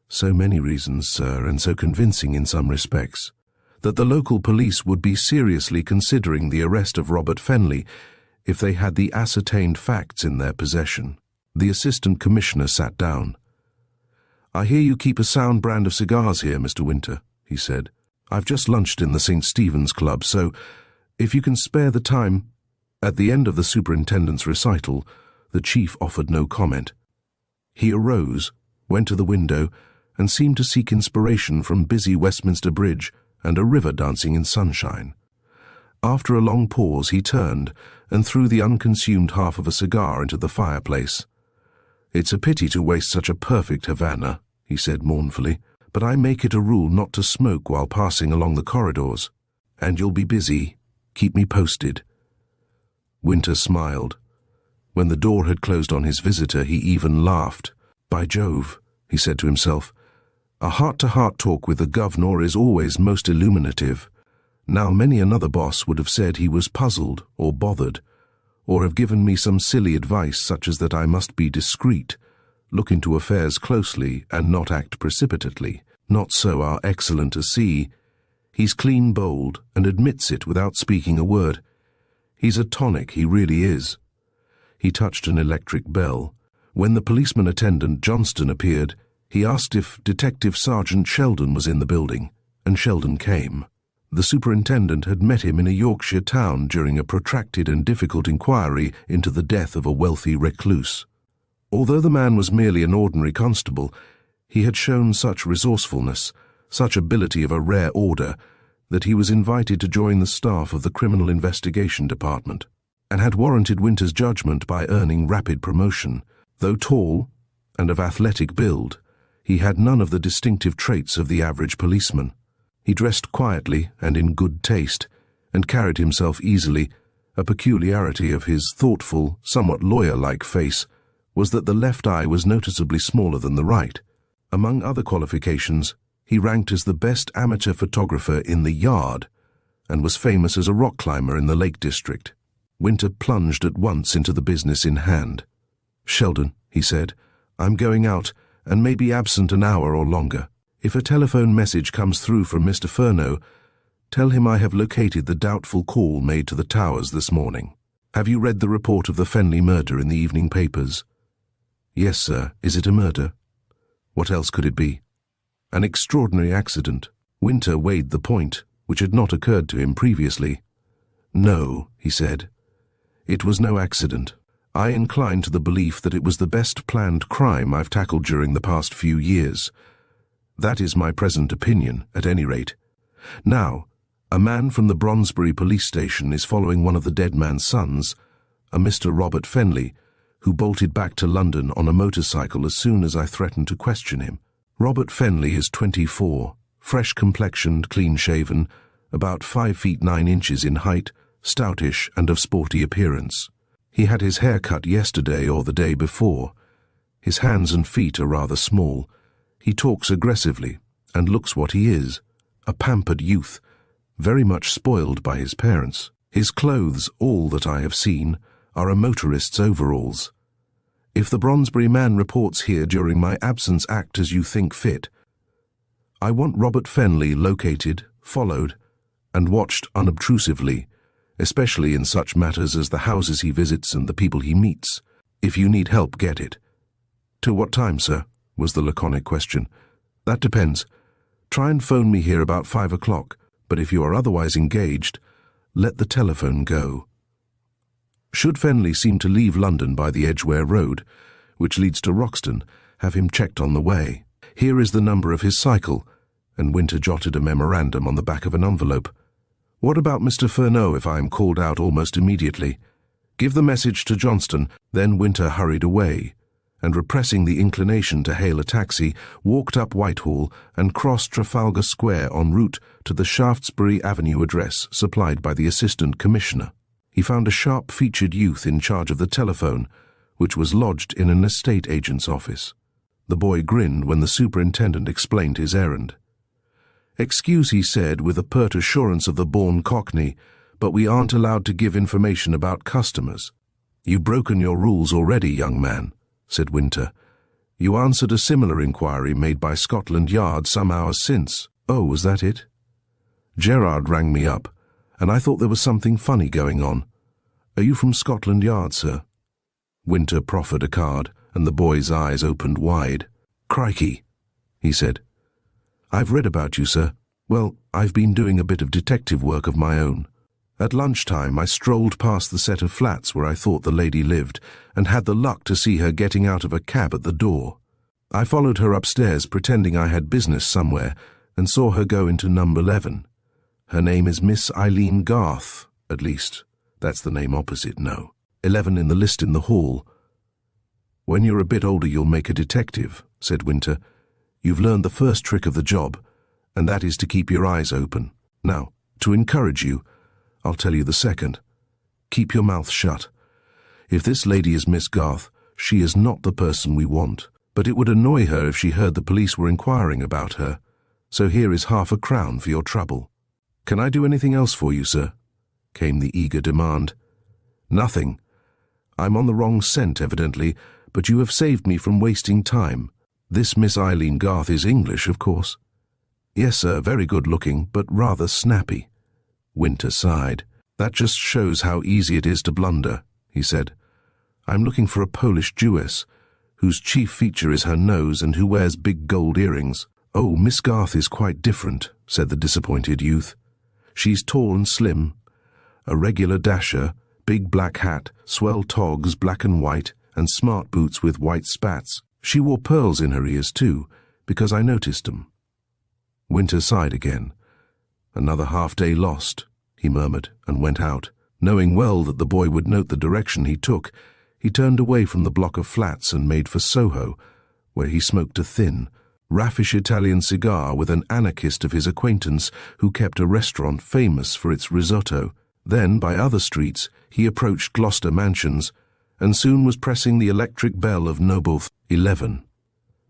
"So many reasons, sir, and so convincing in some respects, that the local police would be seriously considering the arrest of Robert Fenley if they had the ascertained facts in their possession." The assistant commissioner sat down. "I hear you keep a sound brand of cigars here, Mr. Winter," he said. "I've just lunched in the St. Stephen's Club, so if you can spare the time—" At the end of the superintendent's recital, the chief offered no comment. He arose, went to the window, and seemed to seek inspiration from busy Westminster Bridge and a river dancing in sunshine. After a long pause, he turned and threw the unconsumed half of a cigar into the fireplace. "It's a pity to waste such a perfect Havana," he said mournfully, "but I make it a rule not to smoke while passing along the corridors. And you'll be busy. Keep me posted." Winter smiled. When the door had closed on his visitor, he even laughed. "By Jove," he said to himself, "a heart-to-heart talk with the governor is always most illuminative. Now many another boss would have said he was puzzled or bothered, or have given me some silly advice such as that I must be discreet, look into affairs closely, and not act precipitately. Not so our excellent A.C. He's clean bold, and admits it without speaking a word. He's a tonic, he really is." He touched an electric bell. When the policeman attendant Johnston appeared, he asked if Detective Sergeant Sheldon was in the building, and Sheldon came. The superintendent had met him in a Yorkshire town during a protracted and difficult inquiry into the death of a wealthy recluse. Although the man was merely an ordinary constable, he had shown such resourcefulness, such ability of a rare order, that he was invited to join the staff of the Criminal Investigation Department, and had warranted Winter's judgment by earning rapid promotion. Though tall and of athletic build, he had none of the distinctive traits of the average policeman. He dressed quietly and in good taste, and carried himself easily. A peculiarity of his thoughtful, somewhat lawyer-like face was that the left eye was noticeably smaller than the right. Among other qualifications, he ranked as the best amateur photographer in the Yard, and was famous as a rock climber in the Lake District. Winter plunged at once into the business in hand. "Sheldon," he said, "I'm going out, and may be absent an hour or longer. If a telephone message comes through from Mr. Furneaux, tell him I have located the doubtful call made to the Towers this morning. Have you read the report of the Fenley murder in the evening papers?" "Yes, sir. Is it a murder?" "What else could it be?" "An extraordinary accident." Winter weighed the point, which had not occurred to him previously. "No," he said. "It was no accident. I incline to the belief that it was the best planned crime I've tackled during the past few years. That is my present opinion, at any rate. Now, a man from the Brondesbury police station is following one of the dead man's sons, a Mr. Robert Fenley, who bolted back to London on a motorcycle as soon as I threatened to question him. Robert Fenley is 24, fresh-complexioned, clean-shaven, about 5 feet 9 inches in height, stoutish and of sporty appearance. He had his hair cut yesterday or the day before. His hands and feet are rather small. He talks aggressively, and looks what he is, a pampered youth, very much spoiled by his parents. His clothes, all that I have seen, are a motorist's overalls. If the Bronsbury man reports here during my absence, act as you think fit. I want Robert Fenley located, followed, and watched unobtrusively, especially in such matters as the houses he visits and the people he meets. If you need help, get it." "Till what time, sir?" was the laconic question. "That depends. Try and phone me here about 5 o'clock, but if you are otherwise engaged, let the telephone go." Should Fenley seem to leave London by the Edgware Road, which leads to Roxton, have him checked on the way. Here is the number of his cycle, and Winter jotted a memorandum on the back of an envelope. "What about Mr. Furneaux if I am called out almost immediately? Give the message to Johnston." Then Winter hurried away, and repressing the inclination to hail a taxi, walked up Whitehall and crossed Trafalgar Square en route to the Shaftesbury Avenue address supplied by the Assistant Commissioner. He found a sharp-featured youth in charge of the telephone, which was lodged in an estate agent's office. The boy grinned when the superintendent explained his errand. "Excuse," he said, with a pert assurance of the born Cockney, "but we aren't allowed to give information about customers." "You've broken your rules already, young man," said Winter. "You answered a similar inquiry made by Scotland Yard some hours since." "Oh, was that it?" "Gerard rang me up, and I thought there was something funny going on. Are you from Scotland Yard, sir?" Winter proffered a card, and the boy's eyes opened wide. "Crikey," he said. "I've read about you, sir. Well, I've been doing a bit of detective work of my own. At lunchtime I strolled past the set of flats where I thought the lady lived, and had the luck to see her getting out of a cab at the door. I followed her upstairs, pretending I had business somewhere, and saw her go into number 11. Her name is Miss Eileen Garth, at least. That's the name opposite, no. 11 in the list in the hall." "When you're a bit older you'll make a detective," said Winter. "You've learned the first trick of the job, and that is to keep your eyes open. Now, to encourage you, I'll tell you the second. Keep your mouth shut. If this lady is Miss Garth, she is not the person we want, but it would annoy her if she heard the police were inquiring about her. So here is £50 for your trouble." "Can I do anything else for you, sir?" came the eager demand. "Nothing. I'm on the wrong scent, evidently, but you have saved me from wasting time. This Miss Eileen Garth is English, of course?" "Yes, sir, very good-looking, but rather snappy." Winter sighed. "That just shows how easy it is to blunder," he said. "I'm looking for a Polish Jewess, whose chief feature is her nose and who wears big gold earrings." "Oh, Miss Garth is quite different," said the disappointed youth. "She's tall and slim, a regular dasher, big black hat, swell togs, black and white, and smart boots with white spats. She wore pearls in her ears, too, because I noticed 'em." Winter sighed again. "Another half-day lost," he murmured, and went out. Knowing well that the boy would note the direction he took, he turned away from the block of flats and made for Soho, where he smoked a thin, raffish Italian cigar with an anarchist of his acquaintance who kept a restaurant famous for its risotto. Then, by other streets, he approached Gloucester Mansions, and soon was pressing the electric bell of Noble 11.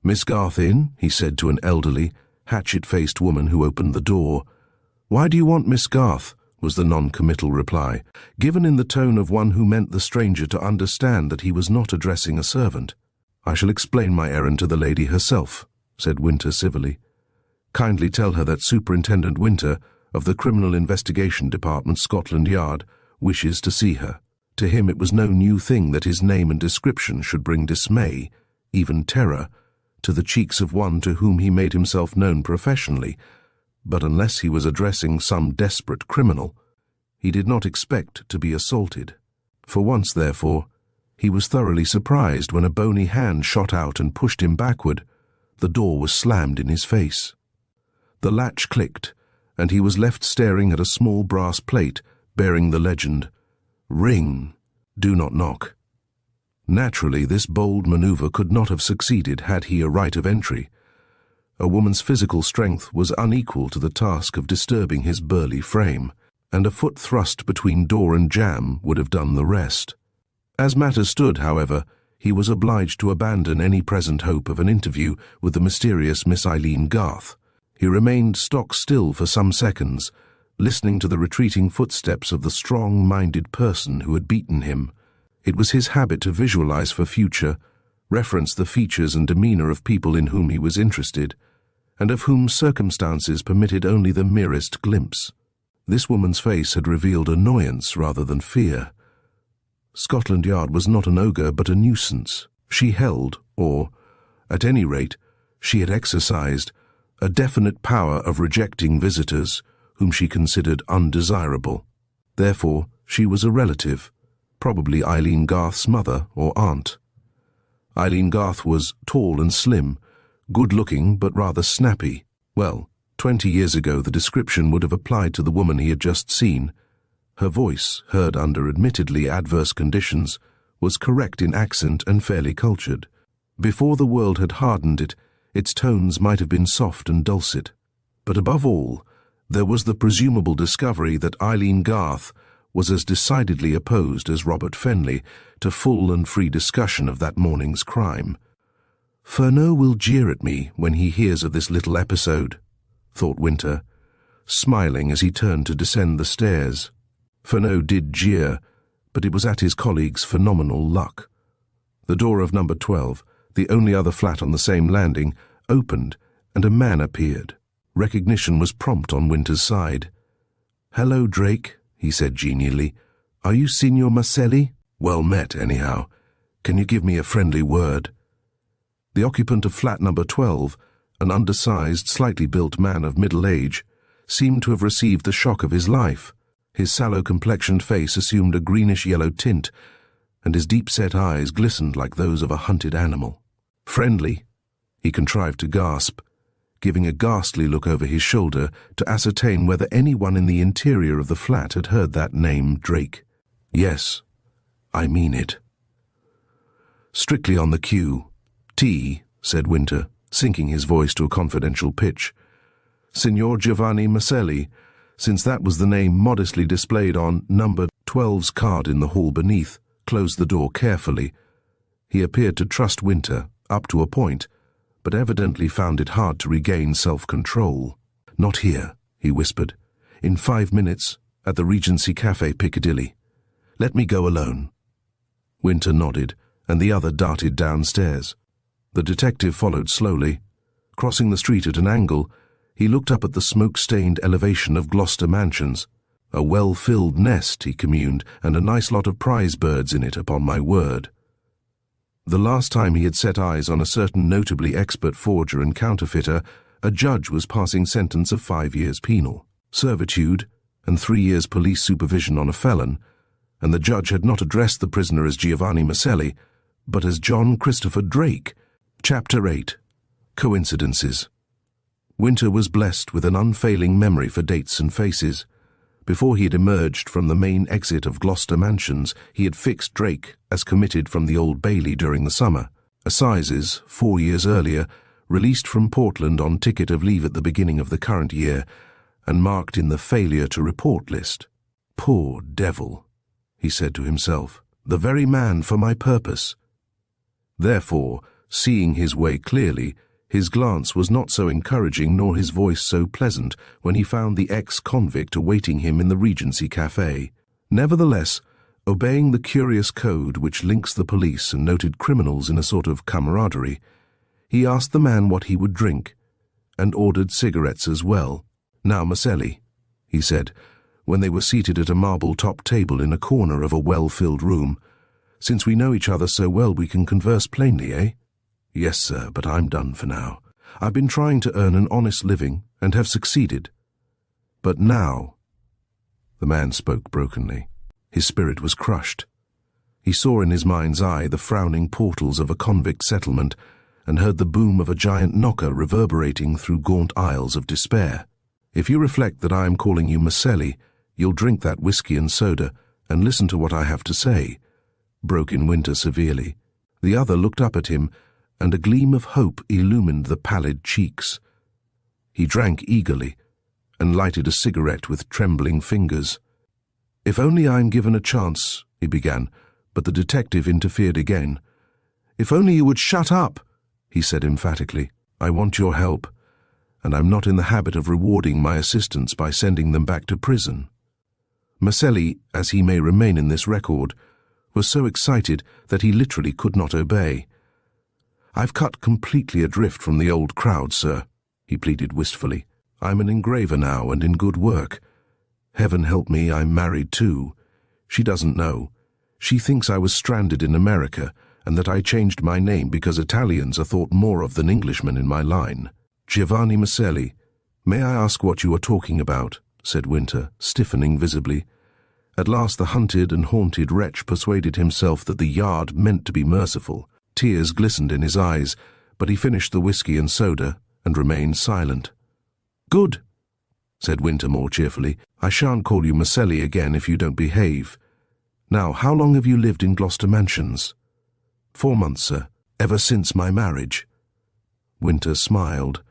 "Miss Garth in?" he said to an elderly, hatchet-faced woman who opened the door. "Why do you want Miss Garth?" was the non-committal reply, given in the tone of one who meant the stranger to understand that he was not addressing a servant. "I shall explain my errand to the lady herself," said Winter civilly. "Kindly tell her that Superintendent Winter, of the Criminal Investigation Department, Scotland Yard, wishes to see her." To him it was no new thing that his name and description should bring dismay, even terror, to the cheeks of one to whom he made himself known professionally, but unless he was addressing some desperate criminal, he did not expect to be assaulted. For once, therefore, he was thoroughly surprised when a bony hand shot out and pushed him backward. The door was slammed in his face. The latch clicked, and he was left staring at a small brass plate bearing the legend, "Ring, do not knock." Naturally, this bold maneuver could not have succeeded had he a right of entry. A woman's physical strength was unequal to the task of disturbing his burly frame, and a foot thrust between door and jamb would have done the rest. As matters stood, however, he was obliged to abandon any present hope of an interview with the mysterious Miss Eileen Garth. He remained stock-still for some seconds, listening to the retreating footsteps of the strong-minded person who had beaten him. It was his habit to visualize for future referenced the features and demeanor of people in whom he was interested, and of whom circumstances permitted only the merest glimpse. This woman's face had revealed annoyance rather than fear. Scotland Yard was not an ogre but a nuisance. She held, or, at any rate, she had exercised, a definite power of rejecting visitors whom she considered undesirable. Therefore, she was a relative, probably Eileen Garth's mother or aunt. Eileen Garth was tall and slim, good-looking but rather snappy. Well, 20 years ago the description would have applied to the woman he had just seen. Her voice, heard under admittedly adverse conditions, was correct in accent and fairly cultured. Before the world had hardened it, its tones might have been soft and dulcet. But above all, there was the presumable discovery that Eileen Garth was as decidedly opposed as Robert Fenley to full and free discussion of that morning's crime. "Furneaux will jeer at me when he hears of this little episode," thought Winter, smiling as he turned to descend the stairs. Furneaux did jeer, but it was at his colleague's phenomenal luck. The door of number 12, the only other flat on the same landing, opened, and a man appeared. Recognition was prompt on Winter's side. "Hello, Drake," he said genially. "Are you Signor Maselli? Well met, anyhow. Can you give me a friendly word?" The occupant of flat number 12, an undersized, slightly built man of middle age, seemed to have received the shock of his life. His sallow-complexioned face assumed a greenish-yellow tint, and his deep-set eyes glistened like those of a hunted animal. "Friendly," he contrived to gasp, giving a ghastly look over his shoulder to ascertain whether anyone in the interior of the flat had heard that name, Drake. "Yes, I mean it." "Strictly on the cue. Tea," said Winter, sinking his voice to a confidential pitch. "Signor Giovanni Maselli," since that was the name modestly displayed on number 12's card in the hall beneath, closed the door carefully. He appeared to trust Winter, up to a point, but evidently found it hard to regain self-control. "Not here," he whispered. "In 5 minutes, at the Regency Café, Piccadilly. Let me go alone." Winter nodded, and the other darted downstairs. The detective followed slowly. Crossing the street at an angle, he looked up at the smoke-stained elevation of Gloucester Mansions. "A well-filled nest," he communed, "and a nice lot of prize birds in it, upon my word." The last time he had set eyes on a certain notably expert forger and counterfeiter, a judge was passing sentence of 5 years penal, servitude, and 3 years police supervision on a felon, and the judge had not addressed the prisoner as Giovanni Maselli, but as John Christopher Drake. Chapter 8. Coincidences. Winter was blessed with an unfailing memory for dates and faces. Before he had emerged from the main exit of Gloucester Mansions, he had fixed Drake as committed from the Old Bailey during the summer. Assizes, 4 years earlier, released from Portland on ticket of leave at the beginning of the current year, and marked in the failure to report list. "Poor devil," he said to himself, "the very man for my purpose." Therefore, seeing his way clearly, his glance was not so encouraging nor his voice so pleasant when he found the ex-convict awaiting him in the Regency Café. Nevertheless, obeying the curious code which links the police and noted criminals in a sort of camaraderie, he asked the man what he would drink, and ordered cigarettes as well. "Now, Maselli," he said, when they were seated at a marble-topped table in a corner of a well-filled room, "since we know each other so well we can converse plainly, eh?" "Yes, sir, but I'm done for now. I've been trying to earn an honest living, and have succeeded. But now—" The man spoke brokenly. His spirit was crushed. He saw in his mind's eye the frowning portals of a convict settlement, and heard the boom of a giant knocker reverberating through gaunt aisles of despair. "If you reflect that I am calling you Maselli, you'll drink that whiskey and soda, and listen to what I have to say," broke in Winter severely. The other looked up at him, and a gleam of hope illumined the pallid cheeks. He drank eagerly, and lighted a cigarette with trembling fingers. "If only I am given a chance," he began, but the detective interfered again. "If only you would shut up," he said emphatically. "I want your help, and I'm not in the habit of rewarding my assistants by sending them back to prison." Maselli, as he may remain in this record, was so excited that he literally could not obey. "I've cut completely adrift from the old crowd, sir," he pleaded wistfully. "I'm an engraver now and in good work. Heaven help me, I'm married too. She doesn't know. She thinks I was stranded in America and that I changed my name because Italians are thought more of than Englishmen in my line." "Giovanni Maselli, may I ask what you are talking about?" said Winter, stiffening visibly. At last the hunted and haunted wretch persuaded himself that the Yard meant to be merciful. Tears glistened in his eyes, but he finished the whiskey and soda and remained silent. "Good," said Winter more cheerfully. "I shan't call you Maselli again if you don't behave. Now, how long have you lived in Gloucester Mansions?" 4 months, sir. Ever since my marriage." Winter smiled.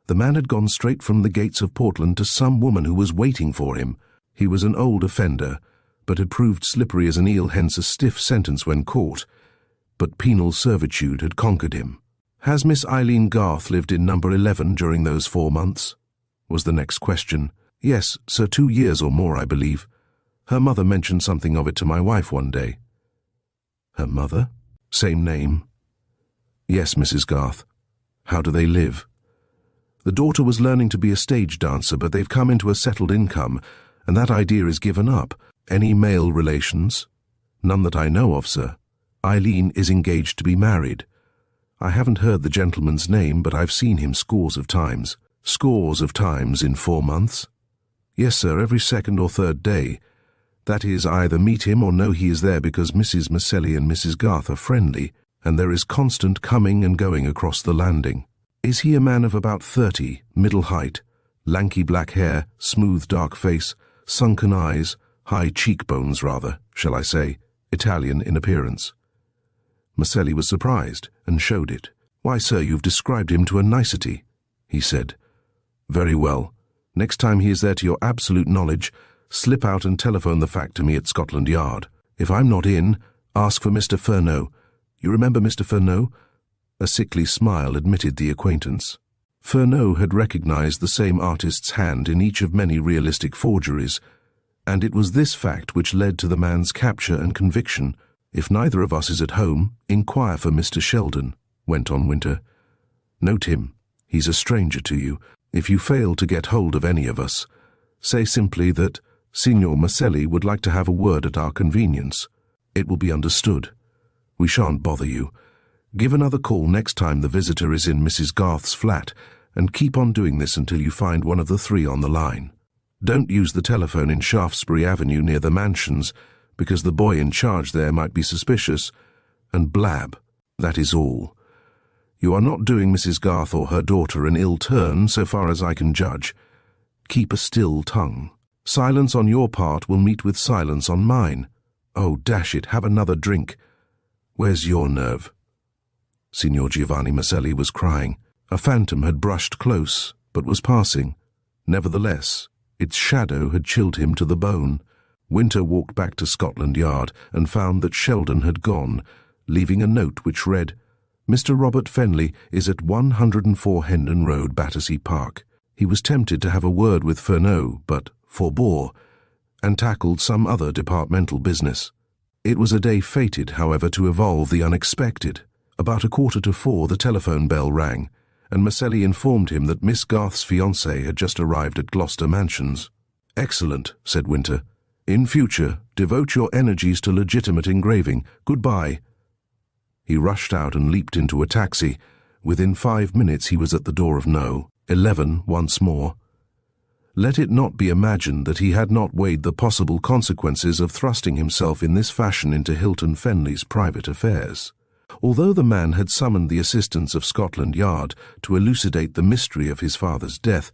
The man had gone straight from the gates of Portland to some woman who was waiting for him. He was an old offender, but had proved slippery as an eel, hence a stiff sentence when caught. But penal servitude had conquered him. "Has Miss Eileen Garth lived in number 11 during those 4 months?" was the next question. "Yes, sir, 2 years or more, I believe. Her mother mentioned something of it to my wife one day." "Her mother? Same name?" "Yes, Mrs. Garth." "How do they live?" "The daughter was learning to be a stage dancer, but they've come into a settled income, and that idea is given up. Any male relations?" "None that I know of, sir. Eileen is engaged to be married. I haven't heard the gentleman's name, but I've seen him scores of times." "Scores of times in 4 months?" "Yes, sir, every second or third day. That is, I either meet him or know he is there because Mrs. Maselli and Mrs. Garth are friendly, and there is constant coming and going across the landing." "Is he a man of about 30, middle height, lanky black hair, smooth dark face, sunken eyes, high cheekbones rather, shall I say, Italian in appearance?" Maselli was surprised and showed it. "Why, sir, you've described him to a nicety," he said. "Very well. Next time he is there to your absolute knowledge, slip out and telephone the fact to me at Scotland Yard. If I'm not in, ask for Mr. Furneaux. You remember Mr. Furneaux?" A sickly smile admitted the acquaintance. Furneaux had recognized the same artist's hand in each of many realistic forgeries, and it was this fact which led to the man's capture and conviction. "If neither of us is at home, inquire for Mr. Sheldon," went on Winter. "Note him. He's a stranger to you. If you fail to get hold of any of us, say simply that Signor Maselli would like to have a word at our convenience. It will be understood. We shan't bother you. Give another call next time the visitor is in Mrs. Garth's flat, and keep on doing this until you find one of the 3 on the line. Don't use the telephone in Shaftesbury Avenue near the mansions, because the boy in charge there might be suspicious, and blab. That is all. You are not doing Mrs. Garth or her daughter an ill turn, so far as I can judge. Keep a still tongue. Silence on your part will meet with silence on mine. Oh, dash it, have another drink. Where's your nerve?" Signor Giovanni Maselli was crying. A phantom had brushed close, but was passing. Nevertheless, its shadow had chilled him to the bone. Winter walked back to Scotland Yard and found that Sheldon had gone, leaving a note which read, "Mr. Robert Fenley is at 104 Hendon Road, Battersea Park." He was tempted to have a word with Furneaux, but forbore, and tackled some other departmental business. It was a day fated, however, to evolve the unexpected. About 3:45 the telephone bell rang, and Maselli informed him that Miss Garth's fiancé had just arrived at Gloucester Mansions. "Excellent," said Winter. "In future, devote your energies to legitimate engraving. Goodbye." He rushed out and leaped into a taxi. Within 5 minutes he was at the door of No. 11 once more. Let it not be imagined that he had not weighed the possible consequences of thrusting himself in this fashion into Hilton Fenley's private affairs. Although the man had summoned the assistance of Scotland Yard to elucidate the mystery of his father's death,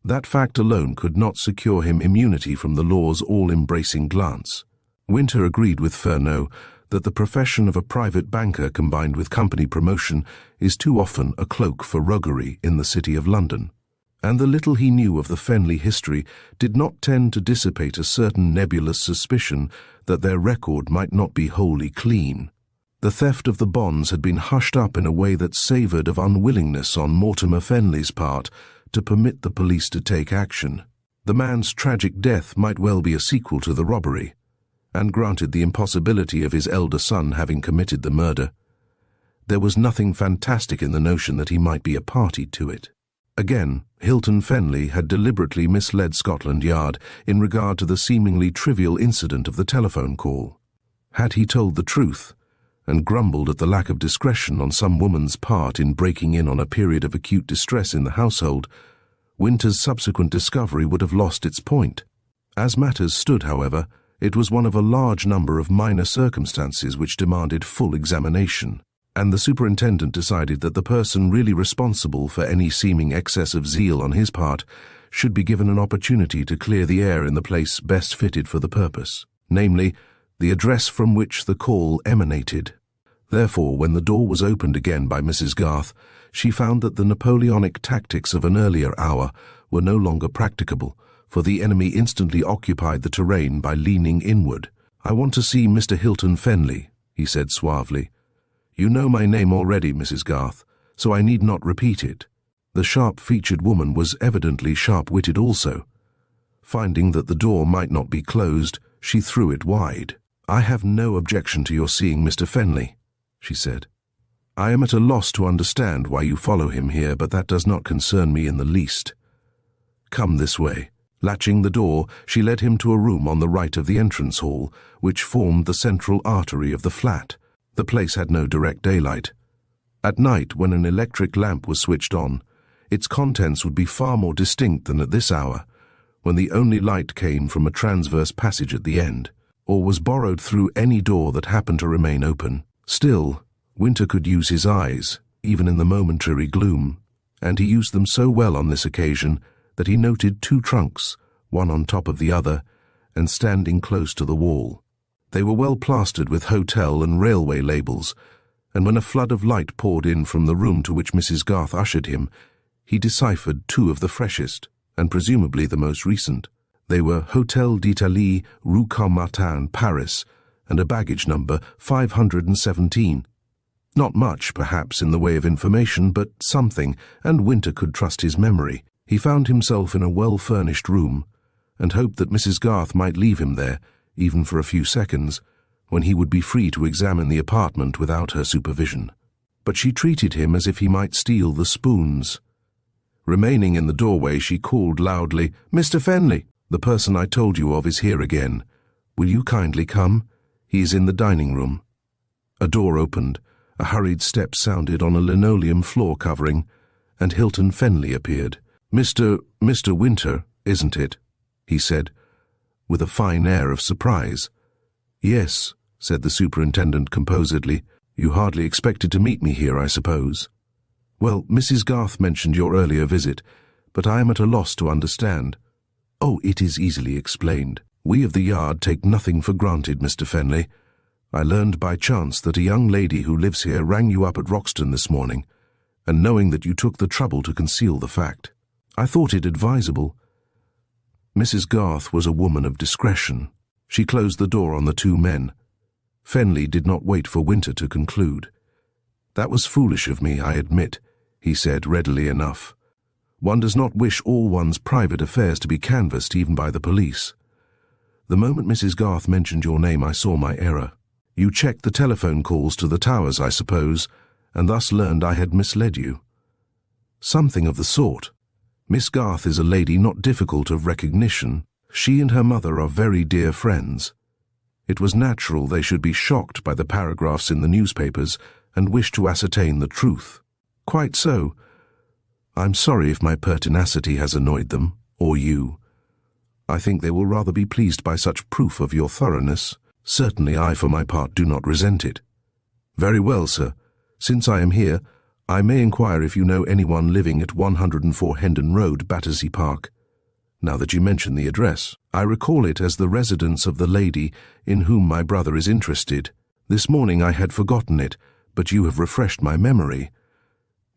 that fact alone could not secure him immunity from the law's all-embracing glance. Winter agreed with Furneaux that the profession of a private banker combined with company promotion is too often a cloak for roguery in the City of London, and the little he knew of the Fenley history did not tend to dissipate a certain nebulous suspicion that their record might not be wholly clean. The theft of the bonds had been hushed up in a way that savoured of unwillingness on Mortimer Fenley's part to permit the police to take action. The man's tragic death might well be a sequel to the robbery, and granted the impossibility of his elder son having committed the murder. There was nothing fantastic in the notion that he might be a party to it. Again, Hilton Fenley had deliberately misled Scotland Yard in regard to the seemingly trivial incident of the telephone call. Had he told the truth, and grumbled at the lack of discretion on some woman's part in breaking in on a period of acute distress in the household, Winter's subsequent discovery would have lost its point. As matters stood, however, it was one of a large number of minor circumstances which demanded full examination, and the superintendent decided that the person really responsible for any seeming excess of zeal on his part should be given an opportunity to clear the air in the place best fitted for the purpose, namely, the address from which the call emanated. Therefore, when the door was opened again by Mrs. Garth, she found that the Napoleonic tactics of an earlier hour were no longer practicable, for the enemy instantly occupied the terrain by leaning inward. "I want to see Mr. Hilton Fenley," he said suavely. "You know my name already, Mrs. Garth, so I need not repeat it." The sharp-featured woman was evidently sharp-witted also. Finding that the door might not be closed, she threw it wide. "I have no objection to your seeing Mr. Fenley," she said. "I am at a loss to understand why you follow him here, but that does not concern me in the least. Come this way." Latching the door, she led him to a room on the right of the entrance hall, which formed the central artery of the flat. The place had no direct daylight. At night, when an electric lamp was switched on, its contents would be far more distinct than at this hour, when the only light came from a transverse passage at the end, or was borrowed through any door that happened to remain open. Still, Winter could use his eyes, even in the momentary gloom, and he used them so well on this occasion that he noted two trunks, one on top of the other, and standing close to the wall. They were well plastered with hotel and railway labels, and when a flood of light poured in from the room to which Mrs. Garth ushered him, he deciphered two of the freshest, and presumably the most recent. They were Hôtel d'Italie, Rue Caumartin, Paris, and a baggage number 517. Not much, perhaps, in the way of information, but something, and Winter could trust his memory. He found himself in a well-furnished room, and hoped that Mrs. Garth might leave him there, even for a few seconds, when he would be free to examine the apartment without her supervision. But she treated him as if he might steal the spoons. Remaining in the doorway, she called loudly, "Mr. Fenley, the person I told you of is here again. Will you kindly come? He is in the dining room." A door opened, a hurried step sounded on a linoleum floor covering, and Hilton Fenley appeared. Mr. Winter, isn't it?" he said, with a fine air of surprise. "Yes," said the superintendent composedly. "You hardly expected to meet me here, I suppose." "Well, Mrs. Garth mentioned your earlier visit, but I am at a loss to understand." "Oh, it is easily explained. We of the Yard take nothing for granted, Mr. Fenley. I learned by chance that a young lady who lives here rang you up at Roxton this morning, and knowing that you took the trouble to conceal the fact, I thought it advisable." Mrs. Garth was a woman of discretion. She closed the door on the two men. Fenley did not wait for Winter to conclude. "That was foolish of me, I admit," he said readily enough. "One does not wish all one's private affairs to be canvassed even by the police. The moment Mrs. Garth mentioned your name, I saw my error. You checked the telephone calls to the towers, I suppose, and thus learned I had misled you." "Something of the sort. Miss Garth is a lady not difficult of recognition. She and her mother are very dear friends. It was natural they should be shocked by the paragraphs in the newspapers and wish to ascertain the truth." "Quite so. I'm sorry if my pertinacity has annoyed them, or you. I think they will rather be pleased by such proof of your thoroughness. Certainly I, for my part, do not resent it." "Very well, sir. Since I am here, I may inquire if you know anyone living at 104 Hendon Road, Battersea Park. Now that you mention the address, I recall it as the residence of the lady in whom my brother is interested. This morning I had forgotten it, but you have refreshed my memory."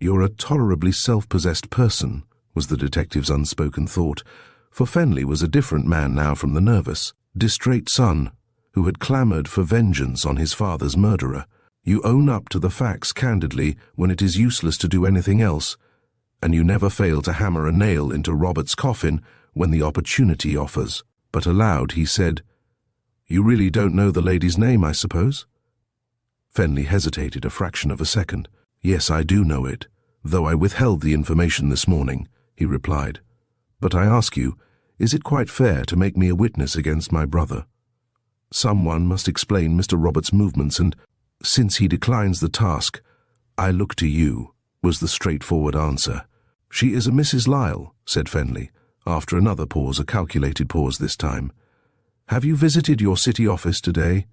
"You're a tolerably self-possessed person," was the detective's unspoken thought, for Fenley was a different man now from the nervous, distrait son who had clamoured for vengeance on his father's murderer. "You own up to the facts candidly when it is useless to do anything else, and you never fail to hammer a nail into Robert's coffin when the opportunity offers." But aloud he said, "You really don't know the lady's name, I suppose?" Fenley hesitated a fraction of a second. "Yes, I do know it, though I withheld the information this morning," he replied. "But I ask you, is it quite fair to make me a witness against my brother? Someone must explain Mr. Robert's movements, and since he declines the task, I look to you," was the straightforward answer. "She is a Mrs. Lyle," said Fenley, after another pause, a calculated pause this time. "Have you visited your city office today?"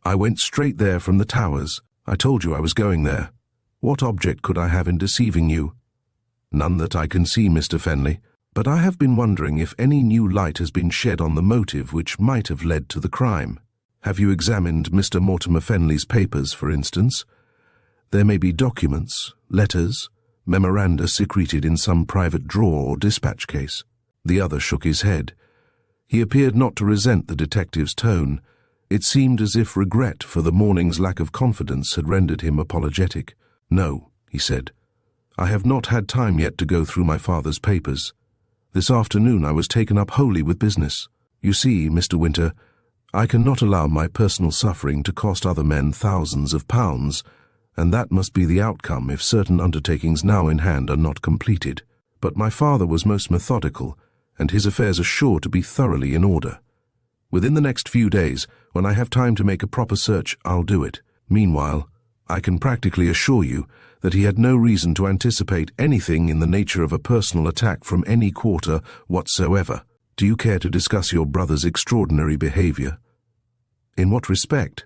"I went straight there from the Towers. I told you I was going there. What object could I have in deceiving you?" "None that I can see, Mr. Fenley. But I have been wondering if any new light has been shed on the motive which might have led to the crime. Have you examined Mr. Mortimer Fenley's papers, for instance? There may be documents, letters, memoranda secreted in some private drawer or dispatch case." The other shook his head. He appeared not to resent the detective's tone. It seemed as if regret for the morning's lack of confidence had rendered him apologetic. "No," he said. "I have not had time yet to go through my father's papers. This afternoon I was taken up wholly with business. You see, Mr. Winter, I cannot allow my personal suffering to cost other men thousands of pounds, and that must be the outcome if certain undertakings now in hand are not completed. But my father was most methodical, and his affairs are sure to be thoroughly in order. Within the next few days, when I have time to make a proper search, I'll do it. Meanwhile, I can practically assure you that he had no reason to anticipate anything in the nature of a personal attack from any quarter whatsoever. Do you care to discuss your brother's extraordinary behavior?" "In what respect?"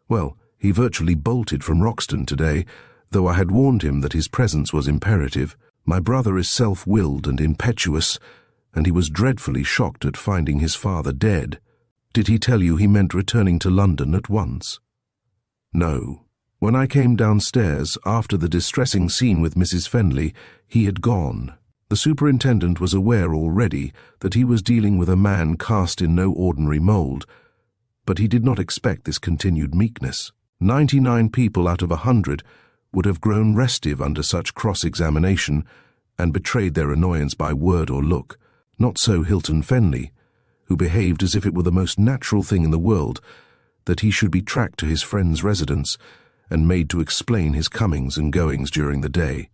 "Well, he virtually bolted from Roxton today, though I had warned him that his presence was imperative. My brother is self-willed and impetuous, and he was dreadfully shocked at finding his father dead." "Did he tell you he meant returning to London at once?" "No. When I came downstairs after the distressing scene with Mrs. Fenley, he had gone. The superintendent was aware already that he was dealing with a man cast in no ordinary mould, but he did not expect this continued meekness. 99 people out of 100 would have grown restive under such cross-examination and betrayed their annoyance by word or look. Not so Hilton Fenley, who behaved as if it were the most natural thing in the world that he should be tracked to his friend's residence and made to explain his comings and goings during the day.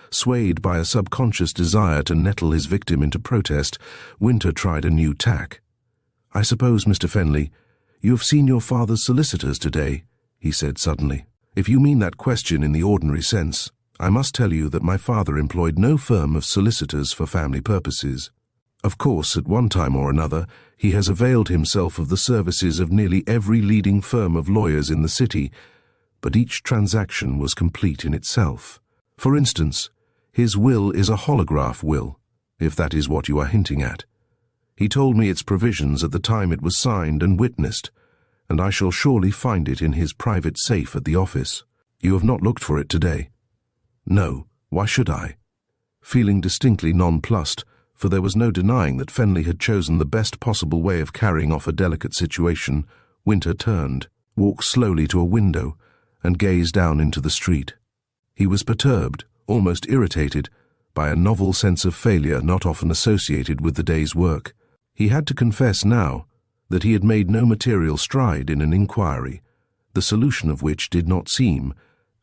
Swayed by a subconscious desire to nettle his victim into protest, Winter tried a new tack. "I suppose, Mr. Fenley, you have seen your father's solicitors today," he said suddenly. "If you mean that question in the ordinary sense, I must tell you that my father employed no firm of solicitors for family purposes. Of course, at one time or another, he has availed himself of the services of nearly every leading firm of lawyers in the city, but each transaction was complete in itself. For instance, his will is a holograph will, if that is what you are hinting at. He told me its provisions at the time it was signed and witnessed, and I shall surely find it in his private safe at the office. You have not looked for it today?" "No, why should I?" Feeling distinctly nonplussed, for there was no denying that Fenley had chosen the best possible way of carrying off a delicate situation, Winter turned, walked slowly to a window, and gazed down into the street. He was perturbed, almost irritated, by a novel sense of failure not often associated with the day's work. He had to confess now that he had made no material stride in an inquiry, the solution of which did not seem,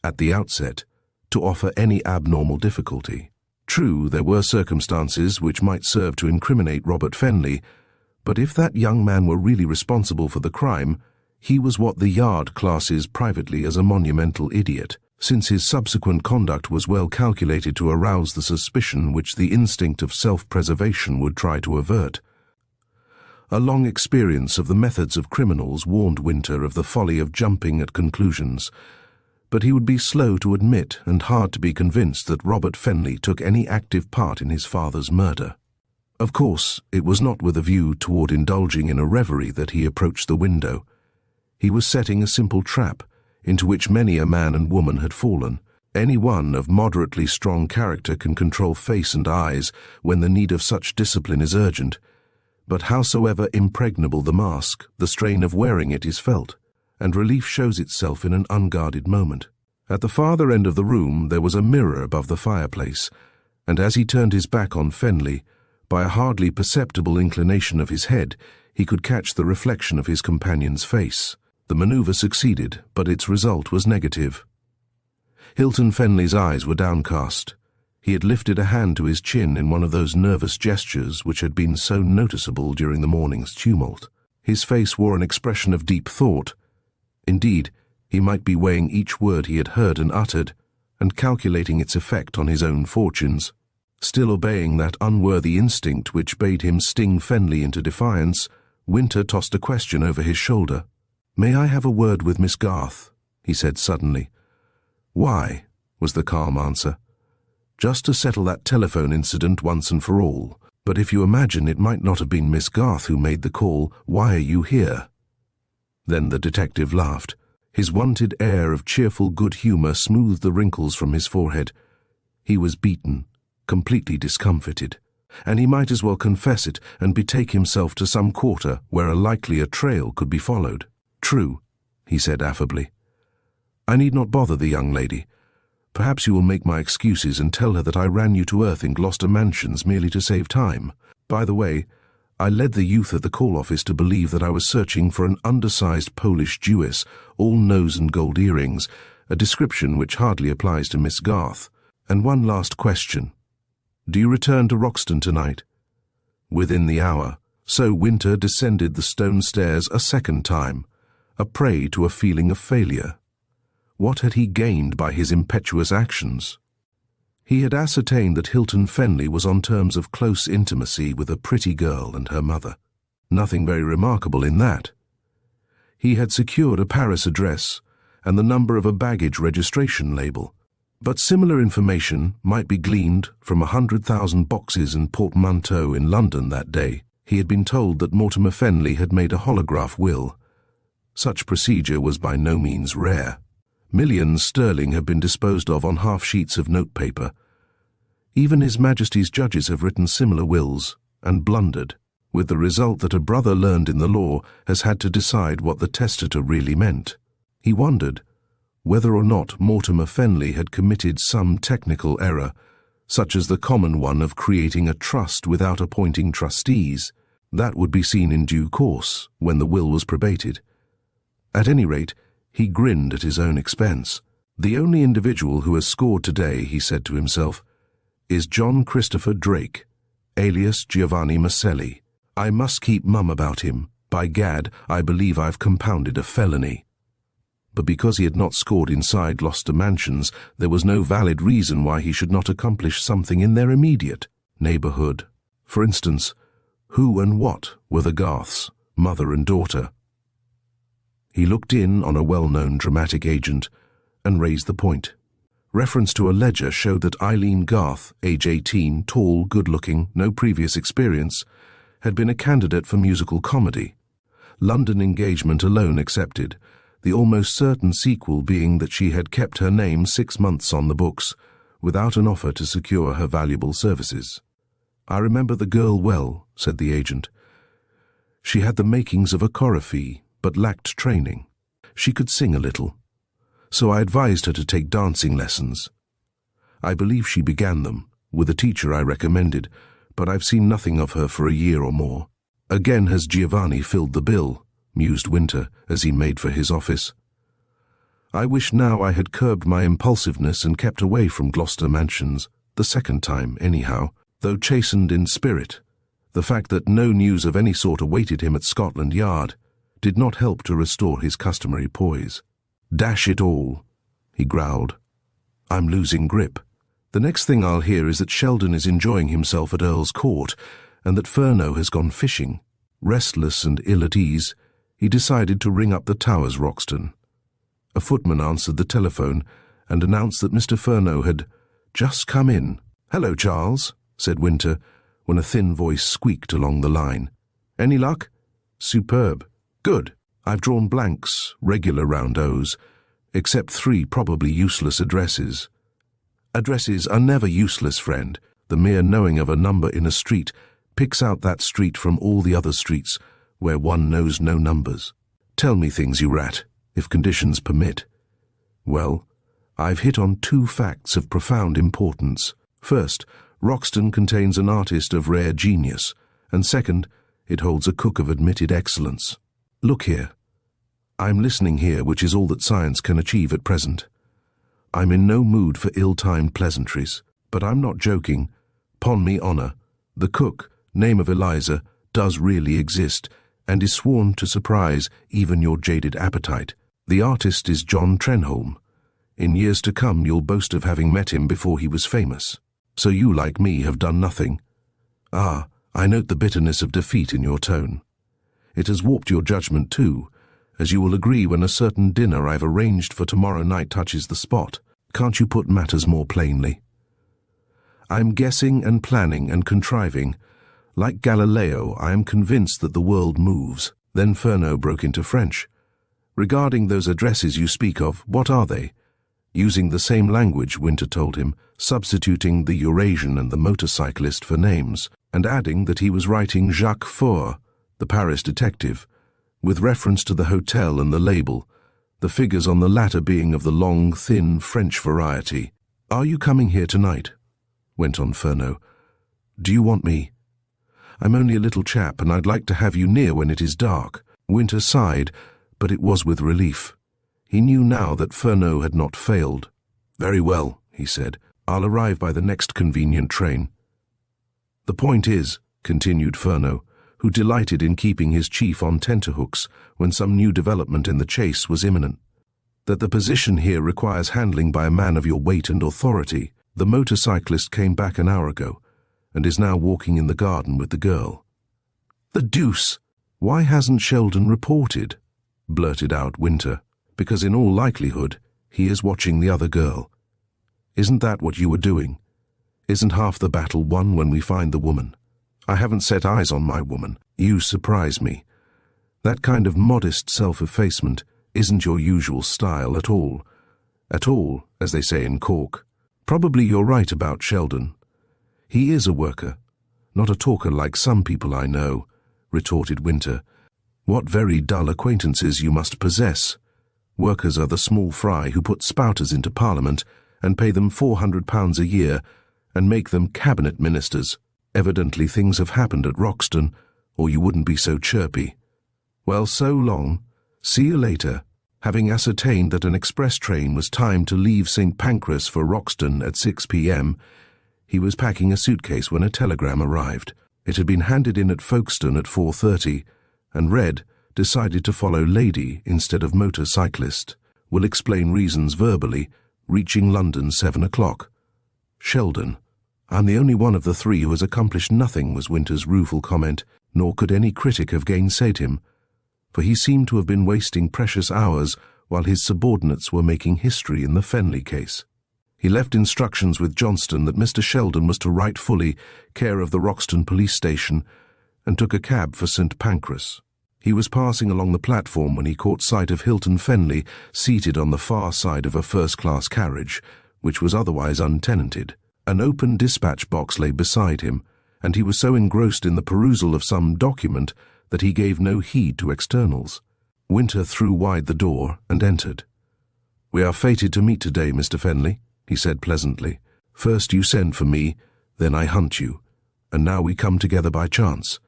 at the outset, to offer any abnormal difficulty. True, there were circumstances which might serve to incriminate Robert Fenley, but if that young man were really responsible for the crime, he was what the Yard classes privately as a monumental idiot, since his subsequent conduct was well calculated to arouse the suspicion which the instinct of self-preservation would try to avert. A long experience of the methods of criminals warned Winter of the folly of jumping at conclusions, but he would be slow to admit and hard to be convinced that Robert Fenley took any active part in his father's murder. Of course, it was not with a view toward indulging in a reverie that he approached the window. He was setting a simple trap, into which many a man and woman had fallen. Any one of moderately strong character can control face and eyes when the need of such discipline is urgent, but howsoever impregnable the mask, the strain of wearing it is felt, and relief shows itself in an unguarded moment. At the farther end of the room there was a mirror above the fireplace, and as he turned his back on Fenley, by a hardly perceptible inclination of his head, he could catch the reflection of his companion's face. The maneuver succeeded, but its result was negative. Hilton Fenley's eyes were downcast. He had lifted a hand to his chin in one of those nervous gestures which had been so noticeable during the morning's tumult. His face wore an expression of deep thought. Indeed, he might be weighing each word he had heard and uttered, and calculating its effect on his own fortunes. Still obeying that unworthy instinct which bade him sting Fenley into defiance, Winter tossed a question over his shoulder. "May I have a word with Miss Garth?" he said suddenly. "Why?" was the calm answer. "Just to settle that telephone incident once and for all. But if you imagine it might not have been Miss Garth who made the call, why are you here?" Then the detective laughed. His wonted air of cheerful good humor smoothed the wrinkles from his forehead. He was beaten, completely discomfited, and he might as well confess it and betake himself to some quarter where a likelier trail could be followed. "True," he said affably. "I need not bother the young lady. Perhaps you will make my excuses and tell her that I ran you to earth in Gloucester Mansions merely to save time. By the way, I led the youth at the call office to believe that I was searching for an undersized Polish Jewess, all nose and gold earrings, a description which hardly applies to Miss Garth. And one last question. Do you return to Roxton tonight?" Within the hour. So Winter descended the stone stairs a second time, a prey to a feeling of failure. What had he gained by his impetuous actions? He had ascertained that Hilton Fenley was on terms of close intimacy with a pretty girl and her mother. Nothing very remarkable in that. He had secured a Paris address and the number of a baggage registration label, but similar information might be gleaned from 100,000 boxes and portmanteaux in London that day. He had been told that Mortimer Fenley had made a holograph will. Such procedure was by no means rare. Millions sterling have been disposed of on half-sheets of notepaper. Even His Majesty's judges have written similar wills, and blundered, with the result that a brother learned in the law has had to decide what the testator really meant. He wondered whether or not Mortimer Fenley had committed some technical error, such as the common one of creating a trust without appointing trustees. That would be seen in due course, when the will was probated. At any rate, he grinned at his own expense. "The only individual who has scored today," he said to himself, "is John Christopher Drake, alias Giovanni Maselli. I must keep mum about him. By gad, I believe I've compounded a felony." But because he had not scored inside Gloucester Mansions, there was no valid reason why he should not accomplish something in their immediate neighbourhood. For instance, who and what were the Garths, mother and daughter? He looked in on a well-known dramatic agent and raised the point. Reference to a ledger showed that Eileen Garth, age 18, tall, good-looking, no previous experience, had been a candidate for musical comedy. London engagement alone excepted, the almost certain sequel being that she had kept her name 6 months on the books, without an offer to secure her valuable services. "I remember the girl well," said the agent. "She had the makings of a coryphée, but lacked training. She could sing a little, so I advised her to take dancing lessons. I believe she began them, with a teacher I recommended, but I've seen nothing of her for a year or more." "Again has Giovanni filled the bill," mused Winter as he made for his office. "I wish now I had curbed my impulsiveness and kept away from Gloucester Mansions, the second time anyhow, though chastened in spirit. The fact that no news of any sort awaited him at Scotland Yard did not help to restore his customary poise. "Dash it all," he growled. "I'm losing grip. The next thing I'll hear is that Sheldon is enjoying himself at Earl's Court, and that Furneaux has gone fishing." Restless and ill at ease, he decided to ring up the Towers, Roxton. A footman answered the telephone and announced that Mr. Furneaux had just come in. "Hello, Charles," said Winter, when a thin voice squeaked along the line. "Any luck?" "Superb." "Good. I've drawn blanks, regular round O's, except 3 probably useless addresses." "Addresses are never useless, friend. The mere knowing of a number in a street picks out that street from all the other streets where one knows no numbers. Tell me things, you rat, if conditions permit." "Well, I've hit on 2 facts of profound importance. First, Roxton contains an artist of rare genius, and second, it holds a cook of admitted excellence. Look here. I'm listening here, which is all that science can achieve at present. I'm in no mood for ill-timed pleasantries, but I'm not joking. 'Pon me honour, the cook, name of Eliza, does really exist, and is sworn to surprise even your jaded appetite. The artist is John Trenholme. In years to come you'll boast of having met him before he was famous. So you, like me, have done nothing. Ah, I note the bitterness of defeat in your tone. It has warped your judgment too, as you will agree when a certain dinner I've arranged for tomorrow night touches the spot. Can't you put matters more plainly? I'm guessing and planning and contriving. Like Galileo, I am convinced that the world moves. Then Furneaux broke into French. Regarding those addresses you speak of, what are they? Using the same language, Winter told him, substituting the Eurasian and the motorcyclist for names, and adding that he was writing Jacques Faure, the Paris detective, with reference to the hotel and the label, the figures on the latter being of the long, thin French variety. Are you coming here tonight? Went on Furneaux. Do you want me? I'm only a little chap, and I'd like to have you near when it is dark. Winter sighed, but it was with relief. He knew now that Furneaux had not failed. Very well, he said. I'll arrive by the next convenient train. The point is, continued Furneaux, who delighted in keeping his chief on tenterhooks when some new development in the chase was imminent, that the position here requires handling by a man of your weight and authority. The motorcyclist came back an hour ago, and is now walking in the garden with the girl. The deuce! Why hasn't Sheldon reported? Blurted out Winter. Because in all likelihood, he is watching the other girl. Isn't that what you were doing? Isn't half the battle won when we find the woman? I haven't set eyes on my woman. You surprise me. That kind of modest self-effacement isn't your usual style at all. At all, as they say in Cork. Probably you're right about Sheldon. He is a worker, not a talker like some people I know, retorted Winter. What very dull acquaintances you must possess. Workers are the small fry who put spouters into Parliament and pay them £400 a year and make them cabinet ministers. Evidently things have happened at Roxton, or you wouldn't be so chirpy. Well, so long. See you later. Having ascertained that an express train was timed to leave St. Pancras for Roxton at 6 p.m., he was packing a suitcase when a telegram arrived. It had been handed in at Folkestone at 4:30, and read, decided to follow lady instead of motorcyclist. Will explain reasons verbally, reaching London 7 o'clock. Sheldon. I'm the only one of the three who has accomplished nothing, was Winter's rueful comment, nor could any critic have gainsaid him, for he seemed to have been wasting precious hours while his subordinates were making history in the Fenley case. He left instructions with Johnston that Mr. Sheldon was to write fully, care of the Roxton police station, and took a cab for St. Pancras. He was passing along the platform when he caught sight of Hilton Fenley seated on the far side of a first-class carriage, which was otherwise untenanted. An open dispatch box lay beside him, and he was so engrossed in the perusal of some document that he gave no heed to externals. Winter threw wide the door and entered. We are fated to meet today, Mr. Fenley, he said pleasantly. First you send for me, then I hunt you, and now we come together by chance.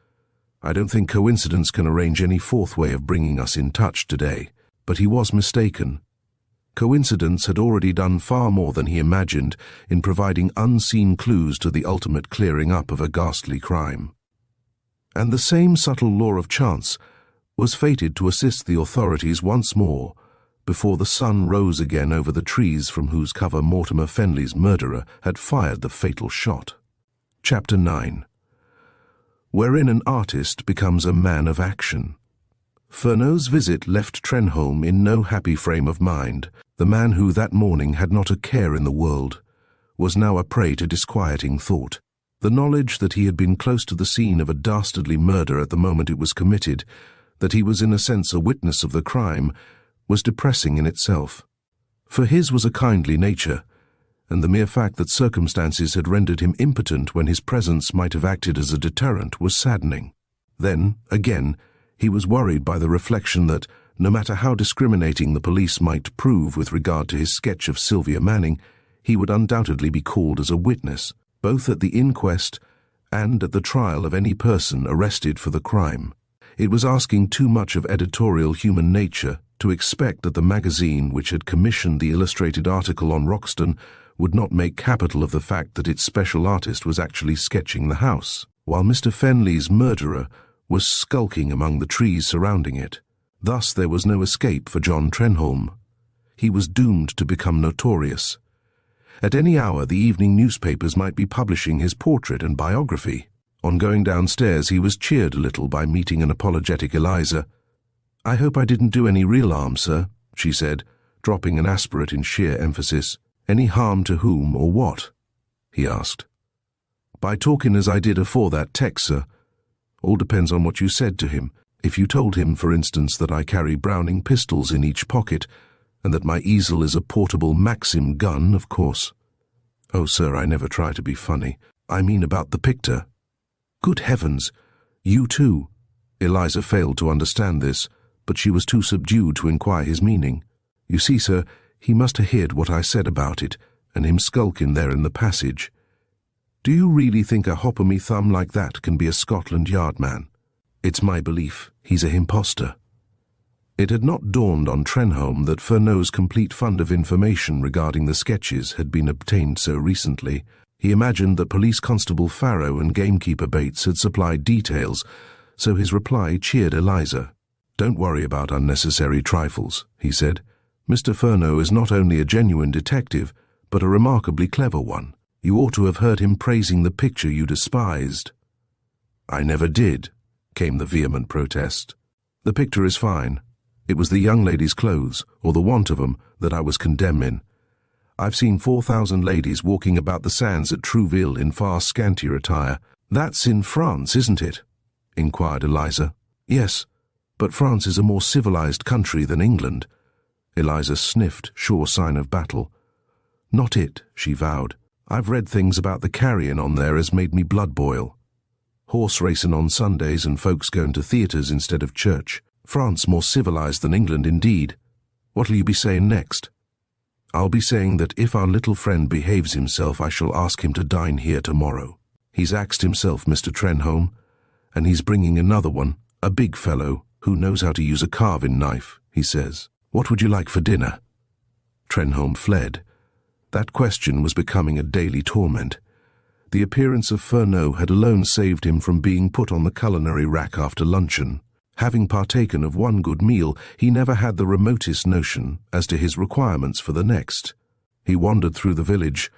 I don't think coincidence can arrange any fourth way of bringing us in touch today, but he was mistaken. Coincidence had already done far more than he imagined in providing unseen clues to the ultimate clearing up of a ghastly crime. And the same subtle law of chance was fated to assist the authorities once more before the sun rose again over the trees from whose cover Mortimer Fenley's murderer had fired the fatal shot. Chapter 9. Wherein an artist becomes a man of action. Furneaux's visit left Trenholme in no happy frame of mind. The man who that morning had not a care in the world was now a prey to disquieting thought. The knowledge that he had been close to the scene of a dastardly murder at the moment it was committed, that he was in a sense a witness of the crime, was depressing in itself. For his was a kindly nature, and the mere fact that circumstances had rendered him impotent when his presence might have acted as a deterrent was saddening. Then, again, he was worried by the reflection that, no matter how discriminating the police might prove with regard to his sketch of Sylvia Manning, he would undoubtedly be called as a witness, both at the inquest and at the trial of any person arrested for the crime. It was asking too much of editorial human nature to expect that the magazine which had commissioned the illustrated article on Roxton would not make capital of the fact that its special artist was actually sketching the house, while Mr. Fenley's murderer was skulking among the trees surrounding it. Thus there was no escape for John Trenholme. He was doomed to become notorious. At any hour the evening newspapers might be publishing his portrait and biography. On going downstairs he was cheered a little by meeting an apologetic Eliza. "I hope I didn't do any real harm, sir," she said, dropping an aspirate in sheer emphasis. "Any harm to whom or what?" he asked. "By talking as I did afore that text, sir. All depends on what you said to him. If you told him, for instance, that I carry Browning pistols in each pocket, and that my easel is a portable Maxim gun, of course." "Oh, sir, I never try to be funny. I mean about the picture." "Good heavens! You too?" Eliza failed to understand this, but she was too subdued to inquire his meaning. "You see, sir, he must have heard what I said about it, and him skulking there in the passage. Do you really think a hop-o'-me-thumb like that can be a Scotland Yard man? It's my belief he's a imposter." It had not dawned on Trenholme that Fernow's complete fund of information regarding the sketches had been obtained so recently. He imagined that Police Constable Farrow and Gamekeeper Bates had supplied details, so his reply cheered Eliza. "Don't worry about unnecessary trifles," he said. "Mr. Furneaux is not only a genuine detective, but a remarkably clever one. You ought to have heard him praising the picture you despised." "I never did," came the vehement protest. "The picture is fine. It was the young lady's clothes, or the want of 'em, that I was condemning. I've seen 4,000 ladies walking about the sands at Trouville in far scantier attire." "That's in France, isn't it?" inquired Eliza. "Yes, but France is a more civilized country than England." Eliza sniffed, sure sign of battle. "Not it," she vowed. "I've read things about the carrying on there as made me blood boil. Horse racing on Sundays and folks going to theatres instead of church. France more civilized than England indeed. What'll you be saying next?" "I'll be saying that if our little friend behaves himself, I shall ask him to dine here tomorrow. He's axed himself, Mr. Trenholme, and he's bringing another one, a big fellow, who knows how to use a carving knife, he says. What would you like for dinner?" Trenholme fled. That question was becoming a daily torment. The appearance of Furneaux had alone saved him from being put on the culinary rack after luncheon. Having partaken of one good meal, he never had the remotest notion as to his requirements for the next. He wandered through the village,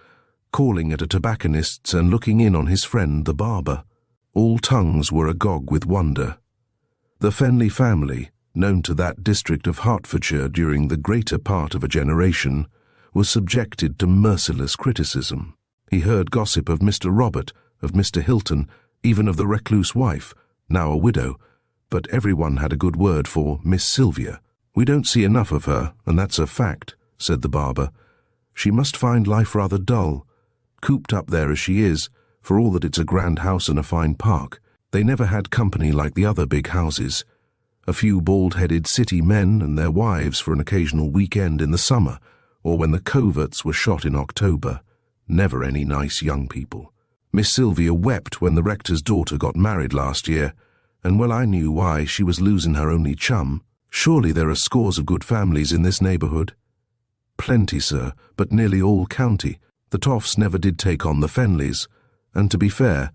calling at a tobacconist's and looking in on his friend the barber. All tongues were agog with wonder. The Fenley family, known to that district of Hertfordshire during the greater part of a generation, was subjected to merciless criticism. He heard gossip of Mr. Robert, of Mr. Hilton, even of the recluse wife, now a widow, but everyone had a good word for Miss Sylvia. "We don't see enough of her, and that's a fact," said the barber. "She must find life rather dull, cooped up there as she is, for all that it's a grand house and a fine park. They never had company like the other big houses. A few bald-headed city men and their wives for an occasional weekend in the summer, or when the coverts were shot in October. Never any nice young people. Miss Sylvia wept when the rector's daughter got married last year, and well I knew why. She was losing her only chum. Surely there are scores of good families in this neighbourhood." "Plenty, sir, but nearly all county. The Toffs never did take on the Fenleys, and to be fair,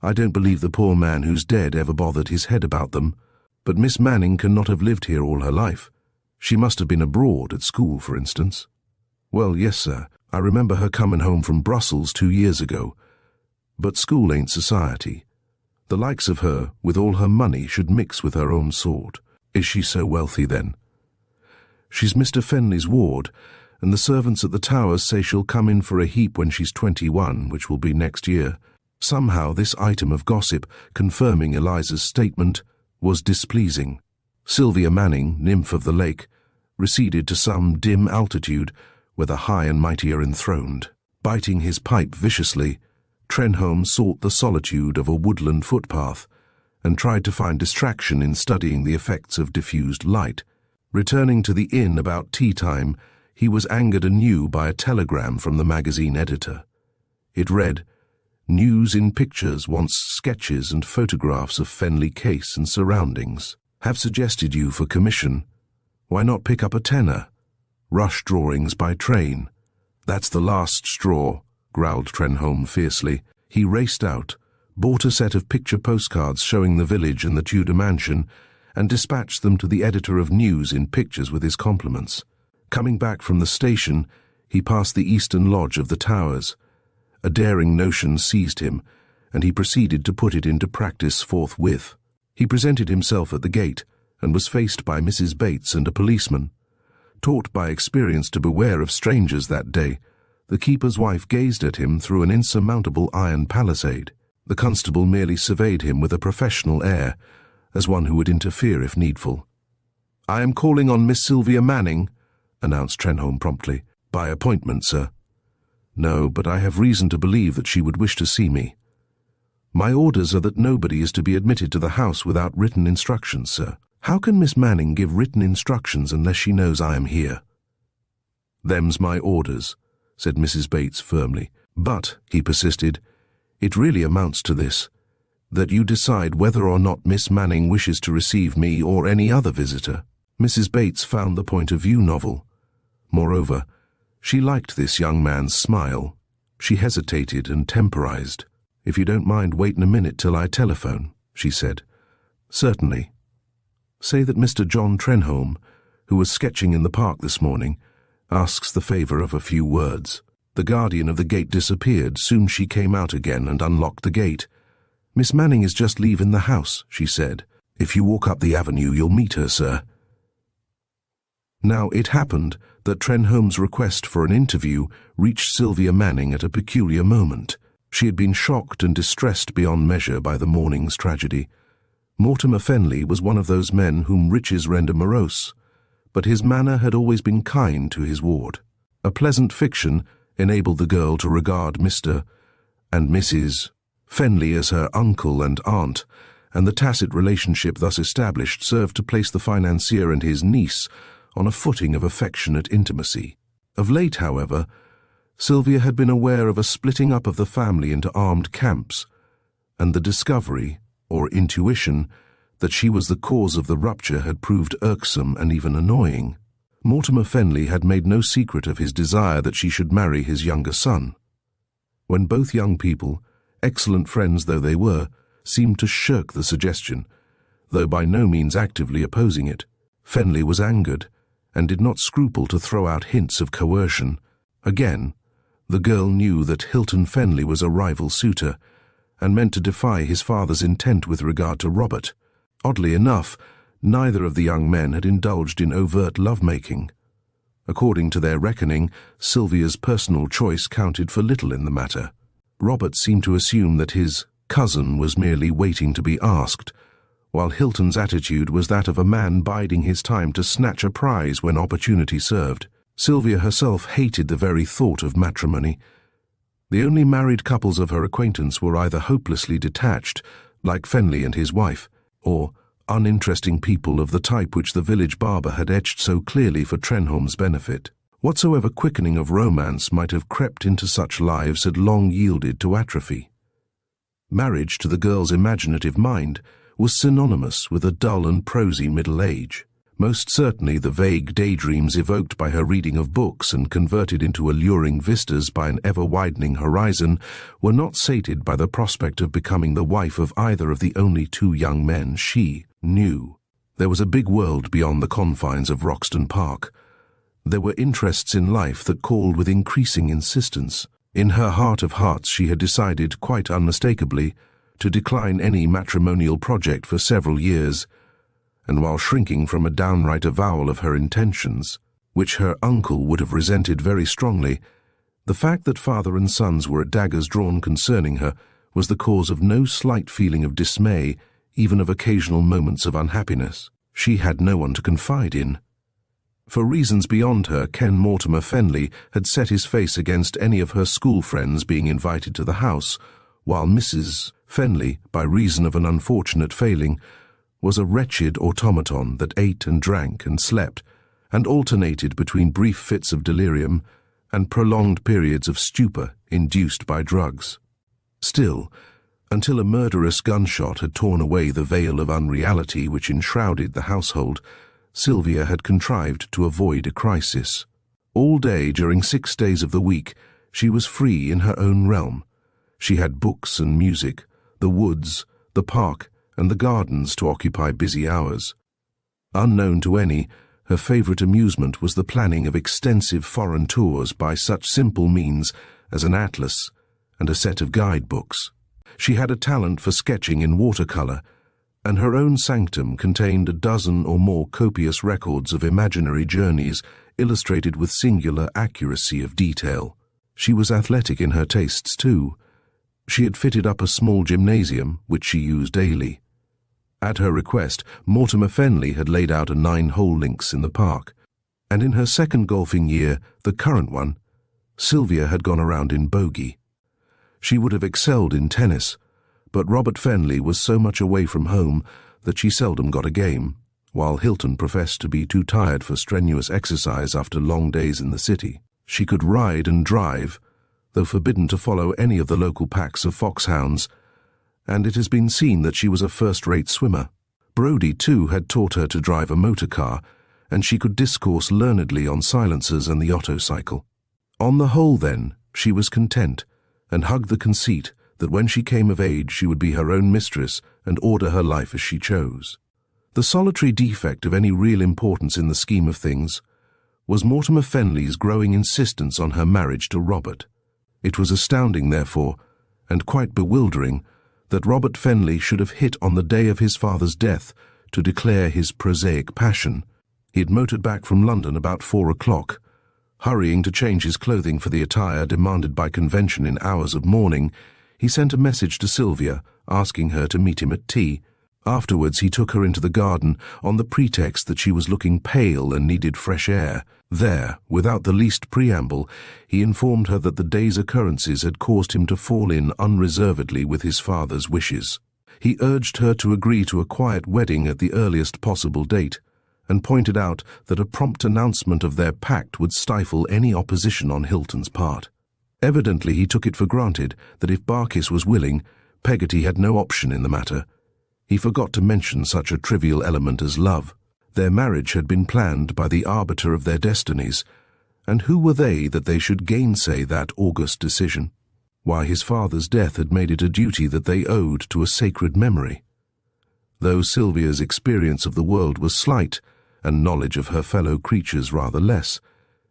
I don't believe the poor man who's dead ever bothered his head about them. But Miss Manning cannot have lived here all her life. She must have been abroad, at school, for instance." "Well, yes, sir. I remember her coming home from Brussels 2 years ago. But school ain't society. The likes of her, with all her money, should mix with her own sort." "Is she so wealthy, then?" "She's Mr. Fenley's ward, and the servants at the Towers say she'll come in for a heap when she's 21, which will be next year." Somehow this item of gossip, confirming Eliza's statement, was displeasing. Sylvia Manning, nymph of the lake, receded to some dim altitude where the high and mighty are enthroned. Biting his pipe viciously, Trenholme sought the solitude of a woodland footpath and tried to find distraction in studying the effects of diffused light. Returning to the inn about tea-time, he was angered anew by a telegram from the magazine editor. It read, "News in Pictures wants sketches and photographs of Fenley case and surroundings. Have suggested you for commission. Why not pick up a tenner? Rush drawings by train. That's the last straw, growled Trenholme fiercely. He raced out, bought a set of picture postcards showing the village and the Tudor mansion, and dispatched them to the editor of news in pictures with his compliments. Coming back from the station, he passed the eastern lodge of the Towers. A daring notion seized him, and he proceeded to put it into practice forthwith. He presented himself at the gate, and was faced by Mrs. Bates and a policeman. Taught by experience to beware of strangers that day, the keeper's wife gazed at him through an insurmountable iron palisade. The constable merely surveyed him with a professional air, as one who would interfere if needful. "I am calling on Miss Sylvia Manning," announced Trenholme promptly. "By appointment, sir." "No, but I have reason to believe that she would wish to see me." "My orders are that nobody is to be admitted to the house without written instructions, sir." "How can Miss Manning give written instructions unless she knows I am here?" "Them's my orders," said Mrs. Bates firmly. "But," he persisted, "it really amounts to this, that you decide whether or not Miss Manning wishes to receive me or any other visitor." Mrs. Bates found the point of view novel. Moreover, she liked this young man's smile. She hesitated and temporized. "If you don't mind waiting a minute till I telephone," she said. "Certainly. Say that Mr. John Trenholme, who was sketching in the park this morning, asks the favor of a few words." The guardian of the gate disappeared. Soon she came out again and unlocked the gate. "Miss Manning is just leaving the house," she said. "If you walk up the avenue, you'll meet her, sir." Now it happened that Trenholme's request for an interview reached Sylvia Manning at a peculiar moment. She had been shocked and distressed beyond measure by the morning's tragedy. Mortimer Fenley was one of those men whom riches render morose, but his manner had always been kind to his ward. A pleasant fiction enabled the girl to regard Mr. and Mrs. Fenley as her uncle and aunt, and the tacit relationship thus established served to place the financier and his niece on a footing of affectionate intimacy. Of late, however, Sylvia had been aware of a splitting up of the family into armed camps, and the discovery, or intuition, that she was the cause of the rupture had proved irksome and even annoying. Mortimer Fenley had made no secret of his desire that she should marry his younger son. When both young people, excellent friends though they were, seemed to shirk the suggestion, though by no means actively opposing it, Fenley was angered, and did not scruple to throw out hints of coercion. Again, the girl knew that Hilton Fenley was a rival suitor, and meant to defy his father's intent with regard to Robert. Oddly enough, neither of the young men had indulged in overt love-making. According to their reckoning, Sylvia's personal choice counted for little in the matter. Robert seemed to assume that his cousin was merely waiting to be asked, while Hilton's attitude was that of a man biding his time to snatch a prize when opportunity served. Sylvia herself hated the very thought of matrimony. The only married couples of her acquaintance were either hopelessly detached, like Fenley and his wife, or uninteresting people of the type which the village barber had etched so clearly for Trenholme's benefit. Whatsoever quickening of romance might have crept into such lives had long yielded to atrophy. Marriage, to the girl's imaginative mind, was synonymous with a dull and prosy middle age. Most certainly the vague daydreams evoked by her reading of books and converted into alluring vistas by an ever-widening horizon were not sated by the prospect of becoming the wife of either of the only two young men she knew. There was a big world beyond the confines of Roxton Park. There were interests in life that called with increasing insistence. In her heart of hearts she had decided, quite unmistakably, to decline any matrimonial project for several years, and while shrinking from a downright avowal of her intentions, which her uncle would have resented very strongly, the fact that father and sons were at daggers drawn concerning her was the cause of no slight feeling of dismay, even of occasional moments of unhappiness. She had no one to confide in. For reasons beyond her, Ken Mortimer Fenley had set his face against any of her school friends being invited to the house, while Mrs. Fenley, by reason of an unfortunate failing, was a wretched automaton that ate and drank and slept, and alternated between brief fits of delirium and prolonged periods of stupor induced by drugs. Still, until a murderous gunshot had torn away the veil of unreality which enshrouded the household, Sylvia had contrived to avoid a crisis. All day during 6 days of the week, she was free in her own realm. She had books and music, the woods, the park, and the gardens to occupy busy hours. Unknown to any, her favorite amusement was the planning of extensive foreign tours by such simple means as an atlas and a set of guidebooks. She had a talent for sketching in watercolor, and her own sanctum contained a dozen or more copious records of imaginary journeys illustrated with singular accuracy of detail. She was athletic in her tastes too. She had fitted up a small gymnasium, which she used daily. At her request, Mortimer Fenley had laid out a 9-hole links in the park, and in her second golfing year, the current one, Sylvia had gone around in bogey. She would have excelled in tennis, but Robert Fenley was so much away from home that she seldom got a game, while Hilton professed to be too tired for strenuous exercise after long days in the city. She could ride and drive, though forbidden to follow any of the local packs of foxhounds, and it has been seen that she was a first-rate swimmer. Brodie, too, had taught her to drive a motor car, and she could discourse learnedly on silencers and the Otto-cycle. On the whole, then, she was content, and hugged the conceit that when she came of age she would be her own mistress and order her life as she chose. The solitary defect of any real importance in the scheme of things was Mortimer Fenley's growing insistence on her marriage to Robert. It was astounding, therefore, and quite bewildering, that Robert Fenley should have hit on the day of his father's death to declare his prosaic passion. He had motored back from London about 4 o'clock. Hurrying to change his clothing for the attire demanded by convention in hours of mourning, he sent a message to Sylvia, asking her to meet him at tea. Afterwards he took her into the garden on the pretext that she was looking pale and needed fresh air. There, without the least preamble, he informed her that the day's occurrences had caused him to fall in unreservedly with his father's wishes. He urged her to agree to a quiet wedding at the earliest possible date, and pointed out that a prompt announcement of their pact would stifle any opposition on Hilton's part. Evidently he took it for granted that if Barkis was willing, Peggotty had no option in the matter. He forgot to mention such a trivial element as love. Their marriage had been planned by the arbiter of their destinies, and who were they that they should gainsay that august decision? Why, his father's death had made it a duty that they owed to a sacred memory. Though Sylvia's experience of the world was slight, and knowledge of her fellow creatures rather less,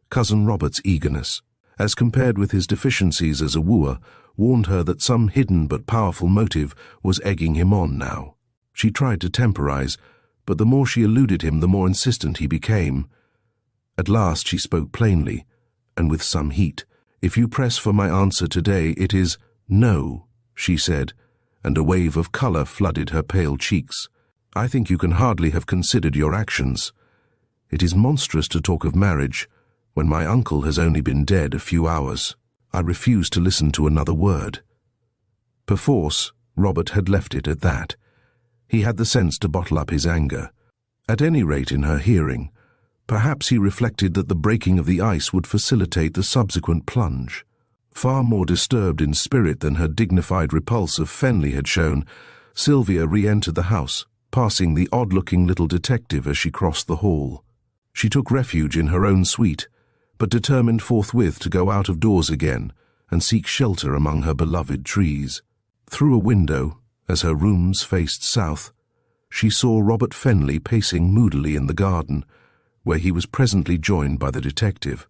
Cousin Robert's eagerness, as compared with his deficiencies as a wooer, warned her that some hidden but powerful motive was egging him on now. She tried to temporize, but the more she eluded him, the more insistent he became. At last she spoke plainly, and with some heat. "If you press for my answer today, it is no," she said, and a wave of color flooded her pale cheeks. "I think you can hardly have considered your actions. It is monstrous to talk of marriage when my uncle has only been dead a few hours." I refused to listen to another word. Perforce, Robert had left it at that. He had the sense to bottle up his anger. At any rate in her hearing, perhaps he reflected that the breaking of the ice would facilitate the subsequent plunge. Far more disturbed in spirit than her dignified repulse of Fenley had shown, Sylvia re-entered the house, passing the odd-looking little detective as she crossed the hall. She took refuge in her own suite, but determined forthwith to go out of doors again and seek shelter among her beloved trees. Through a window, as her rooms faced south, she saw Robert Fenley pacing moodily in the garden, where he was presently joined by the detective.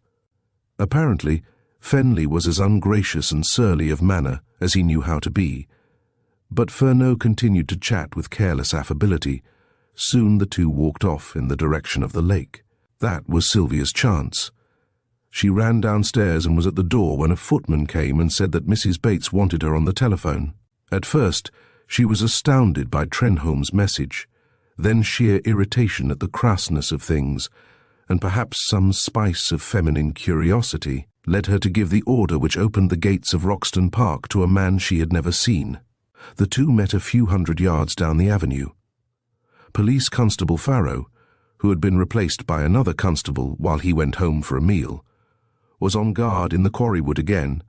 Apparently, Fenley was as ungracious and surly of manner as he knew how to be, but Furneaux continued to chat with careless affability. Soon the two walked off in the direction of the lake. That was Sylvia's chance. She ran downstairs and was at the door when a footman came and said that Mrs. Bates wanted her on the telephone. At first, she was astounded by Trenholme's message, then sheer irritation at the crassness of things, and perhaps some spice of feminine curiosity led her to give the order which opened the gates of Roxton Park to a man she had never seen. The two met a few hundred yards down the avenue. Police Constable Farrow, who had been replaced by another constable while he went home for a meal, was on guard in the quarry wood again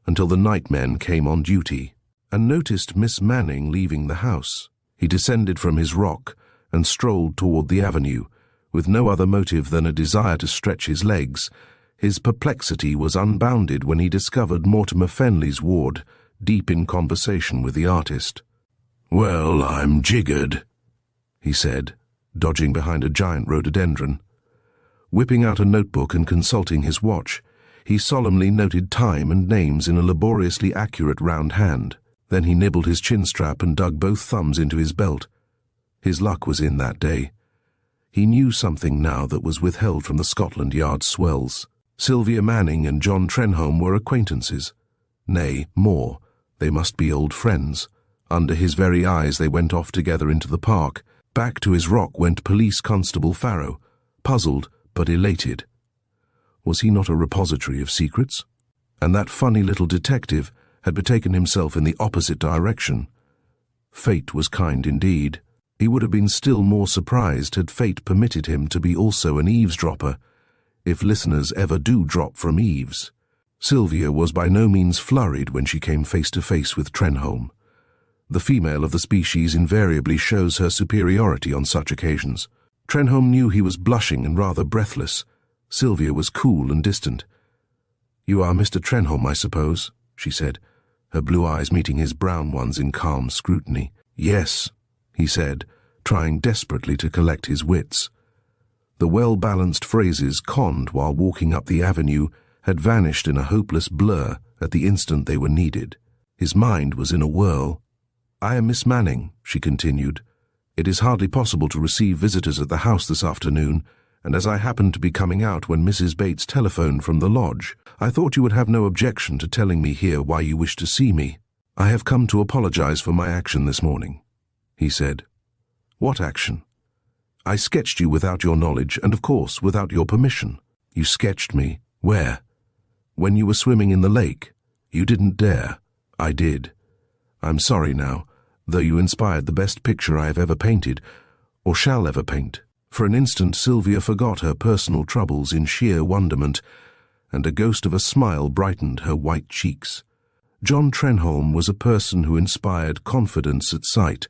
until the nightmen came on duty, and noticed Miss Manning leaving the house. He descended from his rock and strolled toward the avenue, With no other motive than a desire to stretch his legs, his perplexity was unbounded when he discovered Mortimer Fenley's ward, deep in conversation with the artist. "Well, I'm jiggered," he said, dodging behind a giant rhododendron. Whipping out a notebook and consulting his watch, he solemnly noted time and names in a laboriously accurate round hand. Then he nibbled his chin strap and dug both thumbs into his belt. His luck was in that day. He knew something now that was withheld from the Scotland Yard swells. Sylvia Manning and John Trenholme were acquaintances. Nay, more, they must be old friends. Under his very eyes they went off together into the park. Back to his rock went Police Constable Farrow, puzzled but elated. Was he not a repository of secrets? And that funny little detective had betaken himself in the opposite direction. Fate was kind indeed. He would have been still more surprised had fate permitted him to be also an eavesdropper, if listeners ever do drop from eaves. Sylvia was by no means flurried when she came face to face with Trenholme. The female of the species invariably shows her superiority on such occasions. Trenholme knew he was blushing and rather breathless. Sylvia was cool and distant. "You are Mr. Trenholme, I suppose," she said, her blue eyes meeting his brown ones in calm scrutiny. "Yes," he said, trying desperately to collect his wits. The well-balanced phrases conned while walking up the avenue had vanished in a hopeless blur at the instant they were needed. His mind was in a whirl. "I am Miss Manning," she continued. "It is hardly possible to receive visitors at the house this afternoon, and as I happened to be coming out when Mrs. Bates telephoned from the lodge, I thought you would have no objection to telling me here why you wish to see me. I have come to apologize for my action this morning," he said. "What action?" "I sketched you without your knowledge and, of course, without your permission." "You sketched me? Where?" "When you were swimming in the lake. You didn't dare." "I did. I'm sorry now, though you inspired the best picture I have ever painted, or shall ever paint." For an instant Sylvia forgot her personal troubles in sheer wonderment, and a ghost of a smile brightened her white cheeks. John Trenholme was a person who inspired confidence at sight,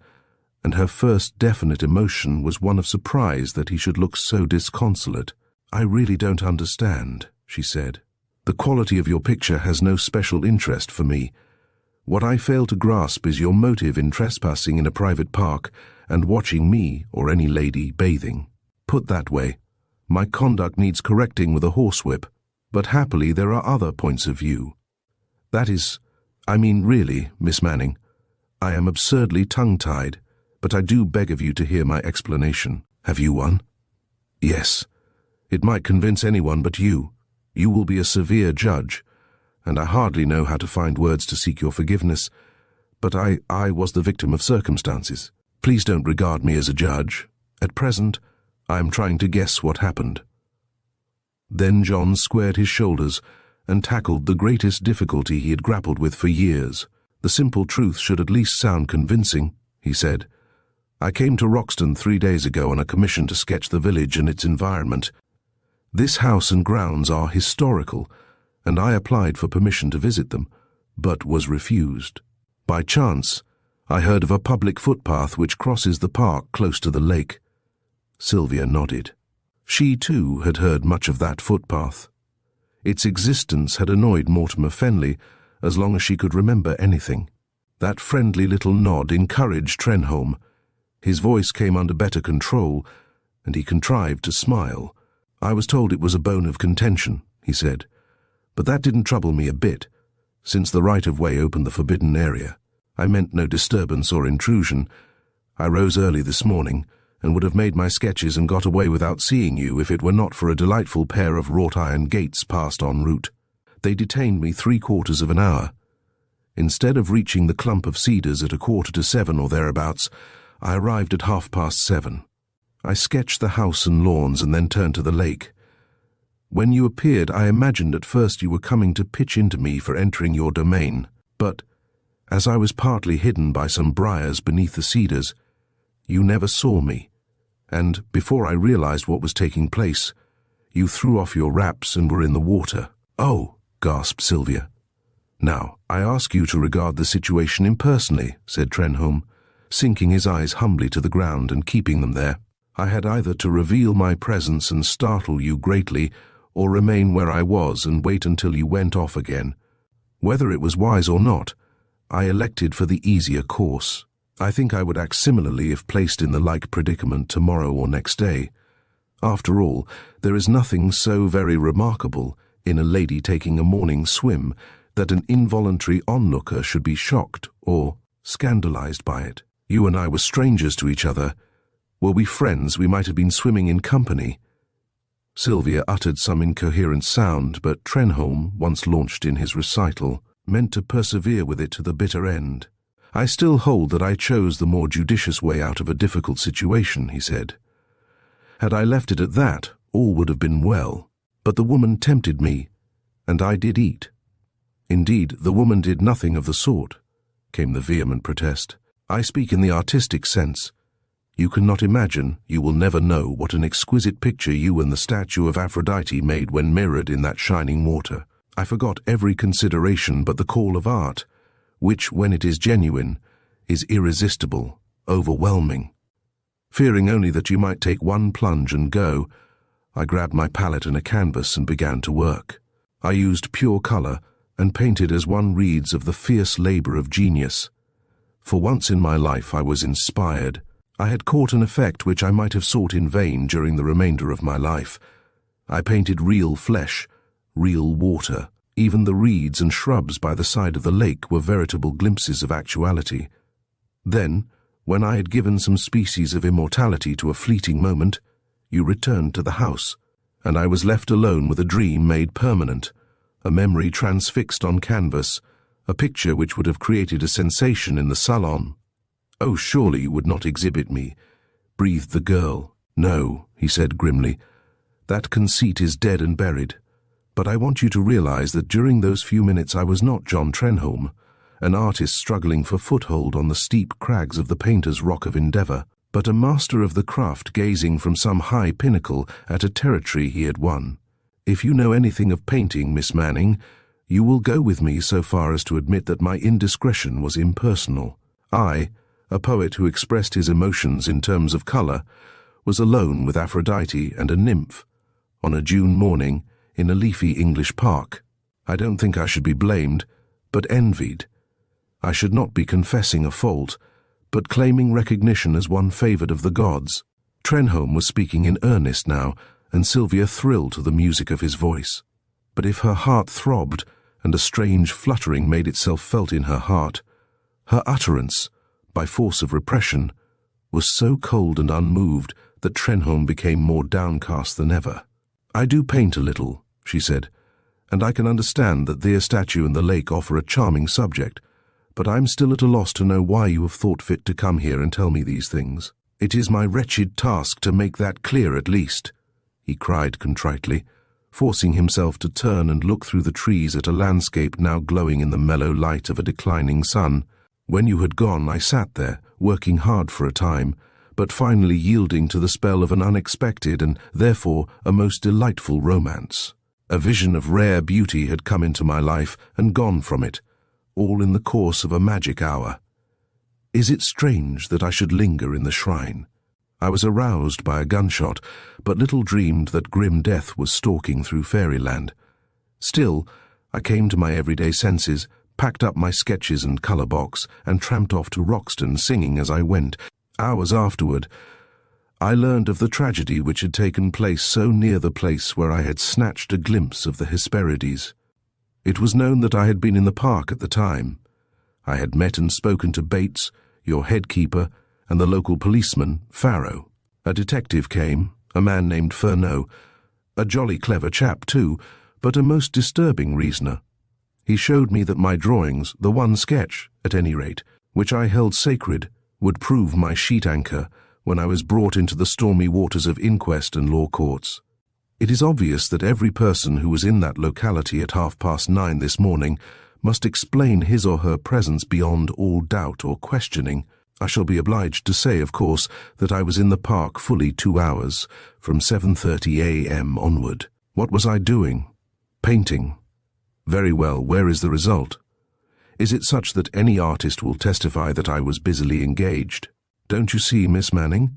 and her first definite emotion was one of surprise that he should look so disconsolate. "I really don't understand," she said. "The quality of your picture has no special interest for me. What I fail to grasp is your motive in trespassing in a private park and watching me or any lady bathing. Put that way, my conduct needs correcting with a horsewhip, but happily there are other points of view. Really, Miss Manning, I am absurdly tongue-tied, but I do beg of you to hear my explanation. Have you one?" "Yes. It might convince anyone but you. You will be a severe judge, and I hardly know how to find words to seek your forgiveness, but I was the victim of circumstances. Please don't regard me as a judge. At present, I am trying to guess what happened." Then John squared his shoulders and tackled the greatest difficulty he had grappled with for years. "The simple truth should at least sound convincing," he said. "I came to Roxton 3 days ago on a commission to sketch the village and its environment. This house and grounds are historical, and I applied for permission to visit them, but was refused. By chance, I heard of a public footpath which crosses the park close to the lake." Sylvia nodded. She, too, had heard much of that footpath. Its existence had annoyed Mortimer Fenley as long as she could remember anything. That friendly little nod encouraged Trenholme. His voice came under better control, and he contrived to smile. "I was told it was a bone of contention," he said, "but that didn't trouble me a bit, since the right-of-way opened the forbidden area. I meant no disturbance or intrusion. I rose early this morning, and would have made my sketches and got away without seeing you if it were not for a delightful pair of wrought-iron gates passed en route. They detained me 3/4 of an hour. Instead of reaching the clump of cedars at 6:45 or thereabouts, I arrived at 7:30. I sketched the house and lawns and then turned to the lake. When you appeared, I imagined at first you were coming to pitch into me for entering your domain, but, as I was partly hidden by some briars beneath the cedars, you never saw me, and, before I realized what was taking place, you threw off your wraps and were in the water." "Oh," gasped Sylvia. "Now, I ask you to regard the situation impersonally," said Trenholme, sinking his eyes humbly to the ground and keeping them there. I had either to reveal my presence and startle you greatly, or remain where I was and wait until you went off again. Whether it was wise or not, I elected for the easier course. I think I would act similarly if placed in the like predicament tomorrow or next day. After all, there is nothing so very remarkable in a lady taking a morning swim that an involuntary onlooker should be shocked or scandalized by it. You and I were strangers to each other. Were we friends, we might have been swimming in company. Sylvia uttered some incoherent sound, but Trenholme, once launched in his recital, meant to persevere with it to the bitter end. I still hold that I chose the more judicious way out of a difficult situation, he said. Had I left it at that, all would have been well. But the woman tempted me, and I did eat. Indeed, the woman did nothing of the sort, came the vehement protest. I speak in the artistic sense. You cannot imagine, you will never know what an exquisite picture you and the statue of Aphrodite made when mirrored in that shining water. I forgot every consideration but the call of art, which, when it is genuine, is irresistible, overwhelming. Fearing only that you might take one plunge and go, I grabbed my palette and a canvas and began to work. I used pure color and painted as one reads of the fierce labor of genius. For once in my life I was inspired. I had caught an effect which I might have sought in vain during the remainder of my life. I painted real flesh, real water. Even the reeds and shrubs by the side of the lake were veritable glimpses of actuality. Then, when I had given some species of immortality to a fleeting moment, you returned to the house, and I was left alone with a dream made permanent, a memory transfixed on canvas, a picture which would have created a sensation in the salon. Oh, surely you would not exhibit me, breathed the girl. No, he said grimly. That conceit is dead and buried. But I want you to realize that during those few minutes I was not John Trenholme, an artist struggling for foothold on the steep crags of the painter's Rock of Endeavor, but a master of the craft gazing from some high pinnacle at a territory he had won. If you know anything of painting, Miss Manning, you will go with me so far as to admit that my indiscretion was impersonal. I, a poet who expressed his emotions in terms of color, was alone with Aphrodite and a nymph, on a June morning, in a leafy English park. I don't think I should be blamed, but envied. I should not be confessing a fault, but claiming recognition as one favored of the gods. Trenholme was speaking in earnest now, and Sylvia thrilled to the music of his voice. But if her heart throbbed, and a strange fluttering made itself felt in her heart, her utterance, by force of repression, was so cold and unmoved that Trenholme became more downcast than ever. I do paint a little, she said, and I can understand that the statue and the lake offer a charming subject, but I'm still at a loss to know why you have thought fit to come here and tell me these things. It is my wretched task to make that clear at least, he cried contritely, forcing himself to turn and look through the trees at a landscape now glowing in the mellow light of a declining sun. When you had gone, I sat there, working hard for a time, but finally yielding to the spell of an unexpected and, therefore, a most delightful romance. A vision of rare beauty had come into my life and gone from it, all in the course of a magic hour. Is it strange that I should linger in the shrine? I was aroused by a gunshot, but little dreamed that grim death was stalking through fairyland. Still, I came to my everyday senses, packed up my sketches and colour box, and tramped off to Roxton, singing as I went. Hours afterward, I learned of the tragedy which had taken place so near the place where I had snatched a glimpse of the Hesperides. It was known that I had been in the park at the time. I had met and spoken to Bates, your head keeper, and the local policeman, Farrow. A detective came, a man named Furneaux, a jolly clever chap too, but a most disturbing reasoner. He showed me that my drawings, the one sketch, at any rate, which I held sacred, would prove my sheet anchor when I was brought into the stormy waters of inquest and law courts. It is obvious that every person who was in that locality at 9:30 this morning must explain his or her presence beyond all doubt or questioning. I shall be obliged to say, of course, that I was in the park fully 2 hours, from 7:30 a.m. onward. What was I doing? Painting. Very well, where is the result? Is it such that any artist will testify that I was busily engaged? Don't you see, Miss Manning?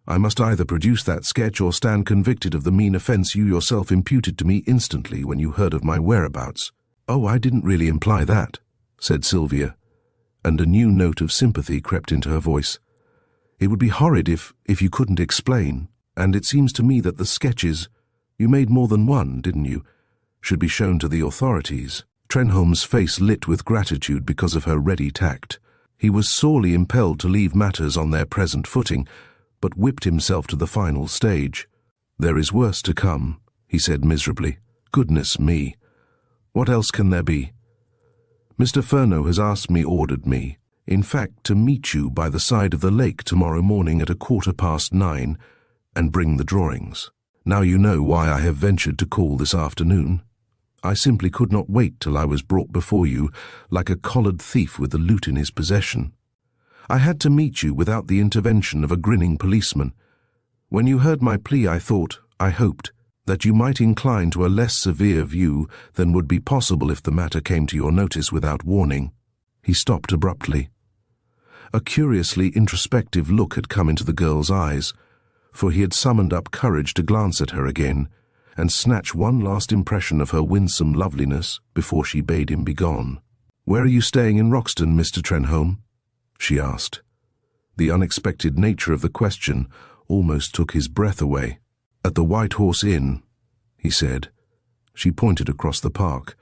I must either produce that sketch or stand convicted of the mean offence you yourself imputed to me instantly when you heard of my whereabouts." "Oh, I didn't really imply that," said Sylvia, and a new note of sympathy crept into her voice. "It would be horrid if you couldn't explain, and it seems to me that the sketches, you made more than one, didn't you, should be shown to the authorities." Trenholme's face lit with gratitude because of her ready tact. He was sorely impelled to leave matters on their present footing, but whipped himself to the final stage. "There is worse to come," he said miserably. "Goodness me! What else can there be? Mr. Furneaux has ordered me, in fact, to meet you by the side of the lake tomorrow morning at 9:15 and bring the drawings. Now you know why I have ventured to call this afternoon. I simply could not wait till I was brought before you like a collared thief with the loot in his possession. I had to meet you without the intervention of a grinning policeman. When you heard my plea, I hoped, that you might incline to a less severe view than would be possible if the matter came to your notice without warning." He stopped abruptly. A curiously introspective look had come into the girl's eyes, for he had summoned up courage to glance at her again and snatch one last impression of her winsome loveliness before she bade him begone. "Where are you staying in Roxton, Mr. Trenholme?" she asked. The unexpected nature of the question almost took his breath away. "At the White Horse Inn," he said. She pointed across the park.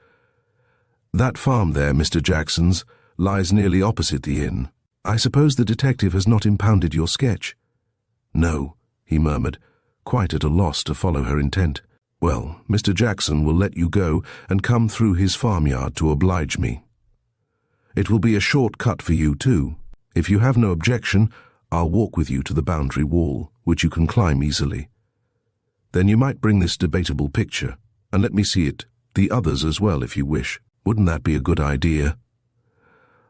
"That farm there, Mr. Jackson's, lies nearly opposite the inn. I suppose the detective has not impounded your sketch?" "No," he murmured, quite at a loss to follow her intent. "Well, Mr. Jackson will let you go and come through his farmyard to oblige me. It will be a short cut for you, too. If you have no objection, I'll walk with you to the boundary wall, which you can climb easily. Then you might bring this debatable picture, and let me see it, the others as well if you wish. Wouldn't that be a good idea?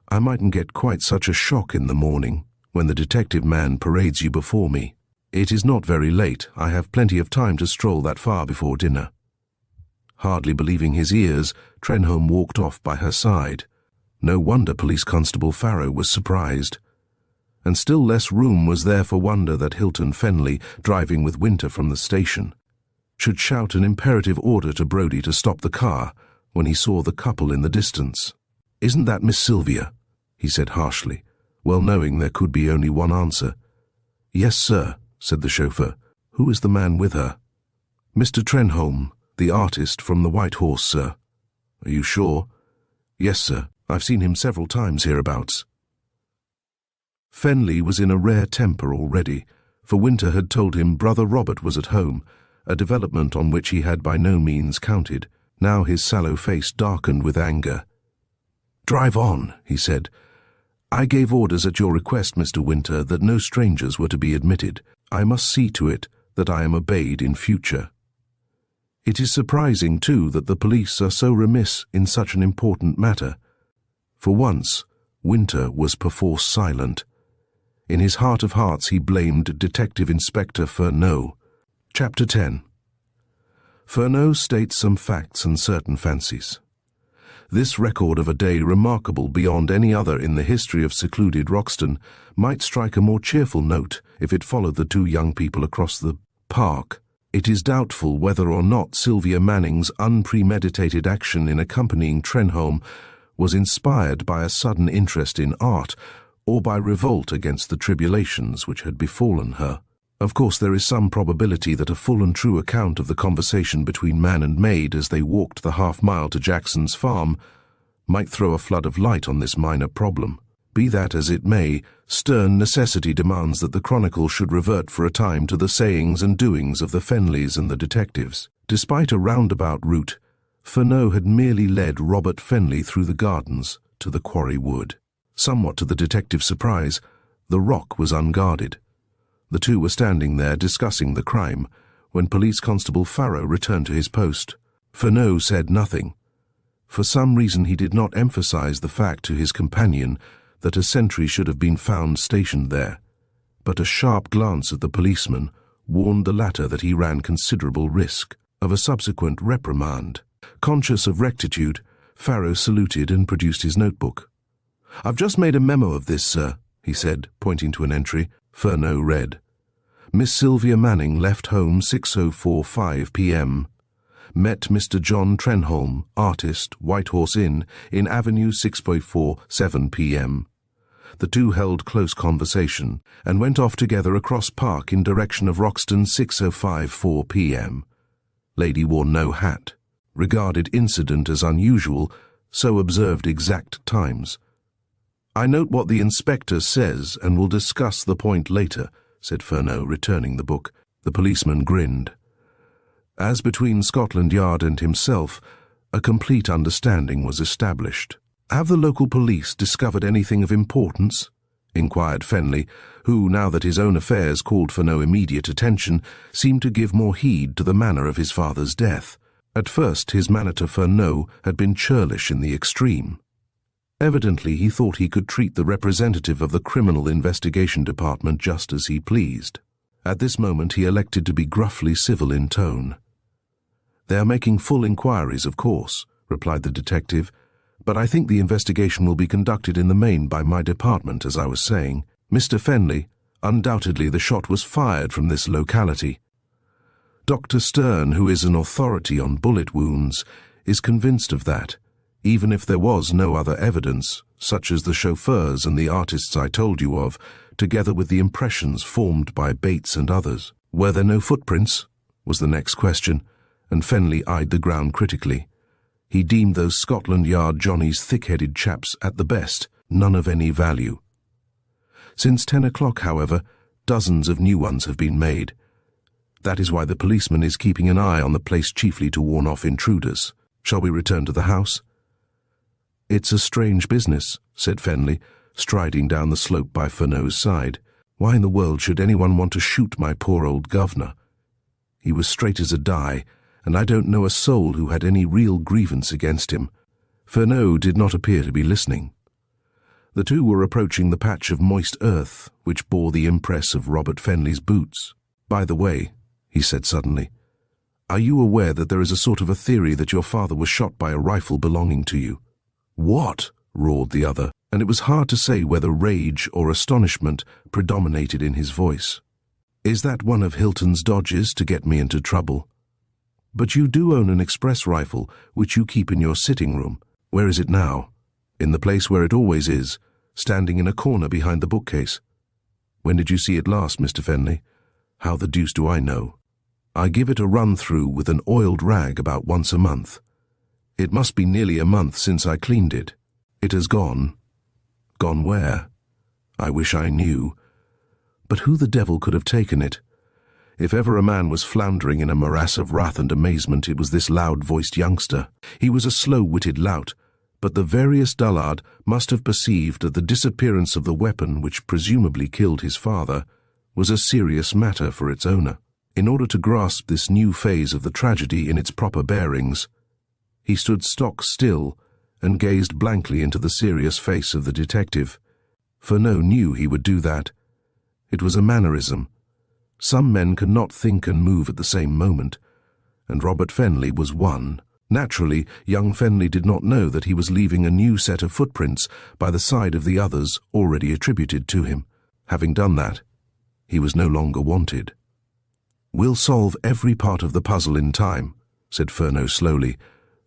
I mightn't get quite such a shock in the morning, when the detective man parades you before me. It is not very late. I have plenty of time to stroll that far before dinner." Hardly believing his ears, Trenholme walked off by her side. No wonder Police Constable Farrow was surprised. And still less room was there for wonder that Hilton Fenley, driving with Winter from the station, should shout an imperative order to Brodie to stop the car when he saw the couple in the distance. "Isn't that Miss Sylvia?" he said harshly, well knowing there could be only one answer. "Yes, sir," said the chauffeur. "Who is the man with her?" "Mr. Trenholme, the artist from the White Horse, sir." "Are you sure?" "Yes, sir. I've seen him several times hereabouts." Fenley was in a rare temper already, for Winter had told him Brother Robert was at home, a development on which he had by no means counted. Now his sallow face darkened with anger. "Drive on," he said. "I gave orders at your request, Mr. Winter, that no strangers were to be admitted. I must see to it that I am obeyed in future." It is surprising, too, that the police are so remiss in such an important matter. For once, Winter was perforce silent. In his heart of hearts he blamed Detective Inspector Furneaux. Chapter 10. Furneaux states some facts and certain fancies. This record of a day remarkable beyond any other in the history of secluded Roxton might strike a more cheerful note if it followed the two young people across the park. It is doubtful whether or not Sylvia Manning's unpremeditated action in accompanying Trenholme was inspired by a sudden interest in art or by revolt against the tribulations which had befallen her. Of course, there is some probability that a full and true account of the conversation between man and maid as they walked the half-mile to Jackson's farm might throw a flood of light on this minor problem. Be that as it may, stern necessity demands that the chronicle should revert for a time to the sayings and doings of the Fenleys and the detectives. Despite a roundabout route, Furneaux had merely led Robert Fenley through the gardens to the quarry wood. Somewhat to the detective's surprise, the rock was unguarded. The two were standing there discussing the crime when Police Constable Farrow returned to his post. Furneaux said nothing. For some reason he did not emphasize the fact to his companion that a sentry should have been found stationed there, but a sharp glance at the policeman warned the latter that he ran considerable risk of a subsequent reprimand. Conscious of rectitude, Farrow saluted and produced his notebook. "I've just made a memo of this, sir," he said, pointing to an entry. Furneaux read, Miss Sylvia Manning left home 6:45 p.m. Met Mr. John Trenholme, artist, White Horse Inn, in Avenue 6:47 p.m. The two held close conversation and went off together across Park in direction of Roxton 6:54 p.m. Lady wore no hat. Regarded incident as unusual, so observed exact times. "I note what the inspector says and will discuss the point later," said Furneaux, returning the book. The policeman grinned. As between Scotland Yard and himself, a complete understanding was established. "Have the local police discovered anything of importance?" inquired Fenley, who, now that his own affairs called for no immediate attention, seemed to give more heed to the manner of his father's death. At first his manner to Furneaux had been churlish in the extreme. Evidently he thought he could treat the representative of the Criminal Investigation Department just as he pleased. At this moment he elected to be gruffly civil in tone. "They are making full inquiries, of course," replied the detective, "but I think the investigation will be conducted in the main by my department, as I was saying. Mr. Fenley, undoubtedly the shot was fired from this locality. Dr. Stern, who is an authority on bullet wounds, is convinced of that, even if there was no other evidence, such as the chauffeurs and the artists I told you of, together with the impressions formed by Bates and others." "Were there no footprints?" was the next question, and Fenley eyed the ground critically. He deemed those Scotland Yard Johnnies thick-headed chaps at the best, none of any value. Since 10 o'clock, however, dozens of new ones have been made. That is why the policeman is keeping an eye on the place, chiefly to warn off intruders. Shall we return to the house? "It's a strange business," said Fenley, striding down the slope by Furneaux's side. "Why in the world should anyone want to shoot my poor old governor? He was straight as a die, and I don't know a soul who had any real grievance against him." Furneaux did not appear to be listening. The two were approaching the patch of moist earth which bore the impress of Robert Fenley's boots. "By the way," he said suddenly, "are you aware that there is a sort of a theory that your father was shot by a rifle belonging to you?" "What?" roared the other, and it was hard to say whether rage or astonishment predominated in his voice. "Is that one of Hilton's dodges to get me into trouble? But you do own an express rifle, which you keep in your sitting room. Where is it now?" "In the place where it always is, standing in a corner behind the bookcase." "When did you see it last, Mr. Fenley?" "How the deuce do I know? I give it a run-through with an oiled rag about once a month. It must be nearly a month since I cleaned it. It has gone." "Gone where?" "I wish I knew. But who the devil could have taken it? If ever a man was floundering in a morass of wrath and amazement, it was this loud-voiced youngster. He was a slow-witted lout, but the veriest dullard must have perceived that the disappearance of the weapon which presumably killed his father was a serious matter for its owner. In order to grasp this new phase of the tragedy in its proper bearings, he stood stock still and gazed blankly into the serious face of the detective. Furneaux knew he would do that. It was a mannerism. Some men cannot think and move at the same moment, and Robert Fenley was one. Naturally, young Fenley did not know that he was leaving a new set of footprints by the side of the others already attributed to him. Having done that, he was no longer wanted. "We'll solve every part of the puzzle in time," said Furneaux slowly,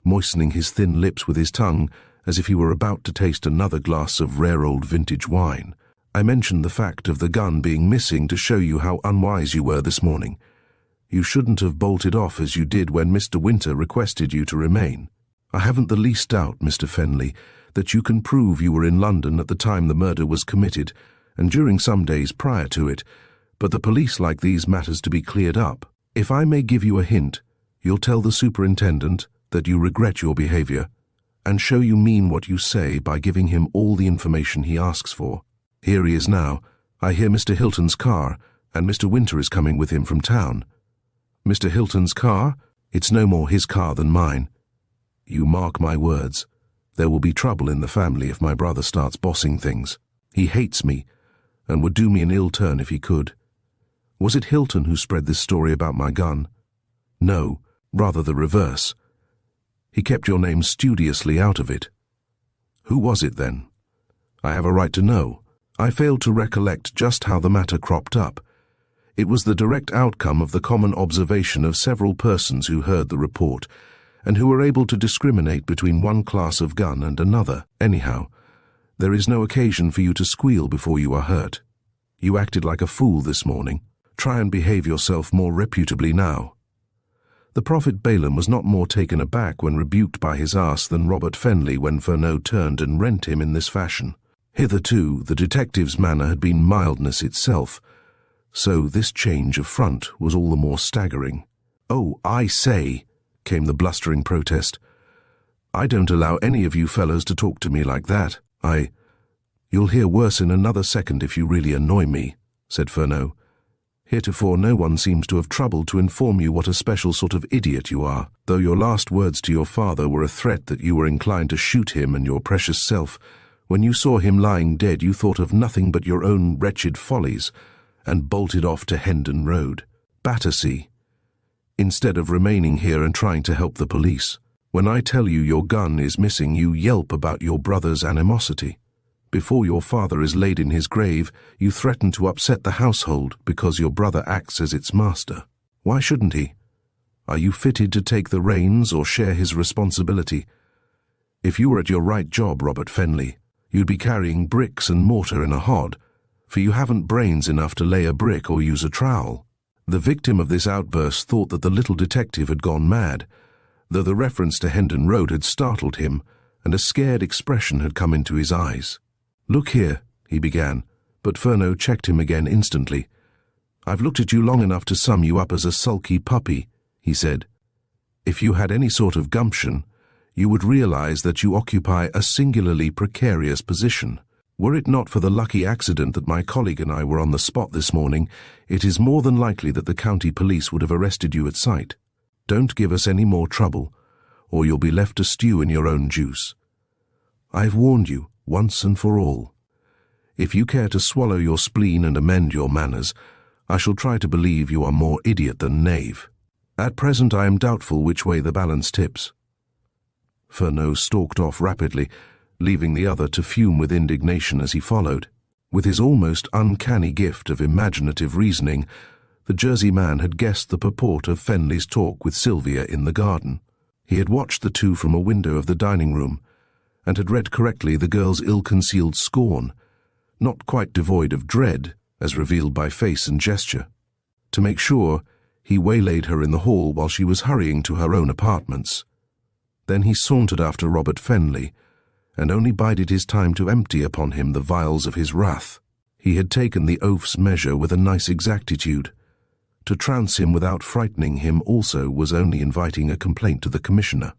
moistening his thin lips with his tongue as if he were about to taste another glass of rare old vintage wine. "I mentioned the fact of the gun being missing to show you how unwise you were this morning. You shouldn't have bolted off as you did when Mr. Winter requested you to remain. I haven't the least doubt, Mr. Fenley, that you can prove you were in London at the time the murder was committed, and during some days prior to it, but the police like these matters to be cleared up. If I may give you a hint, you'll tell the superintendent that you regret your behaviour, and show you mean what you say by giving him all the information he asks for. Here he is now. I hear Mr. Hilton's car, and Mr. Winter is coming with him from town." "Mr. Hilton's car? It's no more his car than mine. You mark my words. There will be trouble in the family if my brother starts bossing things. He hates me, and would do me an ill turn if he could. Was it Hilton who spread this story about my gun?" "No, rather the reverse. He kept your name studiously out of it." "Who was it, then?" "I have a right to know. I failed to recollect just how the matter cropped up. It was the direct outcome of the common observation of several persons who heard the report, and who were able to discriminate between one class of gun and another. Anyhow, there is no occasion for you to squeal before you are hurt. You acted like a fool this morning. Try and behave yourself more reputably now. The prophet Balaam was not more taken aback when rebuked by his ass than Robert Fenley when Furneaux turned and rent him in this fashion. Hitherto, the detective's manner had been mildness itself, so this change of front was all the more staggering. "Oh, I say," came the blustering protest. "I don't allow any of you fellows to talk to me like that. You'll hear worse in another second if you really annoy me," said Furneaux. "Heretofore no one seems to have troubled to inform you what a special sort of idiot you are, though your last words to your father were a threat that you were inclined to shoot him and your precious self. When you saw him lying dead, you thought of nothing but your own wretched follies, and bolted off to Hendon Road, Battersea, instead of remaining here and trying to help the police. When I tell you your gun is missing, you yelp about your brother's animosity. Before your father is laid in his grave, you threaten to upset the household because your brother acts as its master. Why shouldn't he? Are you fitted to take the reins or share his responsibility? If you were at your right job, Robert Fenley, you'd be carrying bricks and mortar in a hod, for you haven't brains enough to lay a brick or use a trowel." The victim of this outburst thought that the little detective had gone mad, though the reference to Hendon Road had startled him, and a scared expression had come into his eyes. "Look here," he began, but Furneaux checked him again instantly. "I've looked at you long enough to sum you up as a sulky puppy," he said. "If you had any sort of gumption, you would realize that you occupy a singularly precarious position. Were it not for the lucky accident that my colleague and I were on the spot this morning, it is more than likely that the county police would have arrested you at sight. Don't give us any more trouble, or you'll be left to stew in your own juice. I've warned you, once and for all. If you care to swallow your spleen and amend your manners, I shall try to believe you are more idiot than knave. At present I am doubtful which way the balance tips." Furneaux stalked off rapidly, leaving the other to fume with indignation as he followed. With his almost uncanny gift of imaginative reasoning, the Jersey man had guessed the purport of Fenley's talk with Sylvia in the garden. He had watched the two from a window of the dining room, and had read correctly the girl's ill-concealed scorn, not quite devoid of dread, as revealed by face and gesture. To make sure, he waylaid her in the hall while she was hurrying to her own apartments. Then he sauntered after Robert Fenley, and only bided his time to empty upon him the vials of his wrath. He had taken the oaf's measure with a nice exactitude. To trounce him without frightening him also was only inviting a complaint to the commissioner.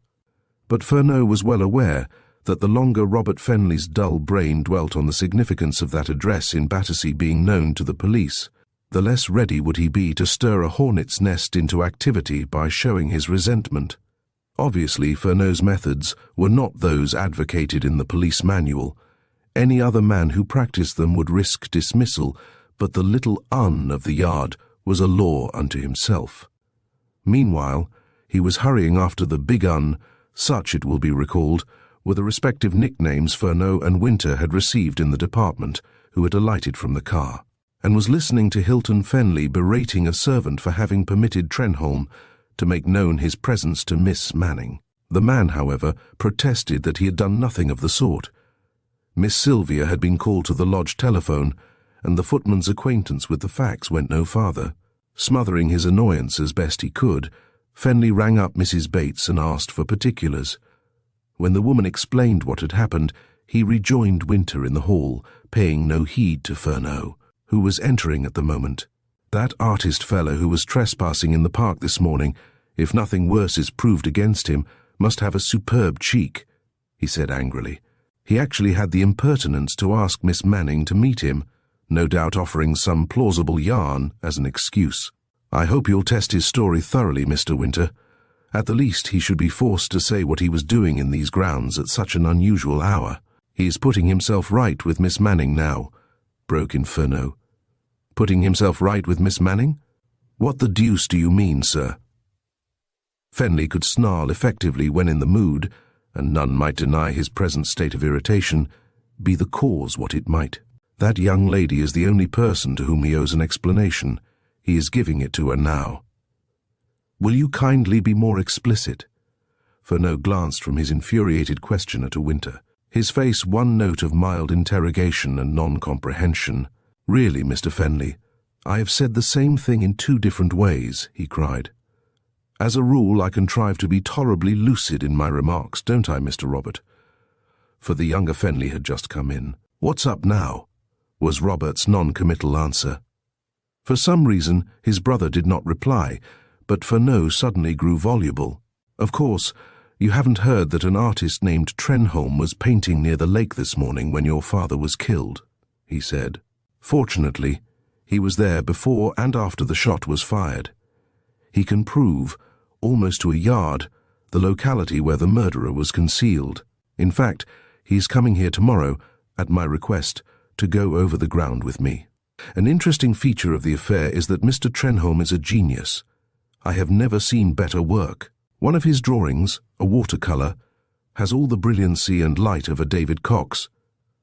But Furneaux was well aware that the longer Robert Fenley's dull brain dwelt on the significance of that address in Battersea being known to the police, the less ready would he be to stir a hornet's nest into activity by showing his resentment. Obviously, Furneaux's methods were not those advocated in the police manual. Any other man who practiced them would risk dismissal, but the little un of the yard was a law unto himself. Meanwhile, he was hurrying after the big un, such, it will be recalled, were the respective nicknames Furneaux and Winter had received in the department, who had alighted from the car, and was listening to Hilton Fenley berating a servant for having permitted Trenholme to make known his presence to Miss Manning. The man, however, protested that he had done nothing of the sort. Miss Sylvia had been called to the lodge telephone, and the footman's acquaintance with the facts went no farther. Smothering his annoyance as best he could, Fenley rang up Mrs. Bates and asked for particulars. When the woman explained what had happened, he rejoined Winter in the hall, paying no heed to Furneaux, who was entering at the moment. "That artist fellow who was trespassing in the park this morning, if nothing worse is proved against him, must have a superb cheek," he said angrily. "He actually had the impertinence to ask Miss Manning to meet him, no doubt offering some plausible yarn as an excuse. I hope you'll test his story thoroughly, Mr. Winter. At the least, he should be forced to say what he was doing in these grounds at such an unusual hour." "He is putting himself right with Miss Manning now," broke in Furneaux. "Putting himself right with Miss Manning? What the deuce do you mean, sir?" Fenley could snarl effectively when in the mood, and none might deny his present state of irritation, be the cause what it might. That young lady is the only person to whom he owes an explanation. He is giving it to her now. Will you kindly be more explicit? Fenley glanced from his infuriated questioner to Winter, his face one note of mild interrogation and non-comprehension. Really, Mr. Fenley, I have said the same thing in 2 different ways, he cried. As a rule, I contrive to be tolerably lucid in my remarks, don't I, Mr. Robert? For the younger Fenley had just come in. What's up now? Was Robert's non-committal answer. For some reason, his brother did not reply, but Fenley suddenly grew voluble. Of course, you haven't heard that an artist named Trenholme was painting near the lake this morning when your father was killed, he said. Fortunately, he was there before and after the shot was fired. He can prove, almost to a yard, the locality where the murderer was concealed. In fact, he's coming here tomorrow, at my request, to go over the ground with me. An interesting feature of the affair is that Mr. Trenholme is a genius. I have never seen better work. One of his drawings, a watercolor, has all the brilliancy and light of a David Cox,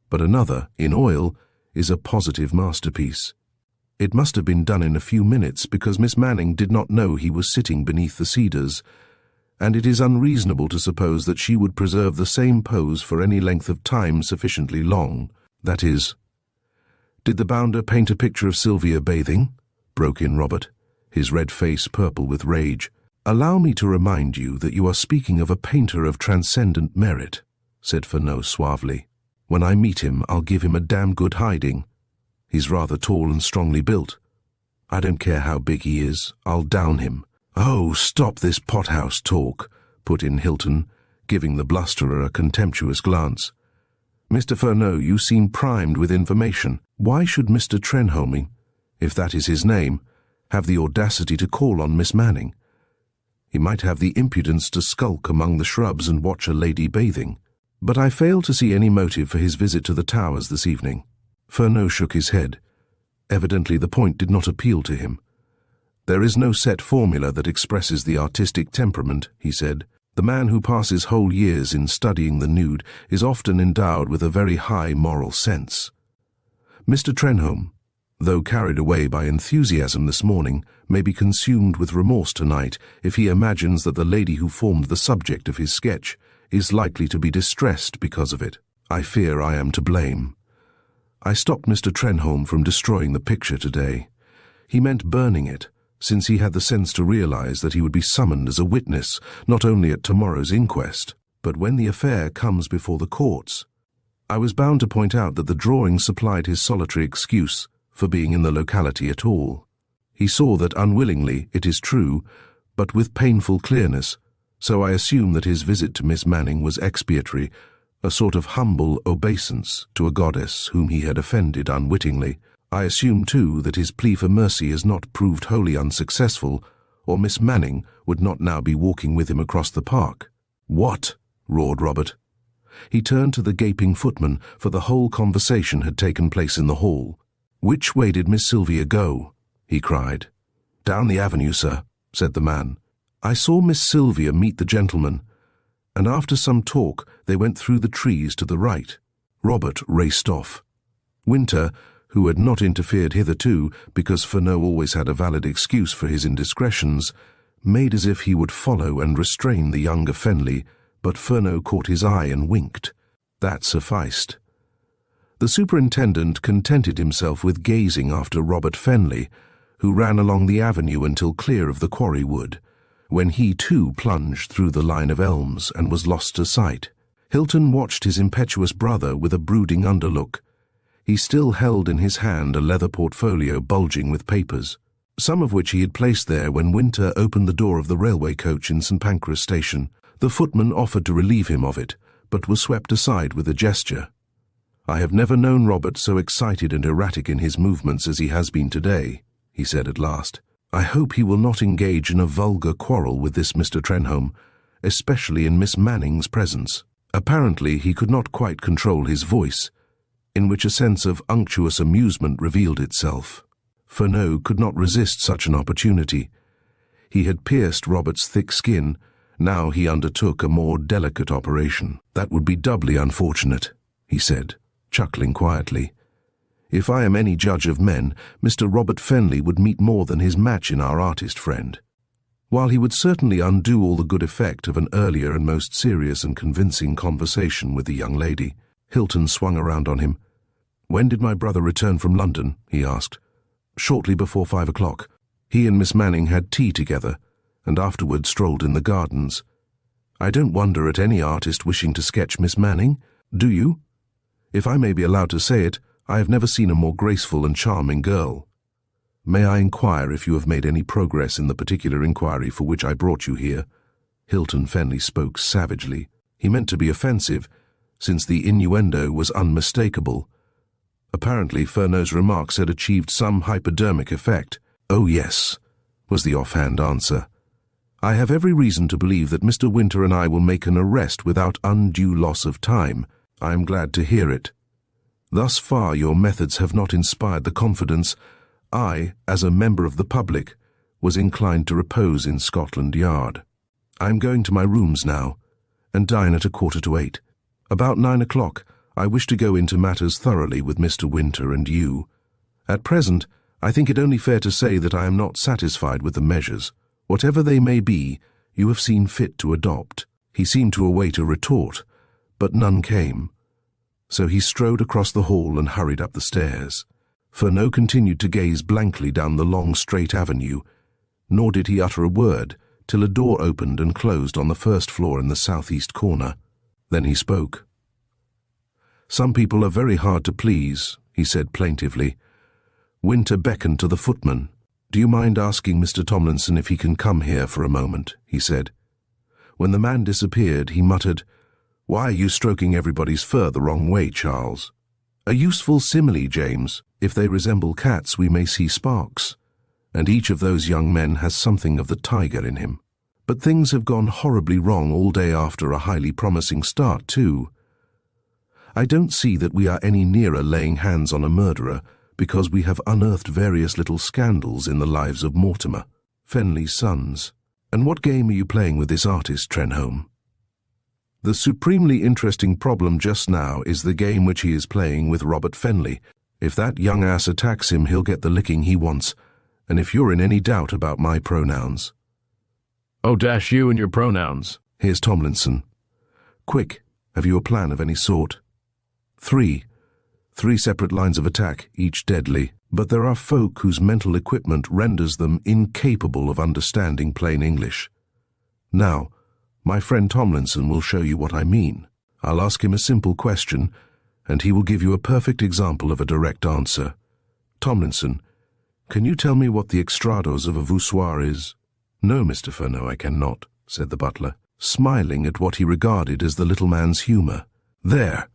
but another, in oil, is a positive masterpiece. It must have been done in a few minutes because Miss Manning did not know he was sitting beneath the cedars, and it is unreasonable to suppose that she would preserve the same pose for any length of time sufficiently long. That is, did the bounder paint a picture of Sylvia bathing? Broke in Robert, his red face purple with rage. Allow me to remind you that you are speaking of a painter of transcendent merit, said Fenley suavely. When I meet him, I'll give him a damn good hiding. He's rather tall and strongly built. I don't care how big he is, I'll down him. Oh, stop this pothouse talk, put in Hilton, giving the blusterer a contemptuous glance. Mr. Fenley, you seem primed with information. Why should Mr. Trenholme, if that is his name, have the audacity to call on Miss Manning? He might have the impudence to skulk among the shrubs and watch a lady bathing. But I fail to see any motive for his visit to the Towers this evening. Fenley shook his head. Evidently the point did not appeal to him. There is no set formula that expresses the artistic temperament, he said. The man who passes whole years in studying the nude is often endowed with a very high moral sense. Mr. Trenholme, though carried away by enthusiasm this morning, may be consumed with remorse tonight if he imagines that the lady who formed the subject of his sketch is likely to be distressed because of it. I fear I am to blame. I stopped Mr. Trenholme from destroying the picture today. He meant burning it, since he had the sense to realize that he would be summoned as a witness, not only at tomorrow's inquest, but when the affair comes before the courts. I was bound to point out that the drawing supplied his solitary excuse for being in the locality at all. He saw that unwillingly, it is true, but with painful clearness, so I assume that his visit to Miss Manning was expiatory, a sort of humble obeisance to a goddess whom he had offended unwittingly. I assume, too, that his plea for mercy has not proved wholly unsuccessful, or Miss Manning would not now be walking with him across the park. What? Roared Robert. He turned to the gaping footman, for the whole conversation had taken place in the hall. Which way did Miss Sylvia go? He cried. Down the avenue, sir, said the man. I saw Miss Sylvia meet the gentleman, and after some talk they went through the trees to the right. Robert raced off. Winter, who had not interfered hitherto because Fenley always had a valid excuse for his indiscretions, made as if he would follow and restrain the younger Fenley, but Fenley caught his eye and winked. That sufficed. The superintendent contented himself with gazing after Robert Fenley, who ran along the avenue until clear of the quarry wood, when he too plunged through the line of elms and was lost to sight. Hilton watched his impetuous brother with a brooding underlook. He still held in his hand a leather portfolio bulging with papers, some of which he had placed there when Winter opened the door of the railway coach in St. Pancras station. The footman offered to relieve him of it, but was swept aside with a gesture. I have never known Robert so excited and erratic in his movements as he has been today, he said at last. I hope he will not engage in a vulgar quarrel with this Mr. Trenholme, especially in Miss Manning's presence. Apparently he could not quite control his voice, in which a sense of unctuous amusement revealed itself. Fenley could not resist such an opportunity. He had pierced Robert's thick skin. Now he undertook a more delicate operation. That would be doubly unfortunate, he said, chuckling quietly. If I am any judge of men, Mr. Robert Fenley would meet more than his match in our artist friend. While he would certainly undo all the good effect of an earlier and most serious and convincing conversation with the young lady, Hilton swung around on him. "When did my brother return from London?" he asked. "Shortly before 5 o'clock. He and Miss Manning had tea together, and afterward strolled in the gardens. I don't wonder at any artist wishing to sketch Miss Manning, do you? If I may be allowed to say it, I have never seen a more graceful and charming girl. May I inquire if you have made any progress in the particular inquiry for which I brought you here?" Hilton Fenley spoke savagely. He meant to be offensive, since the innuendo was unmistakable. Apparently, Fernow's remarks had achieved some hypodermic effect. "Oh, yes," was the offhand answer. "I have every reason to believe that Mr. Winter and I will make an arrest without undue loss of time. I am glad to hear it. Thus far your methods have not inspired the confidence I, as a member of the public, was inclined to repose in Scotland Yard. I am going to my rooms now, and dine at 7:45. About 9 o'clock, I wish to go into matters thoroughly with Mr. Winter and you. At present, I think it only fair to say that I am not satisfied with the measures. Whatever they may be, you have seen fit to adopt." He seemed to await a retort, but none came. So he strode across the hall and hurried up the stairs. Furneaux continued to gaze blankly down the long straight avenue, nor did he utter a word till a door opened and closed on the first floor in the southeast corner. Then he spoke. "Some people are very hard to please," he said plaintively. Winter beckoned to the footman. "Do you mind asking Mr. Tomlinson if he can come here for a moment?" he said. When the man disappeared, he muttered, "Why are you stroking everybody's fur the wrong way, Charles?" "A useful simile, James. If they resemble cats, we may see sparks. And each of those young men has something of the tiger in him. But things have gone horribly wrong all day after a highly promising start, too. I don't see that we are any nearer laying hands on a murderer because we have unearthed various little scandals in the lives of Mortimer, Fenley's sons. And what game are you playing with this artist, Trenholme?" "The supremely interesting problem just now is the game which he is playing with Robert Fenley. If that young ass attacks him, he'll get the licking he wants, and if you're in any doubt about my pronouns—" "Oh, dash you and your pronouns." "Here's Tomlinson. Quick, have you a plan of any sort?" Three separate lines of attack, each deadly, but there are folk whose mental equipment renders them incapable of understanding plain English. Now, my friend Tomlinson will show you what I mean. I'll ask him a simple question, and he will give you a perfect example of a direct answer. Tomlinson, can you tell me what the extrados of a voussoir is?" "No, Mr. Furneaux, I cannot," said the butler, smiling at what he regarded as the little man's humour. "There!"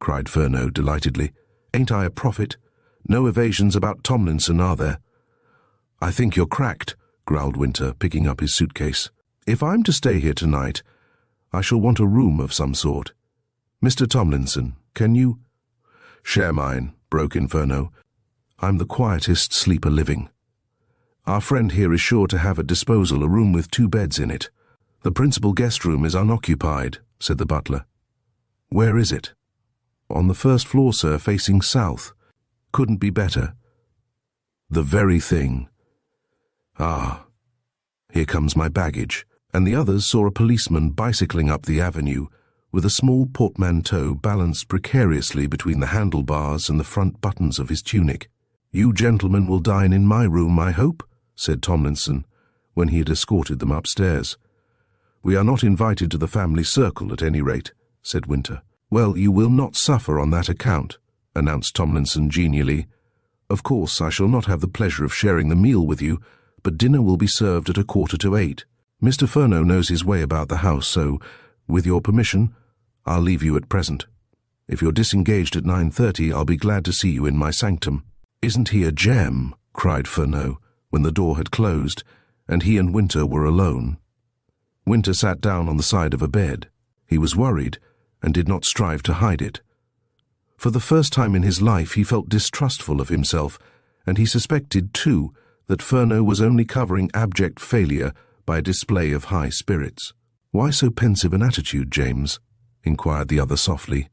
cried Furneaux delightedly. "Ain't I a prophet? No evasions about Tomlinson, are there?" "I think you're cracked," growled Winter, picking up his suitcase. "If I'm to stay here tonight, I shall want a room of some sort. Mr. Tomlinson, can you—" "Share mine," broke in Furneaux. "I'm the quietest sleeper living. Our friend here is sure to have at disposal a room with 2 beds in it. The principal guest room is unoccupied," said the butler. "Where is it?" "On the first floor, sir, facing south. Couldn't be better." "The very thing. Ah, here comes my baggage." And the others saw a policeman bicycling up the avenue with a small portmanteau balanced precariously between the handlebars and the front buttons of his tunic. "You gentlemen will dine in my room, I hope," said Tomlinson, when he had escorted them upstairs. "We are not invited to the family circle, at any rate," said Winter. "Well, you will not suffer on that account," announced Tomlinson genially. "Of course, I shall not have the pleasure of sharing the meal with you, but dinner will be served at 7:45. Mr. Furneaux knows his way about the house, so, with your permission, I'll leave you at present. If you're disengaged at 9:30, I'll be glad to see you in my sanctum." "Isn't he a gem?" cried Furneaux, when the door had closed, and he and Winter were alone. Winter sat down on the side of a bed. He was worried, and did not strive to hide it. For the first time in his life he felt distrustful of himself, and he suspected, too, that Furneaux was only covering abject failure by a display of high spirits. "Why so pensive an attitude, James?" inquired the other softly.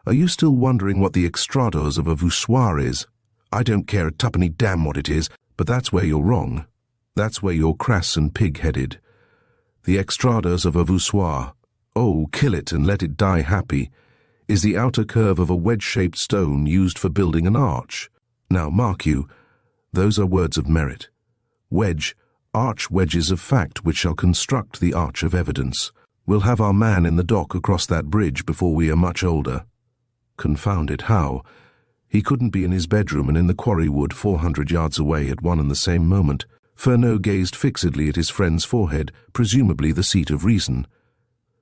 Are you still wondering what the extrados of a voussoir is? I don't care a tuppenny damn what it is, but that's where you're wrong. That's where you're crass and pig-headed. The extrados of a voussoir, oh, kill it and let it die happy, is the outer curve of a wedge-shaped stone used for building an arch. Now, mark you, those are words of merit. Wedge, arch wedges of fact which shall construct the arch of evidence. We'll have our man in the dock across that bridge before we are much older. Confound it, how? He couldn't be in his bedroom and in the quarry wood 400 yards away at one and the same moment. Fenley gazed fixedly at his friend's forehead, presumably the seat of reason.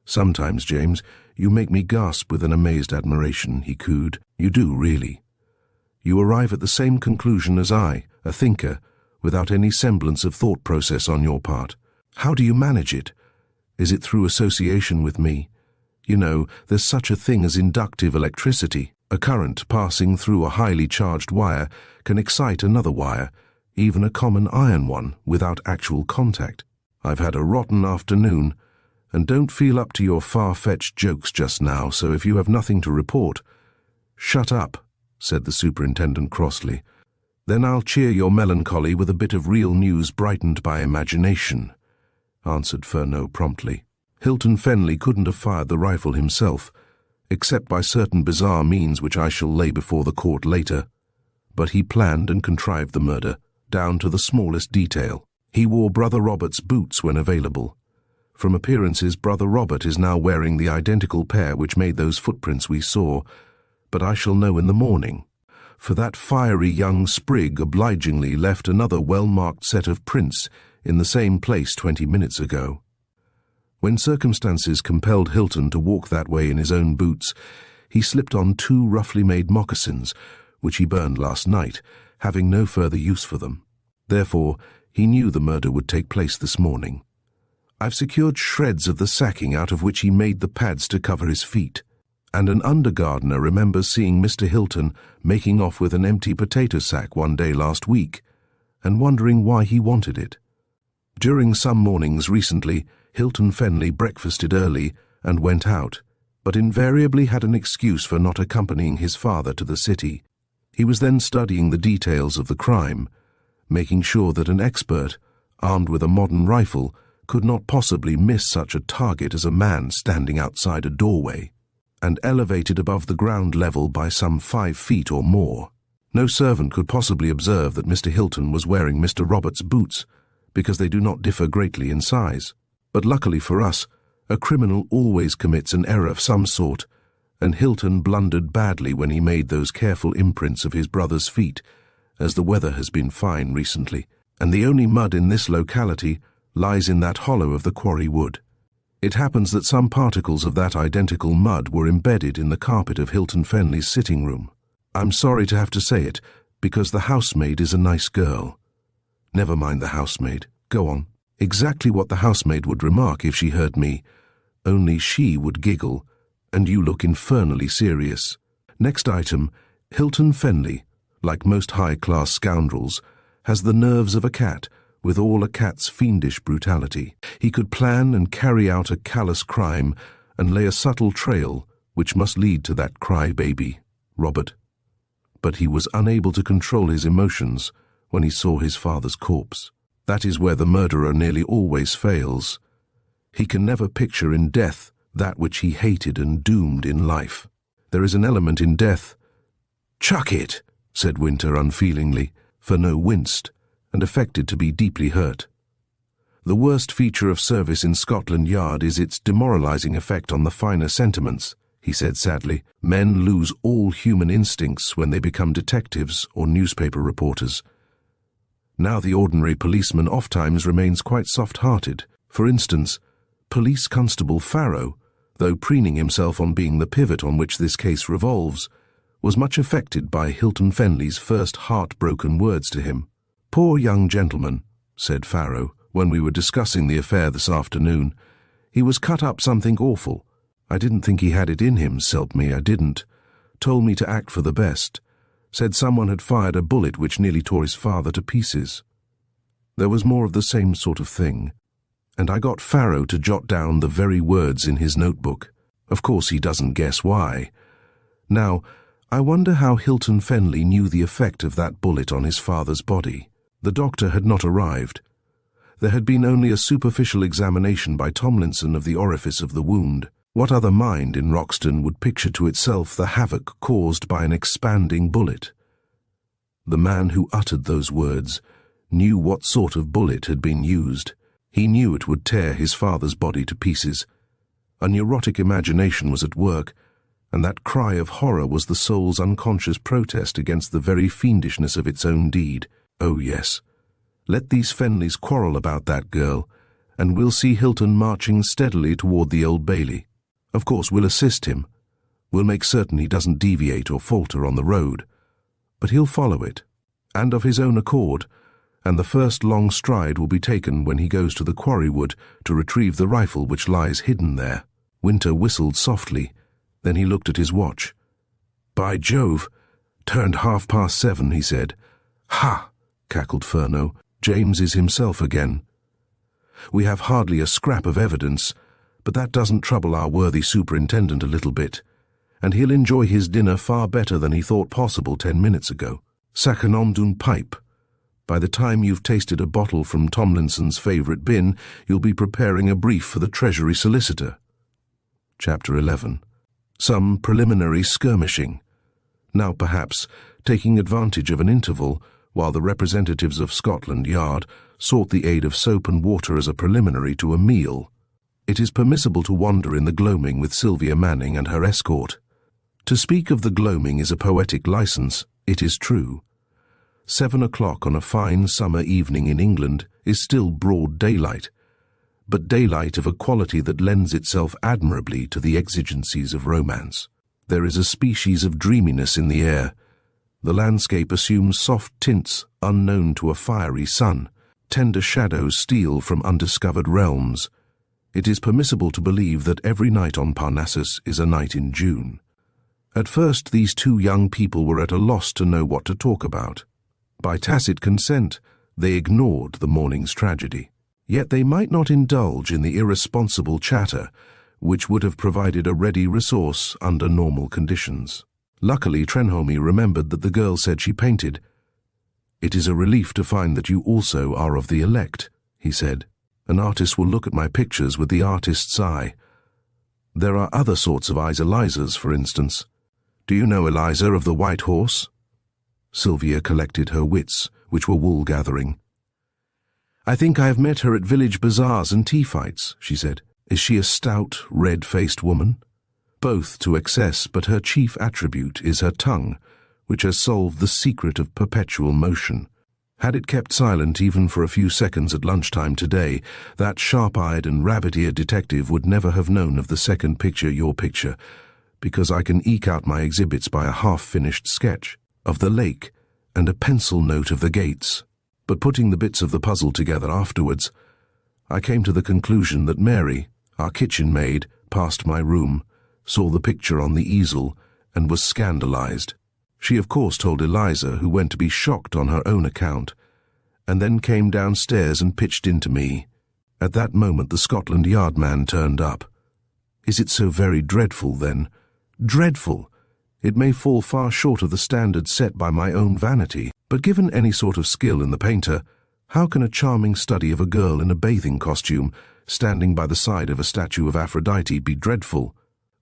Sometimes, James, you make me gasp with an amazed admiration, he cooed. You do, really. You arrive at the same conclusion as I, a thinker, without any semblance of thought process on your part. How do you manage it? Is it through association with me? You know, there's such a thing as inductive electricity. A current passing through a highly charged wire can excite another wire, even a common iron one, without actual contact. I've had a rotten afternoon, and don't feel up to your far-fetched jokes just now, so if you have nothing to report— Shut up, said the superintendent crossly. Then I'll cheer your melancholy with a bit of real news brightened by imagination, answered Fenley promptly. Hilton Fenley couldn't have fired the rifle himself, except by certain bizarre means which I shall lay before the court later. But he planned and contrived the murder, down to the smallest detail. He wore Brother Robert's boots when available. From appearances, Brother Robert is now wearing the identical pair which made those footprints we saw, but I shall know in the morning, for that fiery young sprig obligingly left another well-marked set of prints in the same place 20 minutes ago. When circumstances compelled Hilton to walk that way in his own boots, he slipped on 2 roughly made moccasins, which he burned last night, having no further use for them. Therefore, he knew the murder would take place this morning. I've secured shreds of the sacking out of which he made the pads to cover his feet, and an undergardener remembers seeing Mr. Hilton making off with an empty potato sack one day last week, and wondering why he wanted it. During some mornings recently, Hilton Fenley breakfasted early and went out, but invariably had an excuse for not accompanying his father to the city. He was then studying the details of the crime, making sure that an expert, armed with a modern rifle, could not possibly miss such a target as a man standing outside a doorway, and elevated above the ground level by some 5 feet or more. No servant could possibly observe that Mr. Hilton was wearing Mr. Robert's boots, because they do not differ greatly in size. But luckily for us, a criminal always commits an error of some sort, and Hilton blundered badly when he made those careful imprints of his brother's feet, as the weather has been fine recently, and the only mud in this locality lies in that hollow of the quarry wood. It happens that some particles of that identical mud were embedded in the carpet of Hilton Fenley's sitting room. I'm sorry to have to say it, because the housemaid is a nice girl. Never mind the housemaid. Go on. Exactly what the housemaid would remark if she heard me, only she would giggle, and you look infernally serious. Next item, Hilton Fenley, like most high-class scoundrels, has the nerves of a cat, with all a cat's fiendish brutality. He could plan and carry out a callous crime and lay a subtle trail which must lead to that cry-baby, Robert. But he was unable to control his emotions when he saw his father's corpse. That is where the murderer nearly always fails. He can never picture in death that which he hated and doomed in life. There is an element in death— "Chuck it," said Winter unfeelingly. Fenley winced and affected to be deeply hurt. The worst feature of service in Scotland Yard is its demoralizing effect on the finer sentiments, he said sadly. Men lose all human instincts when they become detectives or newspaper reporters. Now the ordinary policeman ofttimes remains quite soft-hearted. For instance, Police Constable Farrow, though preening himself on being the pivot on which this case revolves, was much affected by Hilton Fenley's first heartbroken words to him. "Poor young gentleman," said Farrow, when we were discussing the affair this afternoon. "He was cut up something awful. I didn't think he had it in him, s'help me, I didn't. Told me to act for the best. Said someone had fired a bullet which nearly tore his father to pieces." There was more of the same sort of thing, and I got Farrow to jot down the very words in his notebook. Of course he doesn't guess why. Now, I wonder how Hilton Fenley knew the effect of that bullet on his father's body. The doctor had not arrived. There had been only a superficial examination by Tomlinson of the orifice of the wound. What other mind in Roxton would picture to itself the havoc caused by an expanding bullet? The man who uttered those words knew what sort of bullet had been used. He knew it would tear his father's body to pieces. A neurotic imagination was at work, and that cry of horror was the soul's unconscious protest against the very fiendishness of its own deed. Oh yes, let these Fenleys quarrel about that girl, and we'll see Hilton marching steadily toward the Old Bailey. Of course, we'll assist him. We'll make certain he doesn't deviate or falter on the road. But he'll follow it, and of his own accord, and the first long stride will be taken when he goes to the quarry wood to retrieve the rifle which lies hidden there. Winter whistled softly. Then he looked at his watch. By Jove! Turned 7:30, he said. Ha! Cackled Furneaux. James is himself again. We have hardly a scrap of evidence, but that doesn't trouble our worthy superintendent a little bit, and he'll enjoy his dinner far better than he thought possible 10 minutes ago. Sac un homme d'une pipe. By the time you've tasted a bottle from Tomlinson's favourite bin, you'll be preparing a brief for the Treasury solicitor. Chapter 11. Some preliminary skirmishing. Now perhaps, taking advantage of an interval, while the representatives of Scotland Yard sought the aid of soap and water as a preliminary to a meal, it is permissible to wander in the gloaming with Sylvia Manning and her escort. To speak of the gloaming is a poetic license, it is true. 7 o'clock on a fine summer evening in England is still broad daylight, but daylight of a quality that lends itself admirably to the exigencies of romance. There is a species of dreaminess in the air. The landscape assumes soft tints unknown to a fiery sun. Tender shadows steal from undiscovered realms. It is permissible to believe that every night on Parnassus is a night in June. At first these two young people were at a loss to know what to talk about. By tacit consent, they ignored the morning's tragedy. Yet they might not indulge in the irresponsible chatter which would have provided a ready resource under normal conditions. Luckily, Trenholme remembered that the girl said she painted. "It is a relief to find that you also are of the elect," he said. "An artist will look at my pictures with the artist's eye. There are other sorts of eyes, Eliza's, for instance. Do you know Eliza of the White Horse?" Sylvia collected her wits, which were wool-gathering. "I think I have met her at village bazaars and tea-fights," she said. "Is she a stout, red-faced woman?" "Both to excess, but her chief attribute is her tongue, which has solved the secret of perpetual motion. Had it kept silent even for a few seconds at lunchtime today, that sharp-eyed and rabbit-eared detective would never have known of the second picture, your picture, because I can eke out my exhibits by a half-finished sketch of the lake and a pencil note of the gates. But putting the bits of the puzzle together afterwards, I came to the conclusion that Mary, our kitchen maid, passed my room, saw the picture on the easel, and was scandalized. She of course told Eliza, who went to be shocked on her own account, and then came downstairs and pitched into me. At that moment the Scotland Yard man turned up. Is it so very dreadful, then? Dreadful! It may fall far short of the standard set by my own vanity, but given any sort of skill in the painter, how can a charming study of a girl in a bathing costume, standing by the side of a statue of Aphrodite, be dreadful?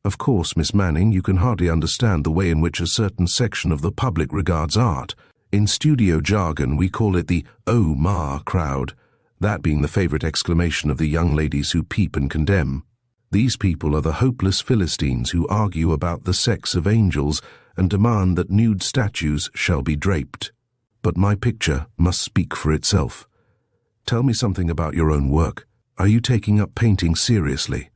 Of course, Miss Manning, you can hardly understand the way in which a certain section of the public regards art. In studio jargon we call it the "Oh Ma" crowd, that being the favourite exclamation of the young ladies who peep and condemn. These people are the hopeless Philistines who argue about the sex of angels and demand that nude statues shall be draped. But my picture must speak for itself. Tell me something about your own work. Are you taking up painting seriously?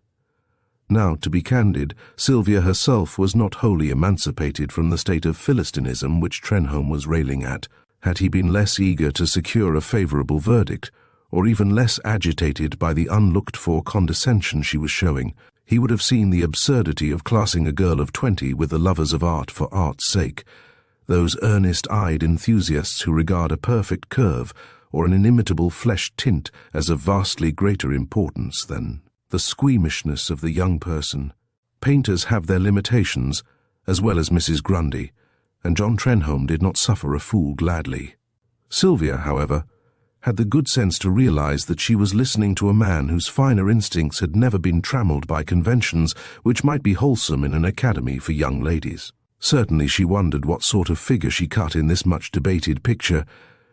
Now, to be candid, Sylvia herself was not wholly emancipated from the state of Philistinism which Trenholme was railing at. Had he been less eager to secure a favourable verdict, or even less agitated by the unlooked-for condescension she was showing, he would have seen the absurdity of classing a girl of 20 with the lovers of art for art's sake, those earnest-eyed enthusiasts who regard a perfect curve or an inimitable flesh tint as of vastly greater importance than the squeamishness of the young person. Painters have their limitations, as well as Mrs. Grundy, and John Trenholme did not suffer a fool gladly. Sylvia, however, had the good sense to realize that she was listening to a man whose finer instincts had never been trammelled by conventions which might be wholesome in an academy for young ladies. Certainly she wondered what sort of figure she cut in this much-debated picture,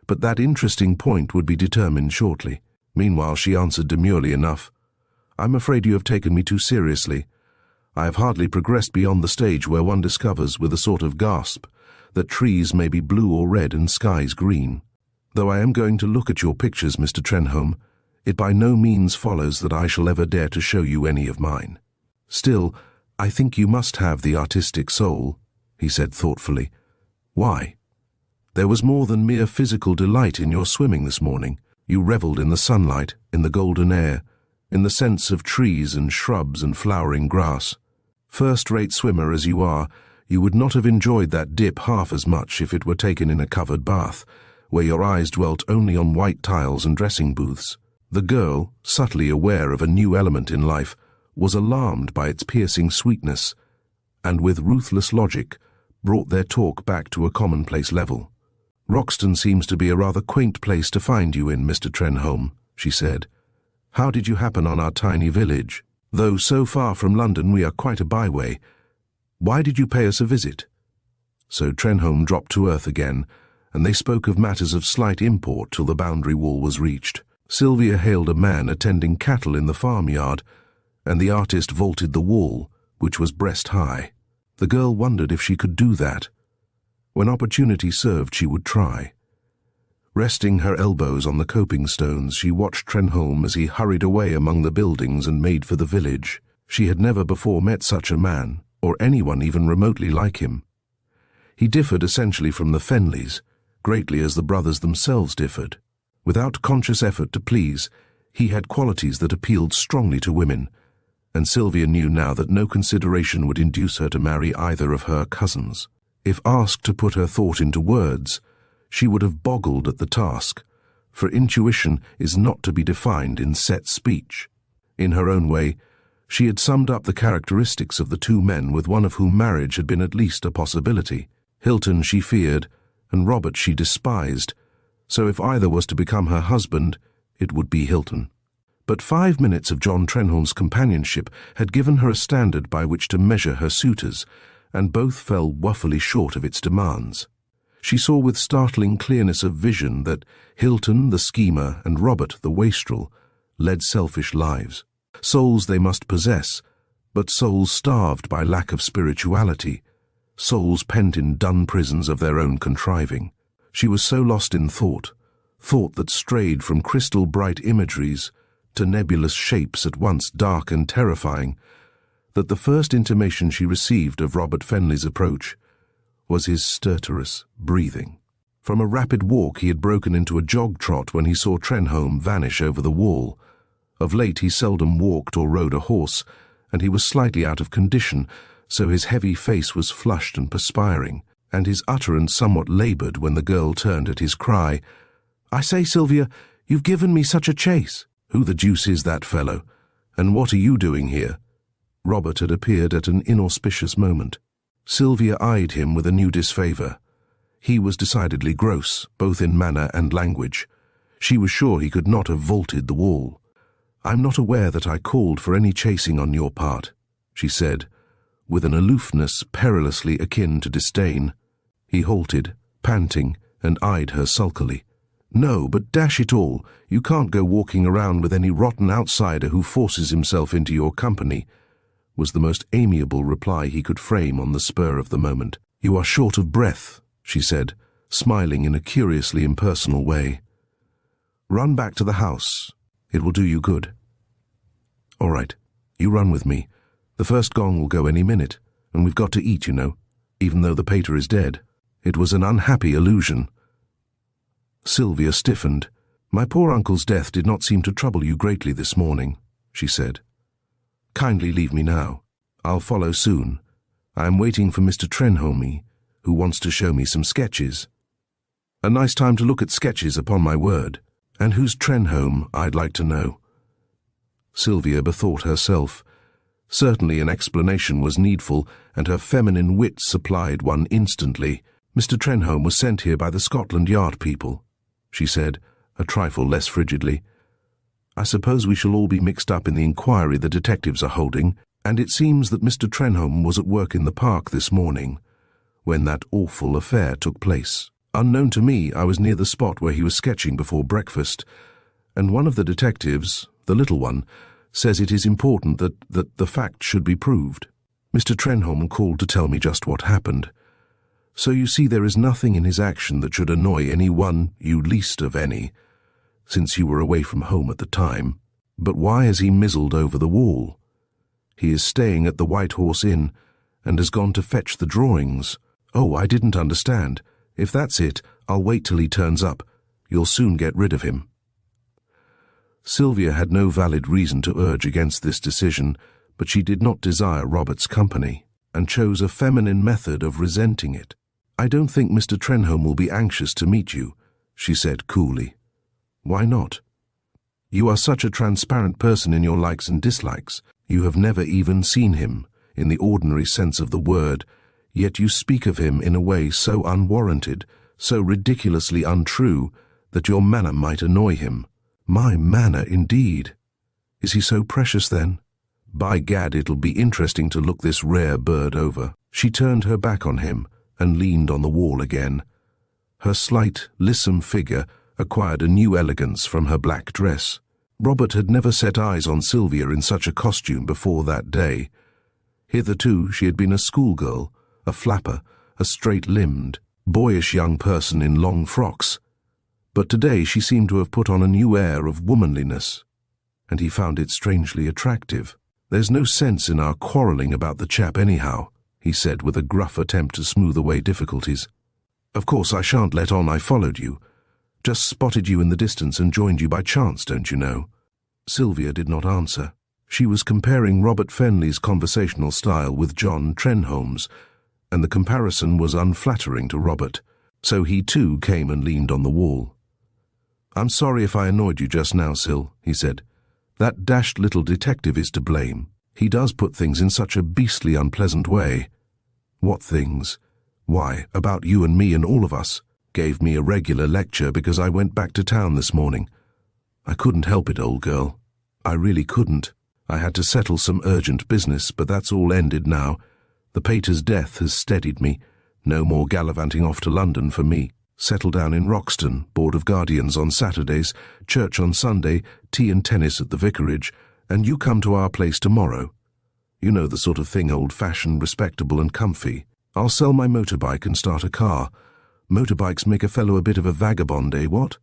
but that interesting point would be determined shortly. Meanwhile she answered demurely enough, "I'm afraid you have taken me too seriously. I have hardly progressed beyond the stage where one discovers, with a sort of gasp, that trees may be blue or red and skies green. Though I am going to look at your pictures, Mr. Trenholme, it by no means follows that I shall ever dare to show you any of mine. Still, I think you must have the artistic soul," he said thoughtfully. "Why? There was more than mere physical delight in your swimming this morning. You revelled in the sunlight, in the golden air, in the sense of trees and shrubs and flowering grass. First-rate swimmer as you are, you would not have enjoyed that dip half as much if it were taken in a covered bath, where your eyes dwelt only on white tiles and dressing booths." The girl, subtly aware of a new element in life, was alarmed by its piercing sweetness, and with ruthless logic brought their talk back to a commonplace level. "Roxton seems to be a rather quaint place to find you in, Mr. Trenholme," she said. "How did you happen on our tiny village? Though so far from London we are quite a byway. Why did you pay us a visit?" So Trenholme dropped to earth again, and they spoke of matters of slight import till the boundary wall was reached. Sylvia hailed a man attending cattle in the farmyard, and the artist vaulted the wall, which was breast-high. The girl wondered if she could do that. When opportunity served, she would try. Resting her elbows on the coping stones, she watched Trenholme as he hurried away among the buildings and made for the village. She had never before met such a man, or anyone even remotely like him. He differed essentially from the Fenleys, greatly as the brothers themselves differed. Without conscious effort to please, he had qualities that appealed strongly to women, and Sylvia knew now that no consideration would induce her to marry either of her cousins. If asked to put her thought into words, she would have boggled at the task, for intuition is not to be defined in set speech. In her own way, she had summed up the characteristics of the two men with one of whom marriage had been at least a possibility. Hilton she feared, and Robert she despised, so if either was to become her husband, it would be Hilton. But 5 minutes of John Trenholme's companionship had given her a standard by which to measure her suitors, and both fell woefully short of its demands. She saw with startling clearness of vision that Hilton, the schemer, and Robert, the wastrel, led selfish lives. Souls they must possess, but souls starved by lack of spirituality, souls pent in dun prisons of their own contriving. She was so lost in thought that strayed from crystal-bright imageries to nebulous shapes at once dark and terrifying, that the first intimation she received of Robert Fenley's approach was his stertorous breathing. From a rapid walk he had broken into a jog-trot when he saw Trenholme vanish over the wall. Of late he seldom walked or rode a horse, and he was slightly out of condition, so his heavy face was flushed and perspiring, and his utterance somewhat laboured when the girl turned at his cry, "I say, Sylvia, you've given me such a chase." "Who the deuce is that fellow? And what are you doing here?" Robert had appeared at an inauspicious moment. Sylvia eyed him with a new disfavour. He was decidedly gross, both in manner and language. She was sure he could not have vaulted the wall. "I'm not aware that I called for any chasing on your part," she said, with an aloofness perilously akin to disdain. He halted, panting, and eyed her sulkily. "No, but dash it all, you can't go walking around with any rotten outsider who forces himself into your company," was the most amiable reply he could frame on the spur of the moment. "You are short of breath," she said, smiling in a curiously impersonal way. "Run back to the house. It will do you good." "All right, you run with me. The first gong will go any minute, and we've got to eat, you know, even though the pater is dead." It was an unhappy illusion. Sylvia stiffened. "My poor uncle's death did not seem to trouble you greatly this morning," she said. "Kindly leave me now. I'll follow soon. I am waiting for Mr. Trenholme, who wants to show me some sketches." "A nice time to look at sketches, upon my word. And who's Trenholme, I'd like to know?" Sylvia bethought herself. Certainly an explanation was needful, and her feminine wit supplied one instantly. "Mr. Trenholme was sent here by the Scotland Yard people," she said, a trifle less frigidly. "I suppose we shall all be mixed up in the inquiry the detectives are holding, and it seems that Mr. Trenholme was at work in the park this morning, when that awful affair took place. Unknown to me, I was near the spot where he was sketching before breakfast, and one of the detectives, the little one, says it is important that the fact should be proved. Mr. Trenholme called to tell me just what happened. So you see there is nothing in his action that should annoy any one, you least of any, since you were away from home at the time. But why has he mizzled over the wall? He is staying at the White Horse Inn, and has gone to fetch the drawings. Oh, I didn't understand. If that's it, I'll wait till he turns up. You'll soon get rid of him." Sylvia had no valid reason to urge against this decision, but she did not desire Robert's company, and chose a feminine method of resenting it. "I don't think Mr. Trenholme will be anxious to meet you," she said coolly. "Why not? You are such a transparent person in your likes and dislikes. You have never even seen him, in the ordinary sense of the word, yet you speak of him in a way so unwarranted, so ridiculously untrue, that your manner might annoy him." "My manner, indeed. Is he so precious, then? By gad, it'll be interesting to look this rare bird over." She turned her back on him and leaned on the wall again. Her slight, lissom figure acquired a new elegance from her black dress. Robert had never set eyes on Sylvia in such a costume before that day. Hitherto she had been a schoolgirl, a flapper, a straight-limbed, boyish young person in long frocks. But today she seemed to have put on a new air of womanliness, and he found it strangely attractive. "There's no sense in our quarrelling about the chap anyhow," he said with a gruff attempt to smooth away difficulties. "Of course I shan't let on I followed you. Just spotted you in the distance and joined you by chance, don't you know?" Sylvia did not answer. She was comparing Robert Fenley's conversational style with John Trenholme's, and the comparison was unflattering to Robert, so he too came and leaned on the wall. "I'm sorry if I annoyed you just now, Syl," he said. "That dashed little detective is to blame. He does put things in such a beastly unpleasant way." "What things?" "Why, about you and me and all of us. Gave me a regular lecture because I went back to town this morning. I couldn't help it, old girl. I really couldn't. I had to settle some urgent business, but that's all ended now. The pater's death has steadied me. No more gallivanting off to London for me. Settle down in Roxton, Board of Guardians on Saturdays, church on Sunday, tea and tennis at the vicarage, and you come to our place tomorrow. You know the sort of thing, old-fashioned, respectable and comfy. I'll sell my motorbike and start a car. Motorbikes make a fellow a bit of a vagabond, eh, what?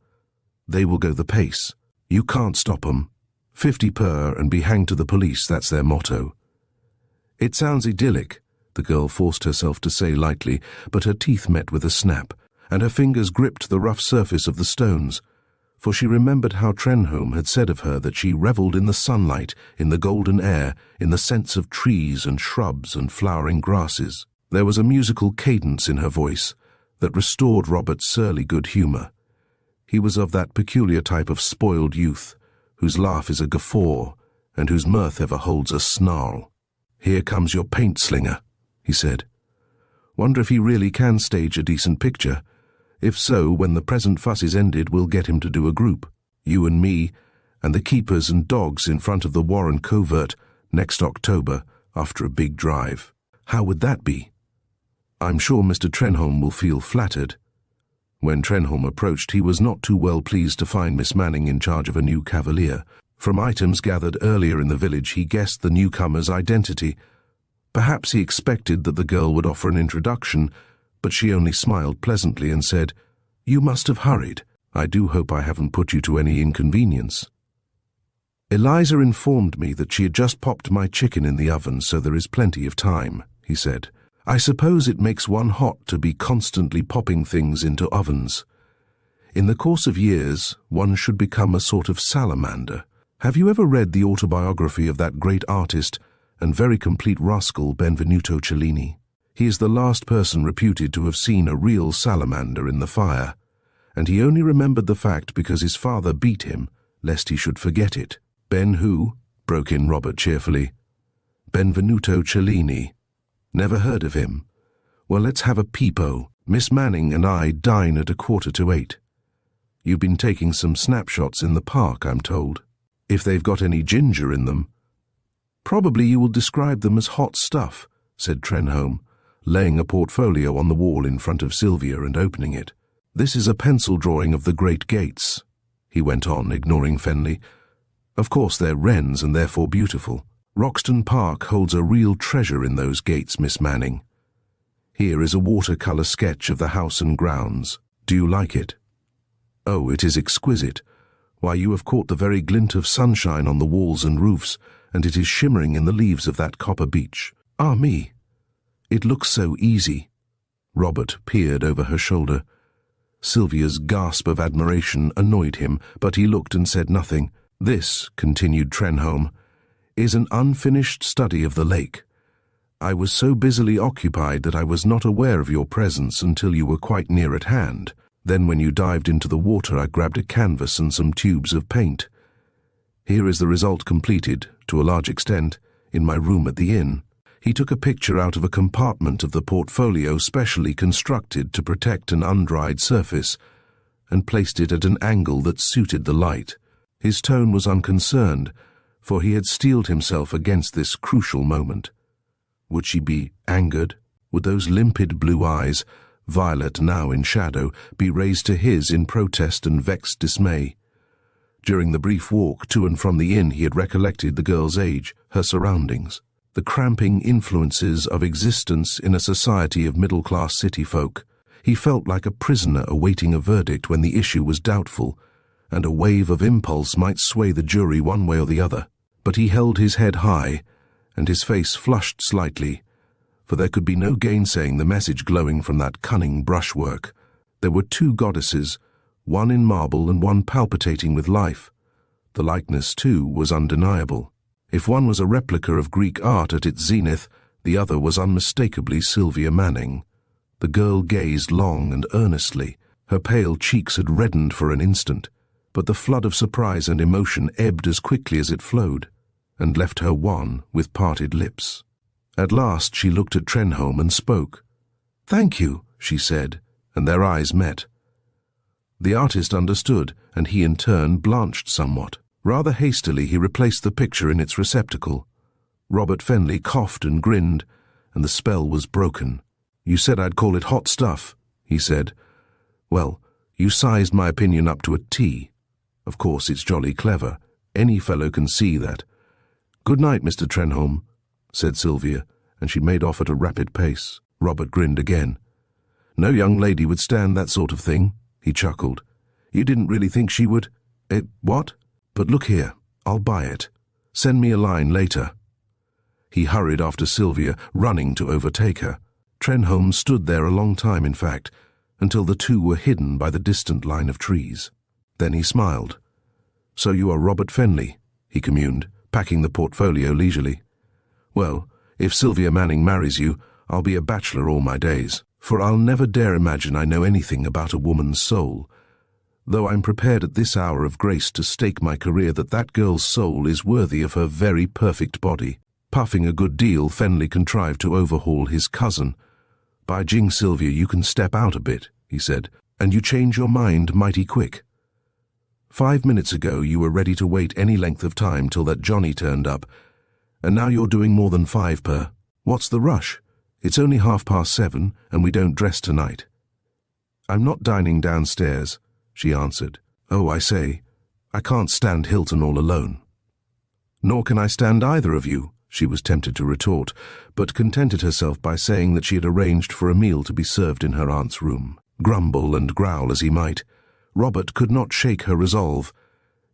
They will go the pace. You can't stop 'em. 50 per and be hanged to the police, that's their motto." "It sounds idyllic," the girl forced herself to say lightly, but her teeth met with a snap, and her fingers gripped the rough surface of the stones, for she remembered how Trenholme had said of her that she revelled in the sunlight, in the golden air, in the scents of trees and shrubs and flowering grasses. There was a musical cadence in her voice that restored Robert's surly good humour. He was of that peculiar type of spoiled youth, whose laugh is a guffaw, and whose mirth ever holds a snarl. "Here comes your paint-slinger," he said. "Wonder if he really can stage a decent picture. If so, when the present fuss is ended, we'll get him to do a group. You and me, and the keepers and dogs in front of the Warren Covert next October, after a big drive. How would that be? I'm sure Mr. Trenholme will feel flattered." When Trenholme approached, he was not too well pleased to find Miss Manning in charge of a new cavalier. From items gathered earlier in the village, he guessed the newcomer's identity. Perhaps he expected that the girl would offer an introduction, but she only smiled pleasantly and said, "You must have hurried. I do hope I haven't put you to any inconvenience." "Eliza informed me that she had just popped my chicken in the oven, so there is plenty of time," he said. "I suppose it makes one hot to be constantly popping things into ovens. In the course of years, one should become a sort of salamander. Have you ever read the autobiography of that great artist and very complete rascal Benvenuto Cellini? He is the last person reputed to have seen a real salamander in the fire, and he only remembered the fact because his father beat him, lest he should forget it." "Ben who?" broke in Robert cheerfully. Benvenuto Cellini. Never heard of him. Well, let's have a peep-o. Miss Manning and I dine at 7:45. You've been taking some snapshots in the park, I'm told. If they've got any ginger in them. Probably you will describe them as hot stuff, said Trenholme, laying a portfolio on the wall in front of Sylvia and opening it. This is a pencil drawing of the Great Gates, he went on, ignoring Fenley. Of course they're wrens and therefore beautiful. Roxton Park holds a real treasure in those gates, Miss Manning. Here is a watercolour sketch of the house and grounds. Do you like it? Oh, it is exquisite. Why, you have caught the very glint of sunshine on the walls and roofs, and it is shimmering in the leaves of that copper beech. Ah, me! It looks so easy. Robert peered over her shoulder. Sylvia's gasp of admiration annoyed him, but he looked and said nothing. This, continued Trenholme, is an unfinished study of the lake. I was so busily occupied that I was not aware of your presence until you were quite near at hand. Then when you dived into the water, I grabbed a canvas and some tubes of paint. Here is the result completed, to a large extent, in my room at the inn. He took a picture out of a compartment of the portfolio specially constructed to protect an undried surface, and placed it at an angle that suited the light. His tone was unconcerned, for he had steeled himself against this crucial moment. Would she be angered? Would those limpid blue eyes, violet now in shadow, be raised to his in protest and vexed dismay? During the brief walk to and from the inn he had recollected the girl's age, her surroundings, the cramping influences of existence in a society of middle-class city folk. He felt like a prisoner awaiting a verdict when the issue was doubtful, and a wave of impulse might sway the jury one way or the other. But he held his head high, and his face flushed slightly, for there could be no gainsaying the message glowing from that cunning brushwork. There were two goddesses, one in marble and one palpitating with life. The likeness, too, was undeniable. If one was a replica of Greek art at its zenith, the other was unmistakably Sylvia Manning. The girl gazed long and earnestly. Her pale cheeks had reddened for an instant, but the flood of surprise and emotion ebbed as quickly as it flowed, and left her wan with parted lips. At last she looked at Trenholme and spoke. "Thank you," she said, and their eyes met. The artist understood, and he in turn blanched somewhat. Rather hastily he replaced the picture in its receptacle. Robert Fenley coughed and grinned, and the spell was broken. "You said I'd call it hot stuff," he said. "Well, you sized my opinion up to a T. Of course it's jolly clever. Any fellow can see that." "Good night, Mr. Trenholme," said Sylvia, and she made off at a rapid pace. Robert grinned again. "No young lady would stand that sort of thing," he chuckled. "You didn't really think she would— what? But look here, I'll buy it. Send me a line later." He hurried after Sylvia, running to overtake her. Trenholme stood there a long time, in fact, until the two were hidden by the distant line of trees. Then he smiled. "So you are Robert Fenley," he communed, packing the portfolio leisurely. "Well, if Sylvia Manning marries you, I'll be a bachelor all my days, for I'll never dare imagine I know anything about a woman's soul, though I'm prepared at this hour of grace to stake my career that that girl's soul is worthy of her very perfect body." Puffing a good deal, Fenley contrived to overhaul his cousin. "By jing, Sylvia, you can step out a bit," he said, "and you change your mind mighty quick. 5 minutes ago you were ready to wait any length of time till that Johnny turned up, and now you're doing more than 5 per. What's the rush? It's only 7:30, and we don't dress tonight." "I'm not dining downstairs," she answered. "Oh, I say, I can't stand Hilton all alone." "Nor can I stand either of you," she was tempted to retort, but contented herself by saying that she had arranged for a meal to be served in her aunt's room. Grumble and growl as he might, Robert could not shake her resolve.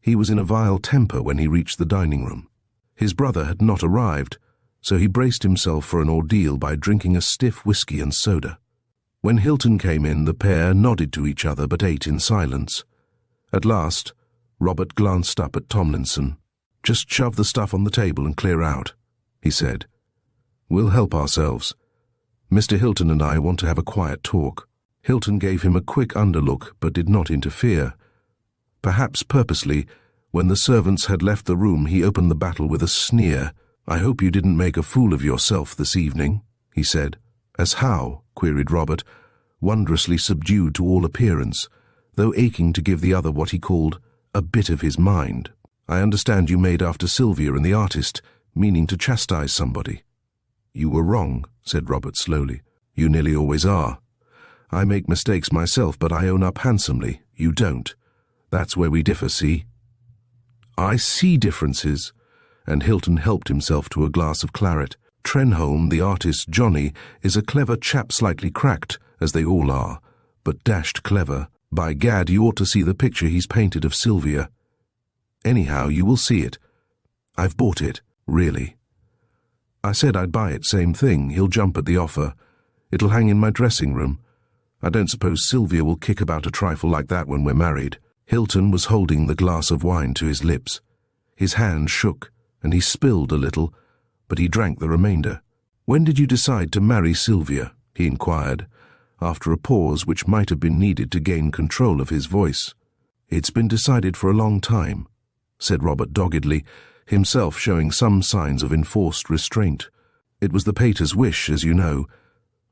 He was in a vile temper when he reached the dining-room. His brother had not arrived, so he braced himself for an ordeal by drinking a stiff whiskey and soda. When Hilton came in, the pair nodded to each other but ate in silence. At last, Robert glanced up at Tomlinson. "Just shove the stuff on the table and clear out," he said. "We'll help ourselves. Mr. Hilton and I want to have a quiet talk." Hilton gave him a quick underlook but did not interfere. Perhaps purposely, when the servants had left the room he opened the battle with a sneer. "I hope you didn't make a fool of yourself this evening," he said. "As how?" queried Robert, wondrously subdued to all appearance, though aching to give the other what he called a bit of his mind. "I understand you made after Sylvia and the artist, meaning to chastise somebody." "You were wrong," said Robert slowly. "You nearly always are. I make mistakes myself, but I own up handsomely. You don't. That's where we differ, see?" "I see differences," and Hilton helped himself to a glass of claret. "Trenholme, the artist's Johnny, is a clever chap, slightly cracked, as they all are, but dashed clever. By gad, you ought to see the picture he's painted of Sylvia. Anyhow, you will see it. I've bought it, really. I said I'd buy it, same thing. He'll jump at the offer. It'll hang in my dressing room. I don't suppose Sylvia will kick about a trifle like that when we're married." Hilton was holding the glass of wine to his lips. His hand shook, and he spilled a little, but he drank the remainder. "When did you decide to marry Sylvia?" he inquired, after a pause which might have been needed to gain control of his voice. "It's been decided for a long time," said Robert doggedly, himself showing some signs of enforced restraint. "It was the pater's wish, as you know.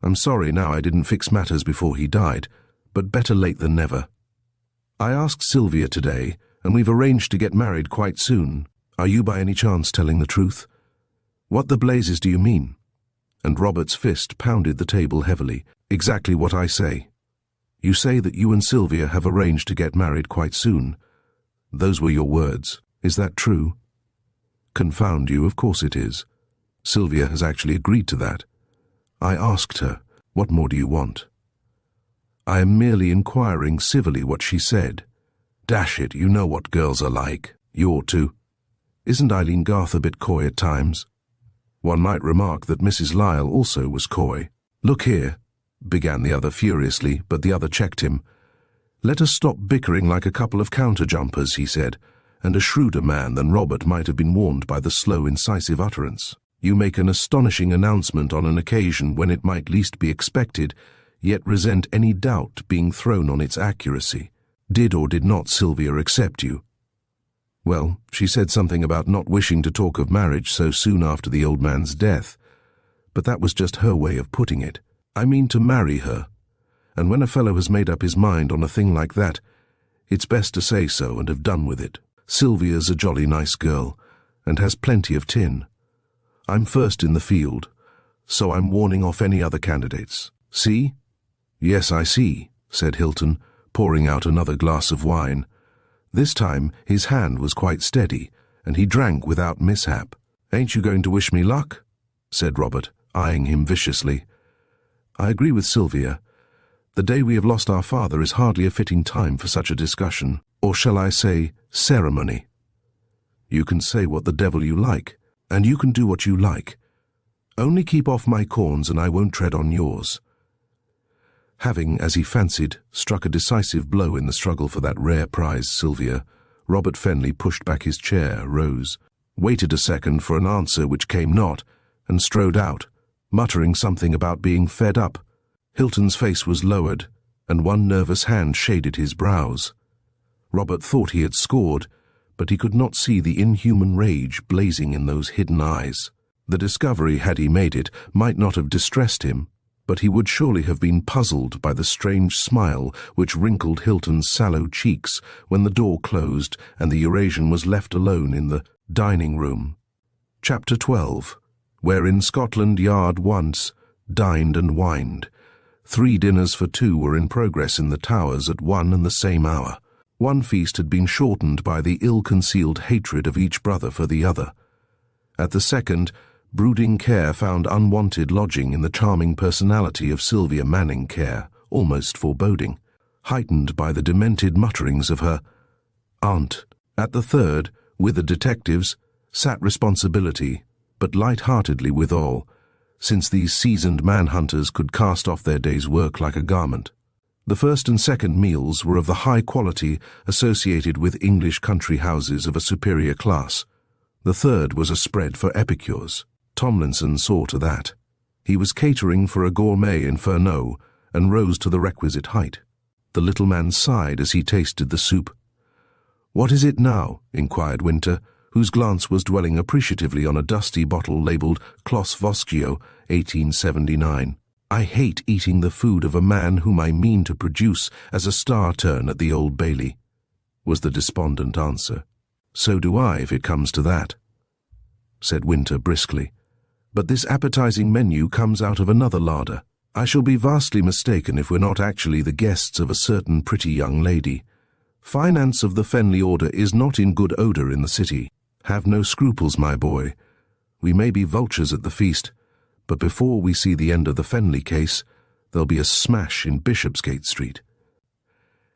I'm sorry now I didn't fix matters before he died, but better late than never. I asked Sylvia today, and we've arranged to get married quite soon. Are you by any chance telling the truth?" "What the blazes do you mean?" And Robert's fist pounded the table heavily. "Exactly what I say. You say that you and Sylvia have arranged to get married quite soon. Those were your words. Is that true?" "Confound you, of course it is. Sylvia has actually agreed to that. I asked her. What more do you want?" "I am merely inquiring civilly what she said." "Dash it, you know what girls are like. You ought to. Isn't Eileen Garth a bit coy at times?" "One might remark that Mrs. Lyle also was coy." "Look here," began the other furiously, but the other checked him. "Let us stop bickering like a couple of counter-jumpers," he said, and a shrewder man than Robert might have been warned by the slow, incisive utterance. "You make an astonishing announcement on an occasion when it might least be expected, yet resent any doubt being thrown on its accuracy. Did or did not Sylvia accept you?" "Well, she said something about not wishing to talk of marriage so soon after the old man's death, but that was just her way of putting it. I mean to marry her, and when a fellow has made up his mind on a thing like that, it's best to say so and have done with it. Sylvia's a jolly nice girl, and has plenty of tin. I'm first in the field, so I'm warning off any other candidates. See?" "Yes, I see," said Hilton, pouring out another glass of wine. This time his hand was quite steady, and he drank without mishap. "Ain't you going to wish me luck?" said Robert, eyeing him viciously. "I agree with Sylvia. The day we have lost our father is hardly a fitting time for such a discussion, or shall I say, ceremony. You can say what the devil you like, and you can do what you like. Only keep off my corns and I won't tread on yours." Having, as he fancied, struck a decisive blow in the struggle for that rare prize, Sylvia, Robert Fenley pushed back his chair, rose, waited a second for an answer which came not, and strode out, muttering something about being fed up. Hilton's face was lowered, and one nervous hand shaded his brows. Robert thought he had scored, but he could not see the inhuman rage blazing in those hidden eyes. The discovery, had he made it, might not have distressed him, but he would surely have been puzzled by the strange smile which wrinkled Hilton's sallow cheeks when the door closed and the Eurasian was left alone in the dining room. Chapter 12, where in Scotland Yard once dined and wined. 3 dinners for 2 were in progress in the Towers at one and the same hour. One feast had been shortened by the ill-concealed hatred of each brother for the other. At the second, brooding care found unwanted lodging in the charming personality of Sylvia Manning Care, almost foreboding, heightened by the demented mutterings of her aunt. At the third, with the detectives, sat responsibility, but light-heartedly withal, since these seasoned manhunters could cast off their day's work like a garment. The first and second meals were of the high quality associated with English country houses of a superior class. The third was a spread for epicures. Tomlinson saw to that. He was catering for a gourmet inferno, and rose to the requisite height. The little man sighed as he tasted the soup. "What is it now?" inquired Winter, whose glance was dwelling appreciatively on a dusty bottle labelled Clos Vosgio, 1879. "I hate eating the food of a man whom I mean to produce as a star turn at the Old Bailey," was the despondent answer. "So do I, if it comes to that," said Winter briskly. "But this appetizing menu comes out of another larder. I shall be vastly mistaken if we're not actually the guests of a certain pretty young lady. Finance of the Fenley order is not in good odour in the city. Have no scruples, my boy. We may be vultures at the feast, but before we see the end of the Fenley case, there'll be a smash in Bishopsgate Street.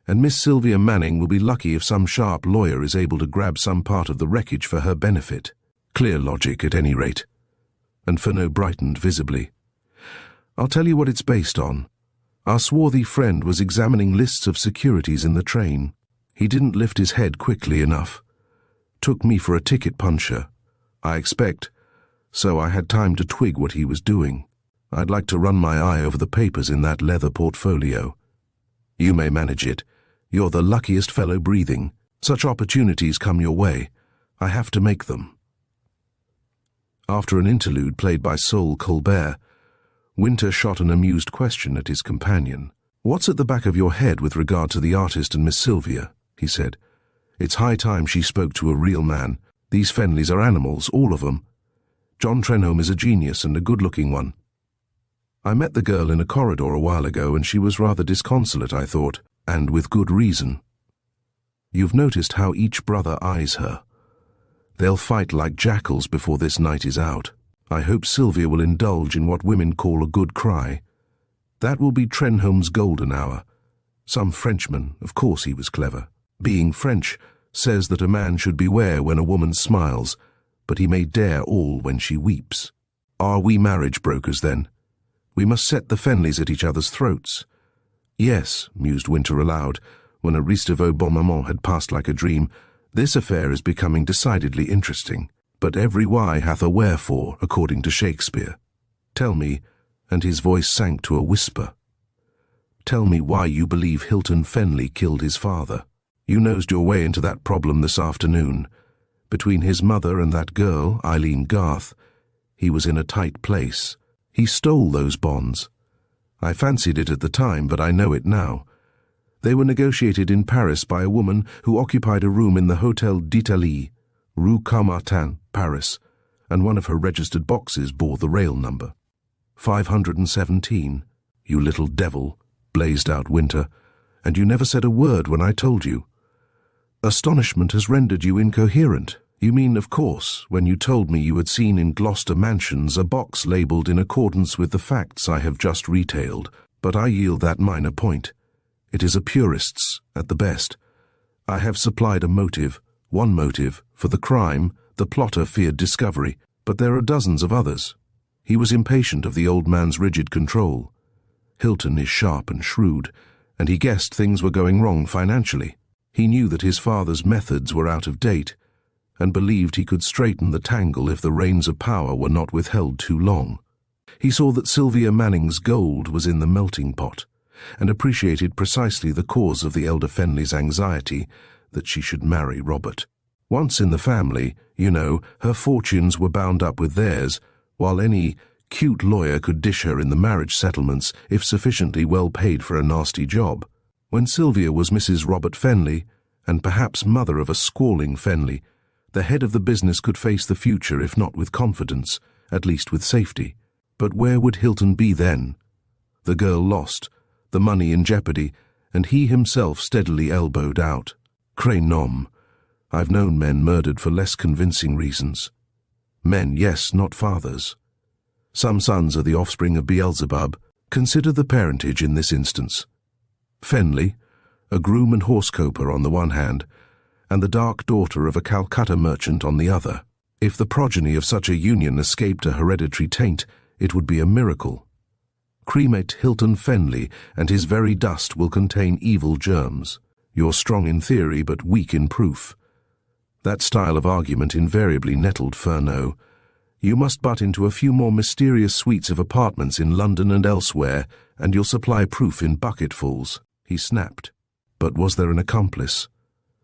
And Miss Sylvia Manning will be lucky if some sharp lawyer is able to grab some part of the wreckage for her benefit. Clear logic, at any rate." And Fenno brightened visibly. "I'll tell you what it's based on. Our swarthy friend was examining lists of securities in the train. He didn't lift his head quickly enough. Took me for a ticket puncher, I expect, so I had time to twig what he was doing. I'd like to run my eye over the papers in that leather portfolio. You may manage it. You're the luckiest fellow breathing. Such opportunities come your way. I have to make them." After an interlude played by Sol Colbert, Winter shot an amused question at his companion. "What's at the back of your head with regard to the artist and Miss Sylvia?" he said. "It's high time she spoke to a real man. These Fenleys are animals, all of them. John Trenholme is a genius and a good-looking one. I met the girl in a corridor a while ago and she was rather disconsolate, I thought, and with good reason. You've noticed how each brother eyes her. They'll fight like jackals before this night is out. I hope Sylvia will indulge in what women call a good cry. That will be Trenholme's golden hour. Some Frenchman, of course he was clever, being French, says that a man should beware when a woman smiles, but he may dare all when she weeps. Are we marriage brokers, then? We must set the Fenleys at each other's throats." "Yes," mused Winter aloud, when a Risque de Bon Moment had passed like a dream, "this affair is becoming decidedly interesting. But every why hath a wherefore, according to Shakespeare. Tell me," and his voice sank to a whisper, "tell me why you believe Hilton Fenley killed his father. You nosed your way into that problem this afternoon. Between his mother and that girl, Eileen Garth, he was in a tight place. He stole those bonds. I fancied it at the time, but I know it now. They were negotiated in Paris by a woman who occupied a room in the Hôtel d'Italie, Rue Caumartin, Paris, and one of her registered boxes bore the rail number. 517. You little devil," blazed out Winter, "and you never said a word when I told you. Astonishment has rendered you incoherent. You mean, of course, when you told me you had seen in Gloucester Mansions a box labelled in accordance with the facts I have just retailed, but I yield that minor point. It is a purist's, at the best. I have supplied a motive, one motive, for the crime. The plotter feared discovery, but there are dozens of others. He was impatient of the old man's rigid control. Hilton is sharp and shrewd, and he guessed things were going wrong financially. He knew that his father's methods were out of date, and believed he could straighten the tangle if the reins of power were not withheld too long. He saw that Sylvia Manning's gold was in the melting pot, and appreciated precisely the cause of the elder Fenley's anxiety that she should marry Robert. Once in the family, you know, her fortunes were bound up with theirs, while any cute lawyer could dish her in the marriage settlements if sufficiently well paid for a nasty job. When Sylvia was Mrs. Robert Fenley, and perhaps mother of a squalling Fenley, the head of the business could face the future if not with confidence, at least with safety. But where would Hilton be then? The girl lost, the money in jeopardy, and he himself steadily elbowed out. Cré nom. I've known men murdered for less convincing reasons. Men, yes, not fathers. Some sons are the offspring of Beelzebub. Consider the parentage in this instance. Fenley, a groom and horse-coper on the one hand, and the dark daughter of a Calcutta merchant on the other. If the progeny of such a union escaped a hereditary taint, it would be a miracle. Cremate Hilton Fenley, and his very dust will contain evil germs. You're strong in theory, but weak in proof. That style of argument invariably nettled Furneaux. You must butt into a few more mysterious suites of apartments in London and elsewhere, and you'll supply proof in bucketfuls, he snapped. But was there an accomplice?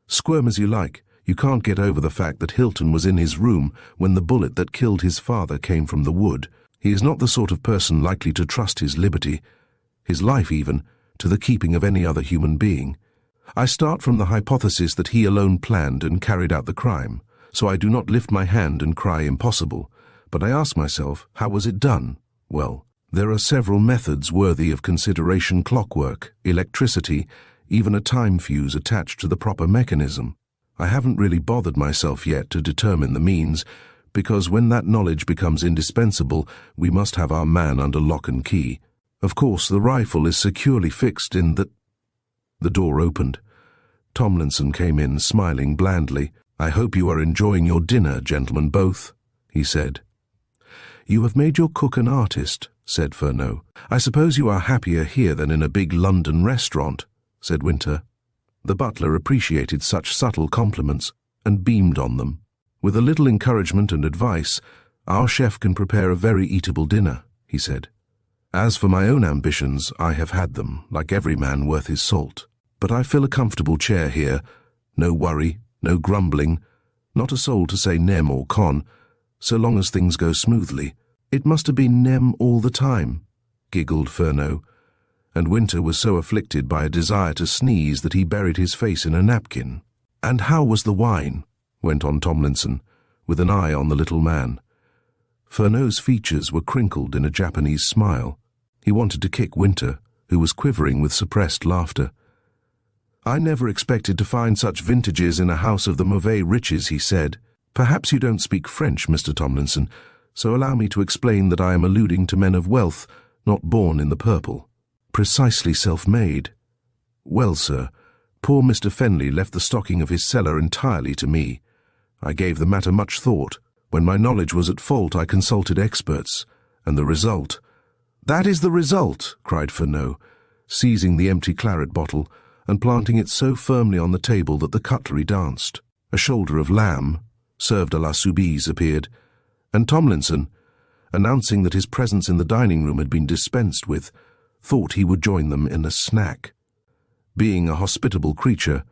Squirm as you like, You can't get over the fact that Hilton was in his room when the bullet that killed his father came from the wood. He is not the sort of person likely to trust his liberty, his life even, to the keeping of any other human being. I start from the hypothesis that he alone planned and carried out the crime, so I do not lift my hand and cry impossible, but I ask myself, how was it done? Well, there are several methods worthy of consideration: clockwork, electricity, even a time fuse attached to the proper mechanism. I haven't really bothered myself yet to determine the means, because when that knowledge becomes indispensable, we must have our man under lock and key. Of course, the rifle is securely fixed in the... The door opened. Tomlinson came in, smiling blandly. "I hope you are enjoying your dinner, gentlemen both," he said. "You have made your cook an artist," said Furneaux. "I suppose you are happier here than in a big London restaurant," said Winter. The butler appreciated such subtle compliments and beamed on them. "With a little encouragement and advice, our chef can prepare a very eatable dinner," he said. "As for my own ambitions, I have had them, like every man worth his salt. But I fill a comfortable chair here. No worry, no grumbling, not a soul to say nem or con, so long as things go smoothly." "It must have been nem all the time," giggled Furneaux, and Winter was so afflicted by a desire to sneeze that he buried his face in a napkin. "And how was the wine?" went on Tomlinson, with an eye on the little man. Furneaux's features were crinkled in a Japanese smile. He wanted to kick Winter, who was quivering with suppressed laughter. "I never expected to find such vintages in a house of the mauvais riches," he said. "Perhaps you don't speak French, Mr. Tomlinson, so allow me to explain that I am alluding to men of wealth, not born in the purple. Precisely self-made. Well, sir, poor Mr. Fenley left the stocking of his cellar entirely to me. I gave the matter much thought. When my knowledge was at fault, I consulted experts, and the result—" "That is the result!" cried Furneaux, seizing the empty claret bottle and planting it so firmly on the table that the cutlery danced. A shoulder of lamb, served à la Soubise, appeared, and Tomlinson, announcing that his presence in the dining-room had been dispensed with, thought he would join them in a snack. Being a hospitable creature,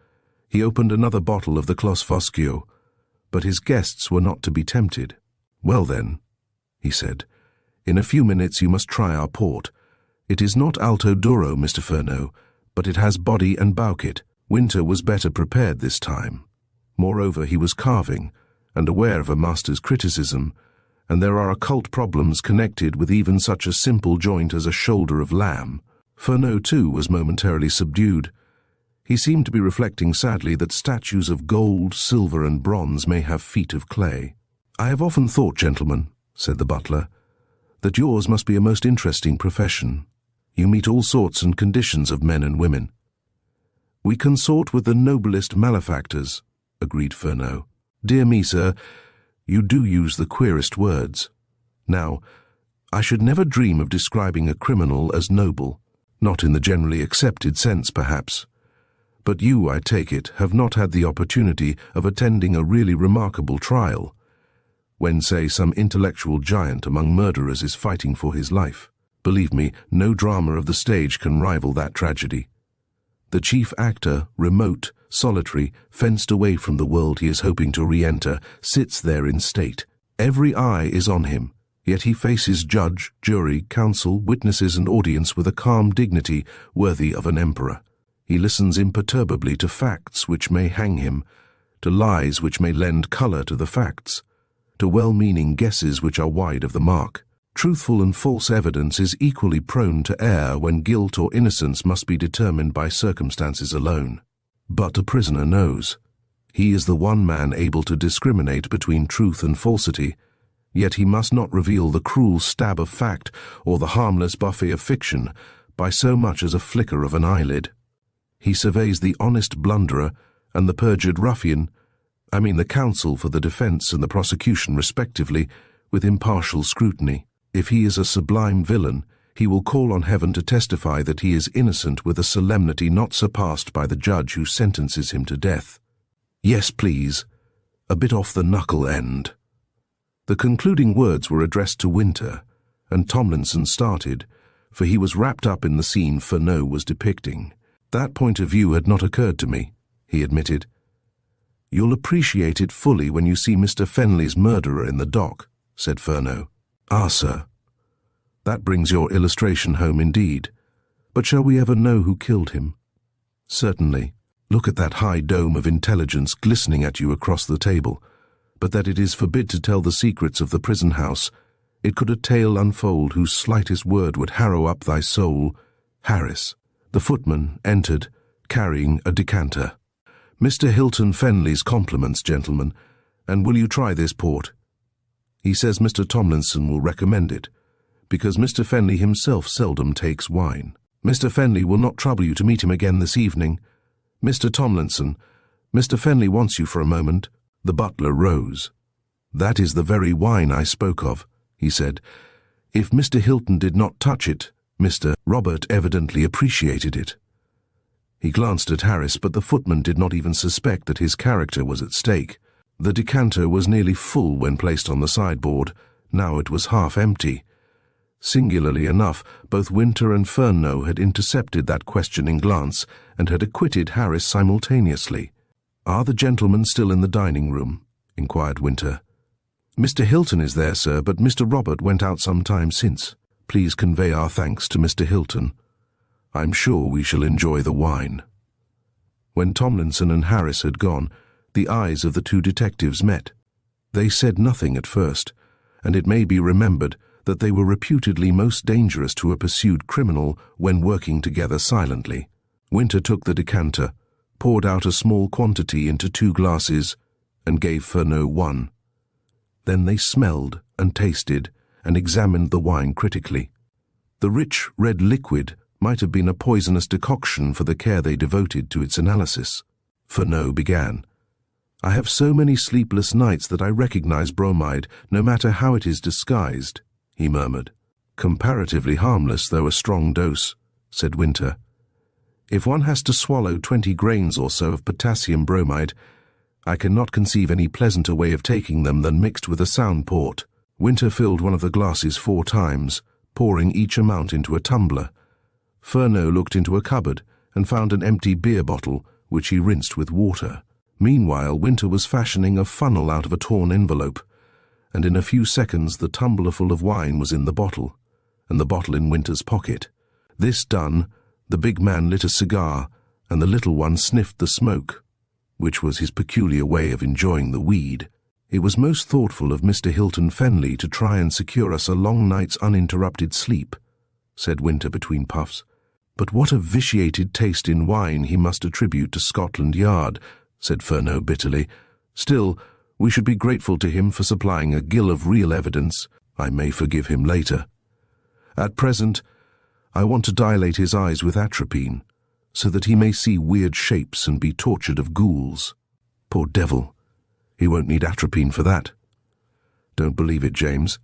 he opened another bottle of the Clos Vosgio, but his guests were not to be tempted. "Well then," he said, "in a few minutes you must try our port. It is not Alto Douro, Mr. Furneaux, but it has body and bouquet." Winter was better prepared this time. Moreover, he was carving, and aware of a master's criticism, and there are occult problems connected with even such a simple joint as a shoulder of lamb. Furneaux, too, was momentarily subdued. He seemed to be reflecting sadly that statues of gold, silver, and bronze may have feet of clay. "I have often thought, gentlemen," said the butler, "that yours must be a most interesting profession. You meet all sorts and conditions of men and women." "We consort with the noblest malefactors," agreed Furneaux. "Dear me, sir, you do use the queerest words. Now, I should never dream of describing a criminal as noble, not in the generally accepted sense, perhaps. But you, I take it, have not had the opportunity of attending a really remarkable trial, when, say, some intellectual giant among murderers is fighting for his life. Believe me, no drama of the stage can rival that tragedy. The chief actor, remote, solitary, fenced away from the world he is hoping to re-enter, sits there in state. Every eye is on him, yet he faces judge, jury, counsel, witnesses and audience with a calm dignity worthy of an emperor. He listens imperturbably to facts which may hang him, to lies which may lend colour to the facts, to well-meaning guesses which are wide of the mark. Truthful and false evidence is equally prone to err when guilt or innocence must be determined by circumstances alone. But a prisoner knows. He is the one man able to discriminate between truth and falsity, yet he must not reveal the cruel stab of fact or the harmless buffet of fiction by so much as a flicker of an eyelid. He surveys the honest blunderer and the perjured ruffian, the counsel for the defence and the prosecution respectively, with impartial scrutiny. If he is a sublime villain, he will call on heaven to testify that he is innocent with a solemnity not surpassed by the judge who sentences him to death. Yes, please, a bit off the knuckle end. The concluding words were addressed to Winter, and Tomlinson started, for he was wrapped up in the scene Furneaux was depicting. That point of view had not occurred to me, he admitted. "You'll appreciate it fully when you see Mr. Fenley's murderer in the dock," said Furneaux. "Ah, sir. That brings your illustration home indeed. But shall we ever know who killed him?" "Certainly. Look at that high dome of intelligence glistening at you across the table. But that it is forbid to tell the secrets of the prison house, it could a tale unfold whose slightest word would harrow up thy soul. Harris." The footman entered, carrying a decanter. "Mr. Hilton Fenley's compliments, gentlemen, and will you try this port? He says Mr. Tomlinson will recommend it, because Mr. Fenley himself seldom takes wine. Mr. Fenley will not trouble you to meet him again this evening. Mr. Tomlinson, Mr. Fenley wants you for a moment." The butler rose. "That is the very wine I spoke of," he said. "If Mr. Hilton did not touch it, Mr. Robert evidently appreciated it." He glanced at Harris, but the footman did not even suspect that his character was at stake. The decanter was nearly full when placed on the sideboard. Now it was half empty. Singularly enough, both Winter and Furneaux had intercepted that questioning glance and had acquitted Harris simultaneously. "Are the gentlemen still in the dining room?" inquired Winter. "Mr. Hilton is there, sir, but Mr. Robert went out some time since. Please convey our thanks to Mr. Hilton. I'm sure we shall enjoy the wine." When Tomlinson and Harris had gone, the eyes of the two detectives met. They said nothing at first, and it may be remembered that they were reputedly most dangerous to a pursued criminal when working together silently. Winter took the decanter, poured out a small quantity into 2 glasses, and gave Furneaux one. Then they smelled and tasted and examined the wine critically. The rich red liquid might have been a poisonous decoction for the care they devoted to its analysis. Furneaux began. "I have so many sleepless nights that I recognize bromide, no matter how it is disguised," he murmured. "Comparatively harmless, though a strong dose," said Winter. "If one has to swallow 20 grains or so of potassium bromide, I cannot conceive any pleasanter way of taking them than mixed with a sound port." Winter filled one of the glasses 4 times, pouring each amount into a tumbler. Furneaux looked into a cupboard and found an empty beer bottle, which he rinsed with water. Meanwhile, Winter was fashioning a funnel out of a torn envelope, and in a few seconds the tumblerful of wine was in the bottle, and the bottle in Winter's pocket. This done, the big man lit a cigar, and the little one sniffed the smoke, which was his peculiar way of enjoying the weed. "It was most thoughtful of Mr. Hilton Fenley to try and secure us a long night's uninterrupted sleep," said Winter between puffs. "But what a vitiated taste in wine he must attribute to Scotland Yard," said Furneaux bitterly. "Still, we should be grateful to him for supplying a gill of real evidence. I may forgive him later. At present, I want to dilate his eyes with atropine, so that he may see weird shapes and be tortured of ghouls. Poor devil, he won't need atropine for that. Don't believe it, James.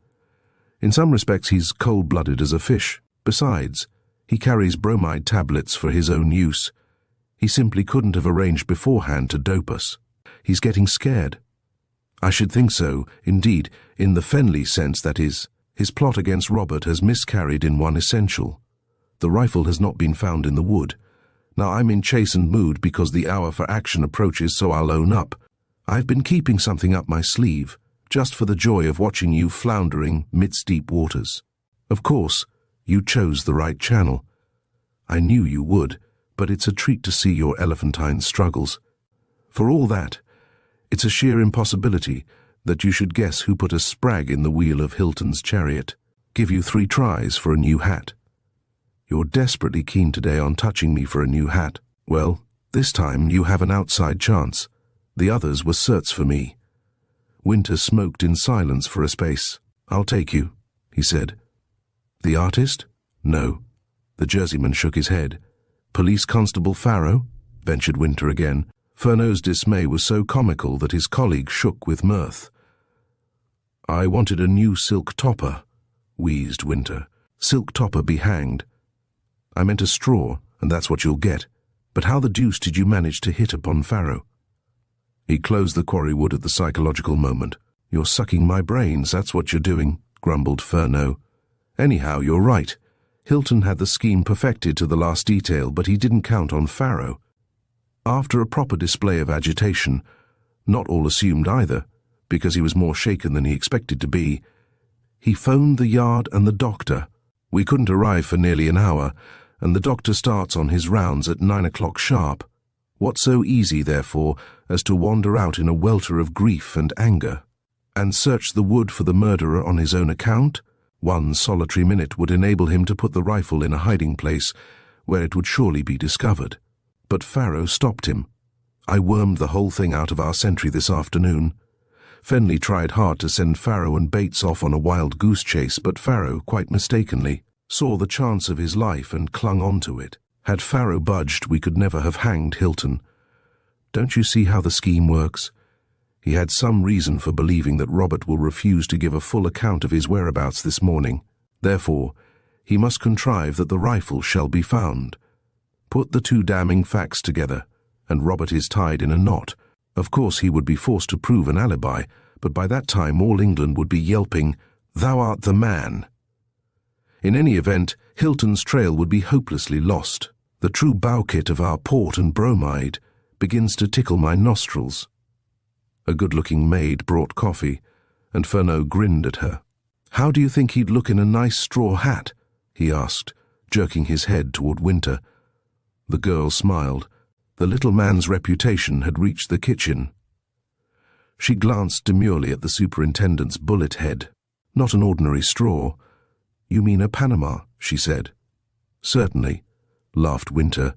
In some respects he's cold-blooded as a fish. Besides, he carries bromide tablets for his own use. He simply couldn't have arranged beforehand to dope us. He's getting scared. I should think so, indeed, in the Fenley sense, that is. His plot against Robert has miscarried in one essential. The rifle has not been found in the wood. Now I'm in chastened mood because the hour for action approaches, so I'll own up. I've been keeping something up my sleeve, just for the joy of watching you floundering midst deep waters. Of course, you chose the right channel. I knew you would, but it's a treat to see your elephantine struggles. For all that, it's a sheer impossibility that you should guess who put a sprag in the wheel of Hilton's chariot. Give you 3 tries for a new hat. You're desperately keen today on touching me for a new hat. Well, this time you have an outside chance. The others were certs for me. Winter smoked in silence for a space. "I'll take you," he said. "The artist?" "No." The Jerseyman shook his head. "Police Constable Farrow?" ventured Winter again. Furneaux's dismay was so comical that his colleague shook with mirth. "I wanted a new silk topper," wheezed Winter. "Silk topper be hanged. I meant a straw, and that's what you'll get. But how the deuce did you manage to hit upon Farrow?" He closed the quarry wood at the psychological moment. "You're sucking my brains, that's what you're doing," grumbled Furneaux. "Anyhow, you're right. Hilton had the scheme perfected to the last detail, but he didn't count on Farrow. After a proper display of agitation, Not all assumed either, because he was more shaken than he expected to be. He phoned the yard and the doctor. We couldn't arrive for nearly an hour, and the doctor starts on his rounds at 9 o'clock sharp. What so easy, therefore, as to wander out in a welter of grief and anger, and search the wood for the murderer on his own account? One solitary minute would enable him to put the rifle in a hiding place where it would surely be discovered. But Farrow stopped him. I wormed the whole thing out of our sentry this afternoon. Fenley tried hard to send Farrow and Bates off on a wild goose chase, but Farrow, quite mistakenly, saw the chance of his life and clung on to it. Had Farrow budged, we could never have hanged Hilton. Don't you see how the scheme works? He had some reason for believing that Robert will refuse to give a full account of his whereabouts this morning. Therefore, he must contrive that the rifle shall be found. Put the two damning facts together, and Robert is tied in a knot. Of course he would be forced to prove an alibi, but by that time all England would be yelping, "Thou art the man." In any event, Hilton's trail would be hopelessly lost. The true bouquet of our port and bromide begins to tickle my nostrils. A good-looking maid brought coffee, and Fenley grinned at her. "How do you think he'd look in a nice straw hat?" he asked, jerking his head toward Winter. The girl smiled. The little man's reputation had reached the kitchen. She glanced demurely at the superintendent's bullet head. "Not an ordinary straw." "You mean a Panama?" she said. "Certainly," laughed Winter.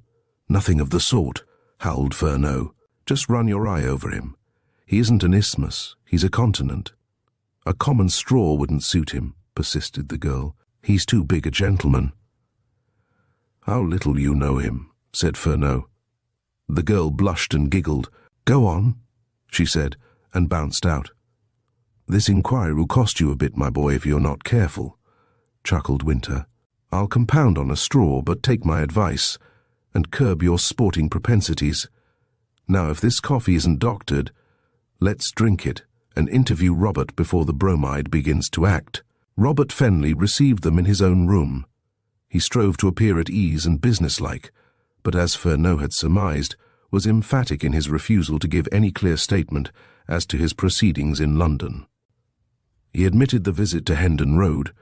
"Nothing of the sort," howled Fenley. "Just run your eye over him. He isn't an isthmus, he's a continent." "A common straw wouldn't suit him," persisted the girl. "He's too big a gentleman." "How little you know him," said Fenley. The girl blushed and giggled. "Go on," she said, and bounced out. "This inquiry will cost you a bit, my boy, if you're not careful," chuckled Winter. "I'll compound on a straw, but take my advice, and curb your sporting propensities. Now, if this coffee isn't doctored, let's drink it and interview Robert before the bromide begins to act." Robert Fenley received them in his own room. He strove to appear at ease and businesslike, but as Fenley had surmised, was emphatic in his refusal to give any clear statement as to his proceedings in London. He admitted the visit to Hendon Road,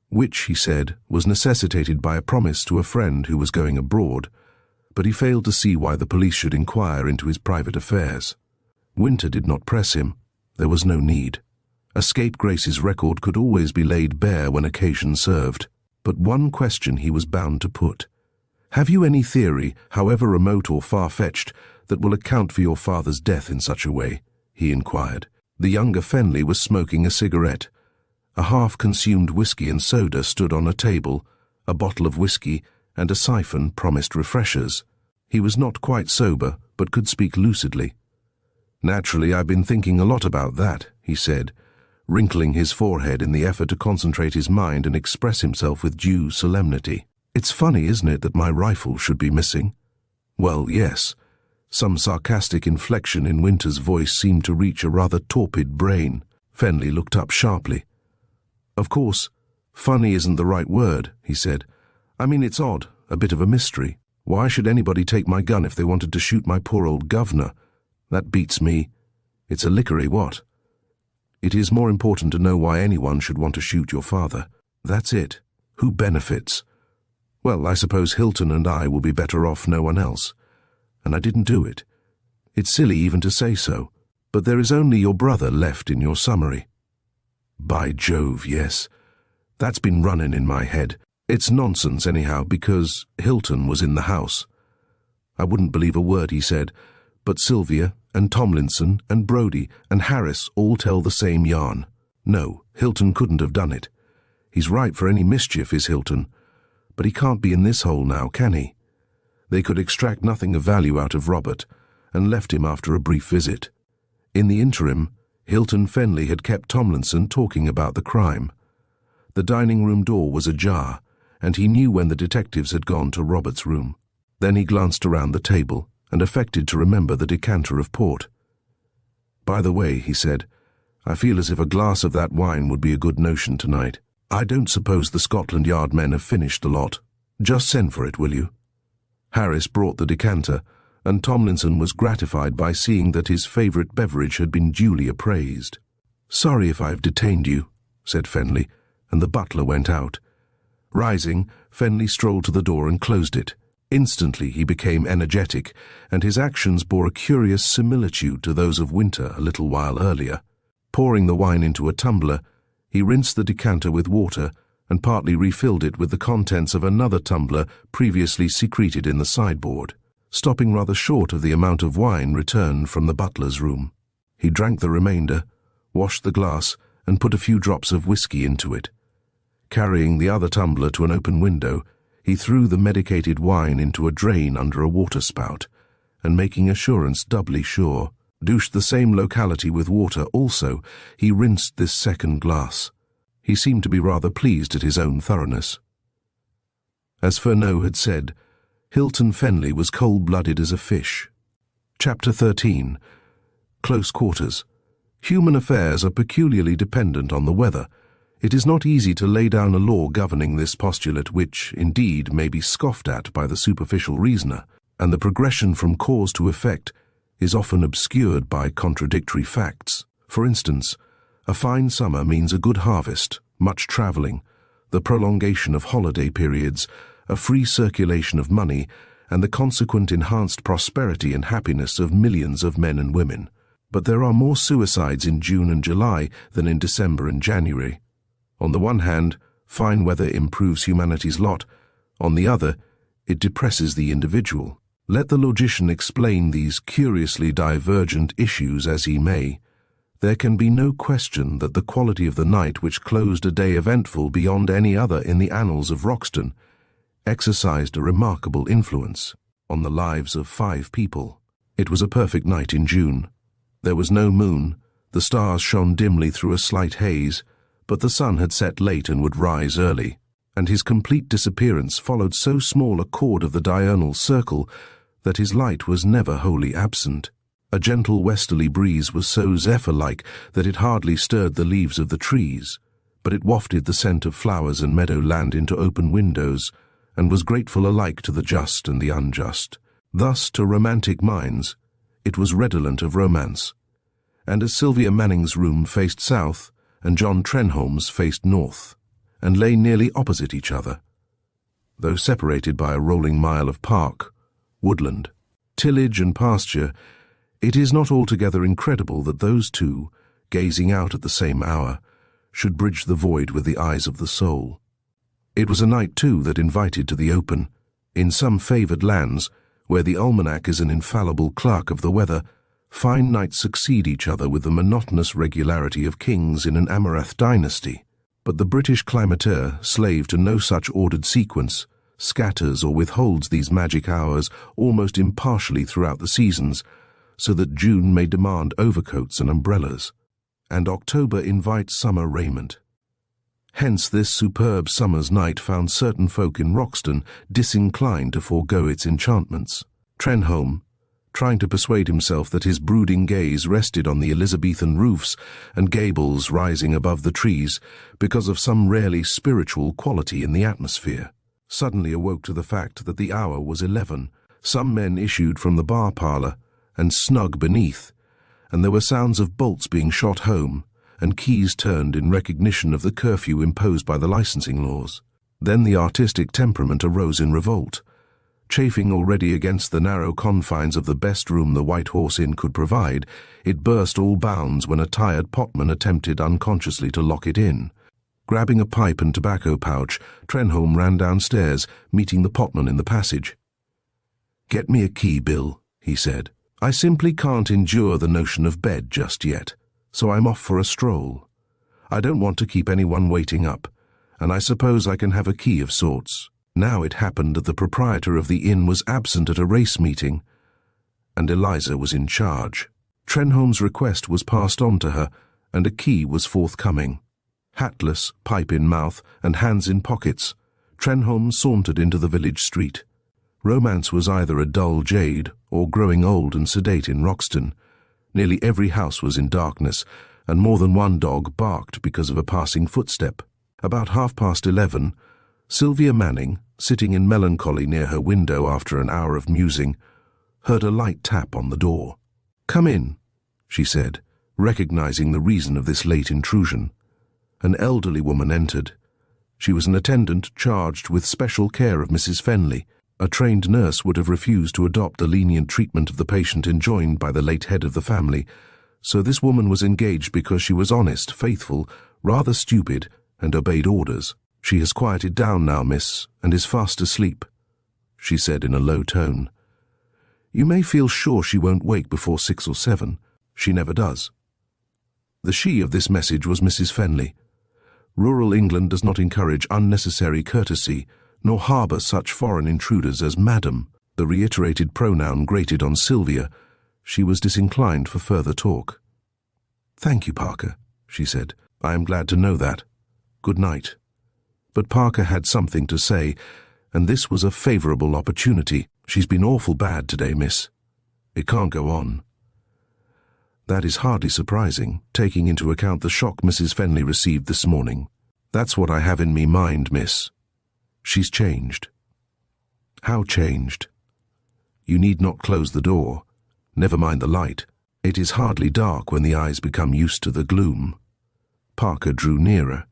which, he said, was necessitated by a promise to a friend who was going abroad, but he failed to see why the police should inquire into his private affairs. Winter did not press him. There was no need. A scapegrace's record could always be laid bare when occasion served. But one question he was bound to put. "Have you any theory, however remote or far-fetched, that will account for your father's death in such a way?" he inquired. The younger Fenley was smoking a cigarette. A half-consumed whiskey and soda stood on a table, a bottle of whiskey and a siphon promised refreshers. He was not quite sober, but could speak lucidly. "Naturally, I've been thinking a lot about that," he said, wrinkling his forehead in the effort to concentrate his mind and express himself with due solemnity. "It's funny, isn't it, that my rifle should be missing?" "Well, yes." Some sarcastic inflection in Winter's voice seemed to reach a rather torpid brain. Fenley looked up sharply. "Of course, funny isn't the right word," he said. "I mean, it's odd, a bit of a mystery. Why should anybody take my gun if they wanted to shoot my poor old governor? That beats me. It's a lickery what? It is more important to know why anyone should want to shoot your father. That's it. Who benefits? Well, I suppose Hilton and I will be better off, no one else. And I didn't do it. It's silly even to say so, but there is only your brother left in your summary." "By Jove, yes. That's been running in my head. It's nonsense anyhow, because Hilton was in the house. I wouldn't believe a word he said, but Sylvia and Tomlinson and Brodie and Harris all tell the same yarn. No, Hilton couldn't have done it. He's ripe for any mischief, is Hilton. But he can't be in this hole now, can he? They could extract nothing of value out of Robert, and left him after a brief visit. In the interim, Hilton Fenley had kept Tomlinson talking about the crime. The dining-room door was ajar, and he knew when the detectives had gone to Robert's room. Then he glanced around the table and affected to remember the decanter of port. "By the way," he said, "I feel as if a glass of that wine would be a good notion tonight. I don't suppose the Scotland Yard men have finished the lot. Just send for it, will you?" Harris brought the decanter, and Tomlinson was gratified by seeing that his favourite beverage had been duly appraised. "Sorry if I've detained you," said Fenley, and the butler went out. Rising, Fenley strolled to the door and closed it. Instantly he became energetic, and his actions bore a curious similitude to those of Winter a little while earlier. Pouring the wine into a tumbler, he rinsed the decanter with water and partly refilled it with the contents of another tumbler previously secreted in the sideboard, stopping rather short of the amount of wine returned from the butler's room. He drank the remainder, washed the glass, and put a few drops of whiskey into it. Carrying the other tumbler to an open window, he threw the medicated wine into a drain under a waterspout, and making assurance doubly sure, douched the same locality with water also. He rinsed this second glass. He seemed to be rather pleased at his own thoroughness. As Fernot had said, Hilton Fenley was cold-blooded as a fish. Chapter 13. Close Quarters. Human affairs are peculiarly dependent on the weather. It is not easy to lay down a law governing this postulate which, indeed, may be scoffed at by the superficial reasoner, and the progression from cause to effect is often obscured by contradictory facts. For instance, a fine summer means a good harvest, much travelling, the prolongation of holiday periods, a free circulation of money, and the consequent enhanced prosperity and happiness of millions of men and women. But there are more suicides in June and July than in December and January. On the one hand, fine weather improves humanity's lot. On the other, it depresses the individual. Let the logician explain these curiously divergent issues as he may, there can be no question that the quality of the night which closed a day eventful beyond any other in the annals of Roxton exercised a remarkable influence on the lives of 5 people. It was a perfect night in June. There was no moon, the stars shone dimly through a slight haze, but the sun had set late and would rise early, and his complete disappearance followed so small a chord of the diurnal circle that his light was never wholly absent. A gentle westerly breeze was so zephyr-like that it hardly stirred the leaves of the trees, but it wafted the scent of flowers and meadow land into open windows, and was grateful alike to the just and the unjust. Thus, to romantic minds, it was redolent of romance, and as Sylvia Manning's room faced south, and John Trenholme's faced north, and lay nearly opposite each other, though separated by a rolling mile of park, woodland, tillage and pasture, it is not altogether incredible that those two, gazing out at the same hour, should bridge the void with the eyes of the soul. It was a night, too, that invited to the open. In some favoured lands, where the almanac is an infallible clerk of the weather, fine nights succeed each other with the monotonous regularity of kings in an Amaranth dynasty. But the British climateur, slave to no such ordered sequence, scatters or withholds these magic hours almost impartially throughout the seasons, so that June may demand overcoats and umbrellas, and October invites summer raiment. Hence this superb summer's night found certain folk in Roxton disinclined to forego its enchantments. Trenholme, trying to persuade himself that his brooding gaze rested on the Elizabethan roofs and gables rising above the trees because of some rarely spiritual quality in the atmosphere, suddenly awoke to the fact that the hour was 11. Some men issued from the bar parlour, and snug beneath, and there were sounds of bolts being shot home, and keys turned in recognition of the curfew imposed by the licensing laws. Then the artistic temperament arose in revolt. Chafing already against the narrow confines of the best room the White Horse Inn could provide, it burst all bounds when a tired potman attempted unconsciously to lock it in. Grabbing a pipe and tobacco pouch, Trenholme ran downstairs, meeting the potman in the passage. "Get me a key, Bill," he said. "I simply can't endure the notion of bed just yet, so I'm off for a stroll. I don't want to keep anyone waiting up, and I suppose I can have a key of sorts." Now it happened that the proprietor of the inn was absent at a race meeting, and Eliza was in charge. Trenholme's request was passed on to her, and a key was forthcoming. Hatless, pipe in mouth, and hands in pockets, Trenholme sauntered into the village street. Romance was either a dull jade or growing old and sedate in Roxton. Nearly every house was in darkness, and more than one dog barked because of a passing footstep. About 11:30, Sylvia Manning, sitting in melancholy near her window after an hour of musing, heard a light tap on the door. "Come in," she said, recognizing the reason of this late intrusion. An elderly woman entered. She was an attendant charged with special care of Mrs. Fenley. A trained nurse would have refused to adopt the lenient treatment of the patient enjoined by the late head of the family, so this woman was engaged because she was honest, faithful, rather stupid, and obeyed orders. "She has quieted down now, miss, and is fast asleep," she said in a low tone. "You may feel sure she won't wake before 6 or 7. She never does." The she of this message was Mrs. Fenley. Rural England does not encourage unnecessary courtesy, nor harbour such foreign intruders as madam. The reiterated pronoun grated on Sylvia. She was disinclined for further talk. "Thank you, Parker," she said. "I am glad to know that. Good night." But Parker had something to say, and this was a favourable opportunity. "She's been awful bad today, miss. It can't go on." That is hardly surprising, taking into account the shock Mrs. Fenley received this morning. "That's what I have in me mind, miss. She's changed." "How changed?" "You need not close the door. Never mind the light. It is hardly dark when the eyes become used to the gloom." Parker drew nearer.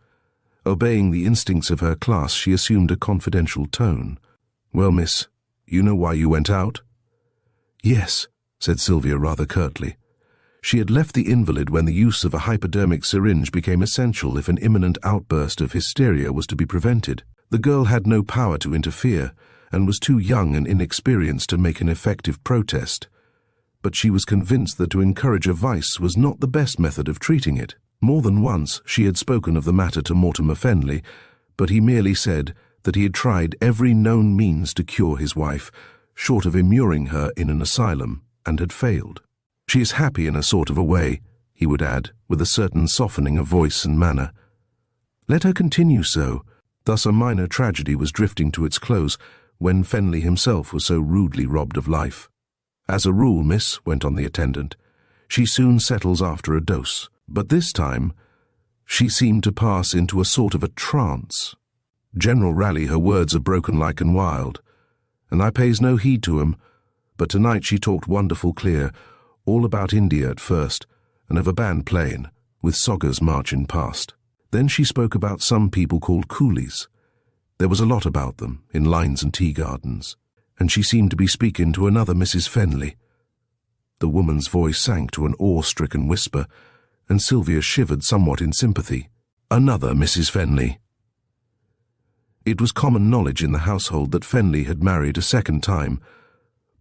Obeying the instincts of her class, she assumed a confidential tone. "Well, miss, you know why you went out?" "Yes," said Sylvia rather curtly. She had left the invalid when the use of a hypodermic syringe became essential if an imminent outburst of hysteria was to be prevented. The girl had no power to interfere, and was too young and inexperienced to make an effective protest. But she was convinced that to encourage a vice was not the best method of treating it. More than once she had spoken of the matter to Mortimer Fenley, but he merely said that he had tried every known means to cure his wife, short of immuring her in an asylum, and had failed. "She is happy in a sort of a way," he would add, with a certain softening of voice and manner. "Let her continue so." Thus a minor tragedy was drifting to its close when Fenley himself was so rudely robbed of life. "As a rule, miss," went on the attendant, "she soon settles after a dose, but this time she seemed to pass into a sort of a trance. General Raleigh, her words are broken like and wild, and I pays no heed to 'em, but tonight she talked wonderful clear, all about India at first, and of a band playing, with soggers marching past. Then she spoke about some people called coolies. There was a lot about them, in lines and tea gardens, and she seemed to be speaking to another Mrs. Fenley." The woman's voice sank to an awe-stricken whisper, and Sylvia shivered somewhat in sympathy. "Another Mrs. Fenley." It was common knowledge in the household that Fenley had married a second time,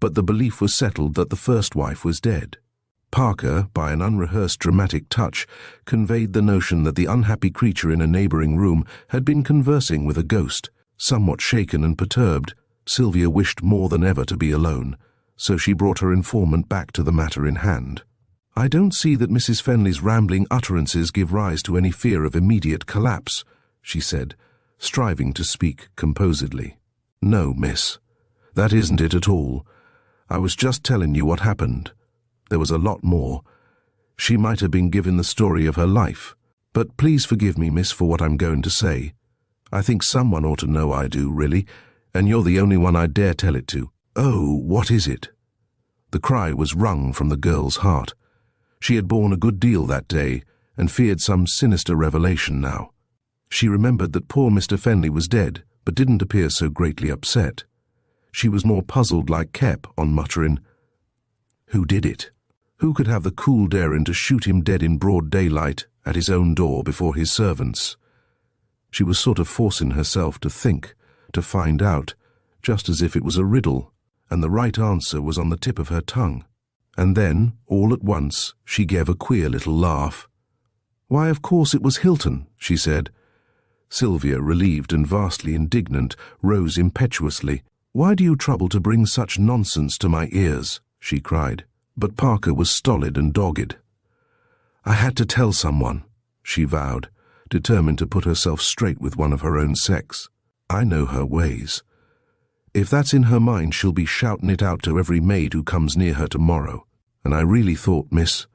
but the belief was settled that the first wife was dead. Parker, by an unrehearsed dramatic touch, conveyed the notion that the unhappy creature in a neighbouring room had been conversing with a ghost. Somewhat shaken and perturbed, Sylvia wished more than ever to be alone, so she brought her informant back to the matter in hand. "I don't see that Mrs. Fenley's rambling utterances give rise to any fear of immediate collapse," she said, striving to speak composedly. "No, miss, that isn't it at all. I was just telling you what happened. There was a lot more. She might have been given the story of her life. But please forgive me, miss, for what I'm going to say. I think someone ought to know I do, really, and you're the only one I dare tell it to." "Oh, what is it?" The cry was wrung from the girl's heart. She had borne a good deal that day, and feared some sinister revelation now. She remembered that poor Mr. Fenley was dead, but didn't appear so greatly upset. She was more puzzled like Kep on muttering, "Who did it? Who could have the cool daring to shoot him dead in broad daylight at his own door before his servants?" She was sort of forcing herself to think, to find out, just as if it was a riddle, and the right answer was on the tip of her tongue. And then, all at once, she gave a queer little laugh. "Why, of course it was Hilton," she said. Sylvia, relieved and vastly indignant, rose impetuously. "Why do you trouble to bring such nonsense to my ears?" she cried. But Parker was stolid and dogged. "I had to tell someone," she vowed, determined to put herself straight with one of her own sex. "I know her ways. If that's in her mind, she'll be shouting it out to every maid who comes near her tomorrow. And I really thought, miss,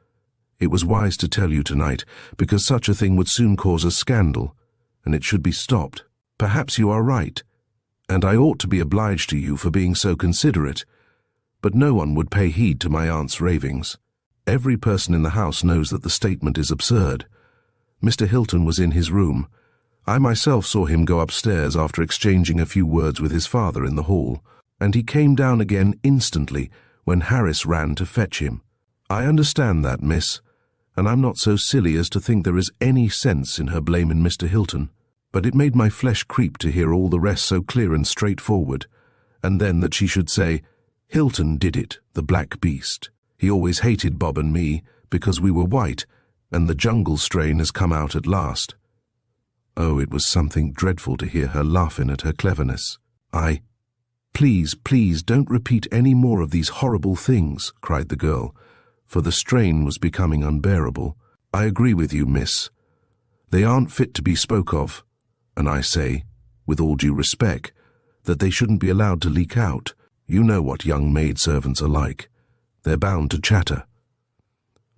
it was wise to tell you tonight, because such a thing would soon cause a scandal, and it should be stopped. Perhaps you are right, and I ought to be obliged to you for being so considerate, but no one would pay heed to my aunt's ravings. Every person in the house knows that the statement is absurd. Mr. Hilton was in his room. I myself saw him go upstairs after exchanging a few words with his father in the hall, and he came down again instantly when Harris ran to fetch him. I understand that, miss, and I'm not so silly as to think there is any sense in her blaming Mr. Hilton, but it made my flesh creep to hear all the rest so clear and straightforward, and then that she should say, "Hilton did it, the black beast. He always hated Bob and me because we were white, and the jungle strain has come out at last." Oh, it was something dreadful to hear her laughing at her cleverness. Please, please, don't repeat any more of these horrible things," cried the girl, for the strain was becoming unbearable. "I agree with you, miss. They aren't fit to be spoke of, and I say, with all due respect, that they shouldn't be allowed to leak out. You know what young maidservants are like. They're bound to chatter.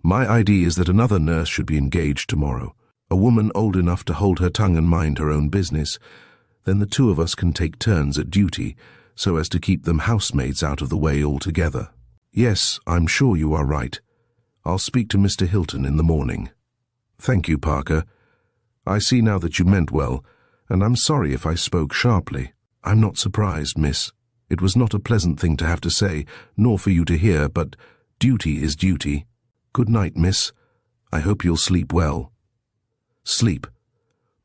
My idea is that another nurse should be engaged tomorrow, a woman old enough to hold her tongue and mind her own business. Then the two of us can take turns at duty, so as to keep them housemaids out of the way altogether. Yes, I'm sure you are right. I'll speak to Mr. Hilton in the morning." "Thank you, Parker. I see now that you meant well, and I'm sorry if I spoke sharply." "I'm not surprised, miss. It was not a pleasant thing to have to say, nor for you to hear, but duty is duty. Good night, miss. I hope you'll sleep well." Sleep.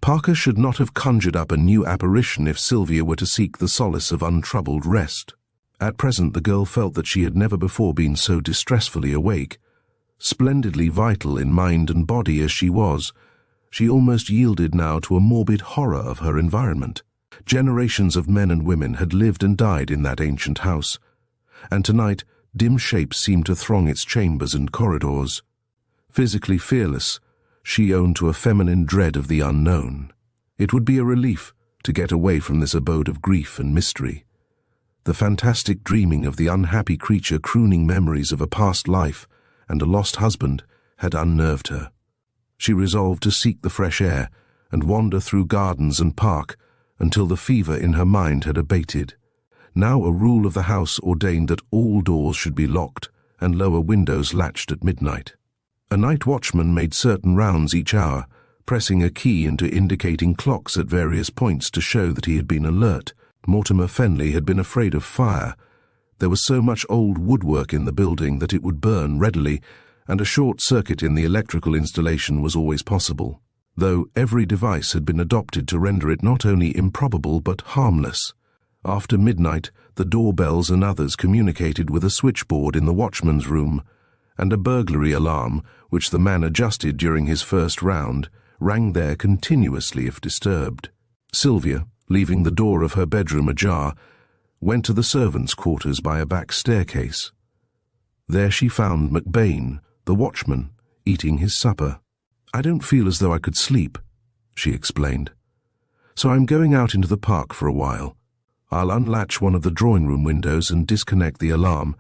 Parker should not have conjured up a new apparition if Sylvia were to seek the solace of untroubled rest. At present the girl felt that she had never before been so distressfully awake. Splendidly vital in mind and body as she was, she almost yielded now to a morbid horror of her environment. Generations of men and women had lived and died in that ancient house, and tonight dim shapes seemed to throng its chambers and corridors. Physically fearless, she owned to a feminine dread of the unknown. It would be a relief to get away from this abode of grief and mystery. The fantastic dreaming of the unhappy creature crooning memories of a past life and a lost husband had unnerved her. She resolved to seek the fresh air and wander through gardens and park until the fever in her mind had abated. Now a rule of the house ordained that all doors should be locked and lower windows latched at midnight. A night watchman made certain rounds each hour, pressing a key into indicating clocks at various points to show that he had been alert. Mortimer Fenley had been afraid of fire. There was so much old woodwork in the building that it would burn readily, and a short circuit in the electrical installation was always possible, though every device had been adopted to render it not only improbable but harmless. After midnight, the doorbells and others communicated with a switchboard in the watchman's room, and a burglary alarm, which the man adjusted during his first round, rang there continuously if disturbed. Sylvia, leaving the door of her bedroom ajar, went to the servants' quarters by a back staircase. There she found McBain, the watchman, eating his supper. "I don't feel as though I could sleep," she explained, "so I'm going out into the park for a while. I'll unlatch one of the drawing-room windows and disconnect the alarm,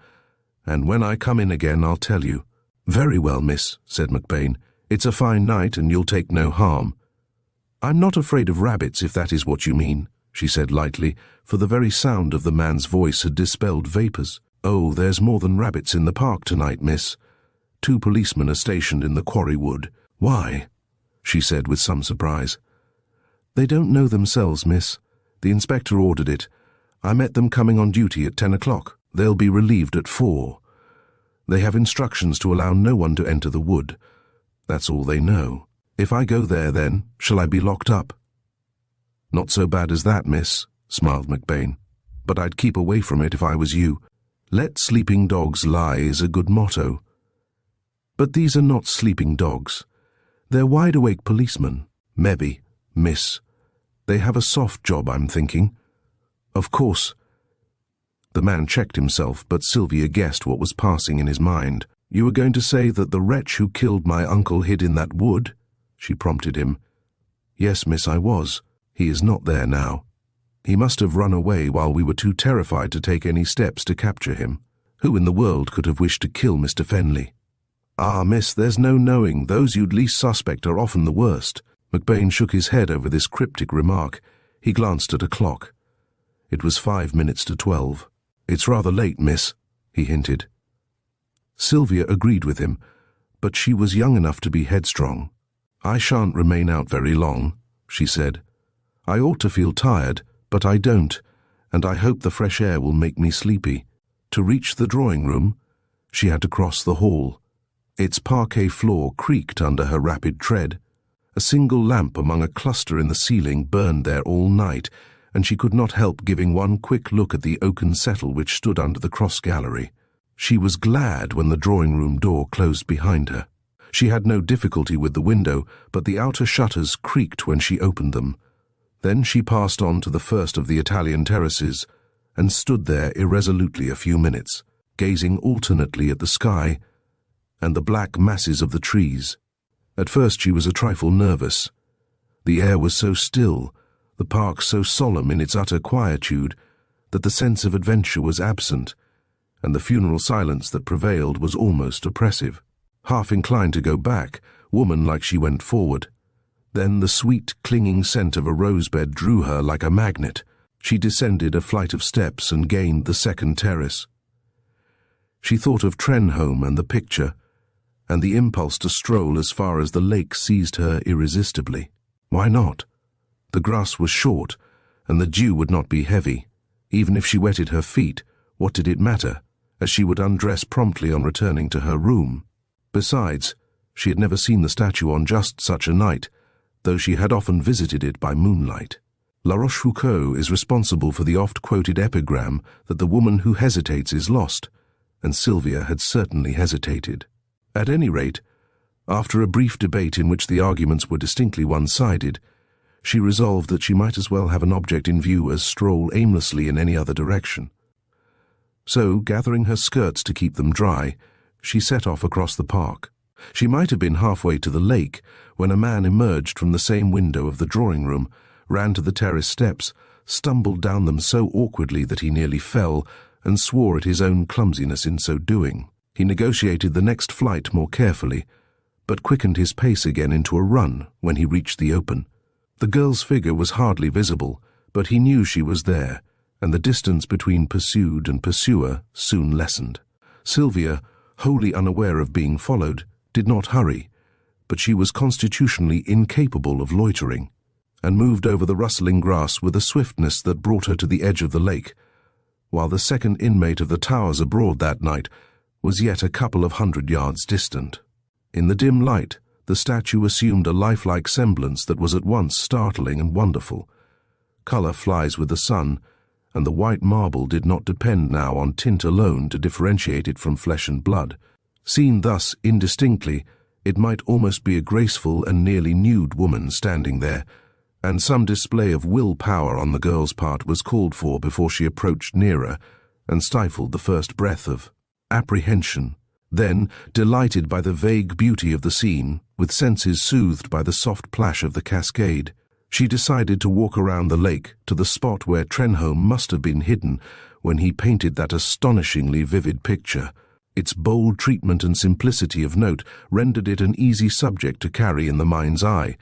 and when I come in again I'll tell you." "Very well, miss," said McBain. "It's a fine night and you'll take no harm." "I'm not afraid of rabbits, if that is what you mean," she said lightly, for the very sound of the man's voice had dispelled vapours. "Oh, there's more than rabbits in the park tonight, miss. 2 policemen are stationed in the quarry wood." "Why?" she said with some surprise. "They don't know themselves, miss. The inspector ordered it. I met them coming on duty at 10 o'clock. They'll be relieved at 4. They have instructions to allow no one to enter the wood. That's all they know. If I go there, then, shall I be locked up?" "Not so bad as that, miss," smiled McBain. "But I'd keep away from it if I was you. Let sleeping dogs lie is a good motto. But these are not sleeping dogs. They're wide-awake policemen. Maybe, miss. They have a soft job, I'm thinking. Of course." The man checked himself, but Sylvia guessed what was passing in his mind. "You were going to say that the wretch who killed my uncle hid in that wood?" she prompted him. "Yes, miss, I was. He is not there now. He must have run away while we were too terrified to take any steps to capture him. Who in the world could have wished to kill Mr. Fenley?" "Ah, miss, there's no knowing. Those you'd least suspect are often the worst." McBain shook his head over this cryptic remark. He glanced at a clock. It was 5 minutes to 12. "It's rather late, miss. he hinted. Sylvia agreed with him, but she was young enough to be headstrong. "I shan't remain out very long," she said. "I ought to feel tired, but I don't, and I hope the fresh air will make me sleepy." To reach the drawing room, she had to cross the hall. Its parquet floor creaked under her rapid tread. A single lamp among a cluster in the ceiling burned there all night, and she could not help giving one quick look at the oaken settle which stood under the cross gallery. She was glad when the drawing-room door closed behind her. She had no difficulty with the window, but the outer shutters creaked when she opened them. Then she passed on to the first of the Italian terraces, and stood there irresolutely a few minutes, gazing alternately at the sky and the black masses of the trees. At first she was a trifle nervous. The air was so still, the park so solemn in its utter quietude, that the sense of adventure was absent, and the funeral silence that prevailed was almost oppressive. Half inclined to go back, woman-like she went forward. Then the sweet, clinging scent of a rosebed drew her like a magnet. She descended a flight of steps and gained the second terrace. She thought of Trenholme and the picture, and the impulse to stroll as far as the lake seized her irresistibly. Why not? The grass was short, and the dew would not be heavy. Even if she wetted her feet, what did it matter, as she would undress promptly on returning to her room? Besides, she had never seen the statue on just such a night, though she had often visited it by moonlight. La Rochefoucauld is responsible for the oft-quoted epigram that the woman who hesitates is lost, and Sylvia had certainly hesitated. At any rate, after a brief debate in which the arguments were distinctly one-sided, she resolved that she might as well have an object in view as stroll aimlessly in any other direction. So, gathering her skirts to keep them dry, she set off across the park. She might have been halfway to the lake when a man emerged from the same window of the drawing-room, ran to the terrace steps, stumbled down them so awkwardly that he nearly fell, and swore at his own clumsiness in so doing. He negotiated the next flight more carefully, but quickened his pace again into a run when he reached the open. The girl's figure was hardly visible, but he knew she was there, and the distance between pursued and pursuer soon lessened. Sylvia, wholly unaware of being followed, did not hurry, but she was constitutionally incapable of loitering, and moved over the rustling grass with a swiftness that brought her to the edge of the lake, while the second inmate of the towers abroad that night was yet a couple of 100 yards distant. In the dim light, the statue assumed a lifelike semblance that was at once startling and wonderful. Colour flies with the sun, and the white marble did not depend now on tint alone to differentiate it from flesh and blood. Seen thus indistinctly, it might almost be a graceful and nearly nude woman standing there, and some display of will-power on the girl's part was called for before she approached nearer and stifled the first breath of apprehension. Then, delighted by the vague beauty of the scene, with senses soothed by the soft plash of the cascade, she decided to walk around the lake to the spot where Trenholme must have been hidden when he painted that astonishingly vivid picture. Its bold treatment and simplicity of note rendered it an easy subject to carry in the mind's eye,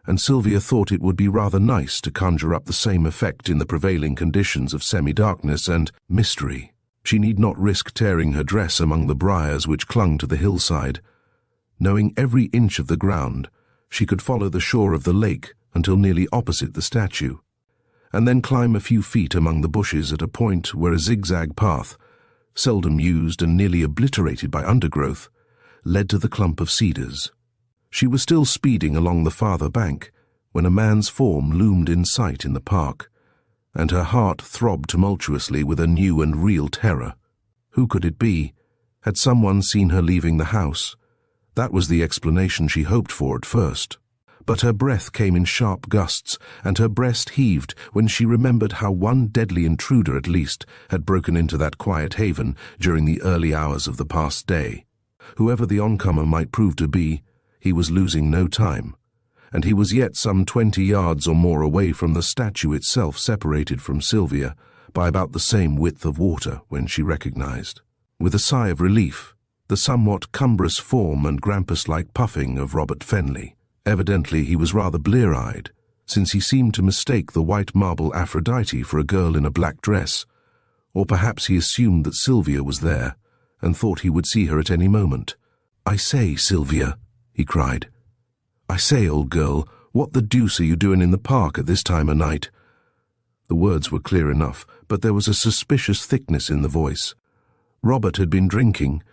and Sylvia thought it would be rather nice to conjure up the same effect in the prevailing conditions of semi-darkness and mystery. She need not risk tearing her dress among the briars which clung to the hillside. Knowing every inch of the ground, she could follow the shore of the lake until nearly opposite the statue, and then climb a few feet among the bushes at a point where a zigzag path, seldom used and nearly obliterated by undergrowth, led to the clump of cedars. She was still speeding along the farther bank when a man's form loomed in sight in the park, and her heart throbbed tumultuously with a new and real terror. Who could it be? Had someone seen her leaving the house? That was the explanation she hoped for at first. But her breath came in sharp gusts, and her breast heaved when she remembered how one deadly intruder at least had broken into that quiet haven during the early hours of the past day. Whoever the oncomer might prove to be, he was losing no time, and he was yet some 20 yards or more away from the statue itself, separated from Sylvia by about the same width of water, when she recognized, with a sigh of relief, the somewhat cumbrous form and grampus-like puffing of Robert Fenley. Evidently he was rather blear-eyed, since he seemed to mistake the white marble Aphrodite for a girl in a black dress, Or perhaps he assumed that Sylvia was there, and thought he would see her at any moment. "I say, Sylvia," he cried. "I say, old girl, what the deuce are you doing in the park at this time of night?" The words were clear enough, but there was a suspicious thickness in the voice. Robert had been drinking,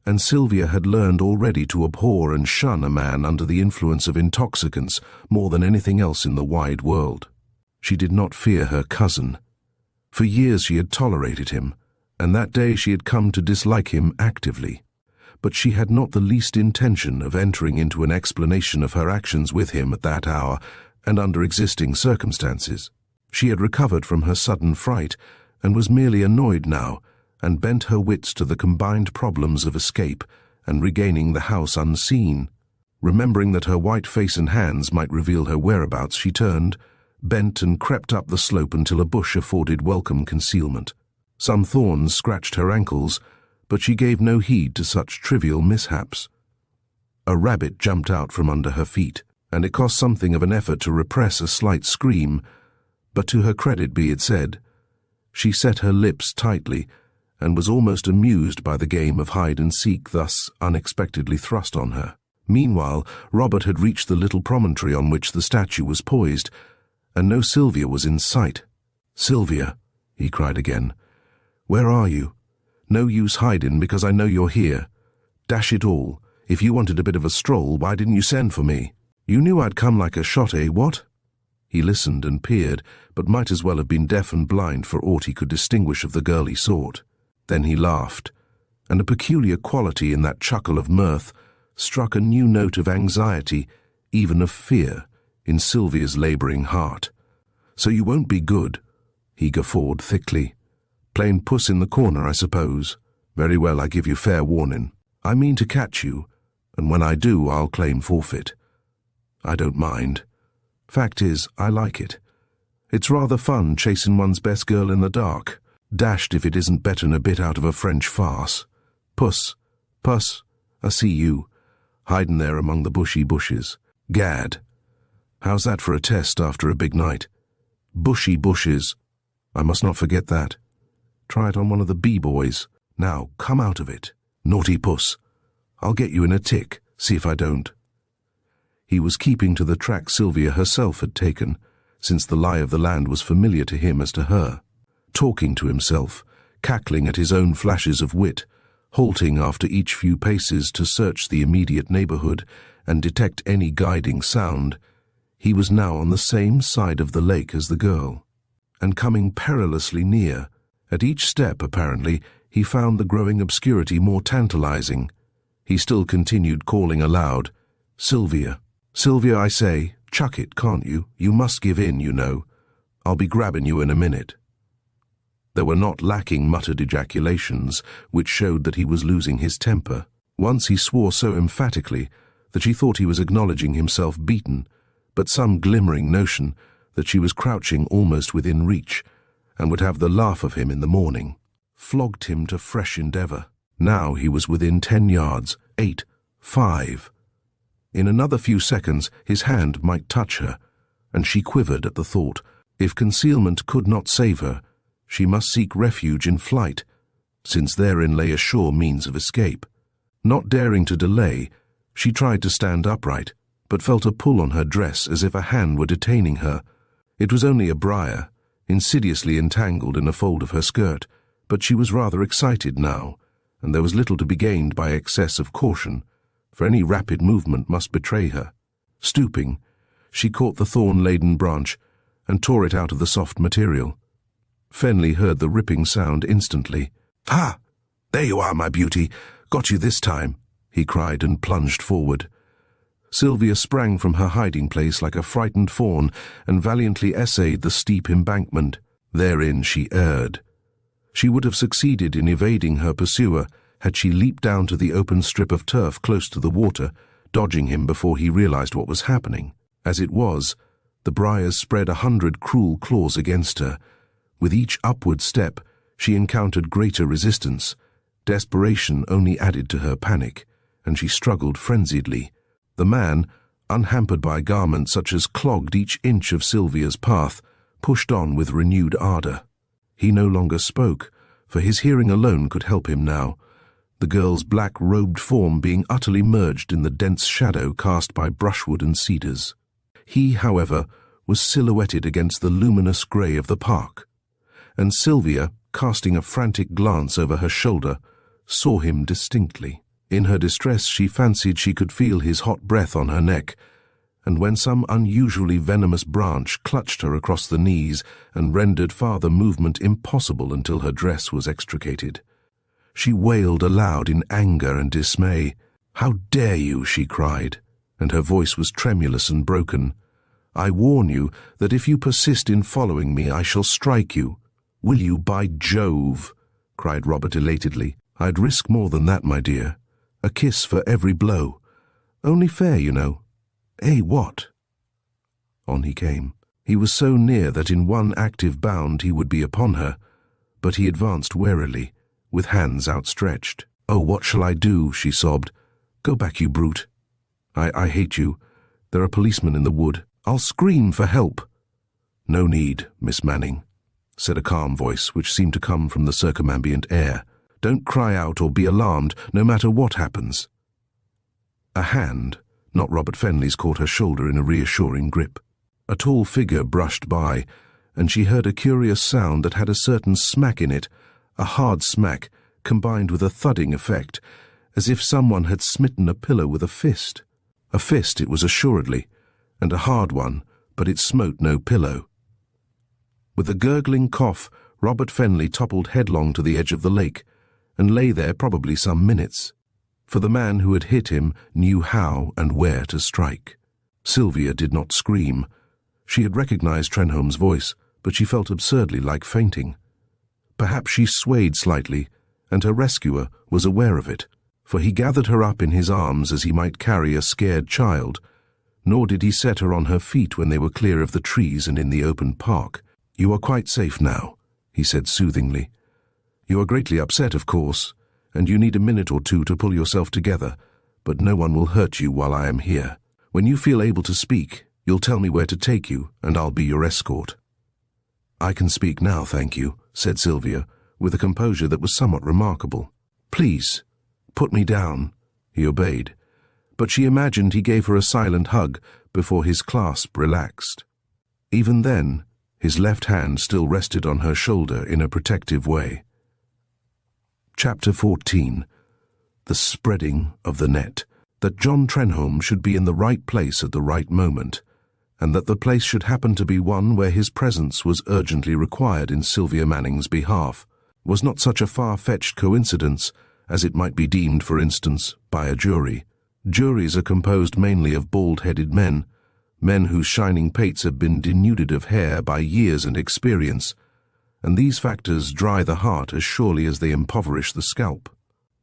and Sylvia had learned already to abhor and shun a man under the influence of intoxicants more than anything else in the wide world. She did not fear her cousin. For years she had tolerated him, and that day she had come to dislike him actively. But she had not the least intention of entering into an explanation of her actions with him at that hour and under existing circumstances. She had recovered from her sudden fright and was merely annoyed now, and bent her wits to the combined problems of escape and regaining the house unseen. Remembering that her white face and hands might reveal her whereabouts, she turned, bent and crept up the slope until a bush afforded welcome concealment. Some thorns scratched her ankles, but she gave no heed to such trivial mishaps. A rabbit jumped out from under her feet, and it cost something of an effort to repress a slight scream, but to her credit be it said, she set her lips tightly and was almost amused by the game of hide-and-seek thus unexpectedly thrust on her. Meanwhile, Robert had reached the little promontory on which the statue was poised, and no Sylvia was in sight. "Sylvia," he cried again, "where are you? No use hiding, because I know you're here. Dash it all, if you wanted a bit of a stroll, why didn't you send for me? You knew I'd come like a shot, eh, what?" He listened and peered, but might as well have been deaf and blind for aught he could distinguish of the girl he sought. Then he laughed, and a peculiar quality in that chuckle of mirth struck a new note of anxiety, even of fear, in Sylvia's labouring heart. "So you won't be good," he guffawed thickly. "Plain puss in the corner, I suppose. Very well, I give you fair warning. I mean to catch you, and when I do, I'll claim forfeit. I don't mind. Fact is, I like it. It's rather fun chasing one's best girl in the dark. Dashed if it isn't better'n a bit out of a French farce. Puss, puss, I see you, hiding there among the bushy bushes. Gad. How's that for a test after a big night? Bushy bushes. I must not forget that. Try it on one of the b-boys. Now, come out of it. Naughty puss. I'll get you in a tick, see if I don't." He was keeping to the track Sylvia herself had taken, since the lie of the land was familiar to him as to her. Talking to himself, cackling at his own flashes of wit, halting after each few paces to search the immediate neighbourhood and detect any guiding sound, he was now on the same side of the lake as the girl, and coming perilously near. At each step, apparently, he found the growing obscurity more tantalizing. He still continued calling aloud, "Sylvia, Sylvia, I say, chuck it, can't you? You must give in, you know. I'll be grabbing you in a minute." There were not lacking muttered ejaculations, which showed that he was losing his temper. Once he swore so emphatically that she thought he was acknowledging himself beaten, but some glimmering notion that she was crouching almost within reach, and would have the laugh of him in the morning, flogged him to fresh endeavour. Now he was within 10 yards, 8, 5. In another few seconds his hand might touch her, and she quivered at the thought. If concealment could not save her, she must seek refuge in flight, since therein lay a sure means of escape. Not daring to delay, she tried to stand upright, but felt a pull on her dress as if a hand were detaining her. It was only a briar, insidiously entangled in a fold of her skirt, but she was rather excited now, and there was little to be gained by excess of caution, for any rapid movement must betray her. Stooping, she caught the thorn-laden branch and tore it out of the soft material. Fenley heard the ripping sound instantly. "Ha! There you are, my beauty. Got you this time," he cried and plunged forward. Sylvia sprang from her hiding place like a frightened fawn and valiantly essayed the steep embankment. Therein she erred. She would have succeeded in evading her pursuer had she leaped down to the open strip of turf close to the water, dodging him before he realized what was happening. As it was, the briars spread 100 cruel claws against her. With each upward step, she encountered greater resistance. Desperation only added to her panic, and she struggled frenziedly. The man, unhampered by garments such as clogged each inch of Sylvia's path, pushed on with renewed ardour. He no longer spoke, for his hearing alone could help him now, the girl's black-robed form being utterly merged in the dense shadow cast by brushwood and cedars. He, however, was silhouetted against the luminous grey of the park, and Sylvia, casting a frantic glance over her shoulder, saw him distinctly. In her distress she fancied she could feel his hot breath on her neck, and when some unusually venomous branch clutched her across the knees and rendered farther movement impossible until her dress was extricated, she wailed aloud in anger and dismay. "How dare you?" she cried, and her voice was tremulous and broken. "I warn you that if you persist in following me, I shall strike you." "Will you, by Jove?" cried Robert elatedly. "I'd risk more than that, my dear. A kiss for every blow. Only fair, you know." "Eh, what?" On he came. He was so near that in one active bound he would be upon her, but he advanced warily, with hands outstretched. "Oh, what shall I do?" she sobbed. "Go back, you brute. I hate you. There are policemen in the wood. I'll scream for help." "No need, Miss Manning," said a calm voice which seemed to come from the circumambient air. "Don't cry out or be alarmed, no matter what happens." A hand, not Robert Fenley's, caught her shoulder in a reassuring grip. A tall figure brushed by, and she heard a curious sound that had a certain smack in it, a hard smack combined with a thudding effect, as if someone had smitten a pillow with a fist. A fist it was assuredly, and a hard one, but it smote no pillow. With a gurgling cough, Robert Fenley toppled headlong to the edge of the lake, and lay there probably some minutes, for the man who had hit him knew how and where to strike. Sylvia did not scream. She had recognized Trenholme's voice, but she felt absurdly like fainting. Perhaps she swayed slightly, and her rescuer was aware of it, for he gathered her up in his arms as he might carry a scared child, nor did he set her on her feet when they were clear of the trees and in the open park. "You are quite safe now," he said soothingly. "You are greatly upset, of course, and you need a minute or two to pull yourself together, but no one will hurt you while I am here. When you feel able to speak, you'll tell me where to take you, and I'll be your escort." "I can speak now, thank you," said Sylvia, with a composure that was somewhat remarkable. "Please, put me down." He obeyed, but she imagined he gave her a silent hug before his clasp relaxed. Even then, his left hand still rested on her shoulder in a protective way. Chapter 14. The Spreading of the Net. That John Trenholme should be in the right place at the right moment, and that the place should happen to be one where his presence was urgently required in Sylvia Manning's behalf, was not such a far-fetched coincidence as it might be deemed, for instance, by a jury. Juries are composed mainly of bald-headed men whose shining pates have been denuded of hair by years and experience, and these factors dry the heart as surely as they impoverish the scalp.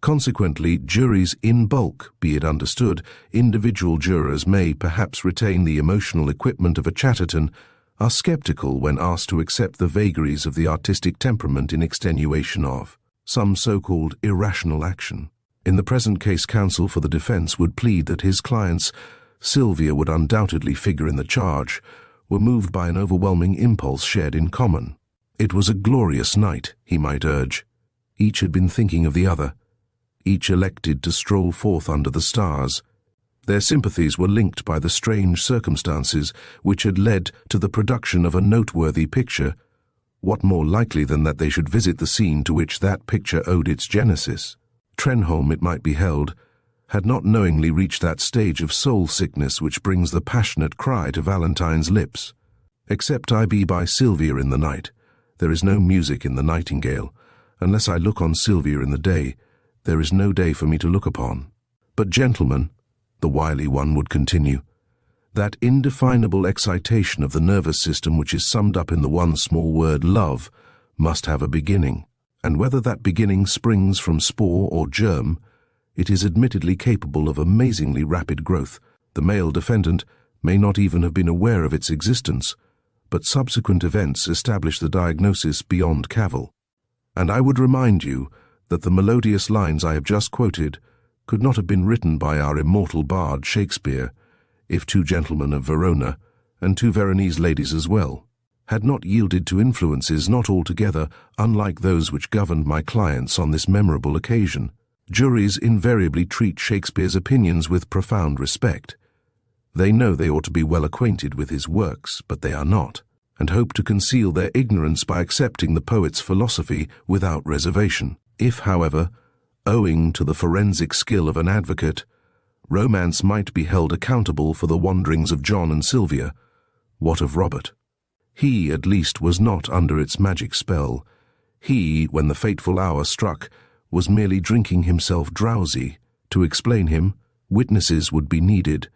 Consequently, juries in bulk, be it understood, individual jurors may perhaps retain the emotional equipment of a Chatterton, are skeptical when asked to accept the vagaries of the artistic temperament in extenuation of some so-called irrational action. In the present case, counsel for the defense would plead that his clients, Sylvia would undoubtedly figure in the charge, were moved by an overwhelming impulse shared in common. It was a glorious night, he might urge. Each had been thinking of the other. Each elected to stroll forth under the stars. Their sympathies were linked by the strange circumstances which had led to the production of a noteworthy picture. What more likely than that they should visit the scene to which that picture owed its genesis? Trenholme, it might be held, had not knowingly reached that stage of soul-sickness which brings the passionate cry to Valentine's lips. "Except I be by Sylvia in the night, there is no music in the nightingale. Unless I look on Sylvia in the day, there is no day for me to look upon. But gentlemen," the wily one would continue, "that indefinable excitation of the nervous system which is summed up in the one small word love must have a beginning, and whether that beginning springs from spore or germ, it is admittedly capable of amazingly rapid growth. The male defendant may not even have been aware of its existence, but subsequent events establish the diagnosis beyond cavil. And I would remind you that the melodious lines I have just quoted could not have been written by our immortal bard Shakespeare, if two gentlemen of Verona, and two Veronese ladies as well, had not yielded to influences not altogether unlike those which governed my clients on this memorable occasion. Juries invariably treat Shakespeare's opinions with profound respect. They know they ought to be well acquainted with his works, but they are not, and hope to conceal their ignorance by accepting the poet's philosophy without reservation. If, however, owing to the forensic skill of an advocate, romance might be held accountable for the wanderings of John and Sylvia, what of Robert? He, at least, was not under its magic spell. He, when the fateful hour struck, was merely drinking himself drowsy. To explain him, witnesses would be needed,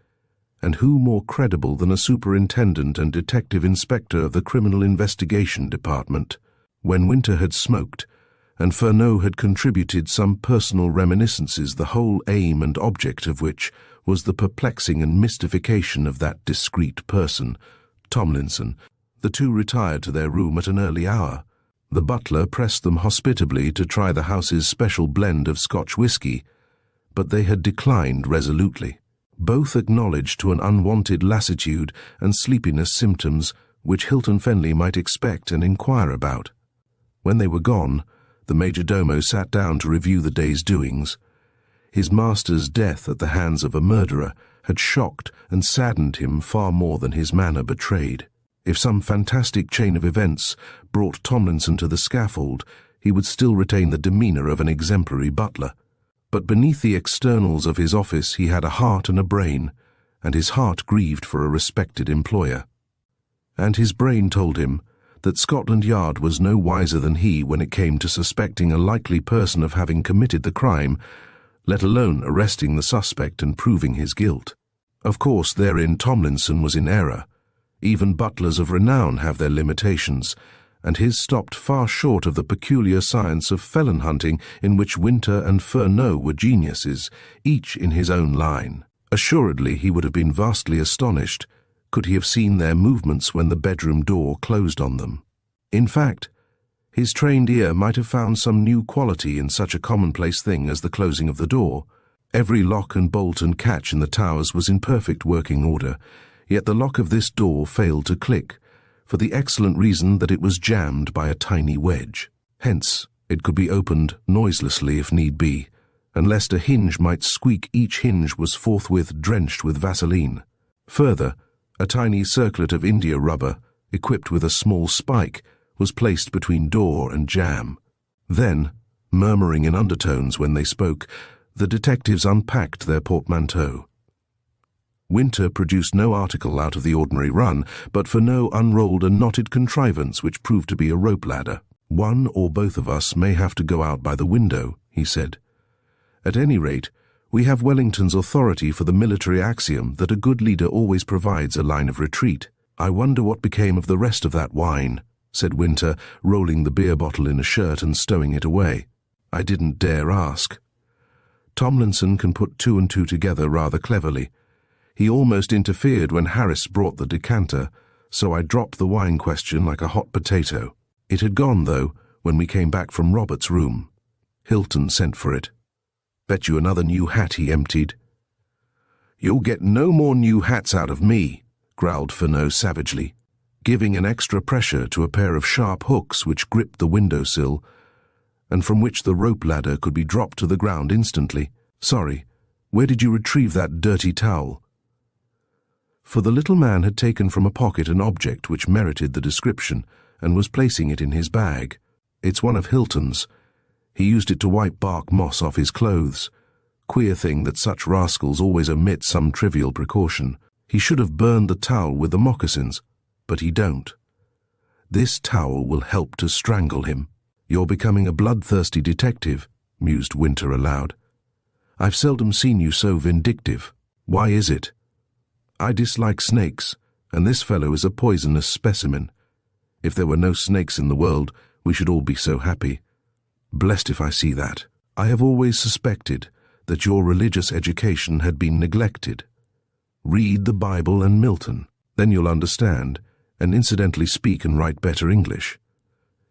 and who more credible than a superintendent and detective inspector of the Criminal Investigation Department? When Winter had smoked, and Furneaux had contributed some personal reminiscences, the whole aim and object of which was the perplexing and mystification of that discreet person, Tomlinson, the two retired to their room at an early hour. The butler pressed them hospitably to try the house's special blend of Scotch whisky, but they had declined resolutely. Both acknowledged to an unwonted lassitude and sleepiness symptoms which Hilton Fenley might expect and inquire about. When they were gone, the major-domo sat down to review the day's doings. His master's death at the hands of a murderer had shocked and saddened him far more than his manner betrayed. If some fantastic chain of events brought Tomlinson to the scaffold, he would still retain the demeanour of an exemplary butler. But beneath the externals of his office he had a heart and a brain, and his heart grieved for a respected employer. And his brain told him that Scotland Yard was no wiser than he when it came to suspecting a likely person of having committed the crime, let alone arresting the suspect and proving his guilt. Of course, therein Tomlinson was in error. Even butlers of renown have their limitations, and his stopped far short of the peculiar science of felon hunting in which Winter and Furneaux were geniuses, each in his own line. Assuredly he would have been vastly astonished could he have seen their movements when the bedroom door closed on them. In fact, his trained ear might have found some new quality in such a commonplace thing as the closing of the door. Every lock and bolt and catch in the towers was in perfect working order, yet the lock of this door failed to click, for the excellent reason that it was jammed by a tiny wedge. Hence, it could be opened noiselessly if need be, and lest a hinge might squeak, each hinge was forthwith drenched with Vaseline. Further, a tiny circlet of India rubber, equipped with a small spike, was placed between door and jamb. Then, murmuring in undertones when they spoke, the detectives unpacked their portmanteau. Winter produced no article out of the ordinary run, but Furneaux unrolled a knotted contrivance which proved to be a rope ladder. "One or both of us may have to go out by the window," he said. "At any rate, we have Wellington's authority for the military axiom that a good leader always provides a line of retreat. I wonder what became of the rest of that wine," said Winter, rolling the beer bottle in a shirt and stowing it away. "I didn't dare ask. Tomlinson can put two and two together rather cleverly. He almost interfered when Harris brought the decanter, so I dropped the wine question like a hot potato. It had gone, though, when we came back from Robert's room. Hilton sent for it. Bet you another new hat he emptied." "You'll get no more new hats out of me," growled Furneaux savagely, giving an extra pressure to a pair of sharp hooks which gripped the windowsill, and from which the rope ladder could be dropped to the ground instantly. "Sorry, where did you retrieve that dirty towel?" For the little man had taken from a pocket an object which merited the description, and was placing it in his bag. "It's one of Hilton's. He used it to wipe bark moss off his clothes. Queer thing that such rascals always omit some trivial precaution. He should have burned the towel with the moccasins, but he don't. This towel will help to strangle him." "You're becoming a bloodthirsty detective," mused Winter aloud. "I've seldom seen you so vindictive. Why is it?" "I dislike snakes, and this fellow is a poisonous specimen. If there were no snakes in the world, we should all be so happy. Blessed if I see that. I have always suspected that your religious education had been neglected. Read the Bible and Milton, then you'll understand, and incidentally speak and write better English.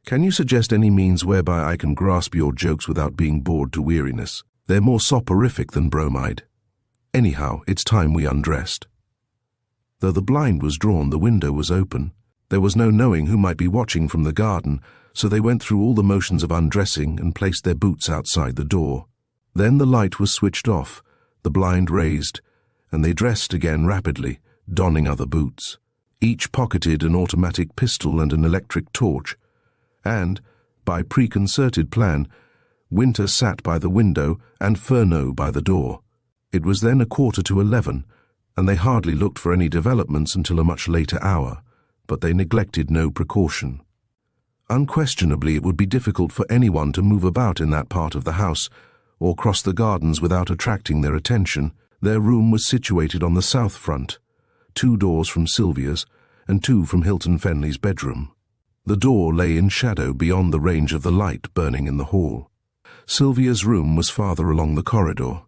Can you suggest any means whereby I can grasp your jokes without being bored to weariness? They're more soporific than bromide. Anyhow, it's time we undressed." Though the blind was drawn, the window was open. There was no knowing who might be watching from the garden, so they went through all the motions of undressing and placed their boots outside the door. Then the light was switched off, the blind raised, and they dressed again rapidly, donning other boots. Each pocketed an automatic pistol and an electric torch, and, by preconcerted plan, Winter sat by the window and Furneaux by the door. It was then 11:15, and they hardly looked for any developments until a much later hour, but they neglected no precaution. Unquestionably, it would be difficult for anyone to move about in that part of the house, or cross the gardens without attracting their attention. Their room was situated on the south front, 2 doors from Sylvia's, and 2 from Hilton Fenley's bedroom. The door lay in shadow beyond the range of the light burning in the hall. Sylvia's room was farther along the corridor.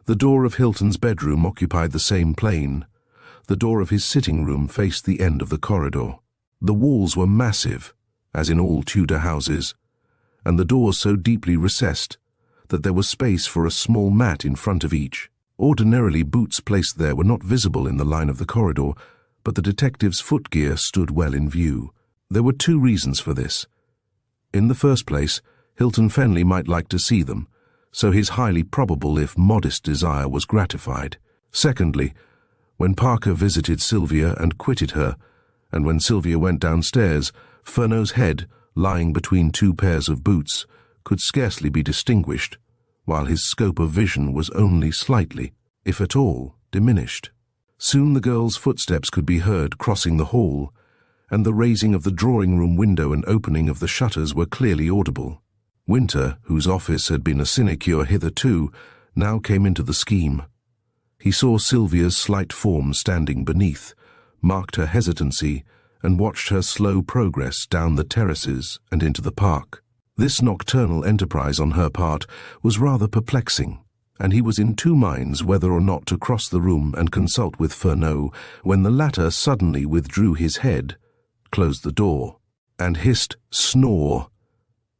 The door of Hilton's bedroom occupied the same plane. The door of his sitting room faced the end of the corridor. The walls were massive, as in all Tudor houses, and the doors so deeply recessed that there was space for a small mat in front of each. Ordinarily, boots placed there were not visible in the line of the corridor, but the detective's footgear stood well in view. There were 2 reasons for this. In the first place, Hilton Fenley might like to see them, so his highly probable if modest desire was gratified. Secondly, when Parker visited Sylvia and quitted her, and when Sylvia went downstairs, Furneaux's head, lying between 2 pairs of boots, could scarcely be distinguished, while his scope of vision was only slightly, if at all, diminished. Soon the girl's footsteps could be heard crossing the hall, and the raising of the drawing-room window and opening of the shutters were clearly audible. Winter, whose office had been a sinecure hitherto, now came into the scheme. He saw Sylvia's slight form standing beneath, marked her hesitancy, and watched her slow progress down the terraces and into the park. This nocturnal enterprise on her part was rather perplexing, and he was in 2 minds whether or not to cross the room and consult with Furneaux, when the latter suddenly withdrew his head, closed the door, and hissed, "Snore!"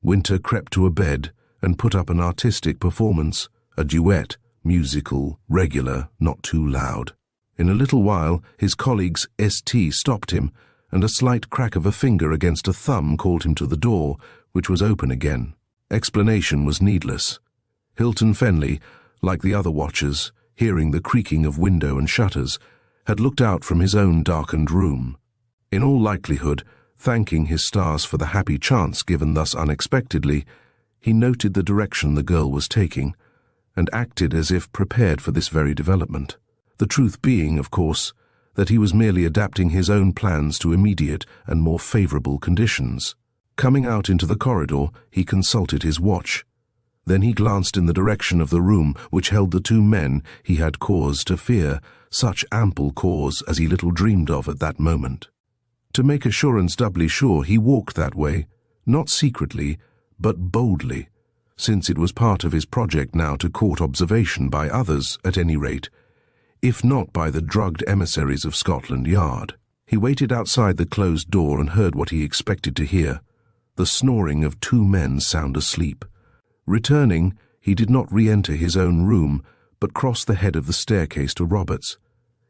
Winter crept to a bed and put up an artistic performance, a duet, musical, regular, not too loud. In a little while, his colleague's ST stopped him, and a slight crack of a finger against a thumb called him to the door, which was open again. Explanation was needless. Hilton Fenley, like the other watchers, hearing the creaking of window and shutters, had looked out from his own darkened room. In all likelihood, thanking his stars for the happy chance given thus unexpectedly, he noted the direction the girl was taking, and acted as if prepared for this very development. The truth being, of course, that he was merely adapting his own plans to immediate and more favorable conditions. Coming out into the corridor, he consulted his watch. Then he glanced in the direction of the room which held the 2 men he had cause to fear, such ample cause as he little dreamed of at that moment. To make assurance doubly sure, he walked that way, not secretly, but boldly, since it was part of his project now to court observation by others, at any rate, if not by the drugged emissaries of Scotland Yard. He waited outside the closed door and heard what he expected to hear, the snoring of 2 men sound asleep. Returning, he did not re-enter his own room, but crossed the head of the staircase to Robert's.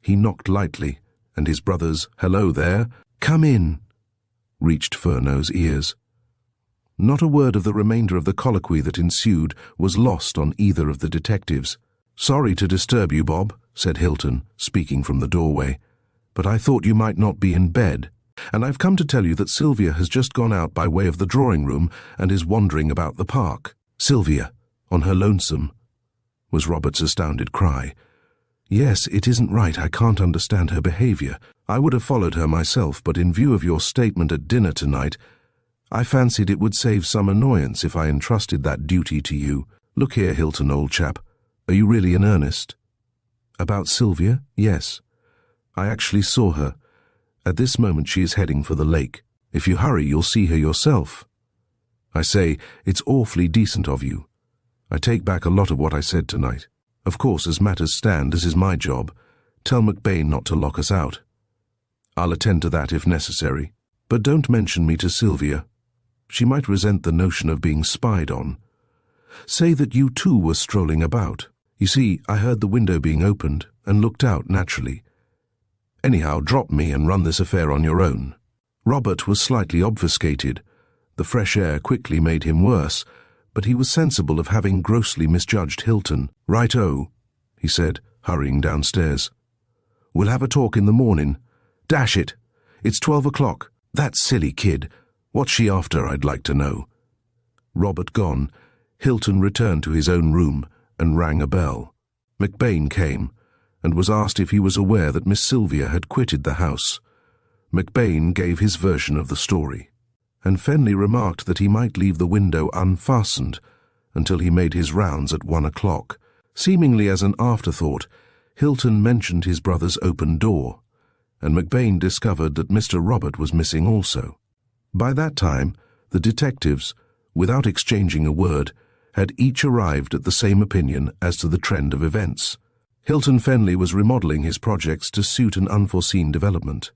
He knocked lightly, and his brother's "Hello there, come in," reached Furneaux's ears. Not a word of the remainder of the colloquy that ensued was lost on either of the detectives. "Sorry to disturb you, Bob," said Hilton, speaking from the doorway, "but I thought you might not be in bed, and I've come to tell you that Sylvia has just gone out by way of the drawing-room and is wandering about the park." "Sylvia, on her lonesome?" was Robert's astounded cry. "Yes, it isn't right. I can't understand her behavior. I would have followed her myself, but in view of your statement at dinner tonight, I fancied it would save some annoyance if I entrusted that duty to you. Look here, Hilton, old chap, are you really in earnest?" "About Sylvia? Yes. I actually saw her. At this moment she is heading for the lake. If you hurry, you'll see her yourself. I say, it's awfully decent of you. I take back a lot of what I said tonight. Of course, as matters stand, this is my job. Tell McBain not to lock us out. I'll attend to that if necessary. But don't mention me to Sylvia. She might resent the notion of being spied on. Say that you too were strolling about. You see, I heard the window being opened and looked out naturally. Anyhow, drop me and run this affair on your own. Robert was slightly obfuscated. The fresh air quickly made him worse, but he was sensible of having grossly misjudged Hilton. "Right-o," he said, hurrying downstairs. "We'll have a talk in the morning. Dash it! It's 12 o'clock. That silly kid. What's she after, I'd like to know?" Robert gone, Hilton returned to his own room and rang a bell. McBain came and was asked if he was aware that Miss Sylvia had quitted the house. McBain gave his version of the story, and Fenley remarked that he might leave the window unfastened until he made his rounds at 1 o'clock. Seemingly as an afterthought, Hilton mentioned his brother's open door, and McBain discovered that Mr. Robert was missing also. By that time, the detectives, without exchanging a word, had each arrived at the same opinion as to the trend of events. Hilton Fenley was remodeling his projects to suit an unforeseen development.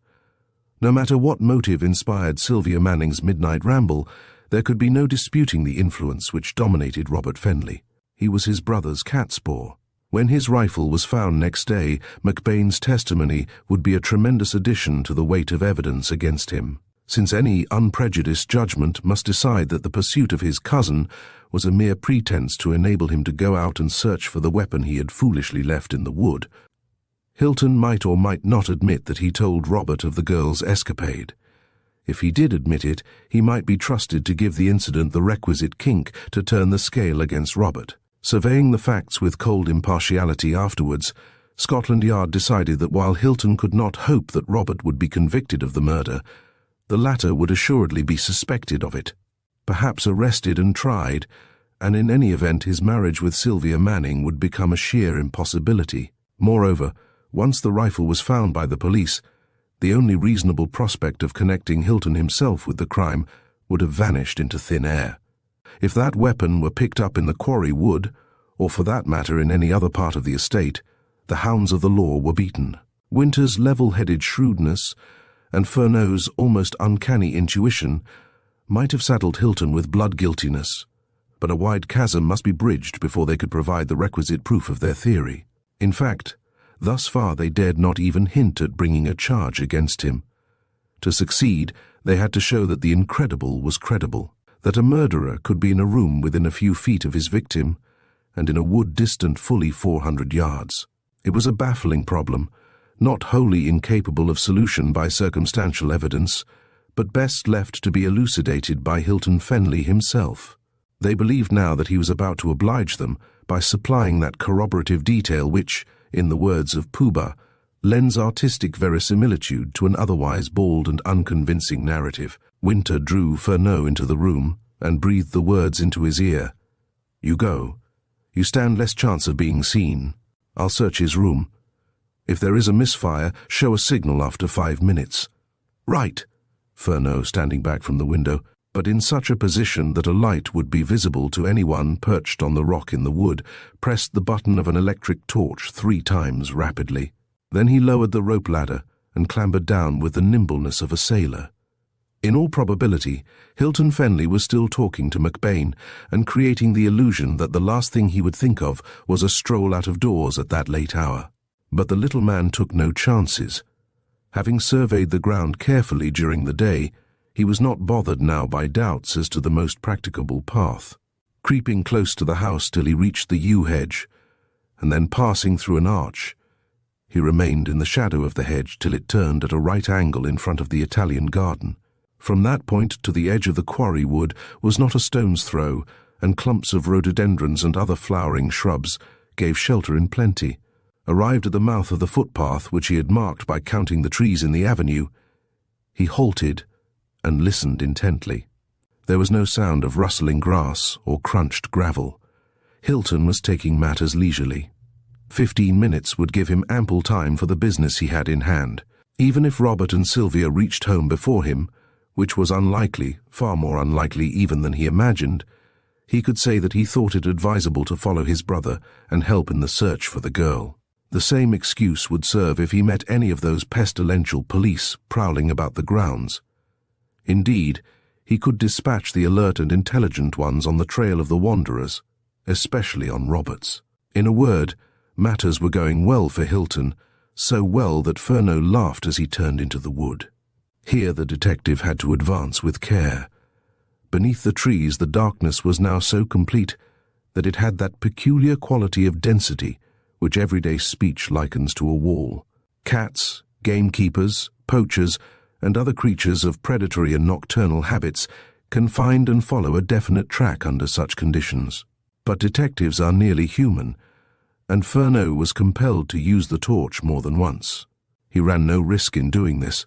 No matter what motive inspired Sylvia Manning's midnight ramble, there could be no disputing the influence which dominated Robert Fenley. He was his brother's catspaw. When his rifle was found next day, McBain's testimony would be a tremendous addition to the weight of evidence against him, since any unprejudiced judgment must decide that the pursuit of his cousin was a mere pretense to enable him to go out and search for the weapon he had foolishly left in the wood. Hilton might or might not admit that he told Robert of the girl's escapade. If he did admit it, he might be trusted to give the incident the requisite kink to turn the scale against Robert. Surveying the facts with cold impartiality afterwards, Scotland Yard decided that while Hilton could not hope that Robert would be convicted of the murder, the latter would assuredly be suspected of it, perhaps arrested and tried, and in any event his marriage with Sylvia Manning would become a sheer impossibility. Moreover, once the rifle was found by the police, the only reasonable prospect of connecting Hilton himself with the crime would have vanished into thin air. If that weapon were picked up in the quarry wood, or for that matter in any other part of the estate, the hounds of the law were beaten. Winter's level-headed shrewdness and Fernow's almost uncanny intuition might have saddled Hilton with blood guiltiness, but a wide chasm must be bridged before they could provide the requisite proof of their theory. In fact, thus far they dared not even hint at bringing a charge against him. To succeed, they had to show that the incredible was credible, that a murderer could be in a room within a few feet of his victim, and in a wood distant fully 400 yards. It was a baffling problem, not wholly incapable of solution by circumstantial evidence, but best left to be elucidated by Hilton Fenley himself. They believed now that he was about to oblige them by supplying that corroborative detail which, in the words of Pooh-Bah, lends artistic verisimilitude to an otherwise bald and unconvincing narrative. Winter drew Furneaux into the room and breathed the words into his ear. "You go. You stand less chance of being seen. I'll search his room. If there is a misfire, show a signal after 5 minutes." "Right," Furneaux, standing back from the window, but in such a position that a light would be visible to anyone perched on the rock in the wood, pressed the button of an electric torch 3 times rapidly. Then he lowered the rope ladder and clambered down with the nimbleness of a sailor. In all probability, Hilton Fenley was still talking to McBain and creating the illusion that the last thing he would think of was a stroll out of doors at that late hour. But the little man took no chances. Having surveyed the ground carefully during the day, he was not bothered now by doubts as to the most practicable path. Creeping close to the house till he reached the yew hedge, and then passing through an arch, he remained in the shadow of the hedge till it turned at a right angle in front of the Italian garden. From that point to the edge of the quarry wood was not a stone's throw, and clumps of rhododendrons and other flowering shrubs gave shelter in plenty. Arrived at the mouth of the footpath which he had marked by counting the trees in the avenue, he halted and listened intently. There was no sound of rustling grass or crunched gravel. Hilton was taking matters leisurely. 15 minutes would give him ample time for the business he had in hand. Even if Robert and Sylvia reached home before him, which was unlikely, far more unlikely even than he imagined, he could say that he thought it advisable to follow his brother and help in the search for the girl. The same excuse would serve if he met any of those pestilential police prowling about the grounds. Indeed, he could dispatch the alert and intelligent ones on the trail of the wanderers, especially on Roberts. In a word, matters were going well for Hilton, so well that Furneaux laughed as he turned into the wood. Here the detective had to advance with care. Beneath the trees the darkness was now so complete that it had that peculiar quality of density which everyday speech likens to a wall. Cats, gamekeepers, poachers, and other creatures of predatory and nocturnal habits can find and follow a definite track under such conditions. But detectives are nearly human, and Furneaux was compelled to use the torch more than once. He ran no risk in doing this.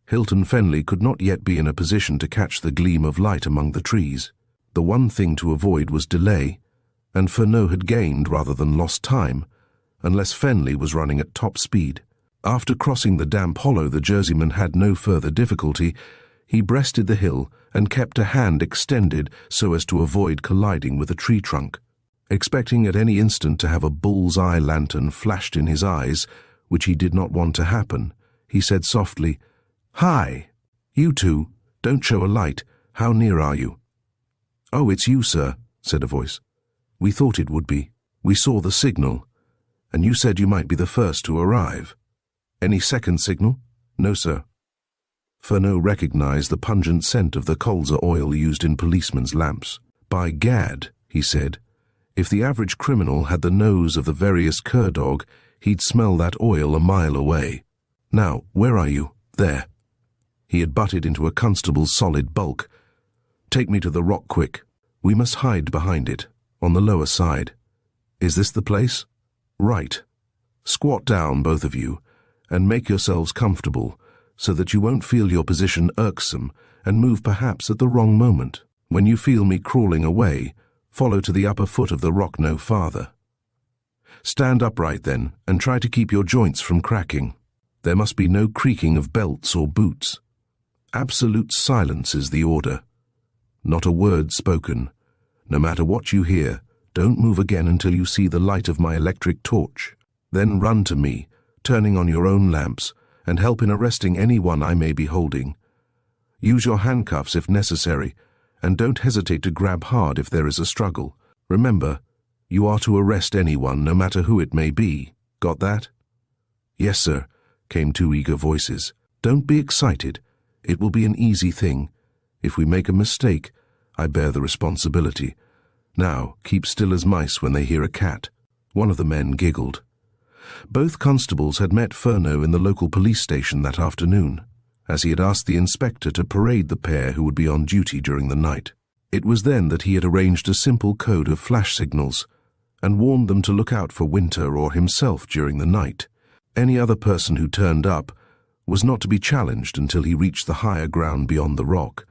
Hilton Fenley could not yet be in a position to catch the gleam of light among the trees. The one thing to avoid was delay, and Furneaux had gained rather than lost time, unless Fenley was running at top speed. After crossing the damp hollow, the Jerseyman had no further difficulty. He breasted the hill and kept a hand extended so as to avoid colliding with a tree trunk. Expecting at any instant to have a bull's-eye lantern flashed in his eyes, which he did not want to happen, he said softly, "Hi! You two, don't show a light. How near are you?" "Oh, it's you, sir," said a voice. "We thought it would be. We saw the signal, and you said you might be the first to arrive. Any second signal?" "No, sir." Furneaux recognized the pungent scent of the colza oil used in policemen's lamps. "By gad," he said, "if the average criminal had the nose of the veriest cur-dog, he'd smell that oil a mile away. Now, where are you?" "There." He had butted into a constable's solid bulk. "Take me to the rock quick. We must hide behind it, on the lower side. Is this the place?" "Right. Squat down, both of you, and make yourselves comfortable, so that you won't feel your position irksome and move perhaps at the wrong moment. When you feel me crawling away, follow to the upper foot of the rock no farther. Stand upright then, and try to keep your joints from cracking. There must be no creaking of belts or boots. Absolute silence is the order. Not a word spoken. No matter what you hear, don't move again until you see the light of my electric torch. Then run to me, turning on your own lamps, and help in arresting anyone I may be holding. Use your handcuffs if necessary, and don't hesitate to grab hard if there is a struggle. Remember, you are to arrest anyone, no matter who it may be. Got that?" "Yes, sir," came two eager voices. "Don't be excited. It will be an easy thing. If we make a mistake, I bear the responsibility. Now, keep still as mice when they hear a cat." One of the men giggled. Both constables had met Furneaux in the local police station that afternoon, as he had asked the inspector to parade the pair who would be on duty during the night. It was then that he had arranged a simple code of flash signals, and warned them to look out for Winter or himself during the night. Any other person who turned up was not to be challenged until he reached the higher ground beyond the rock,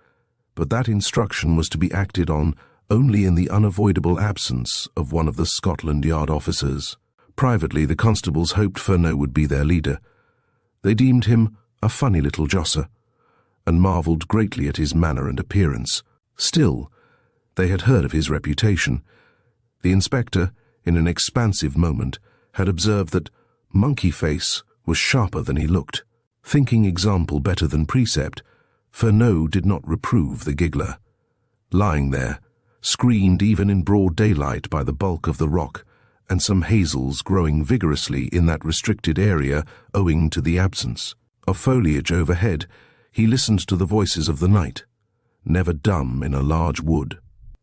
but that instruction was to be acted on only in the unavoidable absence of one of the Scotland Yard officers. Privately, the constables hoped Furneaux would be their leader. They deemed him a funny little josser, and marvelled greatly at his manner and appearance. Still, they had heard of his reputation. The inspector, in an expansive moment, had observed that Monkey Face was sharper than he looked. Thinking example better than precept, Furneaux did not reprove the giggler. Lying there, screened even in broad daylight by the bulk of the rock, and some hazels growing vigorously in that restricted area owing to the absence of foliage overhead, he listened to the voices of the night, never dumb in a large wood.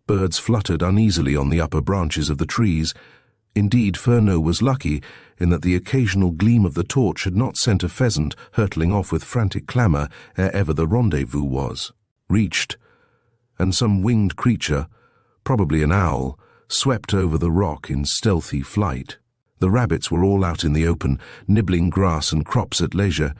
Birds fluttered uneasily on the upper branches of the trees. Indeed, Furneaux was lucky in that the occasional gleam of the torch had not sent a pheasant hurtling off with frantic clamour ere ever the rendezvous was reached, and some winged creature, probably an owl, swept over the rock in stealthy flight. The rabbits were all out in the open, nibbling grass and crops at leisure,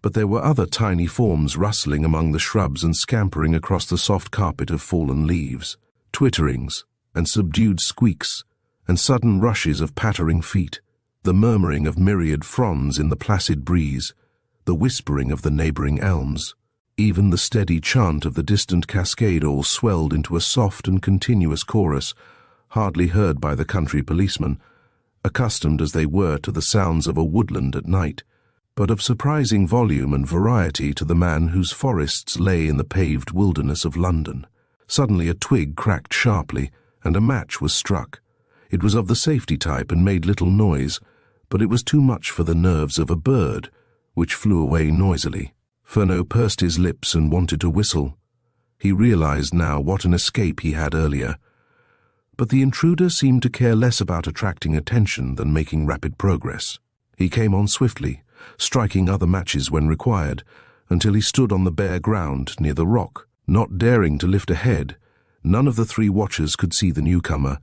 but there were other tiny forms rustling among the shrubs and scampering across the soft carpet of fallen leaves. Twitterings and subdued squeaks and sudden rushes of pattering feet, the murmuring of myriad fronds in the placid breeze, the whispering of the neighbouring elms. Even the steady chant of the distant cascade all swelled into a soft and continuous chorus, hardly heard by the country policemen, accustomed as they were to the sounds of a woodland at night, but of surprising volume and variety to the man whose forests lay in the paved wilderness of London. Suddenly a twig cracked sharply, and a match was struck. It was of the safety type and made little noise, but it was too much for the nerves of a bird, which flew away noisily. Fenley pursed his lips and wanted to whistle. He realized now what an escape he had earlier. But the intruder seemed to care less about attracting attention than making rapid progress. He came on swiftly, striking other matches when required, until he stood on the bare ground near the rock. Not daring to lift a head, none of the three watchers could see the newcomer,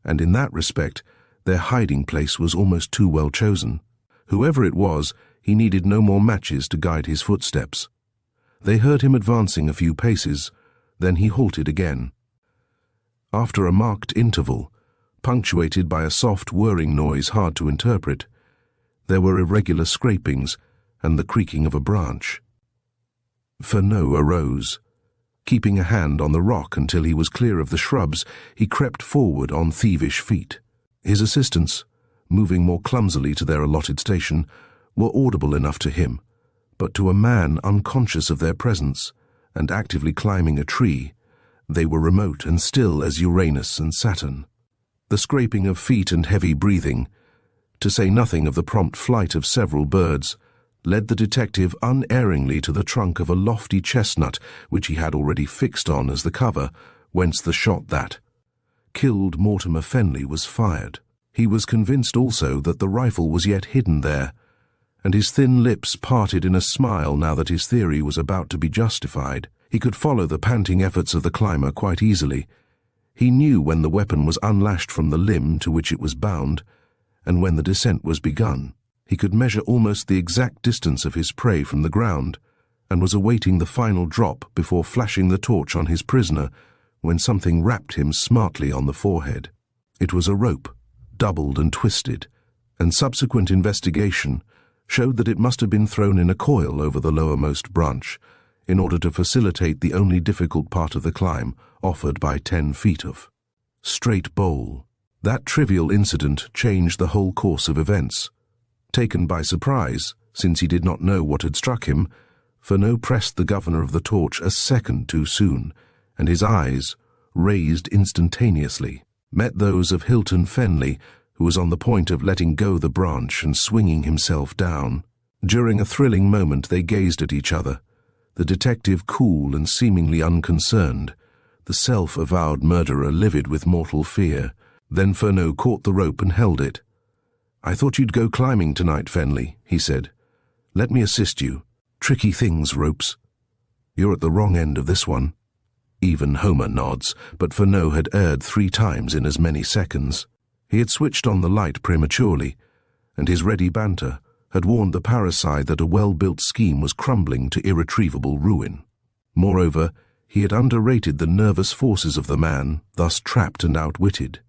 and in that respect, their hiding place was almost too well chosen. Whoever it was, he needed no more matches to guide his footsteps. They heard him advancing a few paces, then he halted again. After a marked interval, punctuated by a soft whirring noise hard to interpret, there were irregular scrapings and the creaking of a branch. Fenley arose. Keeping a hand on the rock until he was clear of the shrubs, he crept forward on thievish feet. His assistants, moving more clumsily to their allotted station, were audible enough to him, but to a man unconscious of their presence and actively climbing a tree, they were remote and still as Uranus and Saturn. The scraping of feet and heavy breathing, to say nothing of the prompt flight of several birds, led the detective unerringly to the trunk of a lofty chestnut which he had already fixed on as the cover, whence the shot that killed Mortimer Fenley was fired. He was convinced also that the rifle was yet hidden there, and his thin lips parted in a smile now that his theory was about to be justified. He could follow the panting efforts of the climber quite easily. He knew when the weapon was unlashed from the limb to which it was bound, and when the descent was begun. He could measure almost the exact distance of his prey from the ground, and was awaiting the final drop before flashing the torch on his prisoner when something rapped him smartly on the forehead. It was a rope, doubled and twisted, and subsequent investigation showed that it must have been thrown in a coil over the lowermost branch in order to facilitate the only difficult part of the climb offered by 10 feet of straight bole. That trivial incident changed the whole course of events. Taken by surprise, since he did not know what had struck him, Fenley pressed the governor of the torch a second too soon, and his eyes, raised instantaneously, met those of Hilton Fenley, who was on the point of letting go the branch and swinging himself down. During a thrilling moment they gazed at each other, the detective cool and seemingly unconcerned, the self-avowed murderer livid with mortal fear. Then Fenley caught the rope and held it. "I thought you'd go climbing tonight, Fenley," he said. "Let me assist you. Tricky things, ropes. You're at the wrong end of this one." Even Homer nods, but Fenley had erred 3 times in as many seconds. He had switched on the light prematurely, and his ready banter had warned the parricide that a well-built scheme was crumbling to irretrievable ruin. Moreover, he had underrated the nervous forces of the man, thus trapped and outwitted.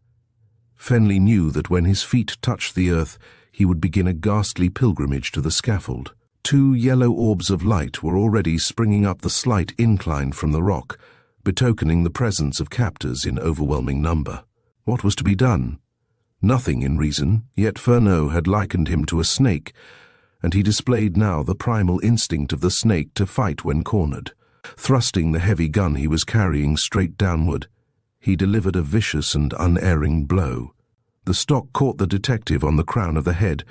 Fenley knew that when his feet touched the earth, he would begin a ghastly pilgrimage to the scaffold. 2 yellow orbs of light were already springing up the slight incline from the rock, betokening the presence of captors in overwhelming number. What was to be done? Nothing in reason, yet Fenley had likened him to a snake, and he displayed now the primal instinct of the snake to fight when cornered. Thrusting the heavy gun he was carrying straight downward, he delivered a vicious and unerring blow. The stock caught the detective on the crown of the head,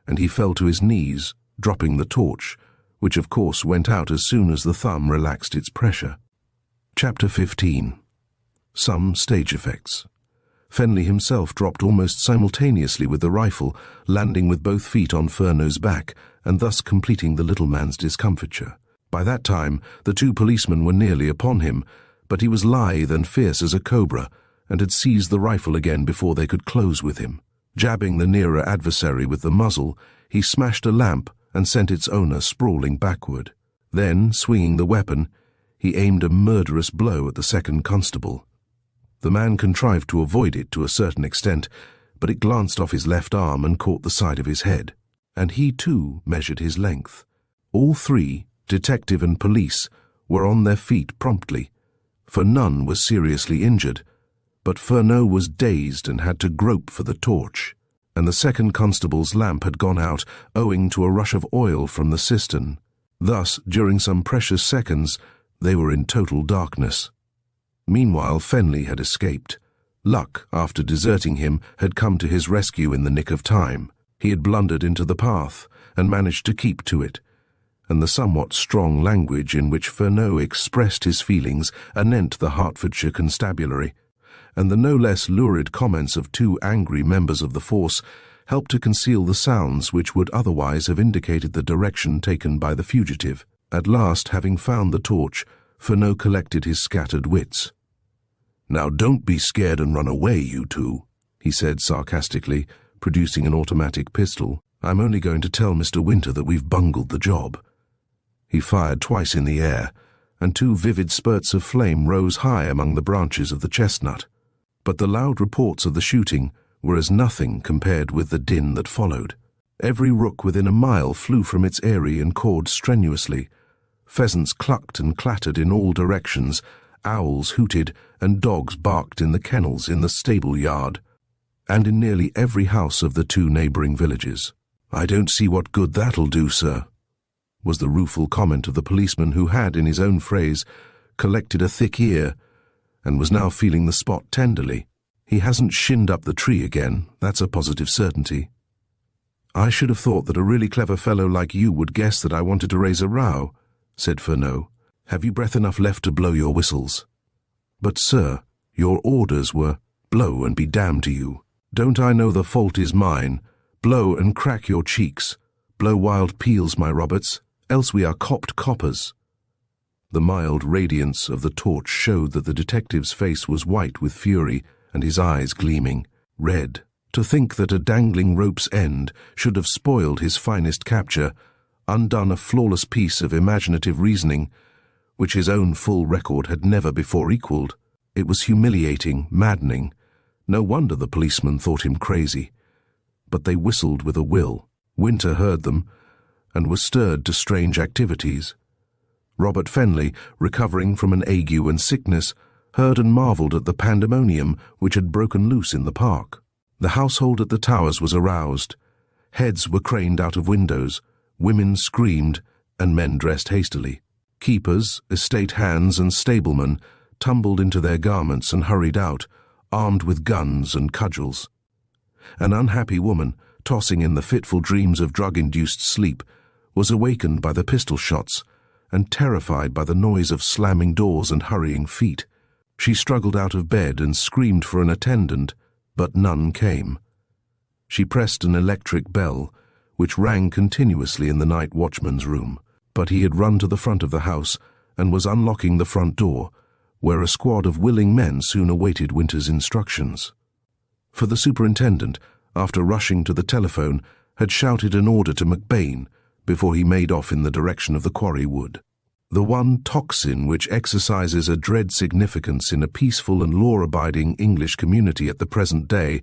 and he fell to his knees, dropping the torch, which of course went out as soon as the thumb relaxed its pressure. Chapter 15. Some stage effects. Fenley himself dropped almost simultaneously with the rifle, landing with both feet on Fenley's back, and thus completing the little man's discomfiture. By that time, the 2 policemen were nearly upon him, but he was lithe and fierce as a cobra, and had seized the rifle again before they could close with him. Jabbing the nearer adversary with the muzzle, he smashed a lamp and sent its owner sprawling backward. Then, swinging the weapon, he aimed a murderous blow at the second constable. The man contrived to avoid it to a certain extent, but it glanced off his left arm and caught the side of his head, and he too measured his length. All 3, detective and police, were on their feet promptly, for none was seriously injured, but Fenley was dazed and had to grope for the torch, and the second constable's lamp had gone out owing to a rush of oil from the cistern. Thus, during some precious seconds, they were in total darkness. Meanwhile, Fenley had escaped. Luck, after deserting him, had come to his rescue in the nick of time. He had blundered into the path and managed to keep to it, and the somewhat strong language in which Fenley expressed his feelings anent the Hertfordshire constabulary, and the no less lurid comments of two angry members of the force helped to conceal the sounds which would otherwise have indicated the direction taken by the fugitive. At last, having found the torch, Fenley collected his scattered wits. "Now don't be scared and run away, you two," he said sarcastically, producing an automatic pistol. "I'm only going to tell Mr. Winter that we've bungled the job." He fired twice in the air, and two vivid spurts of flame rose high among the branches of the chestnut. But the loud reports of the shooting were as nothing compared with the din that followed. Every rook within a mile flew from its eyrie and cawed strenuously. Pheasants clucked and clattered in all directions, owls hooted, and dogs barked in the kennels in the stable yard, and in nearly every house of the two neighbouring villages. "I don't see what good that'll do, sir," was the rueful comment of the policeman who had, in his own phrase, collected a thick ear, and was now feeling the spot tenderly. "He hasn't shinned up the tree again, that's a positive certainty." "I should have thought that a really clever fellow like you would guess that I wanted to raise a row," said Fenley. "Have you breath enough left to blow your whistles?" "But, sir, your orders were, 'Blow and be damned to you.' Don't I know the fault is mine? Blow and crack your cheeks. Blow wild peals, my Roberts, else we are copped coppers." The mild radiance of the torch showed that the detective's face was white with fury and his eyes gleaming red. To think that a dangling rope's end should have spoiled his finest capture, undone a flawless piece of imaginative reasoning, which his own full record had never before equalled. It was humiliating, maddening. No wonder the policeman thought him crazy. But they whistled with a will. Winter heard them, and was stirred to strange activities. Robert Fenley, recovering from an ague and sickness, heard and marvelled at the pandemonium which had broken loose in the park. The household at the Towers was aroused. Heads were craned out of windows, women screamed, and men dressed hastily. Keepers, estate hands, and stablemen tumbled into their garments and hurried out, armed with guns and cudgels. An unhappy woman, tossing in the fitful dreams of drug-induced sleep, was awakened by the pistol shots and terrified by the noise of slamming doors and hurrying feet. She struggled out of bed and screamed for an attendant, but none came. She pressed an electric bell, which rang continuously in the night watchman's room, but he had run to the front of the house and was unlocking the front door, where a squad of willing men soon awaited Winter's instructions. For the superintendent, after rushing to the telephone, had shouted an order to McBain before he made off in the direction of the quarry wood. The one toxin which exercises a dread significance in a peaceful and law-abiding English community at the present day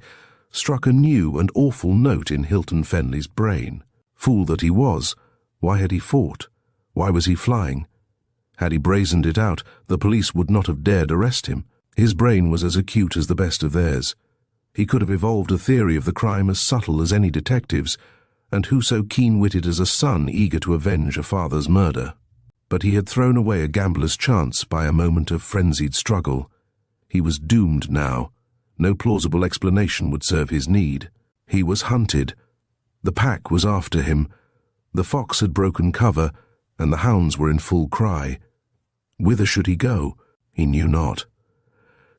struck a new and awful note in Hilton Fenley's brain. Fool that he was, why had he fought? Why was he flying? Had he brazened it out, the police would not have dared arrest him. His brain was as acute as the best of theirs. He could have evolved a theory of the crime as subtle as any detective's, and who so keen-witted as a son eager to avenge a father's murder. But he had thrown away a gambler's chance by a moment of frenzied struggle. He was doomed now. No plausible explanation would serve his need. He was hunted. The pack was after him. The fox had broken cover, and the hounds were in full cry. Whither should he go? He knew not.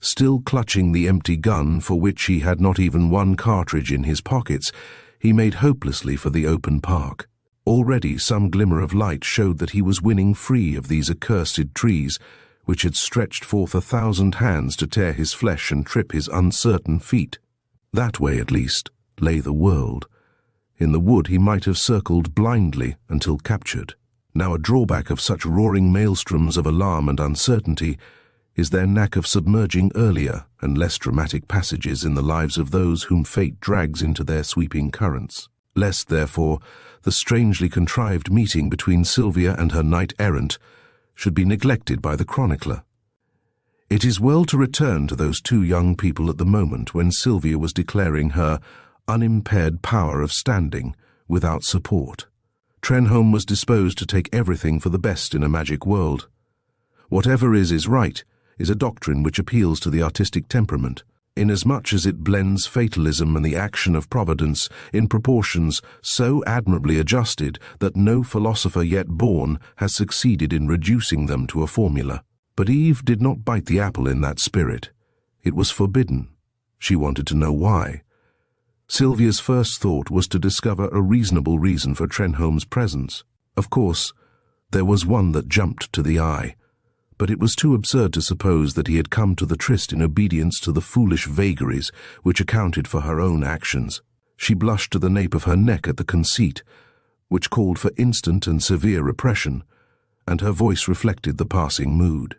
Still clutching the empty gun, for which he had not even one cartridge in his pockets, he made hopelessly for the open park. Already some glimmer of light showed that he was winning free of these accursed trees, which had stretched forth 1,000 hands to tear his flesh and trip his uncertain feet. That way, at least, lay the world. In the wood he might have circled blindly until captured. Now a drawback of such roaring maelstroms of alarm and uncertainty is their knack of submerging earlier and less dramatic passages in the lives of those whom fate drags into their sweeping currents. Lest, therefore, the strangely contrived meeting between Sylvia and her knight-errant should be neglected by the chronicler. It is well to return to those two young people at the moment when Sylvia was declaring her unimpaired power of standing without support. Trenholme was disposed to take everything for the best in a magic world. Whatever is right is a doctrine which appeals to the artistic temperament. inasmuch as it blends fatalism and the action of providence in proportions so admirably adjusted that no philosopher yet born has succeeded in reducing them to a formula. But Eve did not bite the apple in that spirit. It was forbidden. She wanted to know why. Sylvia's first thought was to discover a reasonable reason for Trenholme's presence. Of course, there was one that jumped to the eye, but it was too absurd to suppose that he had come to the tryst in obedience to the foolish vagaries which accounted for her own actions. She blushed to the nape of her neck at the conceit, which called for instant and severe repression, and her voice reflected the passing mood.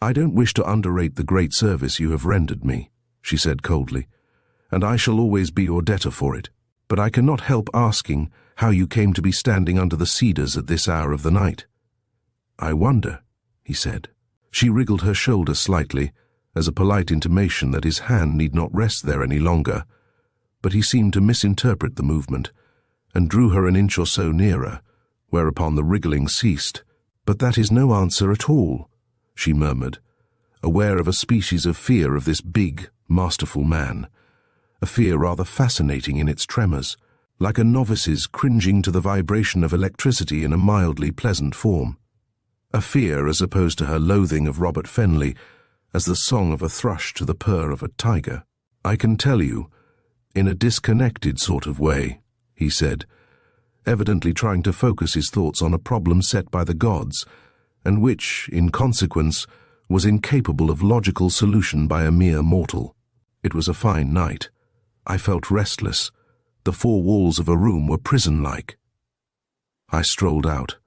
"I don't wish to underrate the great service you have rendered me," she said coldly, "and I shall always be your debtor for it. But I cannot help asking how you came to be standing under the cedars at this hour of the night." "I wonder," he said. She wriggled her shoulder slightly, as a polite intimation that his hand need not rest there any longer, but he seemed to misinterpret the movement, and drew her an inch or so nearer, whereupon the wriggling ceased. "But that is no answer at all," she murmured, aware of a species of fear of this big, masterful man, a fear rather fascinating in its tremors, like a novice's cringing to the vibration of electricity in a mildly pleasant form. A fear as opposed to her loathing of Robert Fenley, as the song of a thrush to the purr of a tiger. "I can tell you, in a disconnected sort of way," he said, evidently trying to focus his thoughts on a problem set by the gods, and which, in consequence, was incapable of logical solution by a mere mortal. It was a fine night. I felt restless. The four walls of a room were prison-like. I strolled out.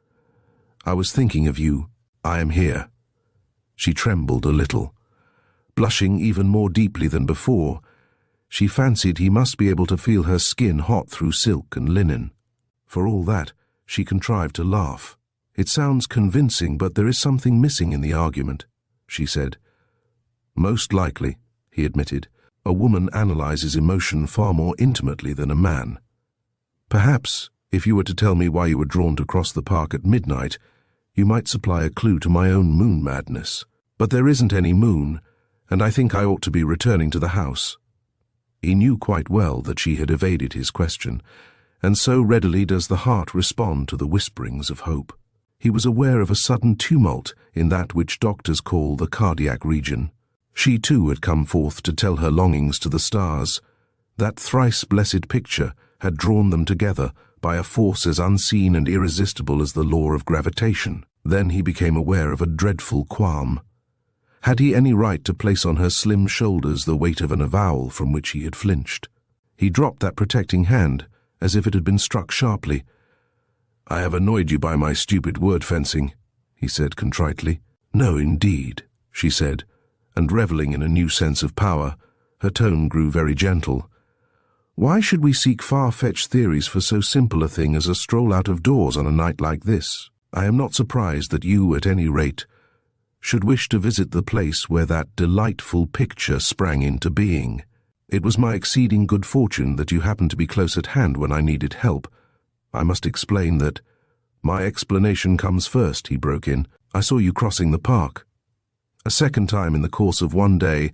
"I was thinking of you. I am here." She trembled a little. Blushing even more deeply than before, she fancied he must be able to feel her skin hot through silk and linen. For all that, she contrived to laugh. "It sounds convincing, but there is something missing in the argument," she said. "Most likely," he admitted. "A woman analyzes emotion far more intimately than a man. Perhaps, if you were to tell me why you were drawn to cross the park at midnight, you might supply a clue to my own moon madness. But there isn't any moon, and I think I ought to be returning to the house." He knew quite well that she had evaded his question, and so readily does the heart respond to the whisperings of hope. He was aware of a sudden tumult in that which doctors call the cardiac region. She too had come forth to tell her longings to the stars. That thrice-blessed picture had drawn them together by a force as unseen and irresistible as the law of gravitation. Then he became aware of a dreadful qualm. Had he any right to place on her slim shoulders the weight of an avowal from which he had flinched? He dropped that protecting hand, as if it had been struck sharply. "I have annoyed you by my stupid word-fencing," he said contritely. "No, indeed," she said, and reveling in a new sense of power, her tone grew very gentle. "Why should we seek far-fetched theories for so simple a thing as a stroll out of doors on a night like this? I am not surprised that you, at any rate, should wish to visit the place where that delightful picture sprang into being. It was my exceeding good fortune that you happened to be close at hand when I needed help. I must explain that—" "My explanation comes first," he broke in. "I saw you crossing the park. A second time in the course of one day,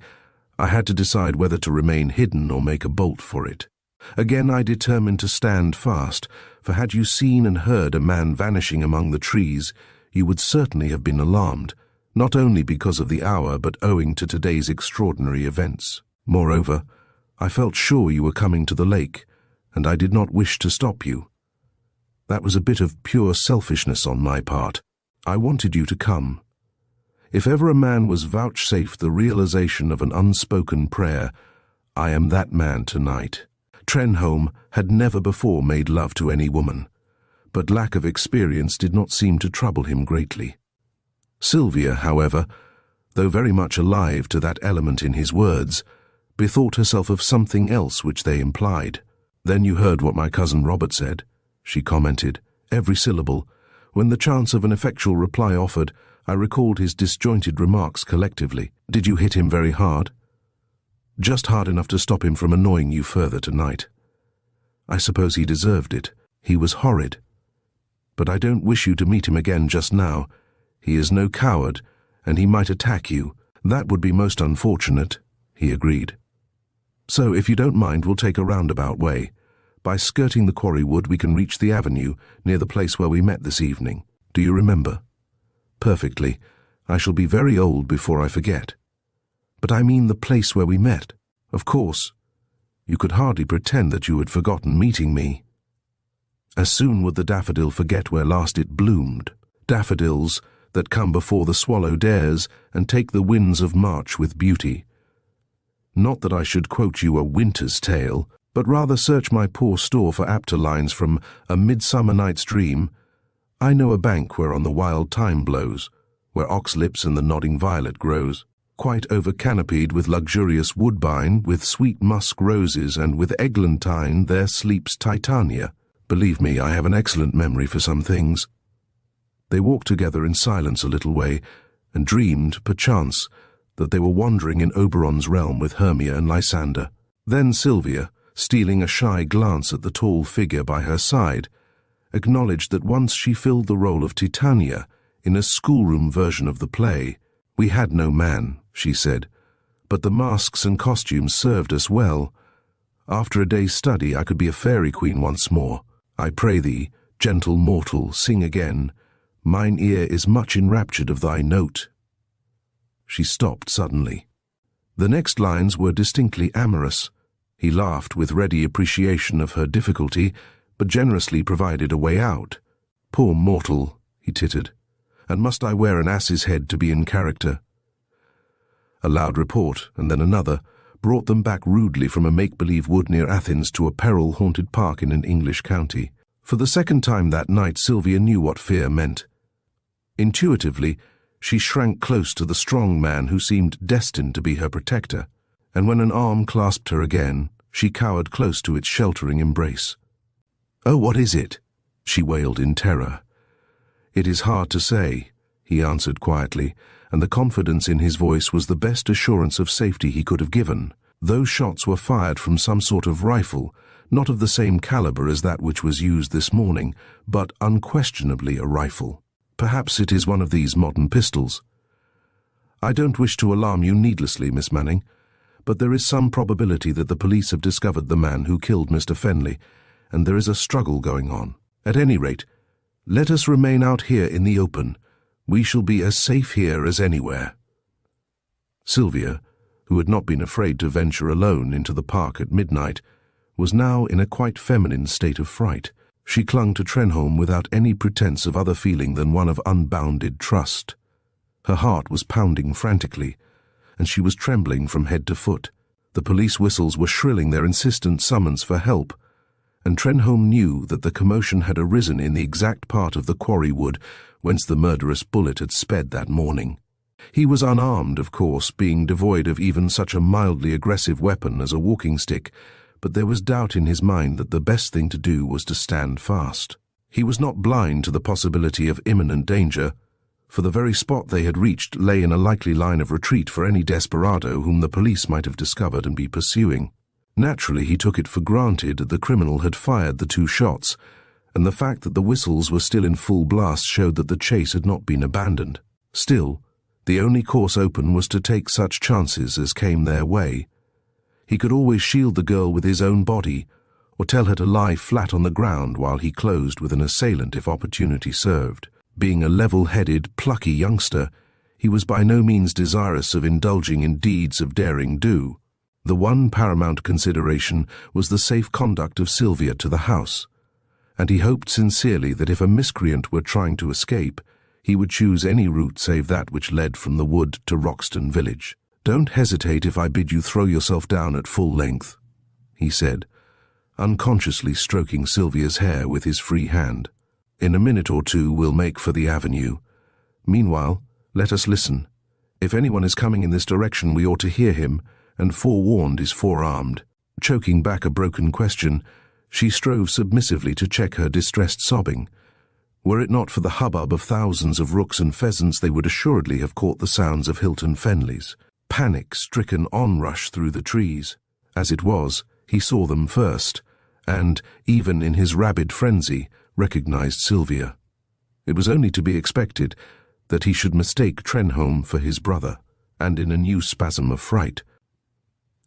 I had to decide whether to remain hidden or make a bolt for it. Again I determined to stand fast, for had you seen and heard a man vanishing among the trees, you would certainly have been alarmed, not only because of the hour, but owing to today's extraordinary events. Moreover, I felt sure you were coming to the lake, and I did not wish to stop you. That was a bit of pure selfishness on my part. I wanted you to come. If ever a man was vouchsafed the realization of an unspoken prayer, I am that man tonight." Trenholme had never before made love to any woman, but lack of experience did not seem to trouble him greatly. Sylvia, however, though very much alive to that element in his words, bethought herself of something else which they implied. "Then you heard what my cousin Robert said," she commented, every syllable. When the chance of an effectual reply offered, I recalled his disjointed remarks collectively. "Did you hit him very hard?" "Just hard enough to stop him from annoying you further tonight." "I suppose he deserved it. He was horrid. But I don't wish you to meet him again just now. He is no coward, and he might attack you." "That would be most unfortunate," he agreed. So, if you don't mind, we'll take a roundabout way. By skirting the quarry wood, we can reach the avenue near the place where we met this evening. Do you remember? Perfectly. I shall be very old before I forget. But I mean the place where we met. Of course. You could hardly pretend that you had forgotten meeting me. As soon would the daffodil forget where last it bloomed. Daffodils that come before the swallow dares and take the winds of March with beauty. Not that I should quote you a winter's tale, but rather search my poor store for apter lines from A Midsummer Night's Dream. I know a bank whereon the wild thyme blows, where oxlips and the nodding violet grows, quite over-canopied with luxurious woodbine, with sweet musk roses, and with eglantine there sleeps Titania. Believe me, I have an excellent memory for some things. They walked together in silence a little way, and dreamed, perchance, that they were wandering in Oberon's realm with Hermia and Lysander. Then Sylvia, stealing a shy glance at the tall figure by her side, acknowledged that once she filled the role of Titania in a schoolroom version of the play. We had no man, she said, but the masks and costumes served us well. After a day's study I could be a fairy queen once more. I pray thee, gentle mortal, sing again. Mine ear is much enraptured of thy note. She stopped suddenly. The next lines were distinctly amorous. He laughed with ready appreciation of her difficulty, but generously provided a way out. Poor mortal, he tittered, and must I wear an ass's head to be in character? A loud report, and then another, brought them back rudely from a make-believe wood near Athens to a peril-haunted park in an English county. For the second time that night Sylvia knew what fear meant. Intuitively, she shrank close to the strong man who seemed destined to be her protector, and when an arm clasped her again, she cowered close to its sheltering embrace. "Oh, what is it?" she wailed in terror. "It is hard to say," he answered quietly, and the confidence in his voice was the best assurance of safety he could have given. Those shots were fired from some sort of rifle, not of the same caliber as that which was used this morning, but unquestionably a rifle. Perhaps it is one of these modern pistols. I don't wish to alarm you needlessly, Miss Manning, but there is some probability that the police have discovered the man who killed Mr. Fenley, and there is a struggle going on. At any rate, let us remain out here in the open. We shall be as safe here as anywhere." Sylvia, who had not been afraid to venture alone into the park at midnight, was now in a quite feminine state of fright. She clung to Trenholme without any pretense of other feeling than one of unbounded trust. Her heart was pounding frantically, and she was trembling from head to foot. The police whistles were shrilling their insistent summons for help, and Trenholme knew that the commotion had arisen in the exact part of the quarry wood whence the murderous bullet had sped that morning. He was unarmed, of course, being devoid of even such a mildly aggressive weapon as a walking stick, but there was doubt in his mind that the best thing to do was to stand fast. He was not blind to the possibility of imminent danger, for the very spot they had reached lay in a likely line of retreat for any desperado whom the police might have discovered and be pursuing. Naturally, he took it for granted that the criminal had fired the 2 shots, and the fact that the whistles were still in full blast showed that the chase had not been abandoned. Still, the only course open was to take such chances as came their way. He could always shield the girl with his own body, or tell her to lie flat on the ground while he closed with an assailant if opportunity served. Being a level-headed, plucky youngster, he was by no means desirous of indulging in deeds of daring do. The one paramount consideration was the safe conduct of Sylvia to the house, and he hoped sincerely that if a miscreant were trying to escape, he would choose any route save that which led from the wood to Roxton village. "Don't hesitate if I bid you throw yourself down at full length," he said, unconsciously stroking Sylvia's hair with his free hand. "In a minute or two we'll make for the avenue. Meanwhile, let us listen. If anyone is coming in this direction we ought to hear him, and forewarned is forearmed." Choking back a broken question, she strove submissively to check her distressed sobbing. Were it not for the hubbub of thousands of rooks and pheasants, they would assuredly have caught the sounds of Hilton Fenley's panic-stricken onrush through the trees. As it was, he saw them first, and, even in his rabid frenzy, recognized Sylvia. It was only to be expected that he should mistake Trenholme for his brother, and in a new spasm of fright,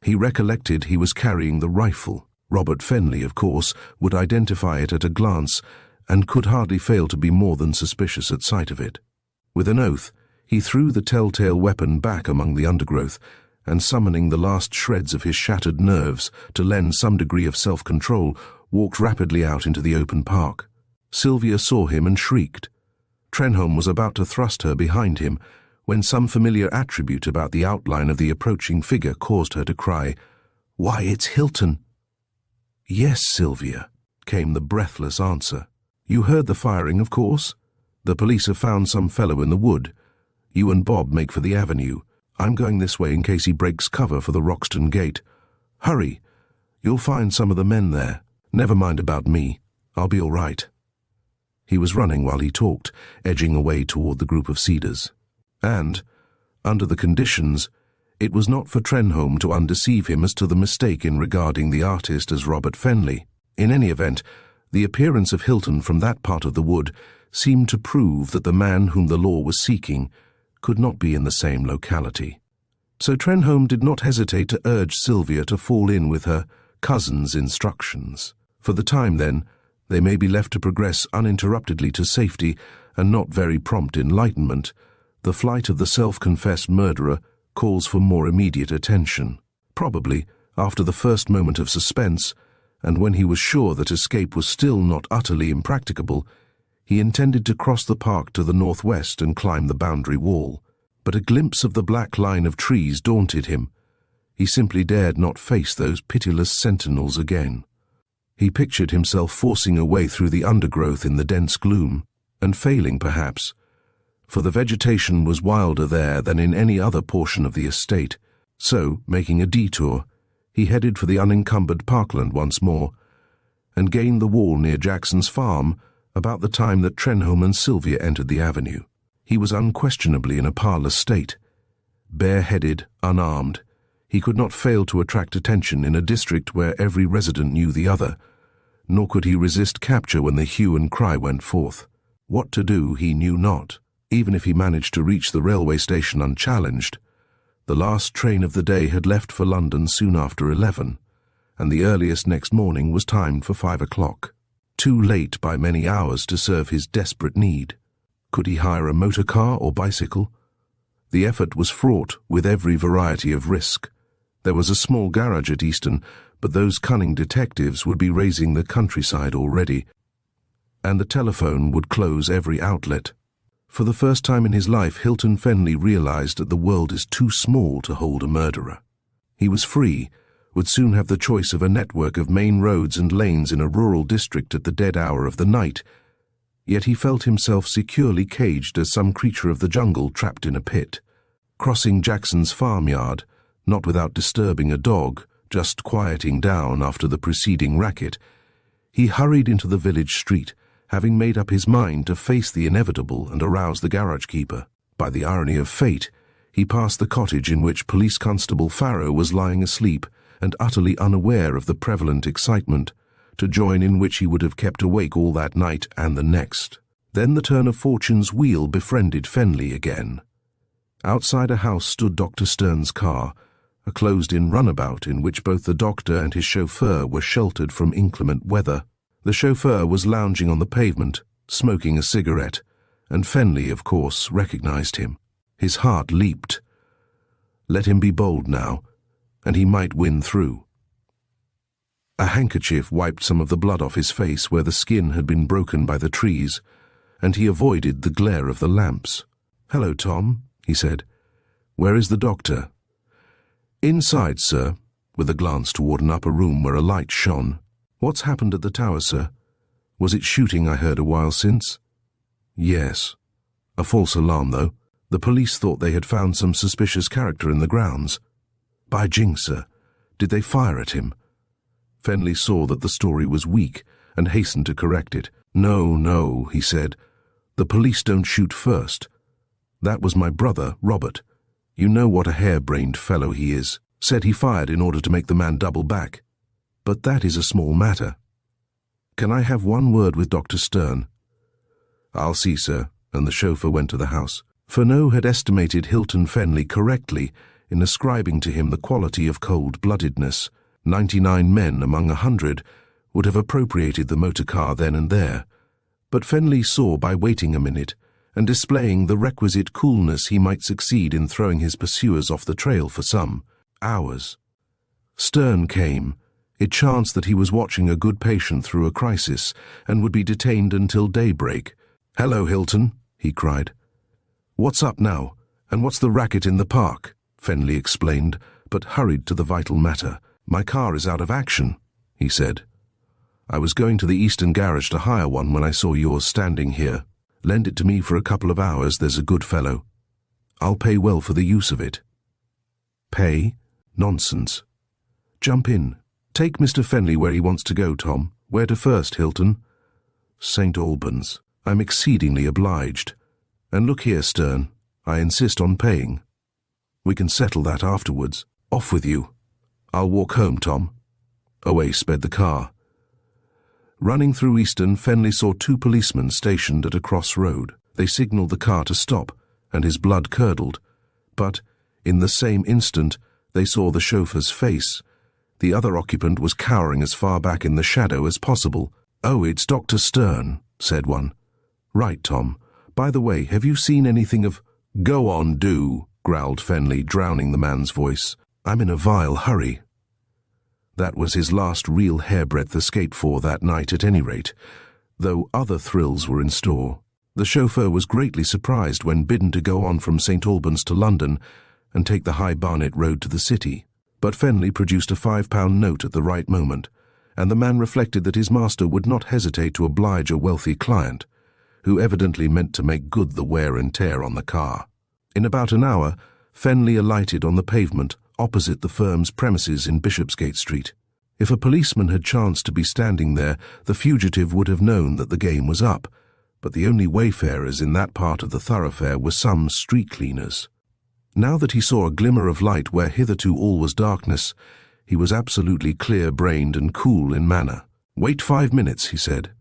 He recollected he was carrying the rifle. Robert Fenley, of course, would identify it at a glance and could hardly fail to be more than suspicious at sight of it. With an oath, he threw the telltale weapon back among the undergrowth, and summoning the last shreds of his shattered nerves to lend some degree of self-control, walked rapidly out into the open park. Sylvia saw him and shrieked. Trenholme was about to thrust her behind him when some familiar attribute about the outline of the approaching figure caused her to cry, "Why, it's Hilton!" "Yes, Sylvia," came the breathless answer. "You heard the firing, of course? The police have found some fellow in the wood. You and Bob make for the avenue. I'm going this way in case he breaks cover for the Roxton gate. Hurry! You'll find some of the men there. Never mind about me. I'll be all right." He was running while he talked, edging away toward the group of cedars. And, under the conditions, it was not for Trenholme to undeceive him as to the mistake in regarding the artist as Robert Fenley. In any event, the appearance of Hilton from that part of the wood seemed to prove that the man whom the law was seeking could not be in the same locality. So Trenholme did not hesitate to urge Sylvia to fall in with her cousin's instructions. For the time, then, they may be left to progress uninterruptedly to safety and not very prompt enlightenment. The flight of the self-confessed murderer calls for more immediate attention. Probably, after the first moment of suspense, and when he was sure that escape was still not utterly impracticable, he intended to cross the park to the northwest and climb the boundary wall. But a glimpse of the black line of trees daunted him. He simply dared not face those pitiless sentinels again. He pictured himself forcing a way through the undergrowth in the dense gloom, and failing perhaps, for the vegetation was wilder there than in any other portion of the estate. So, making a detour, he headed for the unencumbered parkland once more, and gained the wall near Jackson's farm about the time that Trenholme and Sylvia entered the avenue. He was unquestionably in a parlous state. Bareheaded, unarmed, he could not fail to attract attention in a district where every resident knew the other, nor could he resist capture when the hue and cry went forth. What to do he knew not. Even if he managed to reach the railway station unchallenged, the last train of the day had left for London soon after 11, and the earliest next morning was timed for 5 o'clock. Too late by many hours to serve his desperate need. Could he hire a motor car or bicycle? The effort was fraught with every variety of risk. There was a small garage at Easton, but those cunning detectives would be raising the countryside already, and the telephone would close every outlet. For the first time in his life, Hilton Fenley realized that the world is too small to hold a murderer. He was free, would soon have the choice of a network of main roads and lanes in a rural district at the dead hour of the night, yet he felt himself securely caged as some creature of the jungle trapped in a pit. Crossing Jackson's farmyard, not without disturbing a dog, just quieting down after the preceding racket, he hurried into the village street, having made up his mind to face the inevitable and arouse the garage keeper. By the irony of fate, he passed the cottage in which Police Constable Farrow was lying asleep and utterly unaware of the prevalent excitement, to join in which he would have kept awake all that night and the next. Then the turn of fortune's wheel befriended Fenley again. Outside a house stood Dr. Stern's car, a closed-in runabout in which both the doctor and his chauffeur were sheltered from inclement weather. The chauffeur was lounging on the pavement, smoking a cigarette, and Fenley, of course, recognized him. His heart leaped. Let him be bold now, and he might win through. A handkerchief wiped some of the blood off his face where the skin had been broken by the trees, and he avoided the glare of the lamps. "Hello, Tom," he said. "Where is the doctor?" "Inside, sir," with a glance toward an upper room where a light shone. "What's happened at the tower, sir? Was it shooting I heard a while since?" "Yes. A false alarm, though. The police thought they had found some suspicious character in the grounds." "By jinx, sir. Did they fire at him?" Fenley saw that the story was weak and hastened to correct it. No, he said. "The police don't shoot first. That was my brother, Robert. You know what a harebrained fellow he is. Said he fired in order to make the man double back. But that is a small matter. Can I have one word with Dr. Stern?" "I'll see, sir," and the chauffeur went to the house. Fenley had estimated Hilton Fenley correctly in ascribing to him the quality of cold-bloodedness. 99 men among 100 would have appropriated the motor car then and there, but Fenley saw by waiting a minute and displaying the requisite coolness he might succeed in throwing his pursuers off the trail for some hours. Stern came. It chanced that he was watching a good patient through a crisis and would be detained until daybreak. "Hello, Hilton," he cried. "What's up now, and what's the racket in the park?" Fenley explained, but hurried to the vital matter. "My car is out of action," he said. "I was going to the Eastern Garage to hire one when I saw yours standing here. Lend it to me for a couple of hours, there's a good fellow. I'll pay well for the use of it." "Pay? Nonsense. Jump in. Take Mr. Fenley where he wants to go, Tom. Where to first, Hilton?" "St. Albans. I'm exceedingly obliged. And look here, Stern, I insist on paying. We can settle that afterwards. Off with you. I'll walk home, Tom." Away sped the car. Running through Easton, Fenley saw 2 policemen stationed at a crossroad. They signalled the car to stop, and his blood curdled. But, in the same instant, they saw the chauffeur's face. The other occupant was cowering as far back in the shadow as possible. "Oh, it's Dr. Stern," said one. "Right, Tom. By the way, have you seen anything of—" "Go on, do," growled Fenley, drowning the man's voice. "I'm in a vile hurry." That was his last real hairbreadth escape for that night at any rate, though other thrills were in store. The chauffeur was greatly surprised when bidden to go on from St. Albans to London and take the High Barnet Road to the city. But Fenley produced a £5 note at the right moment, and the man reflected that his master would not hesitate to oblige a wealthy client, who evidently meant to make good the wear and tear on the car. In about an hour, Fenley alighted on the pavement opposite the firm's premises in Bishopsgate Street. If a policeman had chanced to be standing there, the fugitive would have known that the game was up, but the only wayfarers in that part of the thoroughfare were some street cleaners. Now that he saw a glimmer of light where hitherto all was darkness, he was absolutely clear-brained and cool in manner. "Wait 5 minutes," he said.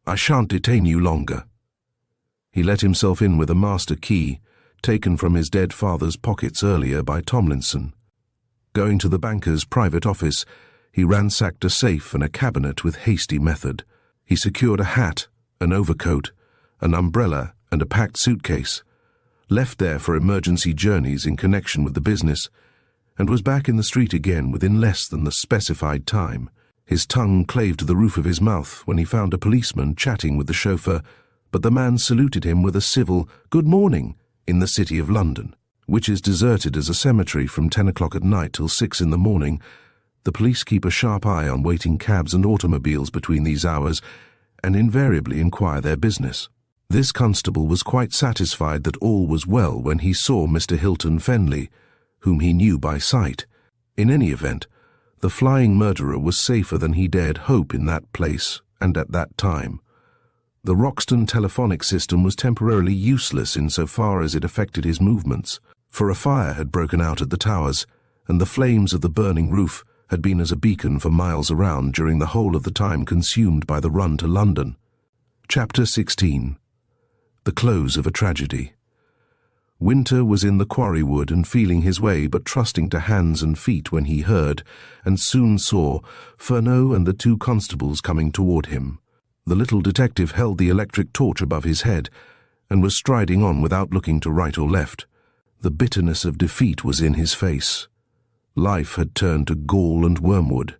"I shan't detain you longer." He let himself in with a master key, taken from his dead father's pockets earlier by Tomlinson. Going to the banker's private office, he ransacked a safe and a cabinet with hasty method. He secured a hat, an overcoat, an umbrella, and a packed suitcase, left there for emergency journeys in connection with the business, and was back in the street again within less than the specified time. His tongue clave to the roof of his mouth when he found a policeman chatting with the chauffeur, but the man saluted him with a civil "Good morning" in the City of London, which is deserted as a cemetery from 10 o'clock at night till 6 in the morning. The police keep a sharp eye on waiting cabs and automobiles between these hours, and invariably inquire their business. This constable was quite satisfied that all was well when he saw Mr. Hilton Fenley, whom he knew by sight. In any event, the flying murderer was safer than he dared hope in that place and at that time. The Roxton telephonic system was temporarily useless insofar as it affected his movements, for a fire had broken out at the towers, and the flames of the burning roof had been as a beacon for miles around during the whole of the time consumed by the run to London. Chapter 16. The Close of a Tragedy. Winter was in the quarry wood and feeling his way, but trusting to hands and feet when he heard, and soon saw, Furneaux and the 2 constables coming toward him. The little detective held the electric torch above his head, and was striding on without looking to right or left. The bitterness of defeat was in his face. Life had turned to gall and wormwood.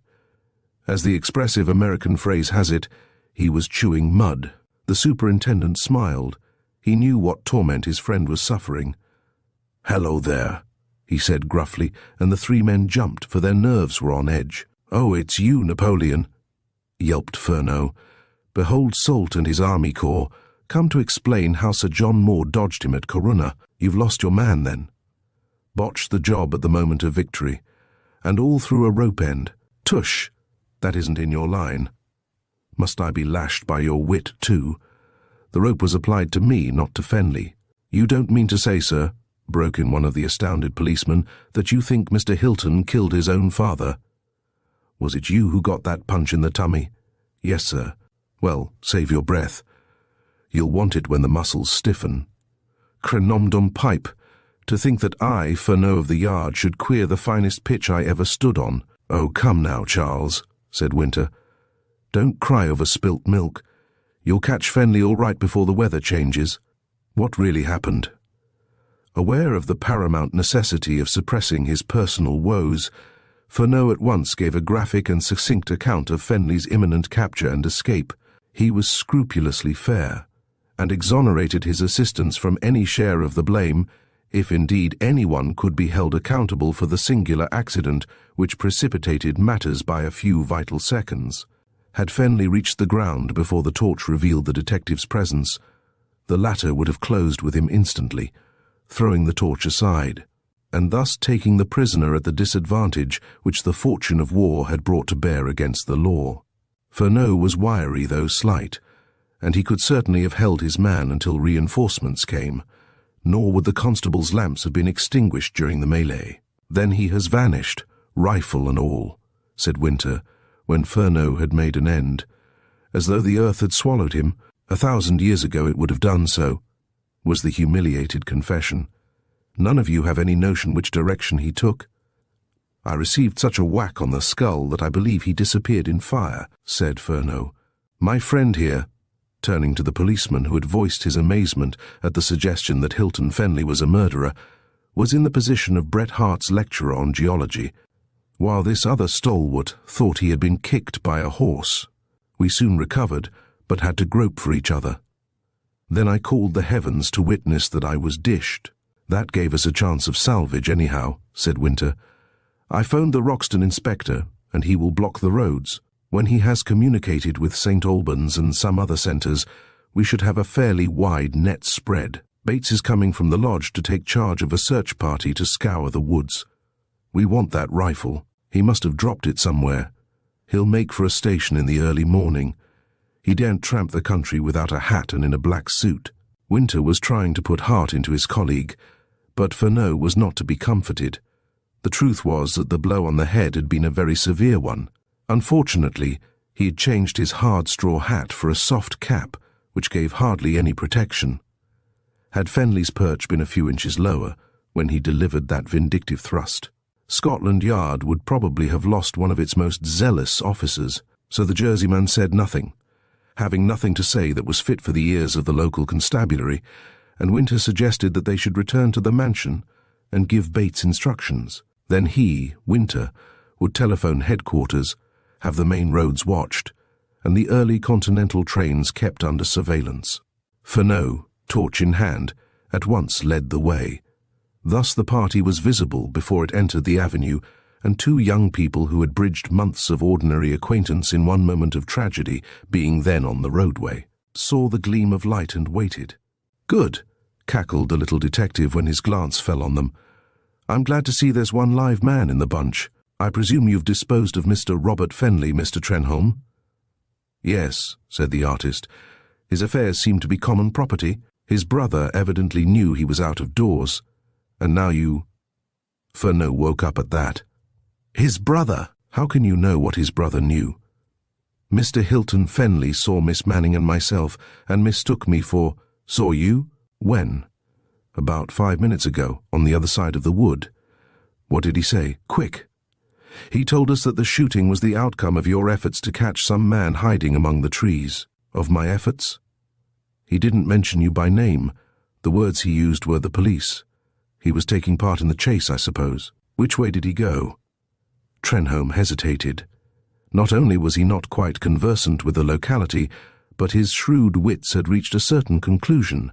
As the expressive American phrase has it, he was chewing mud. The superintendent smiled. He knew what torment his friend was suffering. "Hello there," he said gruffly, and the 3 men jumped, for their nerves were on edge. "Oh, it's you, Napoleon," yelped Furneaux. "Behold Soult and his army corps, come to explain how Sir John Moore dodged him at Corunna. You've lost your man, then. Botched the job at the moment of victory, and all through a rope end. Tush! That isn't in your line. Must I be lashed by your wit, too? The rope was applied to me, not to Fenley." "You don't mean to say, sir," broke in one of the astounded policemen, "that you think Mr. Hilton killed his own father?" "Was it you who got that punch in the tummy?" "Yes, sir." "Well, save your breath. You'll want it when the muscles stiffen. Crenomdom pipe. To think that I, Fenley of the Yard, should queer the finest pitch I ever stood on. Oh, come now, Charles, said Winter. Don't cry over spilt milk. You'll catch Fenley all right before the weather changes. What really happened? Aware of the paramount necessity of suppressing his personal woes, Fenley at once gave a graphic and succinct account of Fenley's imminent capture and escape. He was scrupulously fair, and exonerated his assistants from any share of the blame, if indeed anyone could be held accountable for the singular accident which precipitated matters by a few vital seconds. Had Fenley reached the ground before the torch revealed the detective's presence, the latter would have closed with him instantly, throwing the torch aside, and thus taking the prisoner at the disadvantage which the fortune of war had brought to bear against the law. Fenley was wiry though slight, and he could certainly have held his man until reinforcements came, nor would the constable's lamps have been extinguished during the melee. Then he has vanished, rifle and all, said Winter, when Fenley had made an end. As though the earth had swallowed him. 1,000 years ago it would have done so, was the humiliated confession. None of you have any notion which direction he took. I received such a whack on the skull that I believe he disappeared in fire, said Fenley. My friend here, turning to the policeman who had voiced his amazement at the suggestion that Hilton Fenley was a murderer, was in the position of Bret Harte's lecturer on geology, while this other stalwart thought he had been kicked by a horse. We soon recovered, but had to grope for each other. Then I called the heavens to witness that I was dished. That gave us a chance of salvage anyhow, said Winter. I phoned the Roxton inspector, and he will block the roads. When he has communicated with St. Albans and some other centres, we should have a fairly wide net spread. Bates is coming from the lodge to take charge of a search party to scour the woods. We want that rifle. He must have dropped it somewhere. He'll make for a station in the early morning. He daren't tramp the country without a hat and in a black suit. Winter was trying to put heart into his colleague, but Fenley was not to be comforted. The truth was that the blow on the head had been a very severe one. Unfortunately, he had changed his hard straw hat for a soft cap, which gave hardly any protection. Had Fenley's perch been a few inches lower when he delivered that vindictive thrust, Scotland Yard would probably have lost one of its most zealous officers, so the Jerseyman said nothing, having nothing to say that was fit for the ears of the local constabulary, and Winter suggested that they should return to the mansion and give Bates instructions. Then he, Winter, would telephone headquarters, have the main roads watched, and the early continental trains kept under surveillance. Fenley, torch in hand, at once led the way. Thus the party was visible before it entered the avenue, and two young people who had bridged months of ordinary acquaintance in one moment of tragedy, being then on the roadway, saw the gleam of light and waited. Good, cackled the little detective when his glance fell on them. I'm glad to see there's one live man in the bunch. I presume you've disposed of Mr. Robert Fenley, Mr. Trenholme? Yes, said the artist. His affairs seem to be common property. His brother evidently knew he was out of doors. And now you... Fenley woke up at that. His brother? How can you know what his brother knew? Mr. Hilton Fenley saw Miss Manning and myself, and mistook me for... Saw you? When? About 5 minutes ago, on the other side of the wood. What did he say? Quick. He told us that the shooting was the outcome of your efforts to catch some man hiding among the trees. Of my efforts? He didn't mention you by name. The words he used were the police. He was taking part in the chase, I suppose. Which way did he go? Trenholme hesitated. Not only was he not quite conversant with the locality, but his shrewd wits had reached a certain conclusion,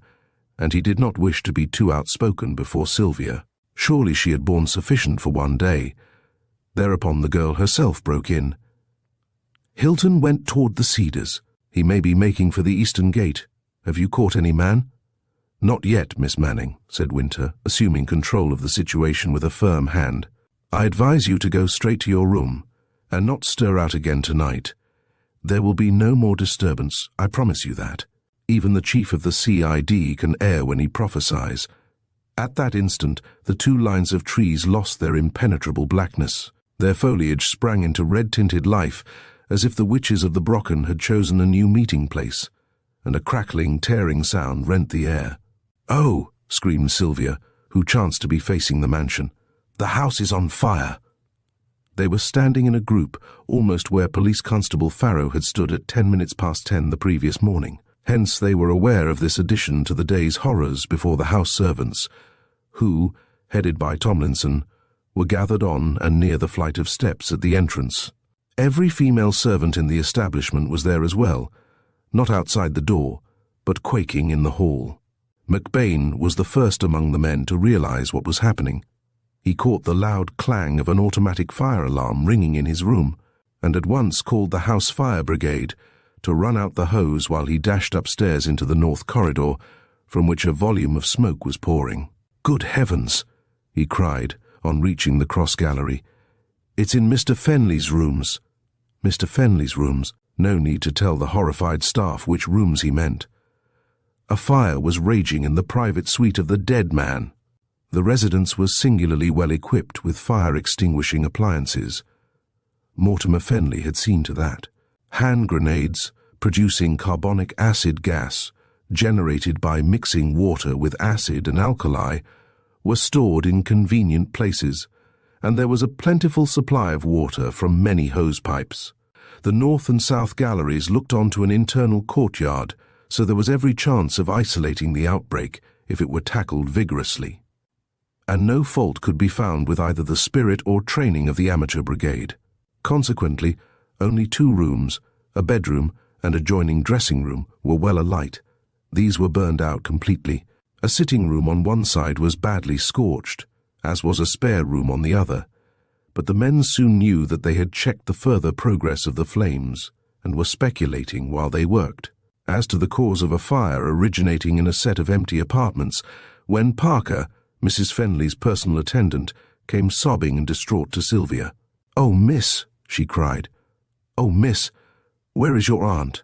and he did not wish to be too outspoken before Sylvia. Surely she had borne sufficient for one day. Thereupon the girl herself broke in. Hilton went toward the cedars. He may be making for the eastern gate. Have you caught any man? Not yet, Miss Manning, said Winter, assuming control of the situation with a firm hand. I advise you to go straight to your room, and not stir out again tonight. There will be no more disturbance, I promise you that. Even the chief of the CID can err when he prophesies. At that instant, the two lines of trees lost their impenetrable blackness. Their foliage sprang into red-tinted life, as if the witches of the Brocken had chosen a new meeting place, and a crackling, tearing sound rent the air. Oh, screamed Sylvia, who chanced to be facing the mansion. "The house is on fire." They were standing in a group almost where Police Constable Farrow had stood at 10 minutes past 10 the previous morning. Hence they were aware of this addition to the day's horrors before the house servants, who, headed by Tomlinson, were gathered on and near the flight of steps at the entrance. Every female servant in the establishment was there as well, not outside the door, but quaking in the hall. McBain was the first among the men to realize what was happening. He caught the loud clang of an automatic fire alarm ringing in his room, and at once called the house fire brigade to run out the hose while he dashed upstairs into the north corridor, from which a volume of smoke was pouring. "Good heavens!" he cried on reaching the cross gallery. "It's in Mr. Fenley's rooms." Mr. Fenley's rooms. No need to tell the horrified staff which rooms he meant. A fire was raging in the private suite of the dead man. The residence was singularly well equipped with fire-extinguishing appliances. Mortimer Fenley had seen to that. Hand grenades, producing carbonic acid gas, generated by mixing water with acid and alkali, were stored in convenient places, and there was a plentiful supply of water from many hose pipes. The north and south galleries looked onto an internal courtyard, so there was every chance of isolating the outbreak if it were tackled vigorously. And no fault could be found with either the spirit or training of the amateur brigade. Consequently, only 2 rooms, a bedroom and adjoining dressing room, were well alight. These were burned out completely. A sitting room on one side was badly scorched, as was a spare room on the other. But the men soon knew that they had checked the further progress of the flames and were speculating while they worked as to the cause of a fire originating in a set of empty apartments, when Parker, Mrs. Fenley's personal attendant, came sobbing and distraught to Sylvia. "Oh, miss," she cried. "Oh, miss, where is your aunt?"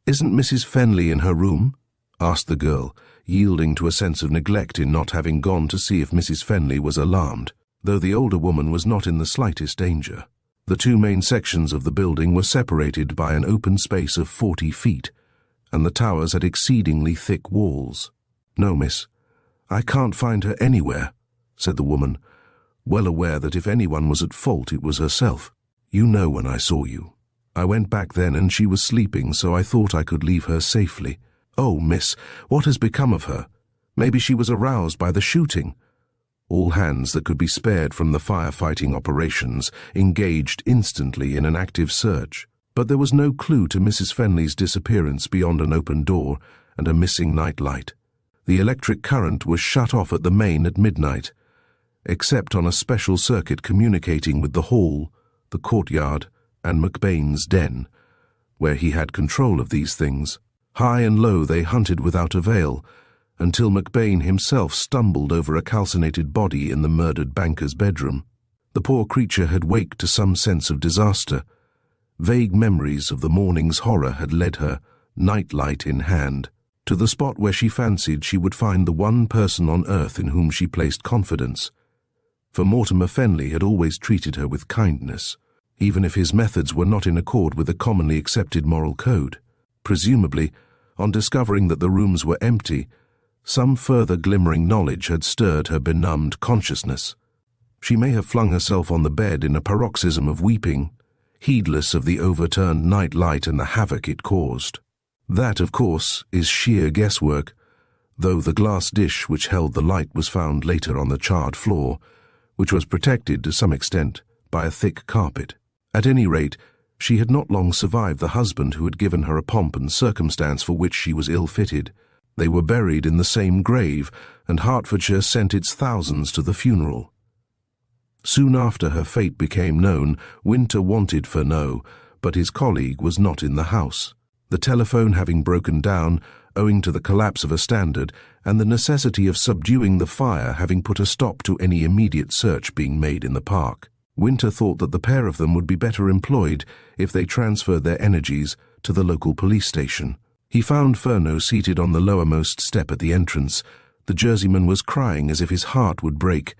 "Isn't Mrs. Fenley in her room?" asked the girl, yielding to a sense of neglect in not having gone to see if Mrs. Fenley was alarmed, though the older woman was not in the slightest danger. The 2 main sections of the building were separated by an open space of 40 feet, and the towers had exceedingly thick walls. "No, miss, I can't find her anywhere," said the woman, well aware that if anyone was at fault it was herself. "You know when I saw you. I went back then and she was sleeping, so I thought I could leave her safely." "Oh, miss, what has become of her? Maybe she was aroused by the shooting." All hands that could be spared from the firefighting operations engaged instantly in an active search, but there was no clue to Mrs. Fenley's disappearance beyond an open door and a missing night light. The electric current was shut off at the main at midnight, except on a special circuit communicating with the hall, the courtyard, and McBain's den, where he had control of these things. High and low they hunted without avail, until McBain himself stumbled over a calcinated body in the murdered banker's bedroom. The poor creature had waked to some sense of disaster. Vague memories of the morning's horror had led her, nightlight in hand, to the spot where she fancied she would find the one person on earth in whom she placed confidence. For Mortimer Fenley had always treated her with kindness, even if his methods were not in accord with the commonly accepted moral code. Presumably, on discovering that the rooms were empty, some further glimmering knowledge had stirred her benumbed consciousness. She may have flung herself on the bed in a paroxysm of weeping, heedless of the overturned night light and the havoc it caused. That, of course, is sheer guesswork, though the glass dish which held the light was found later on the charred floor, which was protected to some extent by a thick carpet. At any rate, she had not long survived the husband who had given her a pomp and circumstance for which she was ill-fitted. They were buried in the same grave, and Hertfordshire sent its thousands to the funeral. Soon after her fate became known, Winter wanted Furneaux, but his colleague was not in the house. The telephone having broken down, owing to the collapse of a standard, and the necessity of subduing the fire having put a stop to any immediate search being made in the park, Winter thought that the pair of them would be better employed if they transferred their energies to the local police station. He found Furneaux seated on the lowermost step at the entrance. The Jerseyman was crying as if his heart would break,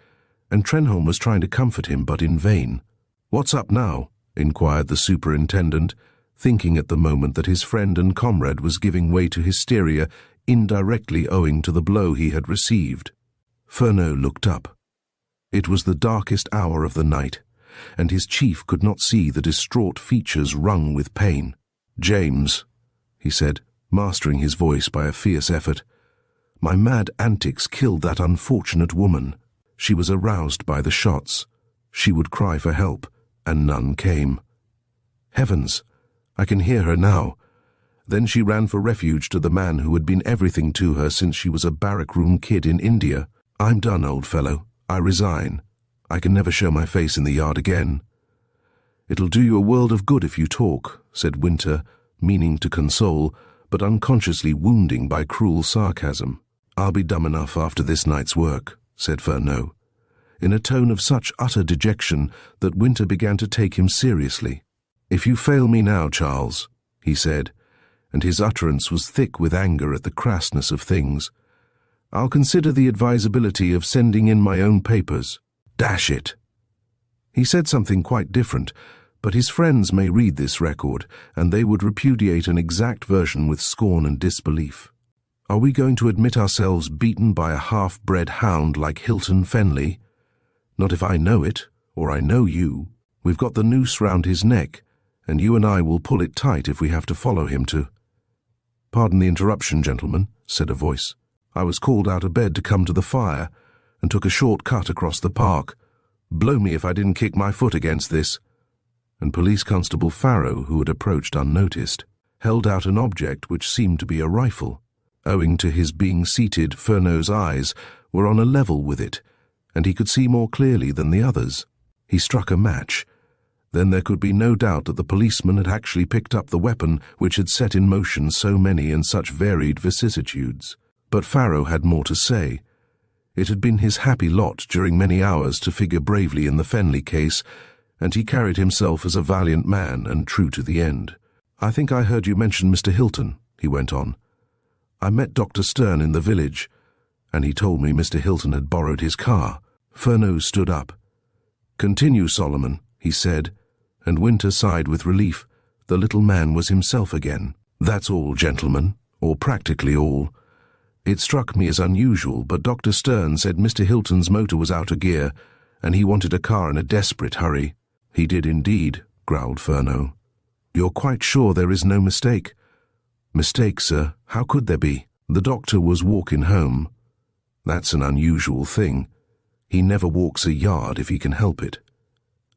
and Trenholme was trying to comfort him, but in vain. "What's up now?" inquired the superintendent, thinking at the moment that his friend and comrade was giving way to hysteria indirectly owing to the blow he had received. Furneaux looked up. It was the darkest hour of the night, and his chief could not see the distraught features wrung with pain. "James," he said, mastering his voice by a fierce effort, "my mad antics killed that unfortunate woman. She was aroused by the shots. She would cry for help, and none came. Heavens, I can hear her now. Then she ran for refuge to the man who had been everything to her since she was a barrack-room kid in India. I'm done, old fellow. I resign. I can never show my face in the yard again." "It'll do you a world of good if you talk," said Winter, meaning to console, but unconsciously wounding by cruel sarcasm. "I'll be dumb enough after this night's work," said Furneaux, in a tone of such utter dejection that Winter began to take him seriously. "If you fail me now, Charles," he said, and his utterance was thick with anger at the crassness of things, "I'll consider the advisability of sending in my own papers. Dash it." He said something quite different, but his friends may read this record, and they would repudiate an exact version with scorn and disbelief. Are we going to admit ourselves beaten by a half-bred hound like Hilton Fenley? Not if I know it, or I know you. We've got the noose round his neck, and you and I will pull it tight if we have to follow him to— "Pardon the interruption, gentlemen," said a voice. "I was called out of bed to come to the fire, and took a short cut across the park. Blow me if I didn't kick my foot against this." And Police Constable Farrow, who had approached unnoticed, held out an object which seemed to be a rifle. Owing to his being seated, Furneaux's eyes were on a level with it, and he could see more clearly than the others. He struck a match. Then there could be no doubt that the policeman had actually picked up the weapon which had set in motion so many and such varied vicissitudes. But Farrow had more to say. It had been his happy lot during many hours to figure bravely in the Fenley case, and he carried himself as a valiant man and true to the end. "I think I heard you mention Mr. Hilton," he went on. "I met Dr. Stern in the village, and he told me Mr. Hilton had borrowed his car." Furneaux stood up. "Continue, Solomon," he said, and Winter sighed with relief. The little man was himself again. "That's all, gentlemen, or practically all. It struck me as unusual, but Dr. Stern said Mr. Hilton's motor was out of gear, and he wanted a car in a desperate hurry." "He did indeed," growled Furneaux. "You're quite sure there is no mistake?" "Mistake, sir? How could there be? The doctor was walking home." "That's an unusual thing. He never walks a yard if he can help it."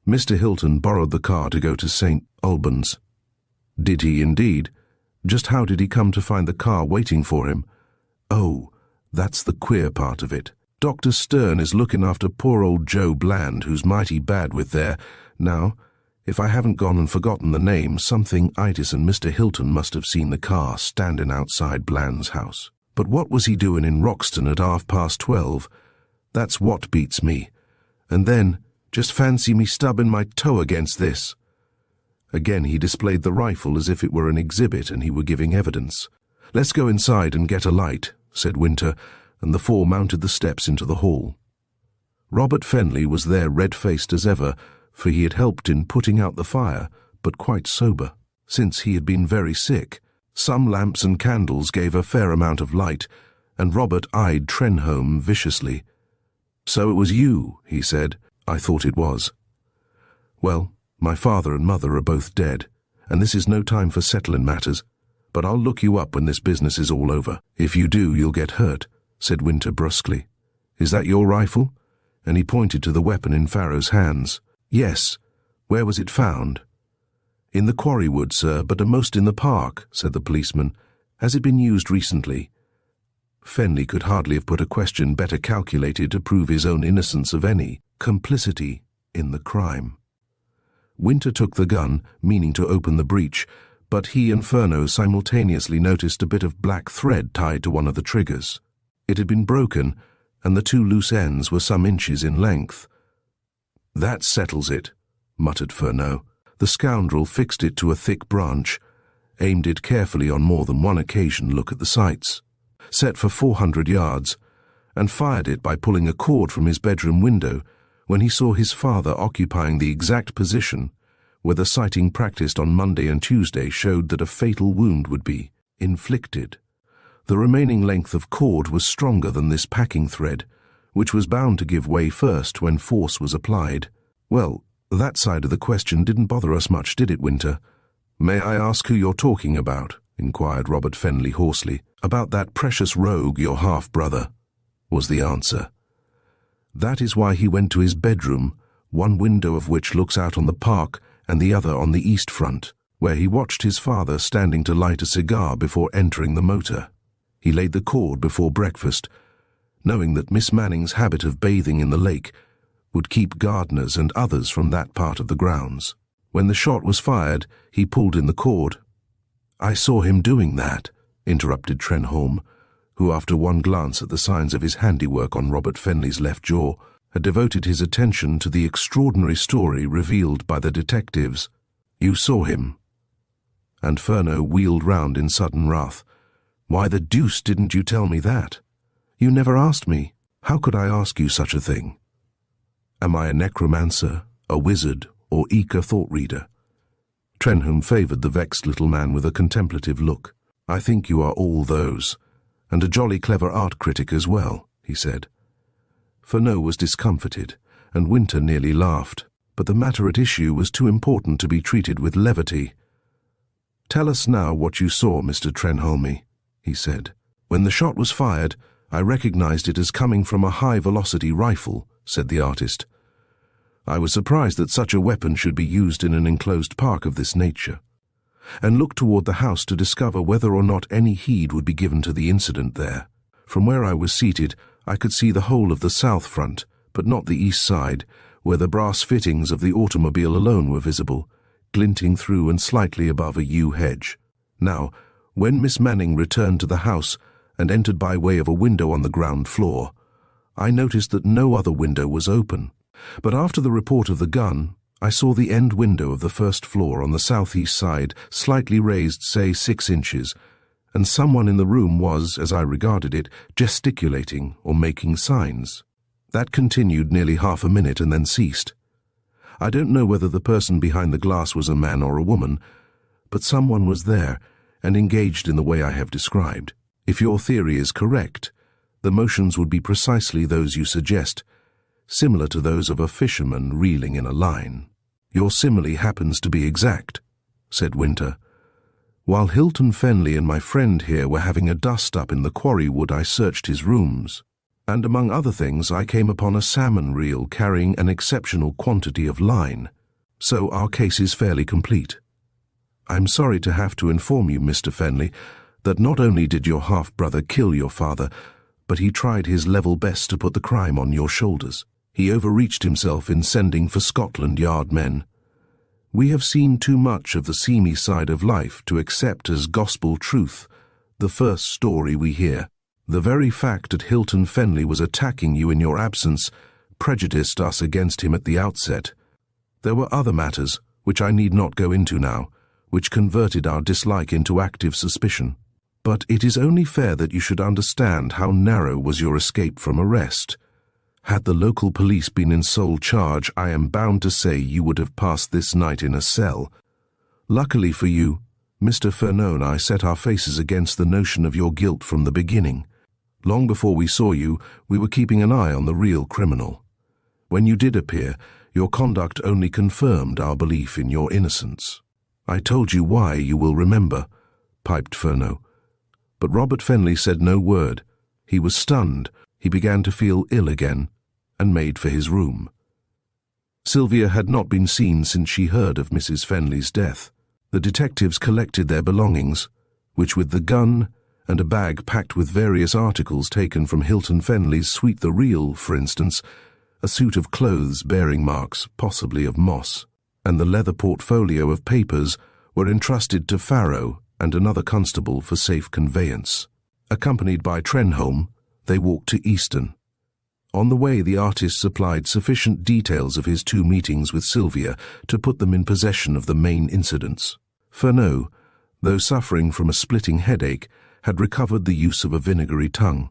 "Mr. Hilton borrowed the car to go to St. Albans." "Did he indeed? Just how did he come to find the car waiting for him?" "Oh, that's the queer part of it. Dr. Stern is looking after poor old Joe Bland, who's mighty bad with their— Now, if I haven't gone and forgotten the name, something Itis and Mr. Hilton must have seen the car standing outside Bland's house. But what was he doing in Roxton at 12:30? That's what beats me. And then, just fancy me stubbing my toe against this." Again he displayed the rifle as if it were an exhibit and he were giving evidence. "Let's go inside and get a light," said Winter, and the four mounted the steps into the hall. Robert Fenley was there red-faced as ever, for he had helped in putting out the fire, but quite sober, since he had been very sick. Some lamps and candles gave a fair amount of light, and Robert eyed Trenholme viciously. "So it was you," he said. "I thought it was." "Well, my father and mother are both dead, and this is no time for settling matters, but I'll look you up when this business is all over. If you do, you'll get hurt," said Winter brusquely. "Is that your rifle?" And he pointed to the weapon in Farrow's hands. "Yes. Where was it found?" "In the quarry wood, sir, but most in the park," said the policeman. "Has it been used recently?" Fenley could hardly have put a question better calculated to prove his own innocence of any complicity in the crime. Winter took the gun, meaning to open the breech, but he and Furneaux simultaneously noticed a bit of black thread tied to one of the triggers. It had been broken, and the two loose ends were some inches in length. "That settles it," muttered Furneaux. The scoundrel fixed it to a thick branch, aimed it carefully on more than one occasion look at the sights, set for 400 yards, and fired it by pulling a cord from his bedroom window when he saw his father occupying the exact position where the sighting practiced on Monday and Tuesday showed that a fatal wound would be inflicted. The remaining length of cord was stronger than this packing thread, which was bound to give way first when force was applied. Well, that side of the question didn't bother us much, did it, Winter? May I ask who you're talking about? Inquired Robert Fenley hoarsely. About that precious rogue, your half-brother, was the answer. That is why he went to his bedroom, one window of which looks out on the park and the other on the east front, where he watched his father standing to light a cigar before entering the motor. He laid the cord before breakfast, knowing that Miss Manning's habit of bathing in the lake would keep gardeners and others from that part of the grounds. When the shot was fired, he pulled in the cord. I saw him doing that, interrupted Trenholme, who, after one glance at the signs of his handiwork on Robert Fenley's left jaw, had devoted his attention to the extraordinary story revealed by the detectives. You saw him? And Furneaux wheeled round in sudden wrath. Why the deuce didn't you tell me that? You never asked me. How could I ask you such a thing? Am I a necromancer, a wizard, or eke a thought-reader? Trenholme favoured the vexed little man with a contemplative look. I think you are all those, and a jolly clever art critic as well, he said. Furneaux was discomfited, and Winter nearly laughed, but the matter at issue was too important to be treated with levity. Tell us now what you saw, Mr. Trenholme, he said. When the shot was fired, I recognized it as coming from a high-velocity rifle, said the artist. I was surprised that such a weapon should be used in an enclosed park of this nature, and looked toward the house to discover whether or not any heed would be given to the incident there. From where I was seated, I could see the whole of the south front, but not the east side, where the brass fittings of the automobile alone were visible, glinting through and slightly above a yew hedge. Now, when Miss Manning returned to the house and entered by way of a window on the ground floor, I noticed that no other window was open. But after the report of the gun, I saw the end window of the first floor on the southeast side slightly raised, say 6 inches, and someone in the room was, as I regarded it, gesticulating or making signs. That continued nearly half a minute and then ceased. I don't know whether the person behind the glass was a man or a woman, but someone was there and engaged in the way I have described. If your theory is correct, the motions would be precisely those you suggest, similar to those of a fisherman reeling in a line. Your simile happens to be exact, said Winter. While Hilton Fenley and my friend here were having a dust-up in the quarry wood, I searched his rooms, and among other things I came upon a salmon reel carrying an exceptional quantity of line. So our case is fairly complete. I'm sorry to have to inform you, Mr. Fenley, that not only did your half-brother kill your father, but he tried his level best to put the crime on your shoulders. He overreached himself in sending for Scotland Yard men. We have seen too much of the seamy side of life to accept as gospel truth the first story we hear. The very fact that Hilton Fenley was attacking you in your absence prejudiced us against him at the outset. There were other matters, which I need not go into now, which converted our dislike into active suspicion. But it is only fair that you should understand how narrow was your escape from arrest. Had the local police been in sole charge, I am bound to say you would have passed this night in a cell. Luckily for you, Mr. Furneaux and I set our faces against the notion of your guilt from the beginning. Long before we saw you, we were keeping an eye on the real criminal. When you did appear, your conduct only confirmed our belief in your innocence. I told you why, you will remember, piped Furneaux. But Robert Fenley said no word. He was stunned. He began to feel ill again, and made for his room. Sylvia had not been seen since she heard of Mrs. Fenley's death. The detectives collected their belongings, which with the gun and a bag packed with various articles taken from Hilton Fenley's suite, the reel, for instance, a suit of clothes bearing marks, possibly of moss, and the leather portfolio of papers, were entrusted to Farrow and another constable for safe conveyance. Accompanied by Trenholme, they walked to Easton. On the way, the artist supplied sufficient details of his 2 meetings with Sylvia to put them in possession of the main incidents. Furneaux, though suffering from a splitting headache, had recovered the use of a vinegary tongue.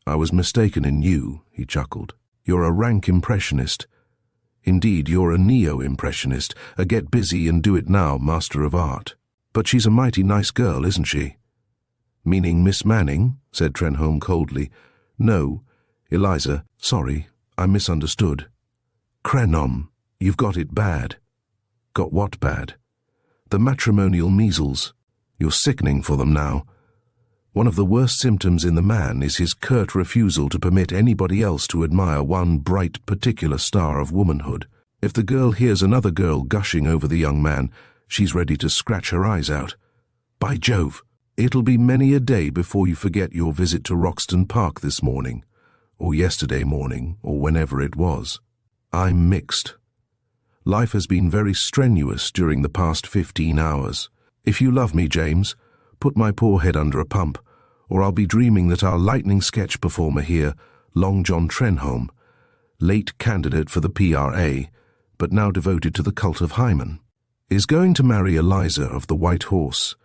I was mistaken in you, he chuckled. You're a rank impressionist. Indeed, you're a neo-impressionist, a get-busy-and-do-it-now master of art. But she's a mighty nice girl, isn't she? Meaning Miss Manning, said Trenholme coldly. No, Eliza, sorry, I misunderstood. Trenholme, you've got it bad. Got what bad? The matrimonial measles. You're sickening for them now. One of the worst symptoms in the man is his curt refusal to permit anybody else to admire one bright particular star of womanhood. If the girl hears another girl gushing over the young man, she's ready to scratch her eyes out. By Jove, it'll be many a day before you forget your visit to Roxton Park this morning, or yesterday morning, or whenever it was. I'm mixed. Life has been very strenuous during the past 15 hours. If you love me, James, put my poor head under a pump, or I'll be dreaming that our lightning sketch performer here, Long John Trenholme, late candidate for the PRA, but now devoted to the cult of Hymen, is going to marry Eliza of the White Horse,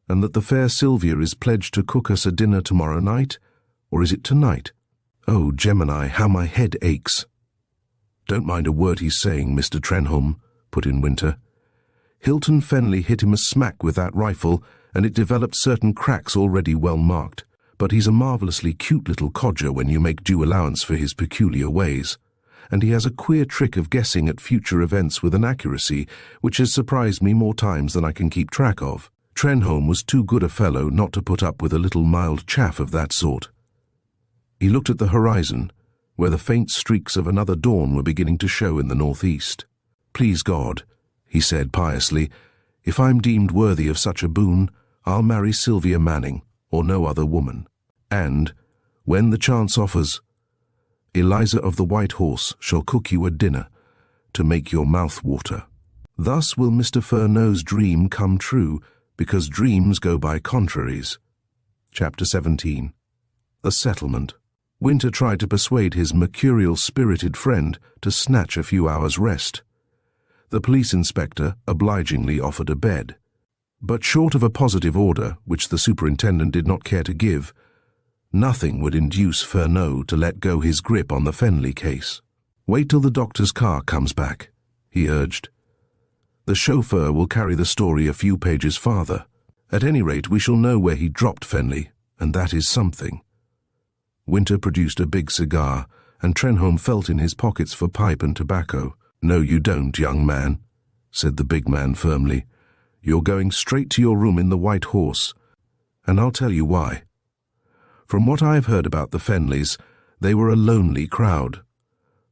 and that the fair Sylvia is pledged to cook us a dinner tomorrow night, or is it tonight? Oh, Gemini, how my head aches. Don't mind a word he's saying, Mr. Trenholme, put in Winter. Hilton Fenley hit him a smack with that rifle, and it developed certain cracks already well marked, but he's a marvellously cute little codger when you make due allowance for his peculiar ways, and he has a queer trick of guessing at future events with an accuracy which has surprised me more times than I can keep track of. Trenholme was too good a fellow not to put up with a little mild chaff of that sort. He looked at the horizon, where the faint streaks of another dawn were beginning to show in the northeast. Please God, he said piously, if I'm deemed worthy of such a boon, I'll marry Sylvia Manning, or no other woman. And, when the chance offers, Eliza of the White Horse shall cook you a dinner to make your mouth water. Thus will Mr. Furneaux's dream come true, because dreams go by contraries. Chapter 17. A Settlement. Winter tried to persuade his mercurial-spirited friend to snatch a few hours' rest. The police inspector obligingly offered a bed. But short of a positive order, which the superintendent did not care to give, nothing would induce Furneaux to let go his grip on the Fenley case. Wait till the doctor's car comes back, he urged. The chauffeur will carry the story a few pages farther. At any rate, we shall know where he dropped Fenley, and that is something. Winter produced a big cigar, and Trenholme felt in his pockets for pipe and tobacco. No, you don't, young man, said the big man firmly. You're going straight to your room in the White Horse, and I'll tell you why. From what I've heard about the Fenleys, they were a lonely crowd.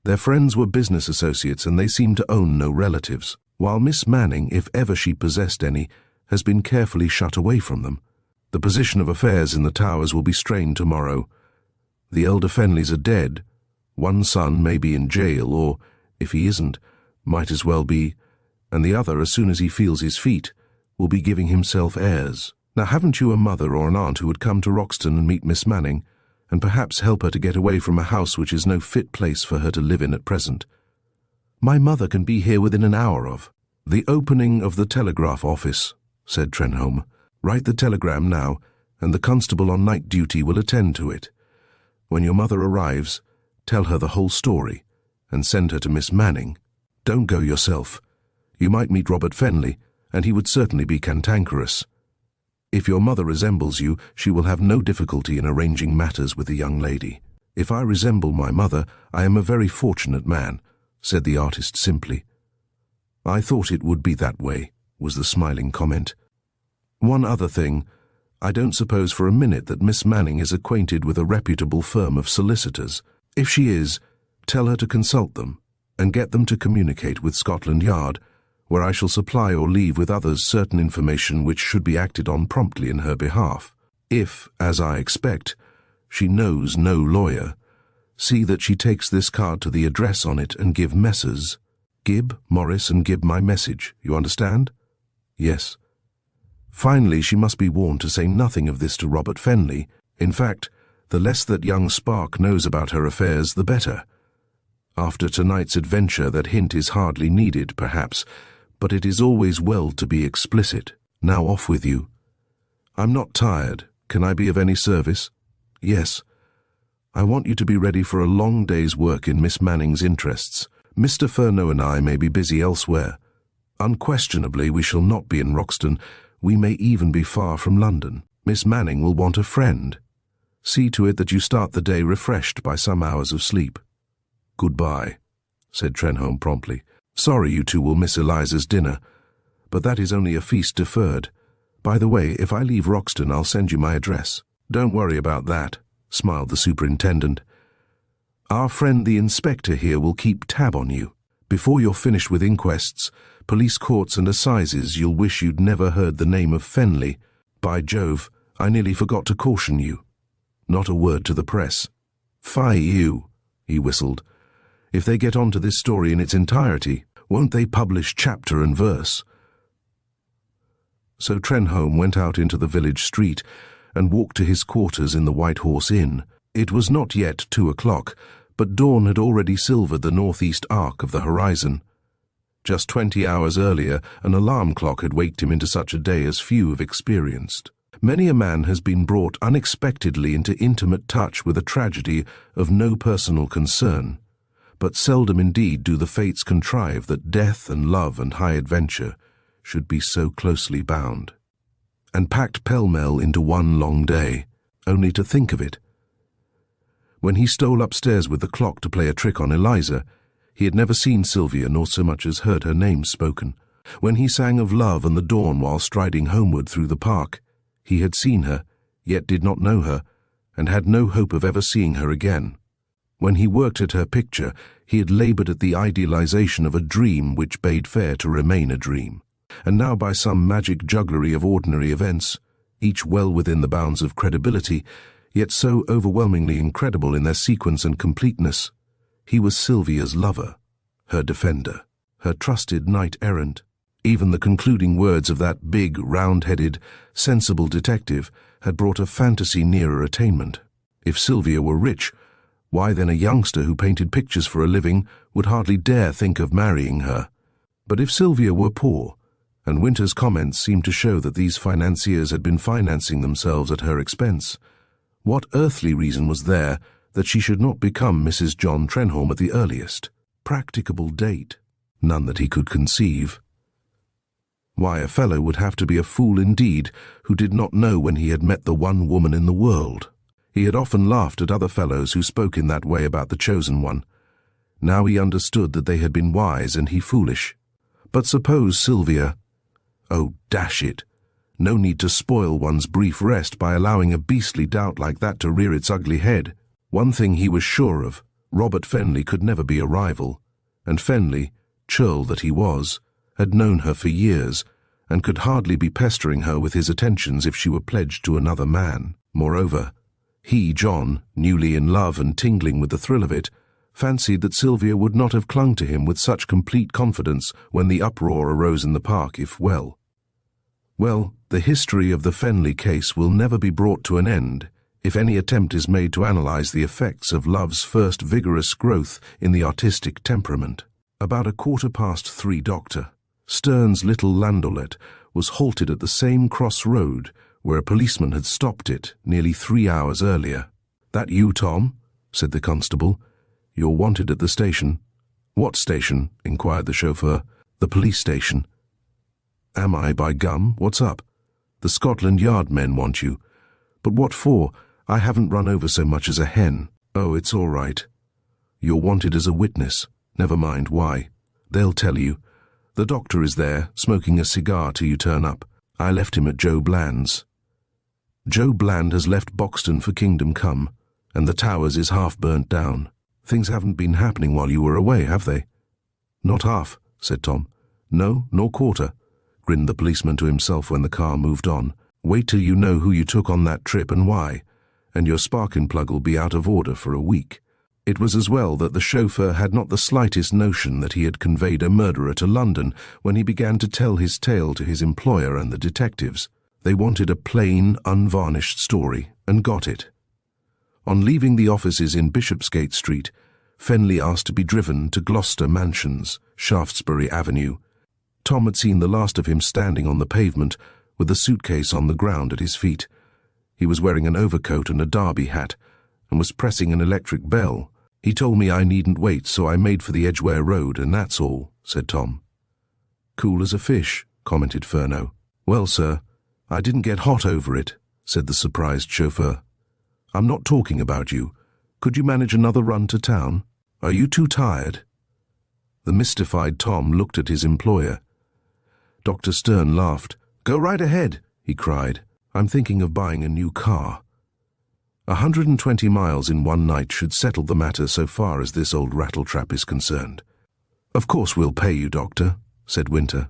Their friends were business associates, and they seemed to own no relatives, while Miss Manning, if ever she possessed any, has been carefully shut away from them. The position of affairs in the Towers will be strained tomorrow. The elder Fenleys are dead. One son may be in jail, or, if he isn't, might as well be, and the other, as soon as he feels his feet, will be giving himself airs. Now, haven't you a mother or an aunt who would come to Roxton and meet Miss Manning, and perhaps help her to get away from a house which is no fit place for her to live in at present? My mother can be here within an hour of. The opening of the telegraph office, said Trenholme. Write the telegram now, and the constable on night duty will attend to it. When your mother arrives, tell her the whole story, and send her to Miss Manning. Don't go yourself. You might meet Robert Fenley, and he would certainly be cantankerous. If your mother resembles you, she will have no difficulty in arranging matters with the young lady. If I resemble my mother, I am a very fortunate man, said the artist simply. I thought it would be that way, was the smiling comment. One other thing. I don't suppose for a minute that Miss Manning is acquainted with a reputable firm of solicitors. If she is, tell her to consult them, and get them to communicate with Scotland Yard, where I shall supply or leave with others certain information which should be acted on promptly in her behalf. If, as I expect, she knows no lawyer, see that she takes this card to the address on it and give Messrs. Gibb, Morris, and Gibb my message. You understand? Yes. Finally, she must be warned to say nothing of this to Robert Fenley. In fact, the less that young Spark knows about her affairs, the better. After tonight's adventure, that hint is hardly needed, perhaps, but it is always well to be explicit. Now off with you. I'm not tired. Can I be of any service? Yes. I want you to be ready for a long day's work in Miss Manning's interests. Mr. Furneaux and I may be busy elsewhere. Unquestionably, we shall not be in Roxton. We may even be far from London. Miss Manning will want a friend. See to it that you start the day refreshed by some hours of sleep." "Goodbye," said Trenholme promptly. "Sorry you two will miss Eliza's dinner, but that is only a feast deferred. By the way, if I leave Roxton, I'll send you my address." "Don't worry about that," smiled the superintendent. "Our friend the inspector here will keep tab on you. Before you're finished with inquests, police courts and assizes, you'll wish you'd never heard the name of Fenley. By Jove, I nearly forgot to caution you. Not a word to the press. Fie you," he whistled. "If they get on to this story in its entirety, won't they publish chapter and verse?" So Trenholme went out into the village street and walked to his quarters in the White Horse Inn. It was not yet 2 o'clock, but dawn had already silvered the northeast arc of the horizon. Just 20 hours earlier, an alarm clock had waked him into such a day as few have experienced. Many a man has been brought unexpectedly into intimate touch with a tragedy of no personal concern, but seldom indeed do the fates contrive that death and love and high adventure should be so closely bound, and packed pell-mell into one long day, only to think of it. When he stole upstairs with the clock to play a trick on Eliza, he had never seen Sylvia nor so much as heard her name spoken. When he sang of love and the dawn while striding homeward through the park, he had seen her, yet did not know her, and had no hope of ever seeing her again. When he worked at her picture, he had laboured at the idealization of a dream which bade fair to remain a dream. And now, by some magic jugglery of ordinary events, each well within the bounds of credibility, yet so overwhelmingly incredible in their sequence and completeness, he was Sylvia's lover, her defender, her trusted knight-errant. Even the concluding words of that big, round-headed, sensible detective had brought a fantasy nearer attainment. If Sylvia were rich, why then a youngster who painted pictures for a living would hardly dare think of marrying her. But if Sylvia were poor, and Winter's comments seemed to show that these financiers had been financing themselves at her expense, what earthly reason was there that she should not become Mrs. John Trenholme at the earliest practicable date? None that he could conceive. Why, a fellow would have to be a fool indeed who did not know when he had met the one woman in the world. He had often laughed at other fellows who spoke in that way about the chosen one. Now he understood that they had been wise and he foolish. But suppose Sylvia— oh, dash it! No need to spoil one's brief rest by allowing a beastly doubt like that to rear its ugly head. One thing he was sure of, Robert Fenley could never be a rival, and Fenley, churl that he was, had known her for years, and could hardly be pestering her with his attentions if she were pledged to another man. Moreover, he, John, newly in love and tingling with the thrill of it, fancied that Sylvia would not have clung to him with such complete confidence when the uproar arose in the park, if well, the history of the Fenley case will never be brought to an end if any attempt is made to analyze the effects of love's first vigorous growth in the artistic temperament. About 3:15, Doctor, Stern's little landaulet was halted at the same cross-road where a policeman had stopped it nearly 3 hours earlier. "That you, Tom?" said the constable. "You're wanted at the station." "What station?" inquired the chauffeur. "The police station." "Am I, by gum? What's up?" "The Scotland Yard men want you." "But what for? I haven't run over so much as a hen." "Oh, it's all right. You're wanted as a witness. Never mind why. They'll tell you. The doctor is there, smoking a cigar till you turn up. I left him at Joe Bland's." "Joe Bland has left Boxton for Kingdom Come, and the Towers is half burnt down. Things haven't been happening while you were away, have they?" "Not half," said Tom. "No, nor quarter," grinned the policeman to himself when the car moved on. "Wait till you know who you took on that trip and why, and your sparking plug will be out of order for a week." It was as well that the chauffeur had not the slightest notion that he had conveyed a murderer to London when he began to tell his tale to his employer and the detectives. They wanted a plain, unvarnished story, and got it. On leaving the offices in Bishopsgate Street, Fenley asked to be driven to Gloucester Mansions, Shaftesbury Avenue. Tom had seen the last of him standing on the pavement, with a suitcase on the ground at his feet. He was wearing an overcoat and a derby hat, and was pressing an electric bell. "He told me I needn't wait, so I made for the Edgware Road, and that's all," said Tom. "Cool as a fish," commented Furneaux. "Well, sir, I didn't get hot over it," said the surprised chauffeur. I'm not talking about you. Could you manage another run to town? Are you too tired?" The mystified Tom looked at his employer. Dr. Stern laughed. "Go right ahead," he cried. "I'm thinking of buying a new car." 120 miles in one night should settle the matter so far as this old rattletrap is concerned. "Of course we'll pay you, Doctor," said Winter.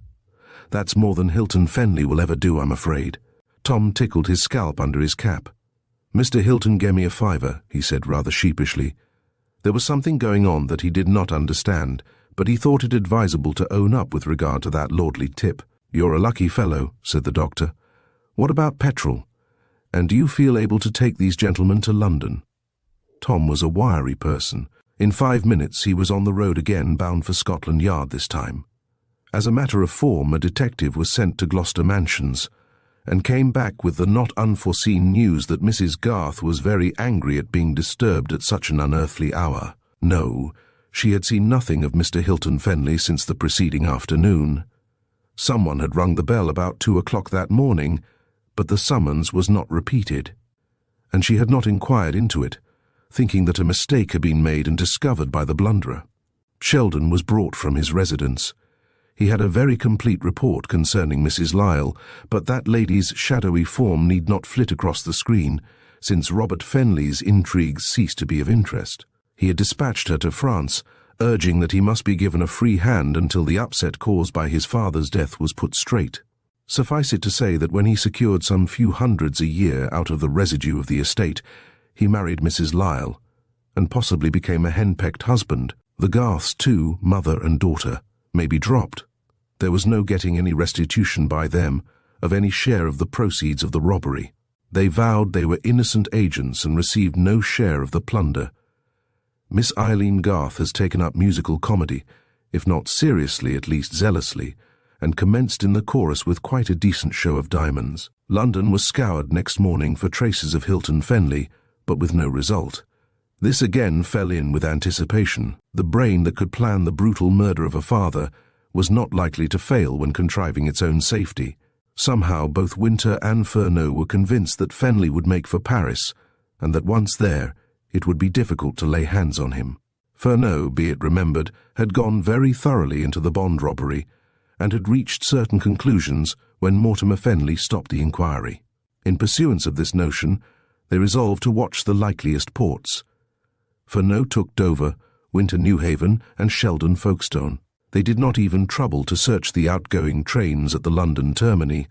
"That's more than Hilton Fenley will ever do, I'm afraid." Tom tickled his scalp under his cap. "Mr. Hilton gave me a $5, he said rather sheepishly. There was something going on that he did not understand, but he thought it advisable to own up with regard to that lordly tip. "You're a lucky fellow," said the doctor. "What about petrol? And do you feel able to take these gentlemen to London?" Tom was a wiry person. In 5 minutes he was on the road again, bound for Scotland Yard this time. As a matter of form, a detective was sent to Gloucester Mansions, and came back with the not unforeseen news that Mrs. Garth was very angry at being disturbed at such an unearthly hour. No, she had seen nothing of Mr. Hilton Fenley since the preceding afternoon. Someone had rung the bell about 2 o'clock that morning, but the summons was not repeated, and she had not inquired into it, thinking that a mistake had been made and discovered by the blunderer. Sheldon was brought from his residence. He had a very complete report concerning Mrs. Lyle, but that lady's shadowy form need not flit across the screen, since Robert Fenley's intrigues ceased to be of interest. He had dispatched her to France, urging that he must be given a free hand until the upset caused by his father's death was put straight. Suffice it to say that when he secured some few hundreds a year out of the residue of the estate, he married Mrs. Lyle, and possibly became a henpecked husband. The Garths, too, mother and daughter, may be dropped. There was no getting any restitution by them of any share of the proceeds of the robbery. They vowed they were innocent agents and received no share of the plunder. Miss Eileen Garth has taken up musical comedy, if not seriously, at least zealously, and commenced in the chorus with quite a decent show of diamonds. London was scoured next morning for traces of Hilton Fenley, but with no result. This again fell in with anticipation. The brain that could plan the brutal murder of a father was not likely to fail when contriving its own safety. Somehow both Winter and Furneaux were convinced that Fenley would make for Paris, and that once there, it would be difficult to lay hands on him. Furneaux, be it remembered, had gone very thoroughly into the bond robbery, and had reached certain conclusions when Mortimer Fenley stopped the inquiry. In pursuance of this notion, they resolved to watch the likeliest ports. Furneaux took Dover, Winter Newhaven, and Sheldon Folkestone. They did not even trouble to search the outgoing trains at the London termini,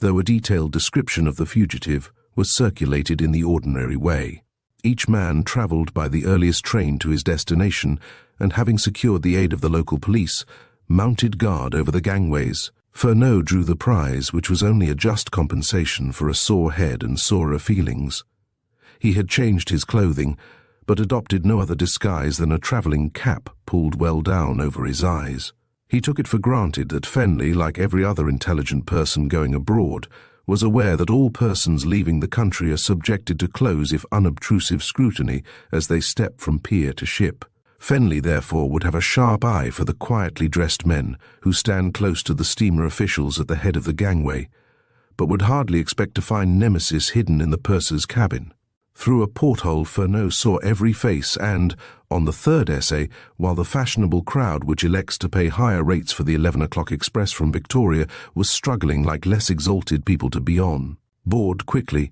though a detailed description of the fugitive was circulated in the ordinary way. Each man travelled by the earliest train to his destination, and having secured the aid of the local police, mounted guard over the gangways. Furneaux drew the prize, which was only a just compensation for a sore head and sorer feelings. He had changed his clothing, but adopted no other disguise than a travelling cap pulled well down over his eyes. He took it for granted that Fenley, like every other intelligent person going abroad, was aware that all persons leaving the country are subjected to close if unobtrusive scrutiny as they step from pier to ship. Fenley, therefore, would have a sharp eye for the quietly dressed men who stand close to the steamer officials at the head of the gangway, but would hardly expect to find Nemesis hidden in the purser's cabin. Through a porthole Furneaux saw every face and, on the third essay, while the fashionable crowd which elects to pay higher rates for the 11 o'clock express from Victoria was struggling like less exalted people to be on. Bored quickly,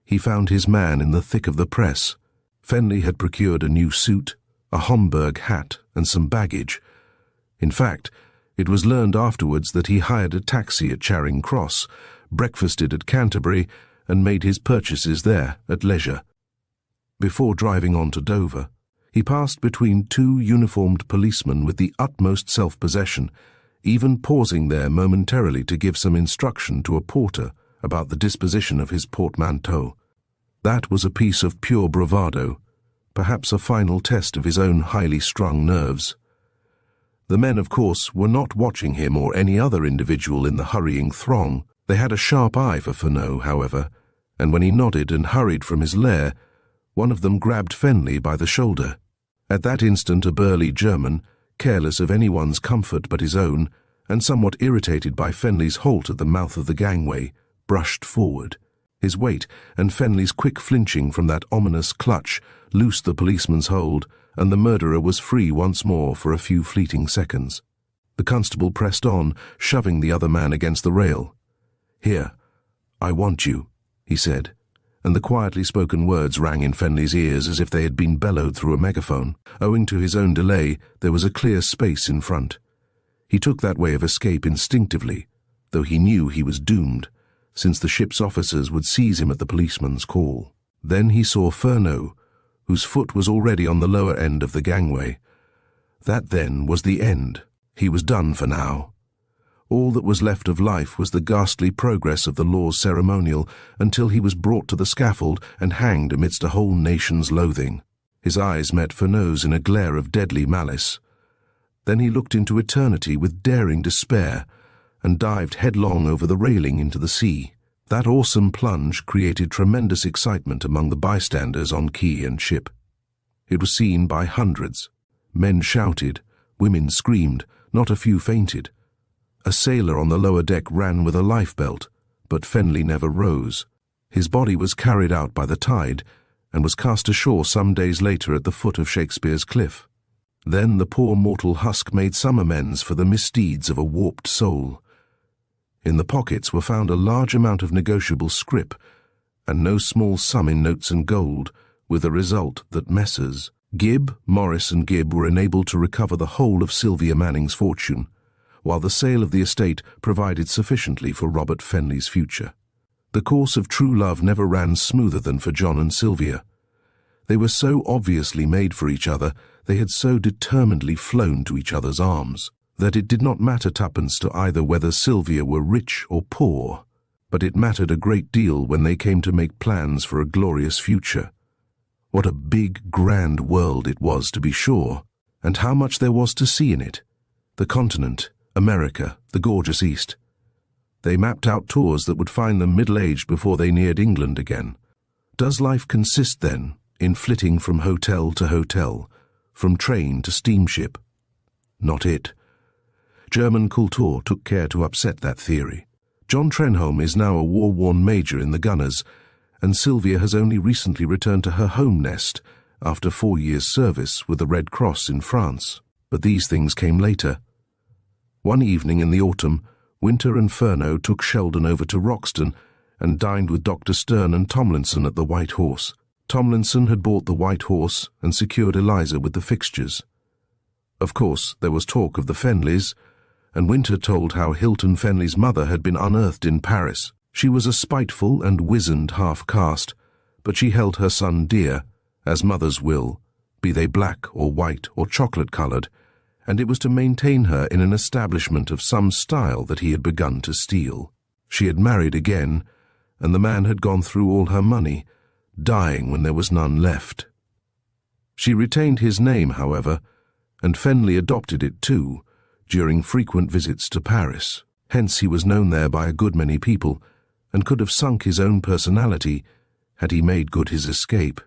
he found his man in the thick of the press. Fenley had procured a new suit, a Homburg hat, and some baggage. In fact, it was learned afterwards that he hired a taxi at Charing Cross, breakfasted at Canterbury, and made his purchases there at leisure. Before driving on to Dover, he passed between 2 uniformed policemen with the utmost self-possession, even pausing there momentarily to give some instruction to a porter about the disposition of his portmanteau. That was a piece of pure bravado, perhaps a final test of his own highly strung nerves. The men, of course, were not watching him or any other individual in the hurrying throng. They had a sharp eye for Furneaux, however, and when he nodded and hurried from his lair, one of them grabbed Fenley by the shoulder. At that instant a burly German, careless of anyone's comfort but his own, and somewhat irritated by Fenley's halt at the mouth of the gangway, brushed forward. His weight and Fenley's quick flinching from that ominous clutch loosed the policeman's hold, and the murderer was free once more for a few fleeting seconds. The constable pressed on, shoving the other man against the rail. "Here, I want you," he said, and the quietly spoken words rang in Fenley's ears as if they had been bellowed through a megaphone. Owing to his own delay, there was a clear space in front. He took that way of escape instinctively, though he knew he was doomed, since the ship's officers would seize him at the policeman's call. Then he saw Furneaux, whose foot was already on the lower end of the gangway. That then was the end. He was done for now. All that was left of life was the ghastly progress of the law's ceremonial until he was brought to the scaffold and hanged amidst a whole nation's loathing. His eyes met Furneaux's in a glare of deadly malice. Then he looked into eternity with daring despair and dived headlong over the railing into the sea. That awesome plunge created tremendous excitement among the bystanders on quay and ship. It was seen by hundreds. Men shouted, women screamed, not a few fainted. A sailor on the lower deck ran with a lifebelt, but Fenley never rose. His body was carried out by the tide and was cast ashore some days later at the foot of Shakespeare's cliff. Then the poor mortal husk made some amends for the misdeeds of a warped soul. In the pockets were found a large amount of negotiable scrip, and no small sum in notes and gold, with the result that Messrs. Gibb, Morris and Gibb were enabled to recover the whole of Sylvia Manning's fortune, while the sale of the estate provided sufficiently for Robert Fenley's future. The course of true love never ran smoother than for John and Sylvia. They were so obviously made for each other, they had so determinedly flown to each other's arms, that it did not matter twopence to either whether Sylvia were rich or poor, but it mattered a great deal when they came to make plans for a glorious future. What a big, grand world it was, to be sure, and how much there was to see in it. The continent, America, the gorgeous East. They mapped out tours that would find them middle-aged before they neared England again. Does life consist, then, in flitting from hotel to hotel, from train to steamship? Not it. German Kultur took care to upset that theory. John Trenholme is now a war-worn major in the gunners, and Sylvia has only recently returned to her home nest after 4 years' service with the Red Cross in France. But these things came later. One evening in the autumn, Winter and Furneaux took Sheldon over to Roxton and dined with Dr. Stern and Tomlinson at the White Horse. Tomlinson had bought the White Horse and secured Eliza with the fixtures. Of course, there was talk of the Fenleys, and Winter told how Hilton Fenley's mother had been unearthed in Paris. She was a spiteful and wizened half-caste, but she held her son dear, as mothers will, be they black or white or chocolate-coloured, and it was to maintain her in an establishment of some style that he had begun to steal. She had married again, and the man had gone through all her money, dying when there was none left. She retained his name, however, and Fenley adopted it too, during frequent visits to Paris. Hence he was known there by a good many people, and could have sunk his own personality had he made good his escape.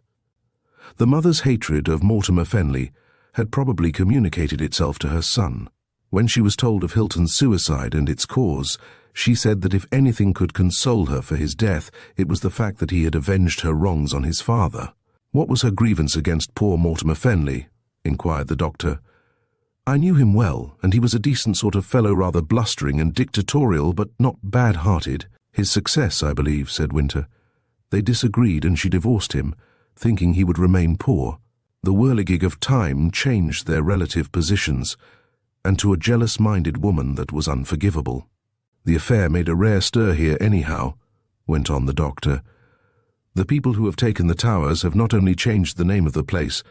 The mother's hatred of Mortimer Fenley had probably communicated itself to her son. When she was told of Hilton's suicide and its cause, she said that if anything could console her for his death, it was the fact that he had avenged her wrongs on his father. What was her grievance against poor Mortimer Fenley? Inquired the doctor. I knew him well, and he was a decent sort of fellow, rather blustering and dictatorial, but not bad-hearted. His success, I believe, said Winter. They disagreed, and she divorced him, thinking he would remain poor. The whirligig of time changed their relative positions, and to a jealous-minded woman that was unforgivable. The affair made a rare stir here anyhow, went on the doctor. The people who have taken the towers have not only changed the name of the place,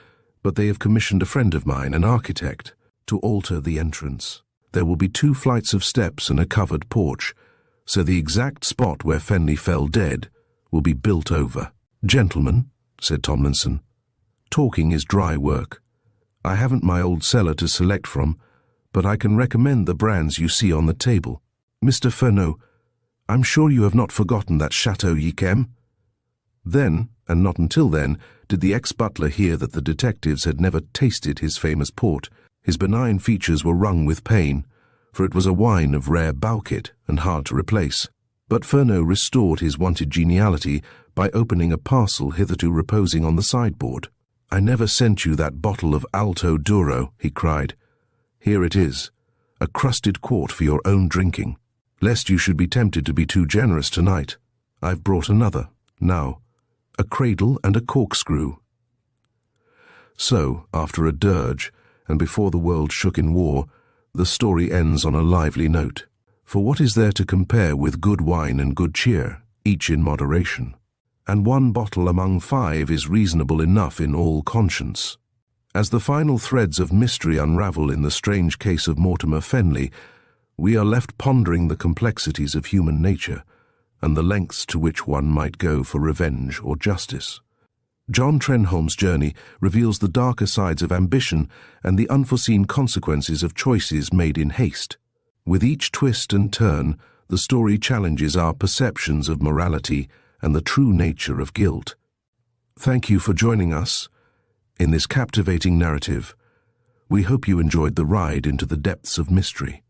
but they have commissioned a friend of mine, an architect, to alter the entrance. There will be 2 flights of steps and a covered porch, so the exact spot where Fenley fell dead will be built over. Gentlemen, said Tomlinson, talking is dry work. I haven't my old cellar to select from, but I can recommend the brands you see on the table. Mr. Furneaux, I'm sure you have not forgotten that Chateau Yquem? Then, and not until then, did the ex-butler hear that the detectives had never tasted his famous port. His benign features were wrung with pain, for it was a wine of rare bouquet and hard to replace. But Furneaux restored his wonted geniality by opening a parcel hitherto reposing on the sideboard. "I never sent you that bottle of Alto Duro," he cried. "Here it is, a crusted quart for your own drinking. Lest you should be tempted to be too generous tonight, I've brought another. Now, a cradle and a corkscrew." So, after a dirge, and before the world shook in war, the story ends on a lively note. For what is there to compare with good wine and good cheer, each in moderation? And one bottle among 5 is reasonable enough in all conscience. As the final threads of mystery unravel in the strange case of Mortimer Fenley, we are left pondering the complexities of human nature and the lengths to which one might go for revenge or justice. John Trenholme's journey reveals the darker sides of ambition and the unforeseen consequences of choices made in haste. With each twist and turn, the story challenges our perceptions of morality and the true nature of guilt. Thank you for joining us in this captivating narrative. We hope you enjoyed the ride into the depths of mystery.